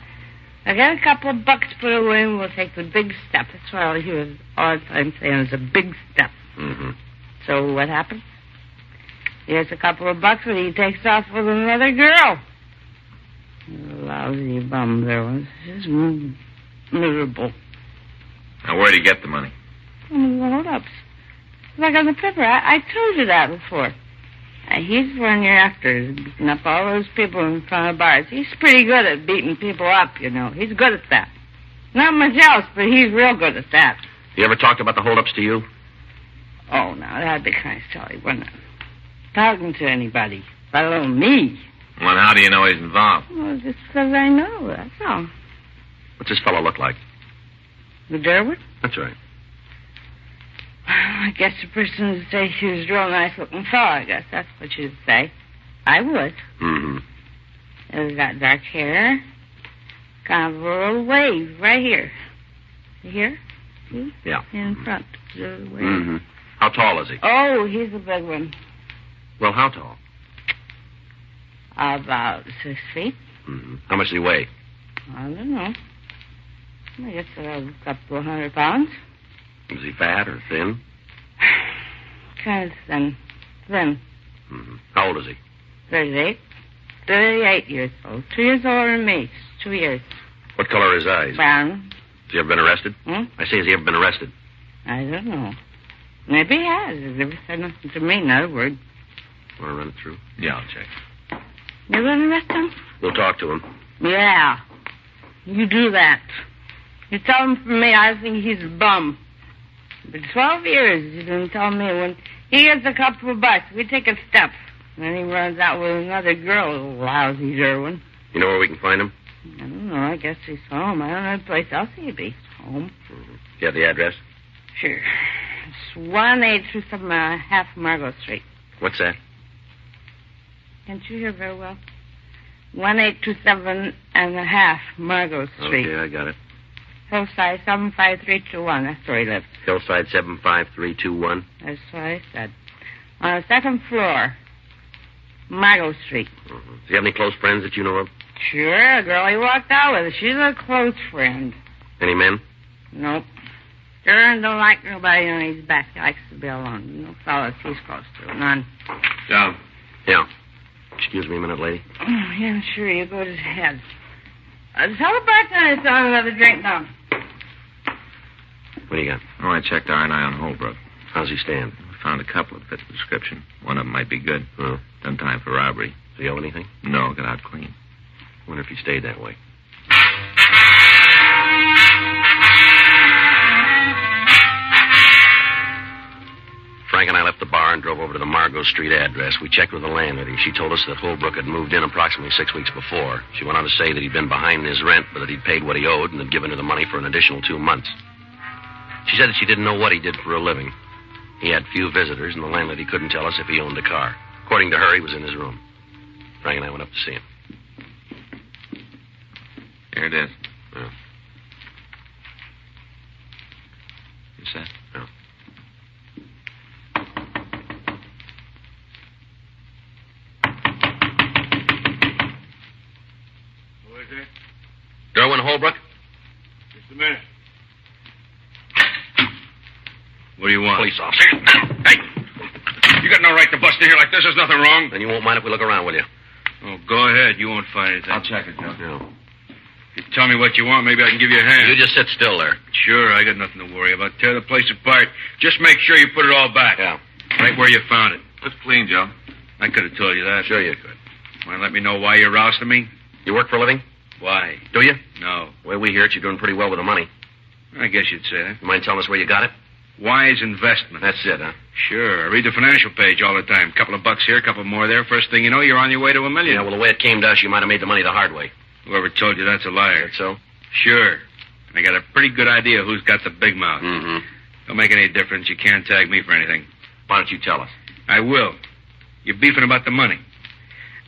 I got a couple of bucks put away and we'll take the big step. That's what I hear all the time saying. It's a big step. Mm-hmm. So what happens? Here's a couple of bucks and he takes off with another girl. Lousy bum there was. Just miserable. Now, where'd he get the money? Hold ups. Like on the paper. I told you that before. He's the one you're after, beating up all those people in front of bars. He's pretty good at beating people up, you know. He's good at that. Not much else, but he's real good at that. You ever talked about the holdups to you? Oh, now, that'd be kind of silly, wouldn't it? Talking to anybody, let alone me. Well, and how do you know he's involved? Well, just because I know, that's all. What's this fellow look like? The Derwin? That's right. I guess the person would say she was a real nice-looking fellow. I guess that's what you'd say. I would. Mm-hmm. He's got dark hair. Kind of a little wave right here. You hear? See? Yeah. In front. The wave. Mm-hmm. How tall is he? Oh, he's a big one. Well, how tall? About 6 feet. Mm-hmm. How much does he weigh? I don't know. I guess a couple of 100 pounds. Is he fat or thin? Kind of thin. Thin. Mm-hmm. How old is he? 38. 38 years old. 2 years older than me. 2 years. What color are his eyes? Brown. Has he ever been arrested? Hmm? I say, has he ever been arrested? I don't know. Maybe he has. He's never said nothing to me, not a word. Want to run it through? Yeah, I'll check. You going to arrest him? We'll talk to him. Yeah. You do that. You tell him from me I think he's a bum. For 12 years, he's been telling me when he gets a couple of bucks, we take a step. And then he runs out with another girl, lousy Derwin. You know where we can find him? I don't know. I guess he's home. I don't know any place else he'd be. Home. Mm-hmm. Do you have the address? Sure. It's 18275 Margot Street. What's that? Can't you hear very well? 1827 and a half Margot Street. Okay, I got it. Hillside 75321. That's where he lives. Hillside 75321. That's what I said. On the second floor, Margot Street. Mm-hmm. Does he have any close friends that you know of? Sure, a girl he walked out with. She's a close friend. Any men? Nope. Sure don't like nobody on his back. He likes to be alone. No fellas he's close to. None. John. Yeah. Excuse me a minute, lady. Oh, yeah, sure. You go to ahead. Tell the bartender to have another drink now. What do you got? Oh, I checked R&I on Holbrook. How's he stand? We found a couple that fit the description. One of them might be good. Oh. Done time for robbery. Does he owe anything? No, got out clean. Wonder if he stayed that way. Frank and I left the bar and drove over to the Margot Street address. We checked with the landlady. She told us that Holbrook had moved in approximately 6 weeks before. She went on to say that he'd been behind in his rent, but that he'd paid what he owed and had given her the money for an additional 2 months. She said that she didn't know what he did for a living. He had few visitors, and the landlady couldn't tell us if he owned a car. According to her, he was in his room. Frank and I went up to see him. Here it is. Yeah. You set? Yeah. Who is it? Derwin Holbrook? Just a minute. What do you want? Police officer. Hey! You got no right to bust in here like this. There's nothing wrong. Then you won't mind if we look around, will you? Oh, go ahead. You won't find anything. I'll check it, Joe. No. If you tell me what you want, maybe I can give you a hand. You just sit still there. Sure, I got nothing to worry about. Tear the place apart. Just make sure you put it all back. Yeah. Right where you found it. It's clean, Joe. I could have told you that. Sure you could. Want to let me know why you're rousting me? You work for a living? Why? Do you? No. The way we hear it, you're doing pretty well with the money. I guess you'd say that. You mind telling us where you got it? Wise investment. That's it, huh? Sure. I read the financial page all the time. Couple of bucks here, couple more there. First thing you know, you're on your way to $1 million. Yeah, well, the way it came to us, you might have made the money the hard way. Whoever told you that's a liar. That so? Sure. And I got a pretty good idea who's got the big mouth. Mm-hmm. Don't make any difference. You can't tag me for anything. Why don't you tell us? I will. You're beefing about the money.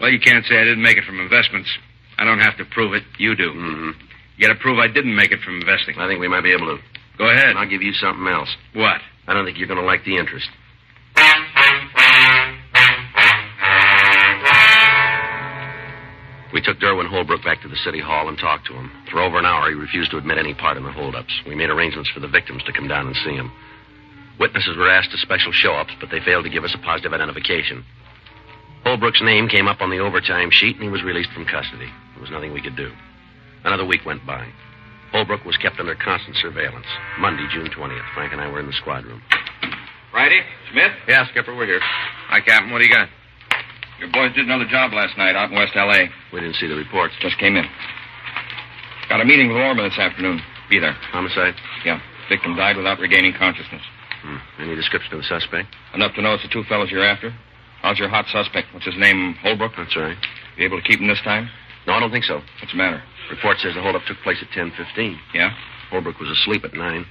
Well, you can't say I didn't make it from investments. I don't have to prove it. You do. Mm-hmm. You got to prove I didn't make it from investing. I think we might be able to. Go ahead. I'll give you something else. What? I don't think you're going to like the interest. We took Derwin Holbrook back to the city hall and talked to him. For over an hour, he refused to admit any part in the holdups. We made arrangements for the victims to come down and see him. Witnesses were asked to special show-ups, but they failed to give us a positive identification. Holbrook's name came up on the overtime sheet, and he was released from custody. There was nothing we could do. Another week went by. Holbrook was kept under constant surveillance. Monday, June 20th. Frank and I were in the squad room. Righty. Smith? Yeah, Skipper, we're here. Hi, Captain. What do you got? Your boys did another job last night out in West L.A. We didn't see the reports. Just came in. Got a meeting with Orman this afternoon. Be there. Homicide? Yeah. Victim died without regaining consciousness. Any description of the suspect? Enough to know it's the two fellows you're after. How's your hot suspect? What's his name? Holbrook? That's right. You able to keep him this time? No, I don't think so. What's the matter? Report says the holdup took place at 10:15. Yeah? Holbrook was asleep at 9.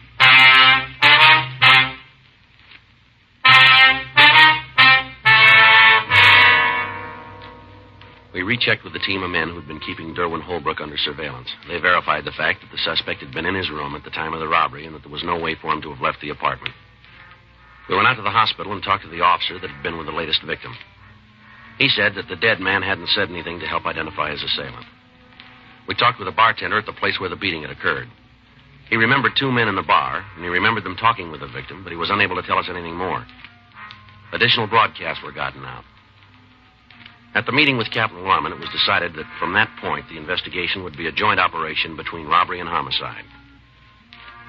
We rechecked with the team of men who'd been keeping Derwin Holbrook under surveillance. They verified the fact that the suspect had been in his room at the time of the robbery and that there was no way for him to have left the apartment. We went out to the hospital and talked to the officer that had been with the latest victim. He said that the dead man hadn't said anything to help identify his assailant. We talked with a bartender at the place where the beating had occurred. He remembered 2 men in the bar, and he remembered them talking with the victim, but he was unable to tell us anything more. Additional broadcasts were gotten out. At the meeting with Captain Lorman, it was decided that from that point, the investigation would be a joint operation between robbery and homicide.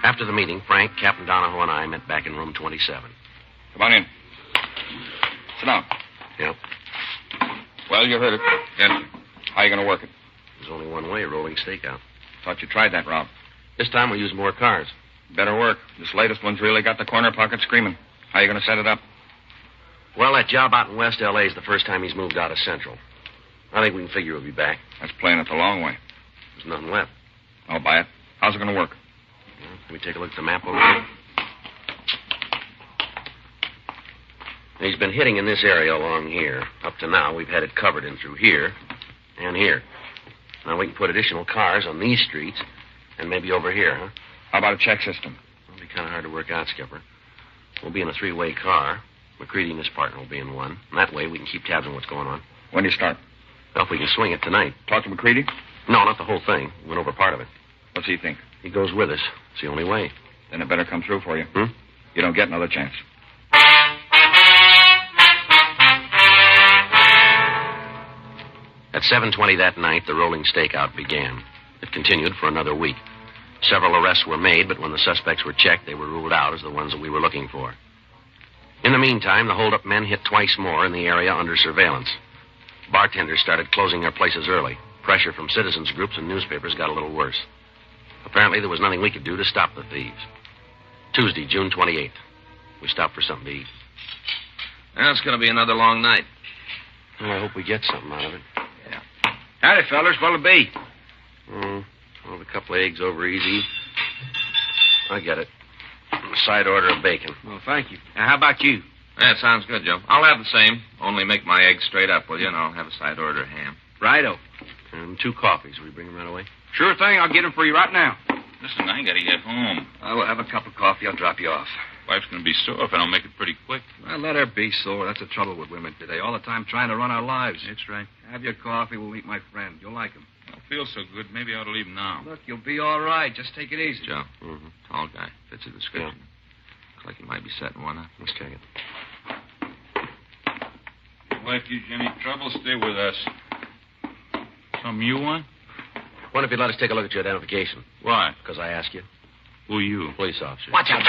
After the meeting, Frank, Captain Donahoe, and I met back in room 27. Come on in. Sit down. Yep. Well, you heard it. Yes. How you going to work it? There's only one way, rolling stakeout. Thought you tried that, Rob. This time we'll use more cars. Better work. This latest one's really got the corner pocket screaming. How you going to set it up? Well, that job out in West L.A. is the first time he's moved out of Central. I think we can figure he'll be back. That's playing it the long way. There's nothing left. I'll buy it. How's it going to work? Well, can we take a look at the map over here? He's been hitting in this area along here. Up to now, we've had it covered in through here and here. Now we can put additional cars on these streets and maybe over here, huh? How about a check system? It'll be kind of hard to work out, Skipper. We'll be in a 3-way car. McCready and his partner will be in one. And that way we can keep tabs on what's going on. When do you start? Well, if we can swing it tonight. Talk to McCready? No, not the whole thing. We went over part of it. What's he think? He goes with us. It's the only way. Then it better come through for you. Hmm? You don't get another chance. At 7:20 that night, the rolling stakeout began. It continued for another week. Several arrests were made, but when the suspects were checked, they were ruled out as the ones that we were looking for. In the meantime, the hold-up men hit twice more in the area under surveillance. Bartenders started closing their places early. Pressure from citizens groups and newspapers got a little worse. Apparently, there was nothing we could do to stop the thieves. Tuesday, June 28th. We stopped for something to eat. Well, it's going to be another long night. Well, I hope we get something out of it. Howdy, fellers. What'll it be? Well, a couple of eggs over easy. I get it. A side order of bacon. Well, thank you. Now, how about you? That sounds good, Joe. I'll have the same. Only make my eggs straight up, will you? And I'll have a side order of ham. Righto. And 2 coffees. Will you bring them right away? Sure thing. I'll get them for you right now. Listen, I gotta get home. I will have a cup of coffee. I'll drop you off. Wife's gonna be sore if I don't make it pretty quick. Well, let her be sore. That's the trouble with women today. All the time trying to run our lives. That's right. Have your coffee. We'll meet my friend. You'll like him. I don't feel so good. Maybe I ought to leave now. Look, you'll be all right. Just take it easy. Joe. Mm-hmm. Tall guy. Fits the description. Looks like he might be setting one up. Let's check it. Wife gives you any trouble, stay with us. Something you want? Wonder if you'd let us take a look at your identification. Why? Because I asked you. Who are you? Police officer. Watch out.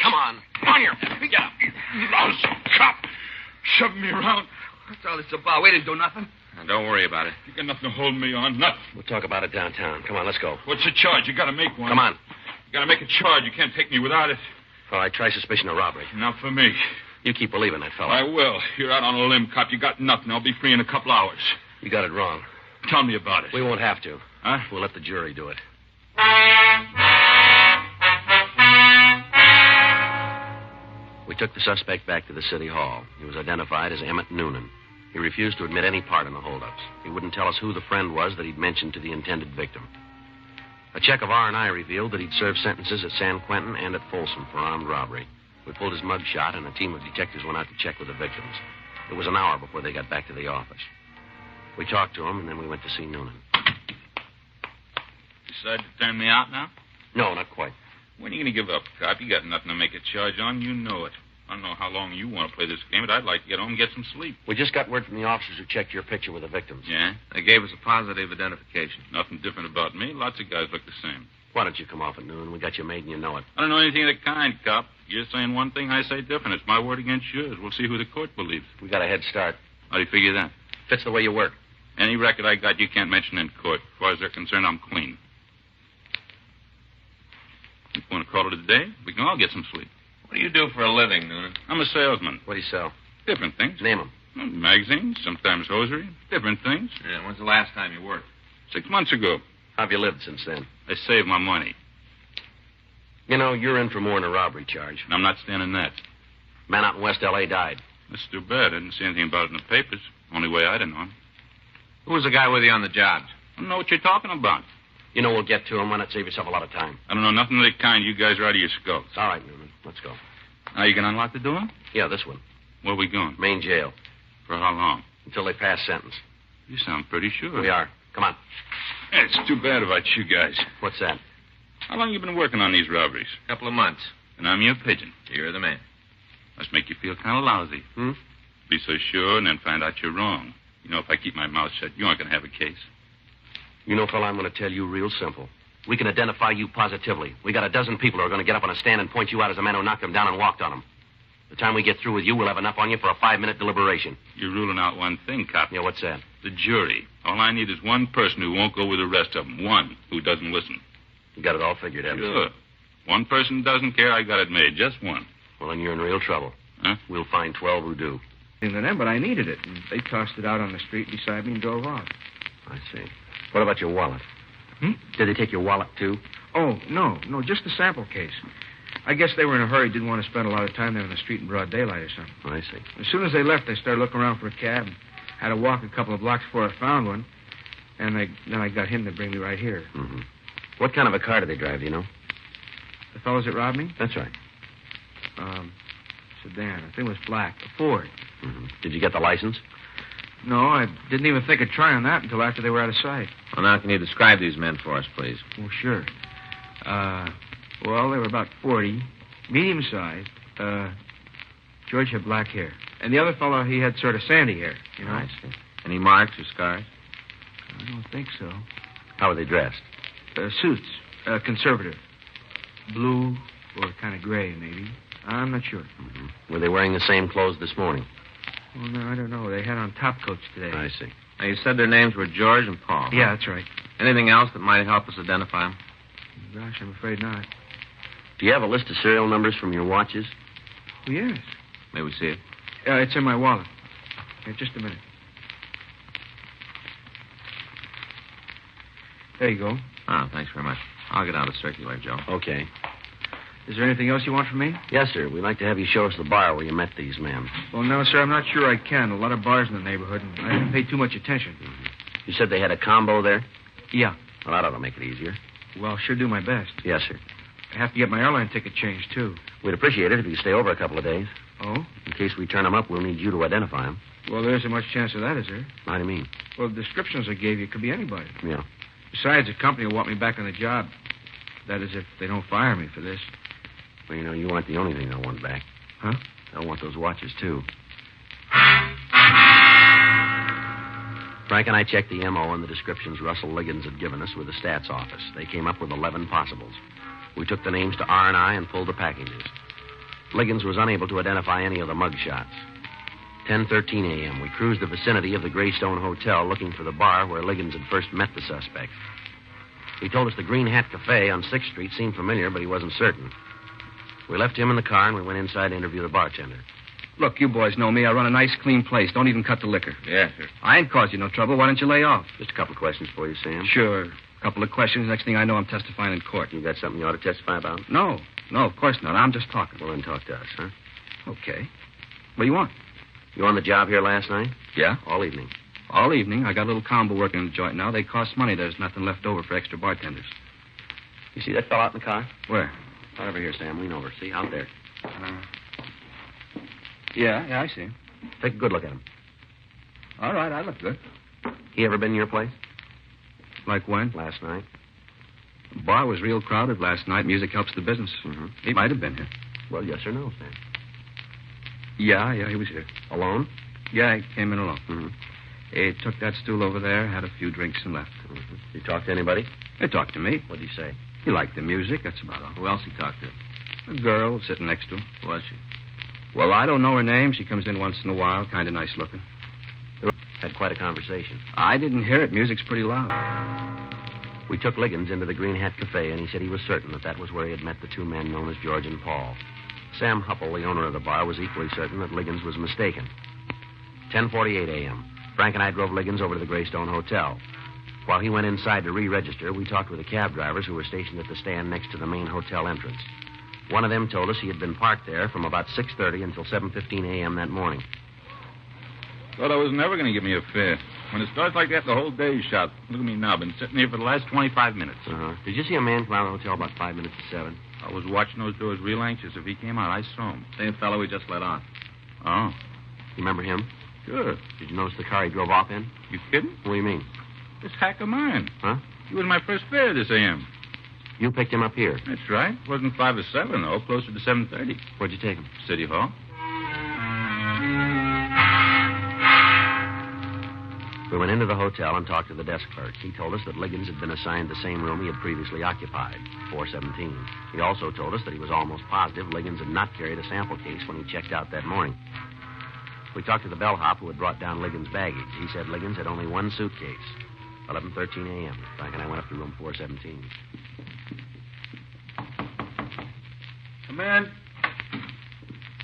Come on. On your feet. Get up. Lousy cop. Shoving me around. That's all it's about. We didn't do nothing. Now, don't worry about it. You got nothing to hold me on. Nothing. We'll talk about it downtown. Come on, let's go. What's the charge? You gotta make one. Come on. You gotta make a charge. You can't take me without it. All right, try suspicion of robbery. Not for me. You keep believing that fella. I will. You're out on a limb, cop. You got nothing. I'll be free in a couple hours. You got it wrong. Tell me about it. We won't have to. Huh? We'll let the jury do it. We took the suspect back to the city hall. He was identified as Emmett Noonan. He refused to admit any part in the holdups. He wouldn't tell us who the friend was that he'd mentioned to the intended victim. A check of R&I revealed that he'd served sentences at San Quentin and at Folsom for armed robbery. We pulled his mug shot, and a team of detectives went out to check with the victims. It was an hour before they got back to the office. We talked to him, and then we went to see Noonan. Decide to turn me out now? No, not quite. When are you going to give up, cop? You got nothing to make a charge on. You know it. I don't know how long you want to play this game, but I'd like to get home and get some sleep. We just got word from the officers who checked your picture with the victims. Yeah? They gave us a positive identification. Nothing different about me. Lots of guys look the same. Why don't you come off at noon? We got you made and you know it. I don't know anything of the kind, cop. You're saying one thing, I say different. It's my word against yours. We'll see who the court believes. We got a head start. How do you figure that? Fits the way you work. Any record I got, you can't mention in court. As far as they're concerned, I'm clean. If you want to call it a day, we can all get some sleep. What do you do for a living, Noonan? I'm a salesman. What do you sell? Different things. Name them. Magazines, sometimes hosiery. Different things. Yeah, when's the last time you worked? 6 months ago. How have you lived since then? I saved my money. You know, you're in for more than a robbery charge. And I'm not standing that. Man out in West L.A. died. That's too bad. I didn't see anything about it in the papers. Only way I'd have known. Who was the guy with you on the job? I don't know what you're talking about. You know we'll get to him. Why not save yourself a lot of time? I don't know nothing of the kind. You guys are out of your skulls. All right, Newman. Let's go. Now you can unlock the door? Yeah, this one. Where are we going? Main jail. For how long? Until they pass sentence. You sound pretty sure. We are. Come on. It's too bad about you guys. What's that? How long you been working on these robberies? A couple of months. And I'm your pigeon. You're the man. Must make you feel kind of lousy. Hmm? Be so sure and then find out you're wrong. You know, if I keep my mouth shut, you aren't going to have a case. You know, fella, I'm going to tell you real simple. We can identify you positively. We got a dozen people who are going to get up on a stand and point you out as the man who knocked them down and walked on them. The time we get through with you, we'll have enough on you for a 5-minute deliberation. You're ruling out one thing, cop. Yeah, what's that? The jury. All I need is one person who won't go with the rest of them. One who doesn't listen. You got it all figured out. Sure. One person doesn't care, I got it made. Just one. Well, then you're in real trouble. Huh? We'll find 12 who do. But I needed it, and they tossed it out on the street beside me and drove off. I see. What about your wallet? Did they take your wallet, too? Oh, no, just the sample case. I guess they were in a hurry, didn't want to spend a lot of time there in the street in broad daylight or something. I see. As soon as they left, I started looking around for a cab and had to walk a couple of blocks before I found one. And then I got him to bring me right here. Mm-hmm. What kind of a car did they drive, do you know? The fellows that robbed me? That's right. Sedan. I think it was black. A Ford. Mm-hmm. Did you get the license? No, I didn't even think of trying that until after they were out of sight. Well, now, can you describe these men for us, please? Oh, sure. Well, they were about 40, medium-sized. George had black hair. And the other fellow, he had sort of sandy hair, you know? I see. Any marks or scars? I don't think so. How were they dressed? Suits. Conservative. Blue or kind of gray, maybe. I'm not sure. Mm-hmm. Were they wearing the same clothes this morning? Well, no, I don't know. They had on top coats today. I see. Now, you said their names were George and Paul. Yeah, that's right. Anything else that might help us identify them? Gosh, I'm afraid not. Do you have a list of serial numbers from your watches? Oh, yes. May we see it? It's in my wallet. Here, just a minute. There you go. Oh, thanks very much. I'll get out a circular, Joe. Okay. Is there anything else you want from me? Yes, sir. We'd like to have you show us the bar where you met these men. Well, no, sir, I'm not sure I can. A lot of bars in the neighborhood, and I didn't pay too much attention. Mm-hmm. You said they had a combo there? Yeah. Well, that ought to make it easier. Well, sure do my best. Yes, sir. I have to get my airline ticket changed, too. We'd appreciate it if you stay over a couple of days. Oh? In case we turn them up, we'll need you to identify them. Well, there isn't much chance of that, is there? How do you mean? Well, the descriptions I gave you could be anybody. Yeah. Besides, the company will want me back on the job. That is, if they don't fire me for this. Well, you know, you aren't the only thing they'll want back. Huh? They'll want those watches, too. Frank and I checked the M.O. and the descriptions Russell Liggins had given us with the stats office. They came up with 11 possibles. We took the names to R&I and pulled the packages. Liggins was unable to identify any of the mug shots. 10:13 a.m., we cruised the vicinity of the Greystone Hotel looking for the bar where Liggins had first met the suspect. He told us the Green Hat Cafe on 6th Street seemed familiar, but he wasn't certain. We left him in the car and we went inside to interview the bartender. Look, you boys know me. I run a nice, clean place. Don't even cut the liquor. Yes, sir. I ain't caused you no trouble. Why don't you lay off? Just a couple of questions for you, Sam. Sure. A couple of questions. Next thing I know, I'm testifying in court. You got something you ought to testify about? No, of course not. I'm just talking. Well, then talk to us, huh? Okay. What do you want? You on the job here last night? Yeah. All evening. All evening. I got a little combo working in the joint now. They cost money. There's nothing left over for extra bartenders. You see that fellow out in the car? Where? Right over here, Sam. Lean over. See? Out there. Yeah, I see him. Take a good look at him. All right, I look good. He ever been in your place? Like when? Last night. The bar was real crowded last night. Music helps the business. Mm-hmm. He might have been here. Well, yes or no, Sam? Yeah, he was here. Alone? Yeah, he came in alone. Mm-hmm. He took that stool over there, had a few drinks, and left. Mm-hmm. You talk to anybody? He talked to me. What'd he say? He liked the music, that's about all. Who else he talked to? A girl sitting next to him. Who was she? Well, I don't know her name. She comes in once in a while, kind of nice looking. Had quite a conversation. I didn't hear it. Music's pretty loud. We took Liggins into the Green Hat Cafe, and he said he was certain that was where he had met the two men known as George and Paul. Sam Hupple, the owner of the bar, was equally certain that Liggins was mistaken. 10:48 a.m. Frank and I drove Liggins over to the Greystone Hotel. While he went inside to re-register, we talked with the cab drivers who were stationed at the stand next to the main hotel entrance. One of them told us he had been parked there from about 6:30 until 7:15 a.m. that morning. Thought I was never going to give me a fare. When it starts like that, the whole day's shot. Look at me now. Been sitting here for the last 25 minutes. Uh-huh. Did you see a man come out of the hotel about 5 minutes to 7? I was watching those doors real anxious. If he came out, I saw him. Same fellow we just let on. Oh. You remember him? Sure. Did you notice the car he drove off in? You kidding? What do you mean? This hack of mine. Huh? He was my first fare this AM. You picked him up here? That's right. Wasn't 5 or 7, though. Closer to 7:30. Where'd you take him? City Hall. We went into the hotel and talked to the desk clerk. He told us that Liggins had been assigned the same room he had previously occupied, 417. He also told us that he was almost positive Liggins had not carried a sample case when he checked out that morning. We talked to the bellhop who had brought down Liggins' baggage. He said Liggins had only one suitcase. 11:13 a.m. Frank and I went up to room 417. Come in.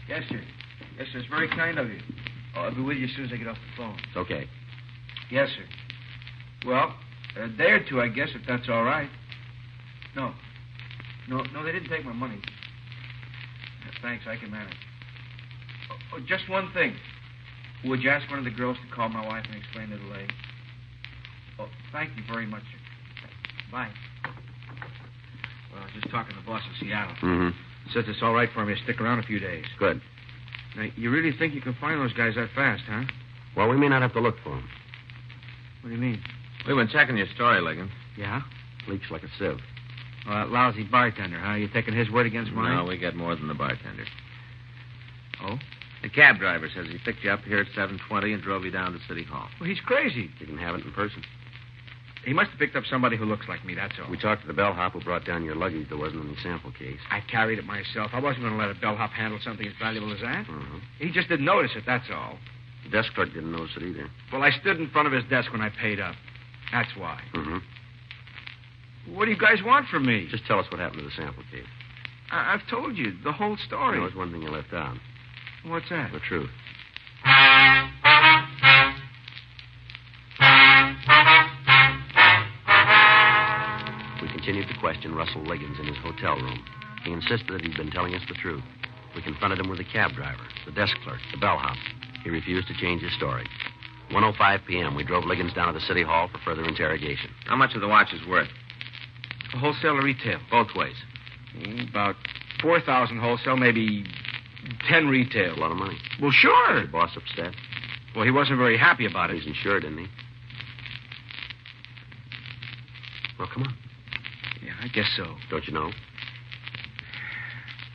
Yes, sir. Yes, sir. It's very kind of you. Oh, I'll be with you as soon as I get off the phone. It's okay. Yes, sir. Well, a day or two, I guess, if that's all right. No, they didn't take my money. Thanks, I can manage. Oh, just one thing. Would you ask one of the girls to call my wife and explain the delay? Oh, thank you very much, sir. Bye. Well, I was just talking to the boss in Seattle. Mm-hmm. Says it's all right for me to stick around a few days. Good. Now, you really think you can find those guys that fast, huh? Well, we may not have to look for them. What do you mean? We've been checking your story, Liggins. Yeah? Leaks like a sieve. Well, that lousy bartender, huh? You taking his word against mine? No, we get more than the bartender. Oh? The cab driver says he picked you up here at 7:20 and drove you down to City Hall. Well, he's crazy. You can have it in person. He must have picked up somebody who looks like me, that's all. We talked to the bellhop who brought down your luggage. There wasn't any sample case. I carried it myself. I wasn't going to let a bellhop handle something as valuable as that. Mm-hmm. He just didn't notice it, that's all. The desk clerk didn't notice it either. Well, I stood in front of his desk when I paid up. That's why. Mm-hmm. What do you guys want from me? Just tell us what happened to the sample case. I've told you the whole story. There's one thing you left out. What's that? The truth. We continued to question Russell Liggins in his hotel room. He insisted that he'd been telling us the truth. We confronted him with the cab driver, the desk clerk, the bellhop. He refused to change his story. 1:05 p.m., we drove Liggins down to the city hall for further interrogation. How much are the watches worth? Wholesale or retail? Both ways. About 4,000 wholesale, maybe 10 retail. That's a lot of money. Well, sure. Was your boss upset? Well, he wasn't very happy about it. He's insured, isn't he? Well, come on. Yeah, I guess so. Don't you know?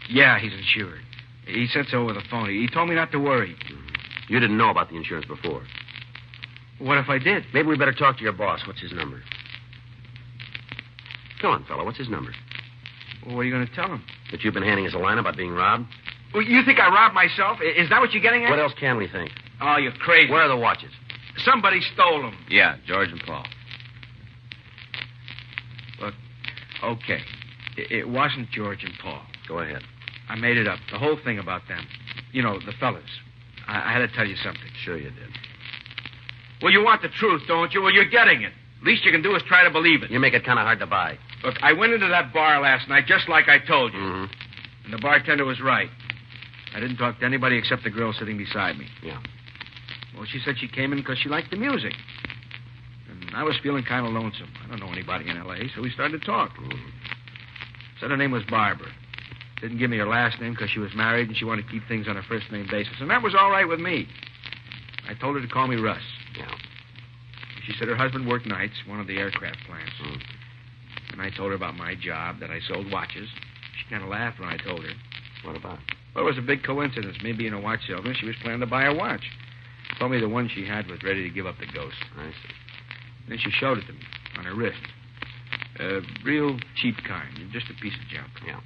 Yeah, he's insured. He said so over the phone. He told me not to worry. You didn't know about the insurance before. What if I did? Maybe we better talk to your boss. What's his number? Come on, fella. What's his number? Well, what are you going to tell him? That you've been handing us a line about being robbed? Well, you think I robbed myself? Is that what you're getting at? What else can we think? Oh, you're crazy. Where are the watches? Somebody stole them. Yeah, George and Paul. Look, okay. It wasn't George and Paul. Go ahead. I made it up. The whole thing about them. You know, the fellas. I had to tell you something. Sure you did. Well, you want the truth, don't you? Well, you're getting it. Least you can do is try to believe it. You make it kind of hard to buy. Look, I went into that bar last night just like I told you. Mm-hmm. And the bartender was right. I didn't talk to anybody except the girl sitting beside me. Yeah. Well, she said she came in because she liked the music. And I was feeling kind of lonesome. I don't know anybody in L.A., so we started to talk. Mm-hmm. Said her name was Barbara. Didn't give me her last name because she was married and she wanted to keep things on a first-name basis. And that was all right with me. I told her to call me Russ. Yeah. She said her husband worked nights, one of the aircraft plants. Mm. And I told her about my job, that I sold watches. She kind of laughed when I told her. What about? Well, it was a big coincidence. Me being a watch salesman, she was planning to buy a watch. Told me the one she had was ready to give up the ghost. I see. Then she showed it to me on her wrist. A real cheap kind, just a piece of junk. Yeah.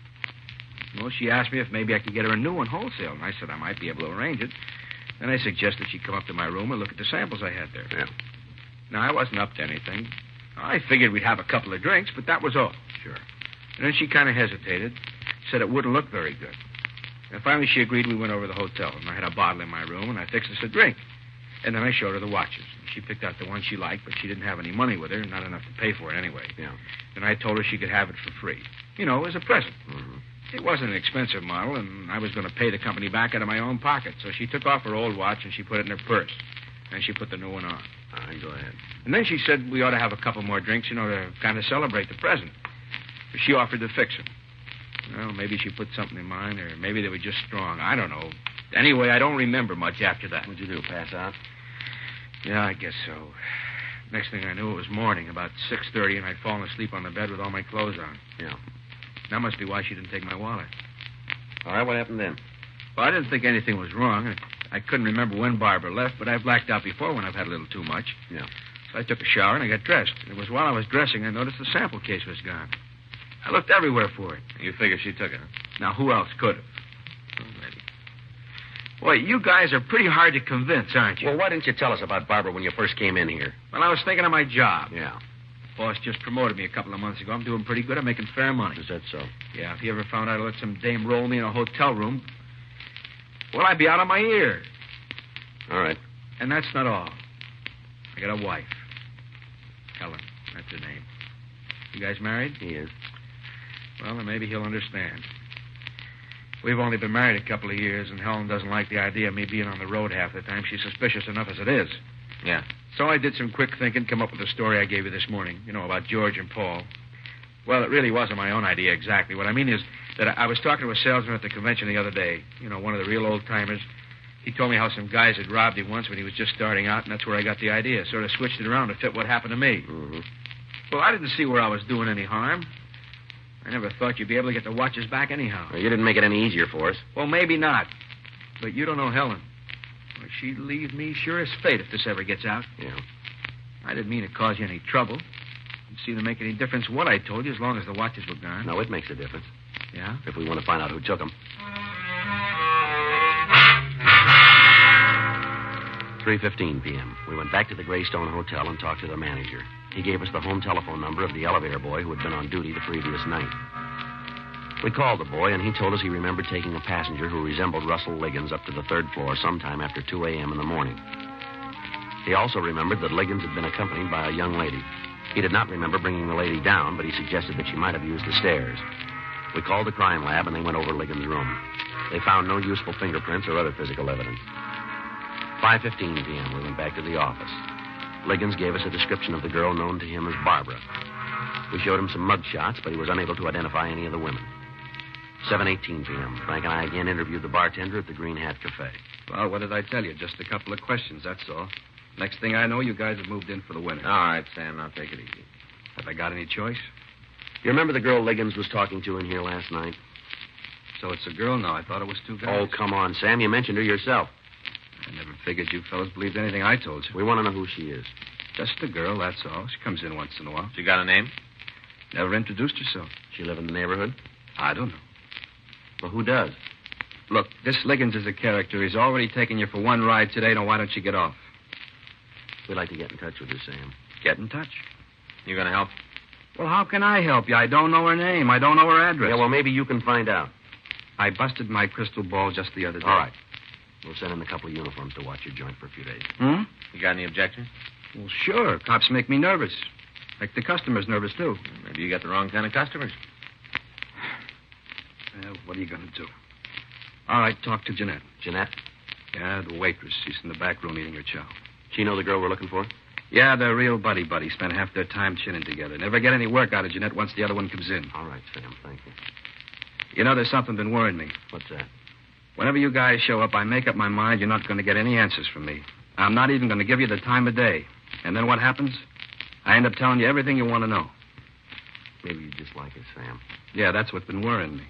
Well, she asked me if maybe I could get her a new one wholesale, and I said I might be able to arrange it. Then I suggested she come up to my room and look at the samples I had there. Yeah. Now, I wasn't up to anything. I figured we'd have a couple of drinks, but that was all. Sure. And then she kind of hesitated, said it wouldn't look very good. And finally she agreed. We went over to the hotel, and I had a bottle in my room, and I fixed us a drink. And then I showed her the watches. She picked out the one she liked, but she didn't have any money with her, not enough to pay for it anyway. Yeah. And I told her she could have it for free. You know, as a present. Mm-hmm. It wasn't an expensive model, and I was going to pay the company back out of my own pocket. So she took off her old watch, and she put it in her purse. And she put the new one on. All right, go ahead. And then she said we ought to have a couple more drinks, to kind of celebrate the present. She offered to fix them. Well, maybe she put something in mine, or maybe they were just strong. I don't know. Anyway, I don't remember much after that. What'd you do, pass out? Yeah, I guess so. Next thing I knew, it was morning, about 6:30, and I'd fallen asleep on the bed with all my clothes on. Yeah. That must be why she didn't take my wallet. All right, what happened then? Well, I didn't think anything was wrong. I couldn't remember when Barbara left, but I've blacked out before when I've had a little too much. Yeah. So I took a shower and I got dressed. And it was while I was dressing I noticed the sample case was gone. I looked everywhere for it. You figure she took it, huh? Now, who else could have? Oh, maybe. Boy, you guys are pretty hard to convince, aren't you? Well, why didn't you tell us about Barbara when you first came in here? Well, I was thinking of my job. Yeah. Boss just promoted me a couple of months ago. I'm doing pretty good. I'm making fair money. Is that so? Yeah, if he ever found out I let some dame roll me in a hotel room, well, I'd be out of my ear. All right. And that's not all. I got a wife. Helen, that's her name. You guys married? He is. Well, then maybe he'll understand. We've only been married a couple of years, and Helen doesn't like the idea of me being on the road half the time. She's suspicious enough as it is. Yeah. So I did some quick thinking, come up with the story I gave you this morning, about George and Paul. Well, it really wasn't my own idea exactly. What I mean is that I was talking to a salesman at the convention the other day, one of the real old-timers, He told me how some guys had robbed him once when he was just starting out, and that's where I got the idea. Sort of switched it around to fit what happened to me. Mm-hmm. Well, I didn't see where I was doing any harm. I never thought you'd be able to get the watches back anyhow. Well, you didn't make it any easier for us. Well, maybe not. But you don't know Helen. Well, she'd leave me sure as fate if this ever gets out. Yeah. I didn't mean to cause you any trouble. Didn't seem to make any difference what I told you as long as the watches were gone. No, it makes a difference. Yeah? If we want to find out who took them. 3:15 p.m. We went back to the Greystone Hotel and talked to the manager. He gave us the home telephone number of the elevator boy who had been on duty the previous night. We called the boy, and he told us he remembered taking a passenger who resembled Russell Liggins up to the third floor sometime after 2 a.m. in the morning. He also remembered that Liggins had been accompanied by a young lady. He did not remember bringing the lady down, but he suggested that she might have used the stairs. We called the crime lab, and they went over Liggins' room. They found no useful fingerprints or other physical evidence. 5:15 p.m., we went back to the office. Liggins gave us a description of the girl known to him as Barbara. We showed him some mug shots, but he was unable to identify any of the women. 7:18 p.m., Frank and I again interviewed the bartender at the Green Hat Cafe. Well, what did I tell you? Just a couple of questions, that's all. Next thing I know, you guys have moved in for the winter. All right, Sam, now take it easy. Have I got any choice? You remember the girl Liggins was talking to in here last night? So it's a girl now. I thought it was two guys. Oh, come on, Sam. You mentioned her yourself. I never figured you fellas believed anything I told you. We want to know who she is. Just a girl, that's all. She comes in once in a while. She got a name? Never introduced herself. She live in the neighborhood? I don't know. Well, who does? Look, this Liggins is a character. He's already taken you for one ride today. Now, why don't you get off? We'd like to get in touch with her, Sam. Get in touch. You going to help? Well, how can I help you? I don't know her name. I don't know her address. Yeah, well, maybe you can find out. I busted my crystal ball just the other day. All right. We'll send in a couple of uniforms to watch your joint for a few days. You got any objections? Well, sure. Cops make me nervous. Make the customers nervous, too. Maybe you got the wrong kind of customers. What are you going to do? All right, talk to Jeanette. Jeanette? Yeah, the waitress. She's in the back room eating her chow. She know the girl we're looking for? Yeah, they're real buddy-buddy. Spend half their time chinning together. Never get any work out of Jeanette once the other one comes in. All right, Sam. Thank you. You know, there's something been worrying me. What's that? Whenever you guys show up, I make up my mind you're not going to get any answers from me. I'm not even going to give you the time of day. And then what happens? I end up telling you everything you want to know. Maybe you just like it, Sam. Yeah, that's what's been worrying me.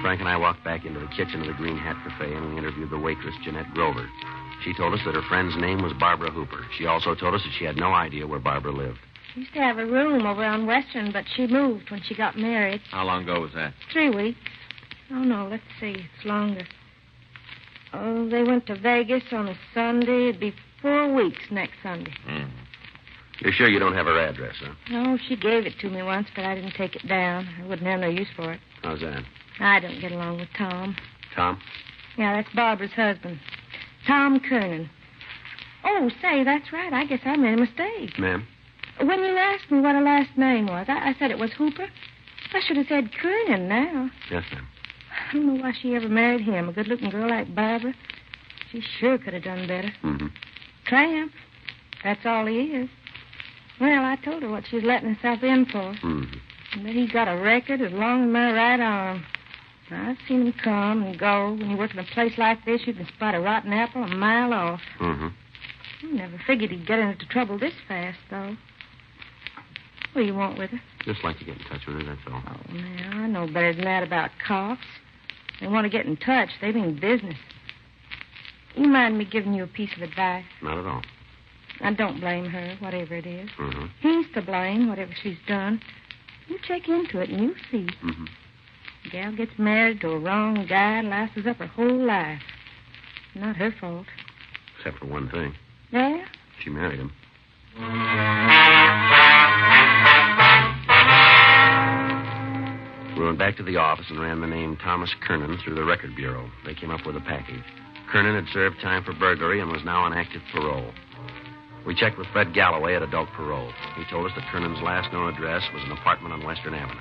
Frank and I walked back into the kitchen of the Green Hat Cafe, and we interviewed the waitress, Jeanette Grover. She told us that her friend's name was Barbara Hooper. She also told us that she had no idea where Barbara lived. She used to have a room over on Western, but she moved when she got married. How long ago was that? 3 weeks. Oh, no, let's see. It's longer. Oh, they went to Vegas on a Sunday. It'd be 4 weeks next Sunday. Mm. You're sure you don't have her address, huh? No, she gave it to me once, but I didn't take it down. I wouldn't have no use for it. How's that? I don't get along with Tom. Tom? Yeah, that's Barbara's husband. Tom Kernan. Oh, say, that's right. I guess I made a mistake. Ma'am? When you asked me what her last name was, I said it was Hooper. I should have said Kernan now. Yes, ma'am. I don't know why she ever married him. A good-looking girl like Barbara. She sure could have done better. Mm-hmm. Tramp. That's all he is. Well, I told her what she was letting herself in for. Mm-hmm. But he's got a record as long as my right arm. I've seen him come and go. When you work in a place like this, you can spot a rotten apple a mile off. Mm-hmm. I never figured he'd get into trouble this fast, though. What do you want with her? Just like to get in touch with her, that's all. Oh, now, I know better than that about cops. They want to get in touch. They mean business. You mind me giving you a piece of advice? Not at all. I don't blame her, whatever it is. Mm-hmm. He's to blame, whatever she's done. You check into it and you'll see. Mm-hmm. The gal gets married to a wrong guy, lasts up her whole life. Not her fault. Except for one thing. Yeah? She married him. We went back to the office and ran the name Thomas Kernan through the record bureau. They came up with a package. Kernan had served time for burglary and was now on active parole. We checked with Fred Galloway at adult parole. He told us that Kernan's last known address was an apartment on Western Avenue.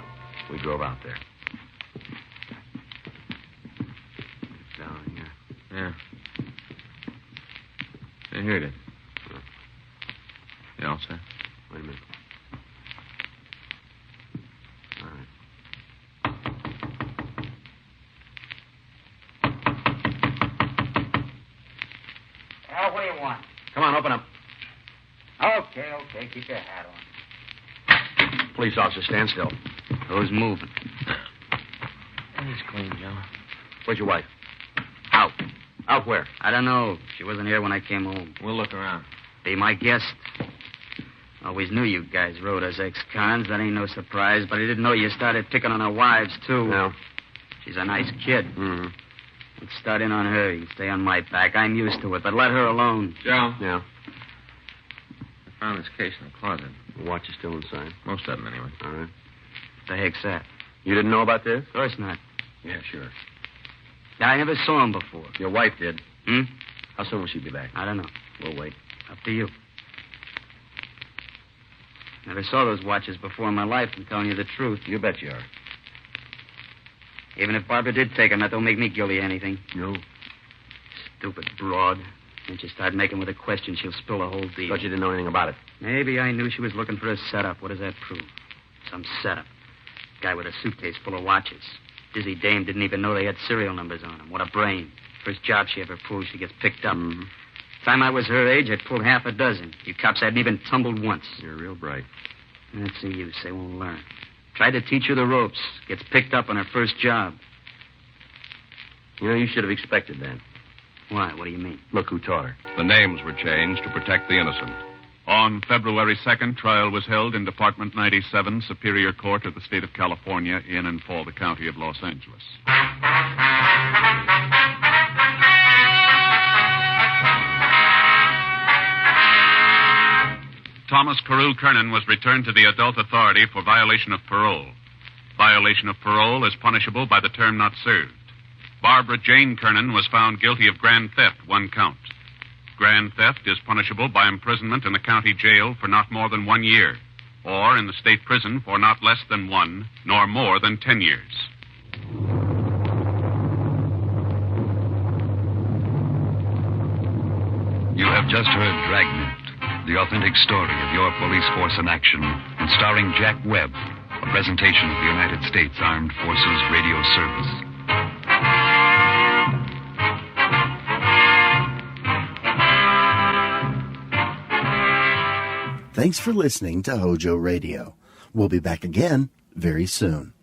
We drove out there. Down here. Yeah. Yeah, here it is. You all set? Wait a minute. All right. Well, what do you want? Come on, open up. Okay. Keep your hat on. Police officer, stand still. Who's moving? It's clean, Joe. Where's your wife? Out. Out where? I don't know. She wasn't here when I came home. We'll look around. Be my guest. Always knew you guys rode as ex-cons. That ain't no surprise, but I didn't know you started picking on our wives, too. No. She's a nice kid. Mm-hmm. Let's start in on her. You can stay on my back. I'm used to it, but let her alone. Joe? Yeah. I found this case in the closet. The watch is still inside. Most of them, anyway. All right. What the heck's that? You didn't know about this? Of course not. Yeah, sure. I never saw him before. Your wife did. Hmm? How soon will she be back? I don't know. We'll wait. Up to you. Never saw those watches before in my life, I'm telling you the truth. You bet you are. Even if Barbara did take them, that don't make me guilty of anything. No. Stupid broad. Once you start making with a question, she'll spill the whole deal. Thought you didn't know anything about it. Maybe I knew she was looking for a setup. What does that prove? Some setup. Guy with a suitcase full of watches. Dizzy dame didn't even know they had serial numbers on them. What a brain. First job she ever pulled, she gets picked up. Mm-hmm. Time I was her age, I'd pulled half a dozen. You cops hadn't even tumbled once. You're real bright. That's the use. They won't learn. Tried to teach her the ropes. Gets picked up on her first job. You know, you should have expected that. Why? What do you mean? Look who taught her. The names were changed to protect the innocent. On February 2nd, trial was held in Department 97, Superior Court of the State of California, in and for the County of Los Angeles. Thomas Carew Kernan was returned to the adult authority for violation of parole. Violation of parole is punishable by the term not served. Barbara Jane Kernan was found guilty of grand theft, 1 count. Grand theft is punishable by imprisonment in the county jail for not more than 1 year, or in the state prison for not less than 1, nor more than 10 years. You have just heard Dragnet, the authentic story of your police force in action, and starring Jack Webb, a presentation of the United States Armed Forces Radio Service. Thanks for listening to Hojo Radio. We'll be back again very soon.